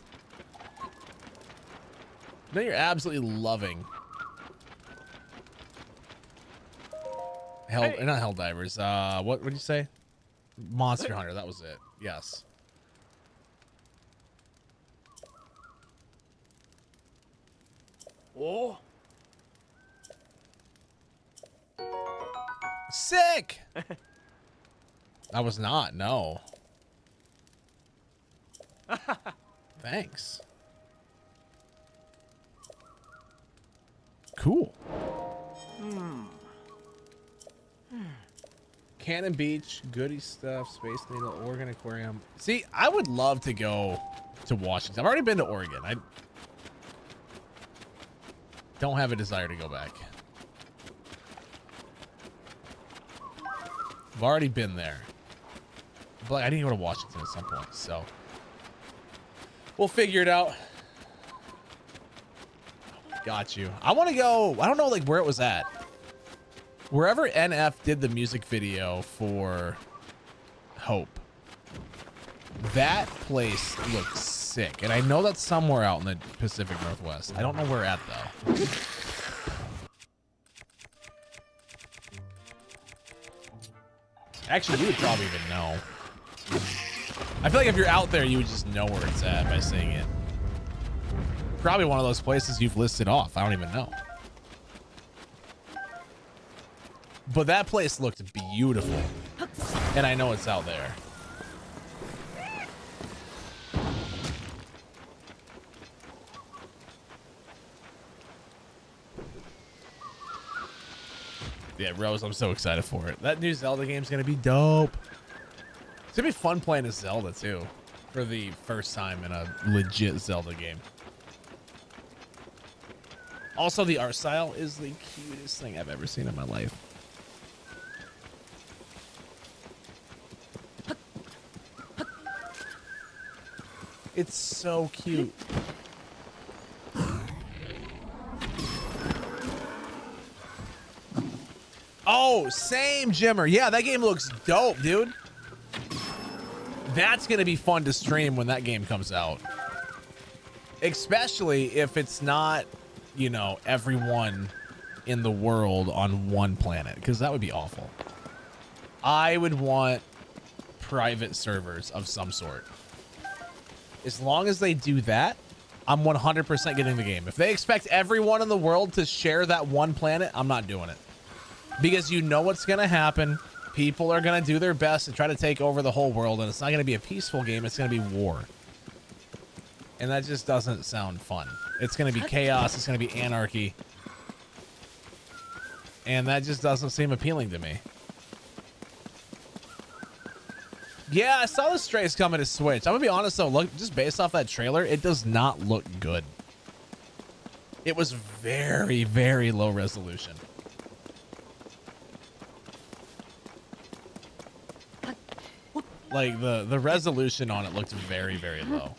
Speaker 1: know you're absolutely loving not Helldivers. What did you say? Monster Hunter. That was it. Yes. Oh. Sick. I was not. No. Thanks. Cool. Cannon Beach, Goody Stuff, Space Needle, Oregon Aquarium. See, I would love to go to Washington. I've already been to Oregon. I don't have a desire to go back. I've already been there. But I need to go to Washington at some point, so we'll figure it out. Got you. I want to go. I don't know like where it was at. Wherever NF did the music video for Hope, that place looks sick. And I know that's somewhere out in the Pacific Northwest. I don't know where at though. Actually, you would probably even know. I feel like if you're out there, you would just know where it's at by seeing it. Probably one of those places you've listed off. I don't even know. But that place looked beautiful. And I know it's out there. Yeah, Rose, I'm so excited for it. That new Zelda game's gonna be dope. It's gonna be fun playing as Zelda too. For the first time in a legit Zelda game. Also, the art style is the cutest thing I've ever seen in my life. It's so cute. Oh, same Jimmer. Yeah, that game looks dope, dude. That's gonna be fun to stream when that game comes out. Especially if it's not, you know, everyone in the world on one planet, because that would be awful. I would want private servers of some sort. As long as they do that, I'm 100% getting the game. If they expect everyone in the world to share that one planet, I'm not doing it. Because you know what's going to happen. People are going to do their best to try to take over the whole world, and it's not going to be a peaceful game. It's going to be war. And that just doesn't sound fun. It's going to be chaos. It's going to be anarchy. And that just doesn't seem appealing to me. Yeah, I saw the Strays coming to Switch. I'm going to be honest, though. Look, just based off that trailer, it does not look good. It was very, very low resolution. Like, the resolution on it looked very, very low.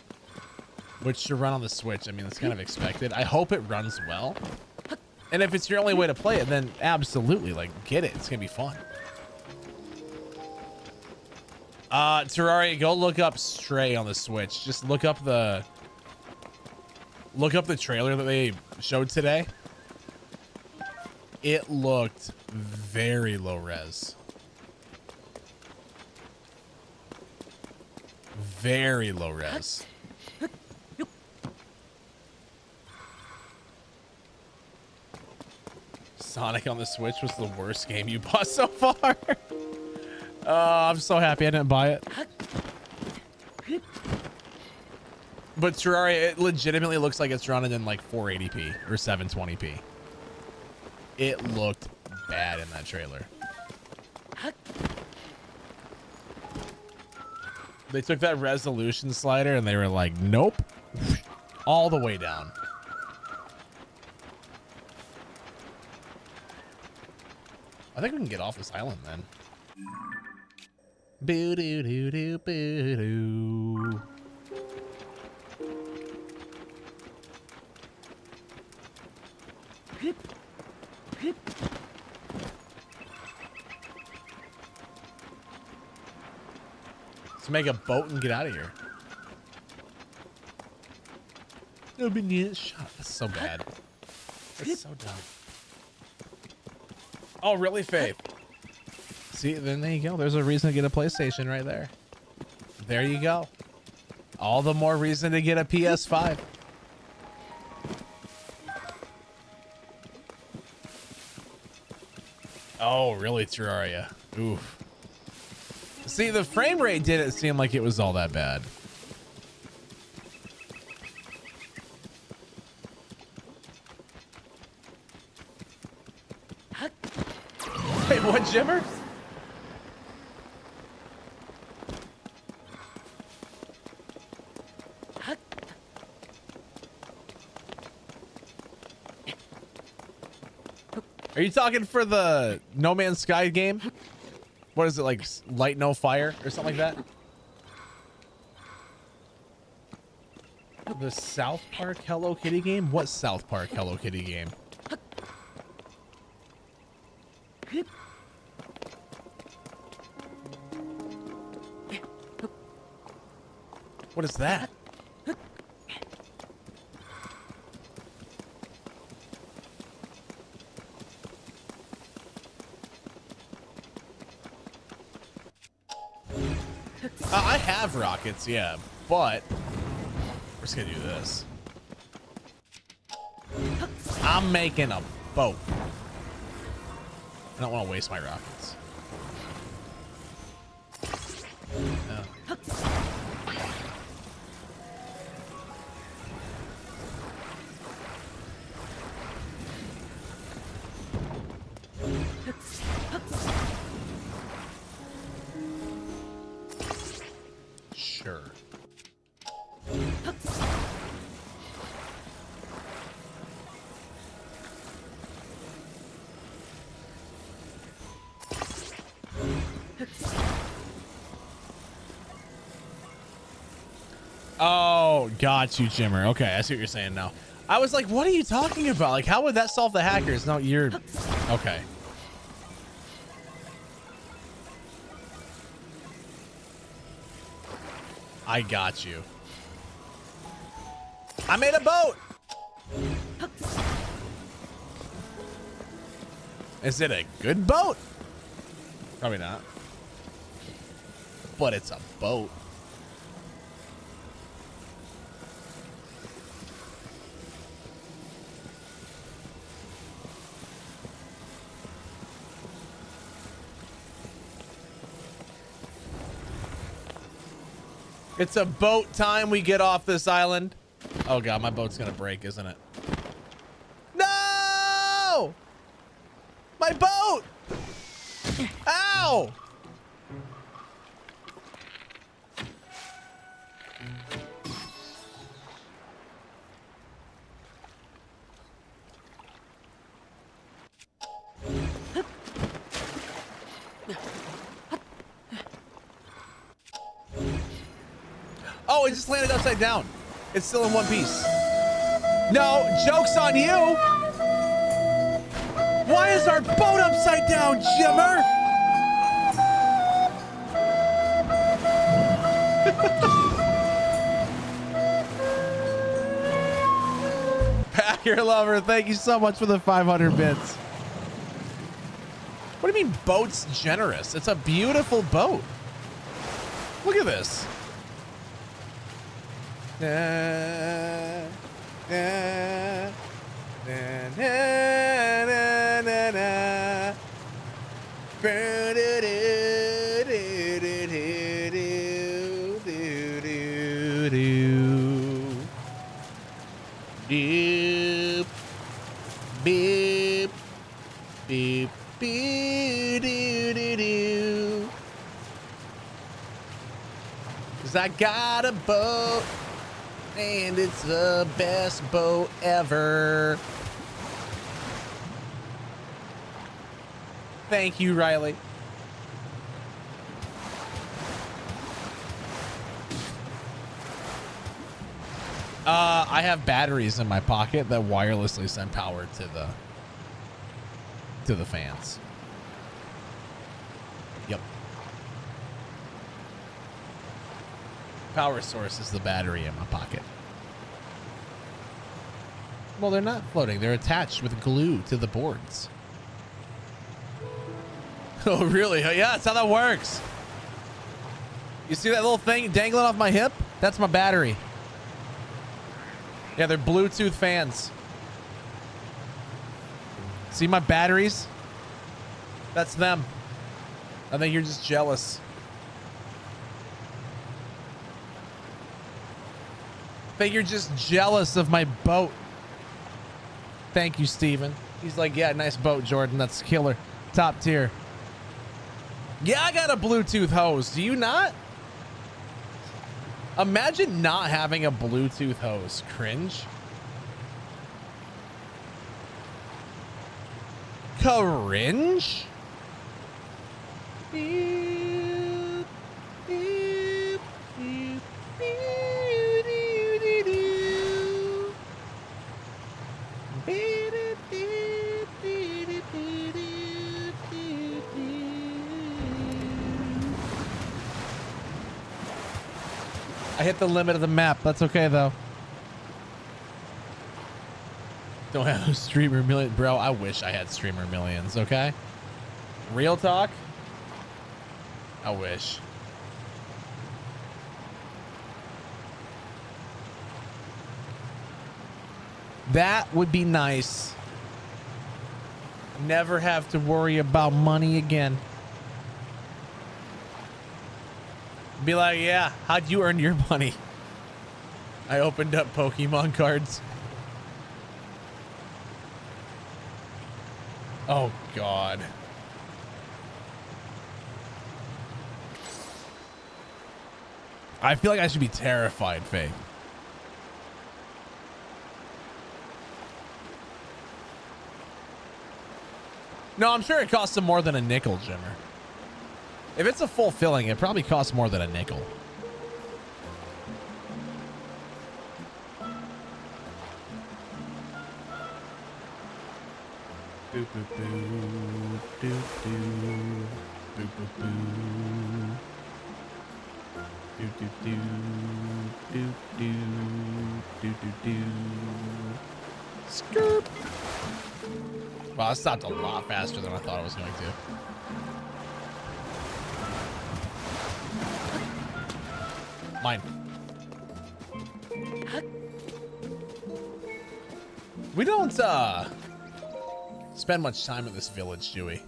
Speaker 1: Which to run on the Switch, I mean, that's kind of expected. I hope it runs well. And if it's your only way to play it, then absolutely, like, get it. It's going to be fun. Terraria, go look up Stray on the Switch. Just look up the trailer that they showed today. It looked very low res. Very low res. Sonic on the Switch was the worst game you bought so far. I'm so happy I didn't buy it. But Terraria, it legitimately looks like it's running in like 480p or 720p. It looked bad in that trailer. They took that resolution slider and they were like, nope, all the way down. I think we can get off this island then. Boo doo doo doo boo doo. Let's make a boat and get out of here. No big shot. That's so bad. That's so dumb. Oh, really, Faith? See, then there you go. There's a reason to get a PlayStation right there. There you go. All the more reason to get a PS5. Oh, really, Terraria? Oof. See, the frame rate didn't seem like it was all that bad. Wait, what, Jimmer? Are you talking for the No Man's Sky game? What is it, like Light No Fire or something like that? The South Park Hello Kitty game? What South Park Hello Kitty game? What is that? I have rockets, yeah, but we're just gonna do this. I'm making a boat. I don't want to waste my rockets. No. Sure. Oh, got you, Jimmer. Okay, I see what you're saying now. I was like, what are you talking about? Like, how would that solve the hackers? No, you're... Okay. I got you. I made a boat! Is it a good boat? Probably not. But it's a boat. It's a boat time we get off this island. Oh god, my boat's gonna break, isn't it? No! My boat! Ow! Oh, it just landed upside down. It's still in one piece. No, joke's on you. Why is our boat upside down, Jimmer? Packer Lover, thank you so much for the 500 bits. What do you mean boat's generous? It's a beautiful boat. Look at this. Na, na, na, na, na, na, na. Doop, beep, beep, beep, doo, doo, doo. 'Cause I got a boat. And it's the best boat ever. Thank you, Riley. I have batteries in my pocket that wirelessly send power to the fans. Yep. Power source is the battery in my pocket. Well, they're not floating. They're attached with glue to the boards. Oh, really? Yeah, that's how that works. You see that little thing dangling off my hip? That's my battery. Yeah, they're Bluetooth fans. See my batteries? That's them. I think you're just jealous. I think you're just jealous of my boat. Thank you, Steven. He's like, yeah, nice boat, Jordan. That's killer. Top tier. Yeah, I got a Bluetooth hose. Do you not? Imagine not having a Bluetooth hose. Cringe. Cringe? Beep, beep, beep, beep, doo, doo, doo. Beep, beep, beep, beep, beep, beep, beep. I hit the limit of the map. That's okay, though. Don't have a streamer million. Bro, I wish I had streamer millions, okay? Real talk? I wish. That would be nice. Never have to worry about money again. Be like, yeah, how'd you earn your money? I opened up Pokemon cards. Oh, God. I feel like I should be terrified, Faye. No, I'm sure it costs them more than a nickel, Jimmer. If it's a full filling, it probably costs more than a nickel. Boop, boop, boop, doop, doop, boop, boop, boop. Doop, doop, doop, doop, doop, doop, doop, doop. Skirt. Wow, it stopped a lot faster than I thought it was going to. Mine. We don't spend much time in this village, do we?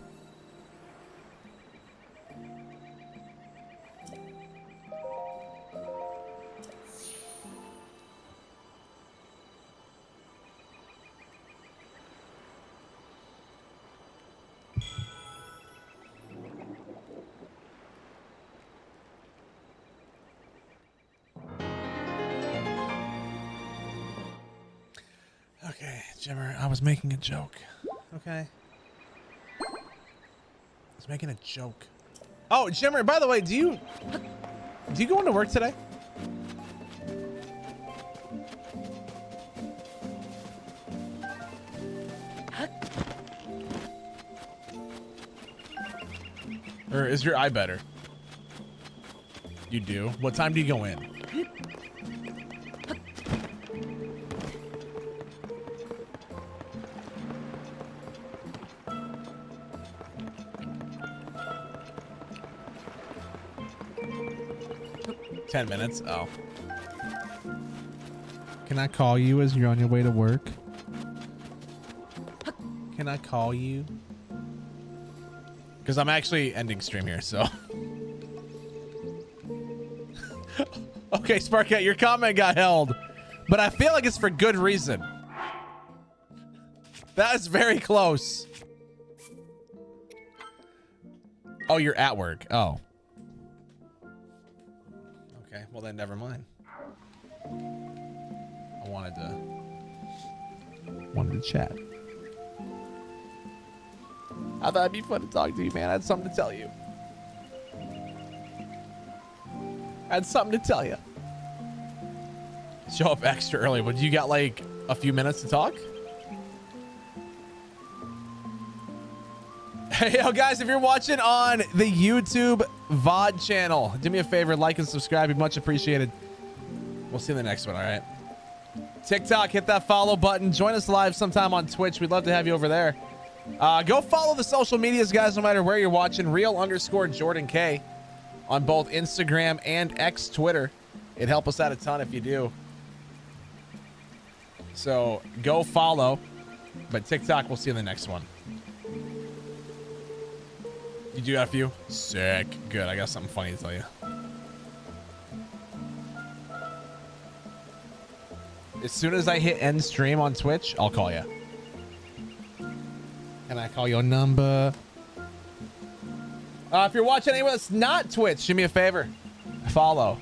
Speaker 1: Okay, Jimmer, I was making a joke. Okay. I was making a joke. Oh, Jimmer, by the way, do you go into work today? Or is your eye better? You do? What time do you go in? $10 minutes. Oh. Can I call you as you're on your way to work? Can I call you? Because I'm actually ending stream here, so. Okay, Sparkette, your comment got held, but I feel like it's for good reason. That is very close. Oh, you're at work. Oh. Okay, well then never mind. I wanted to chat. I thought it'd be fun to talk to you, man. I had something to tell you. Show up extra early, but you got like a few minutes to talk? Hey, yo, guys, if you're watching on the YouTube VOD channel, do me a favor, like and subscribe. Be much appreciated. We'll see you in the next one, all right? TikTok, hit that follow button. Join us live sometime on Twitch. We'd love to have you over there. Go follow the social medias, guys, no matter where you're watching. Real_Jordan K on both Instagram and X Twitter. It'd help us out a ton if you do. So go follow. But TikTok, we'll see you in the next one. You do have a few? Sick. Good. I got something funny to tell you. As soon as I hit end stream on Twitch, I'll call you. Can I call your number? If you're watching anyone that's not Twitch, do me a favor. Follow.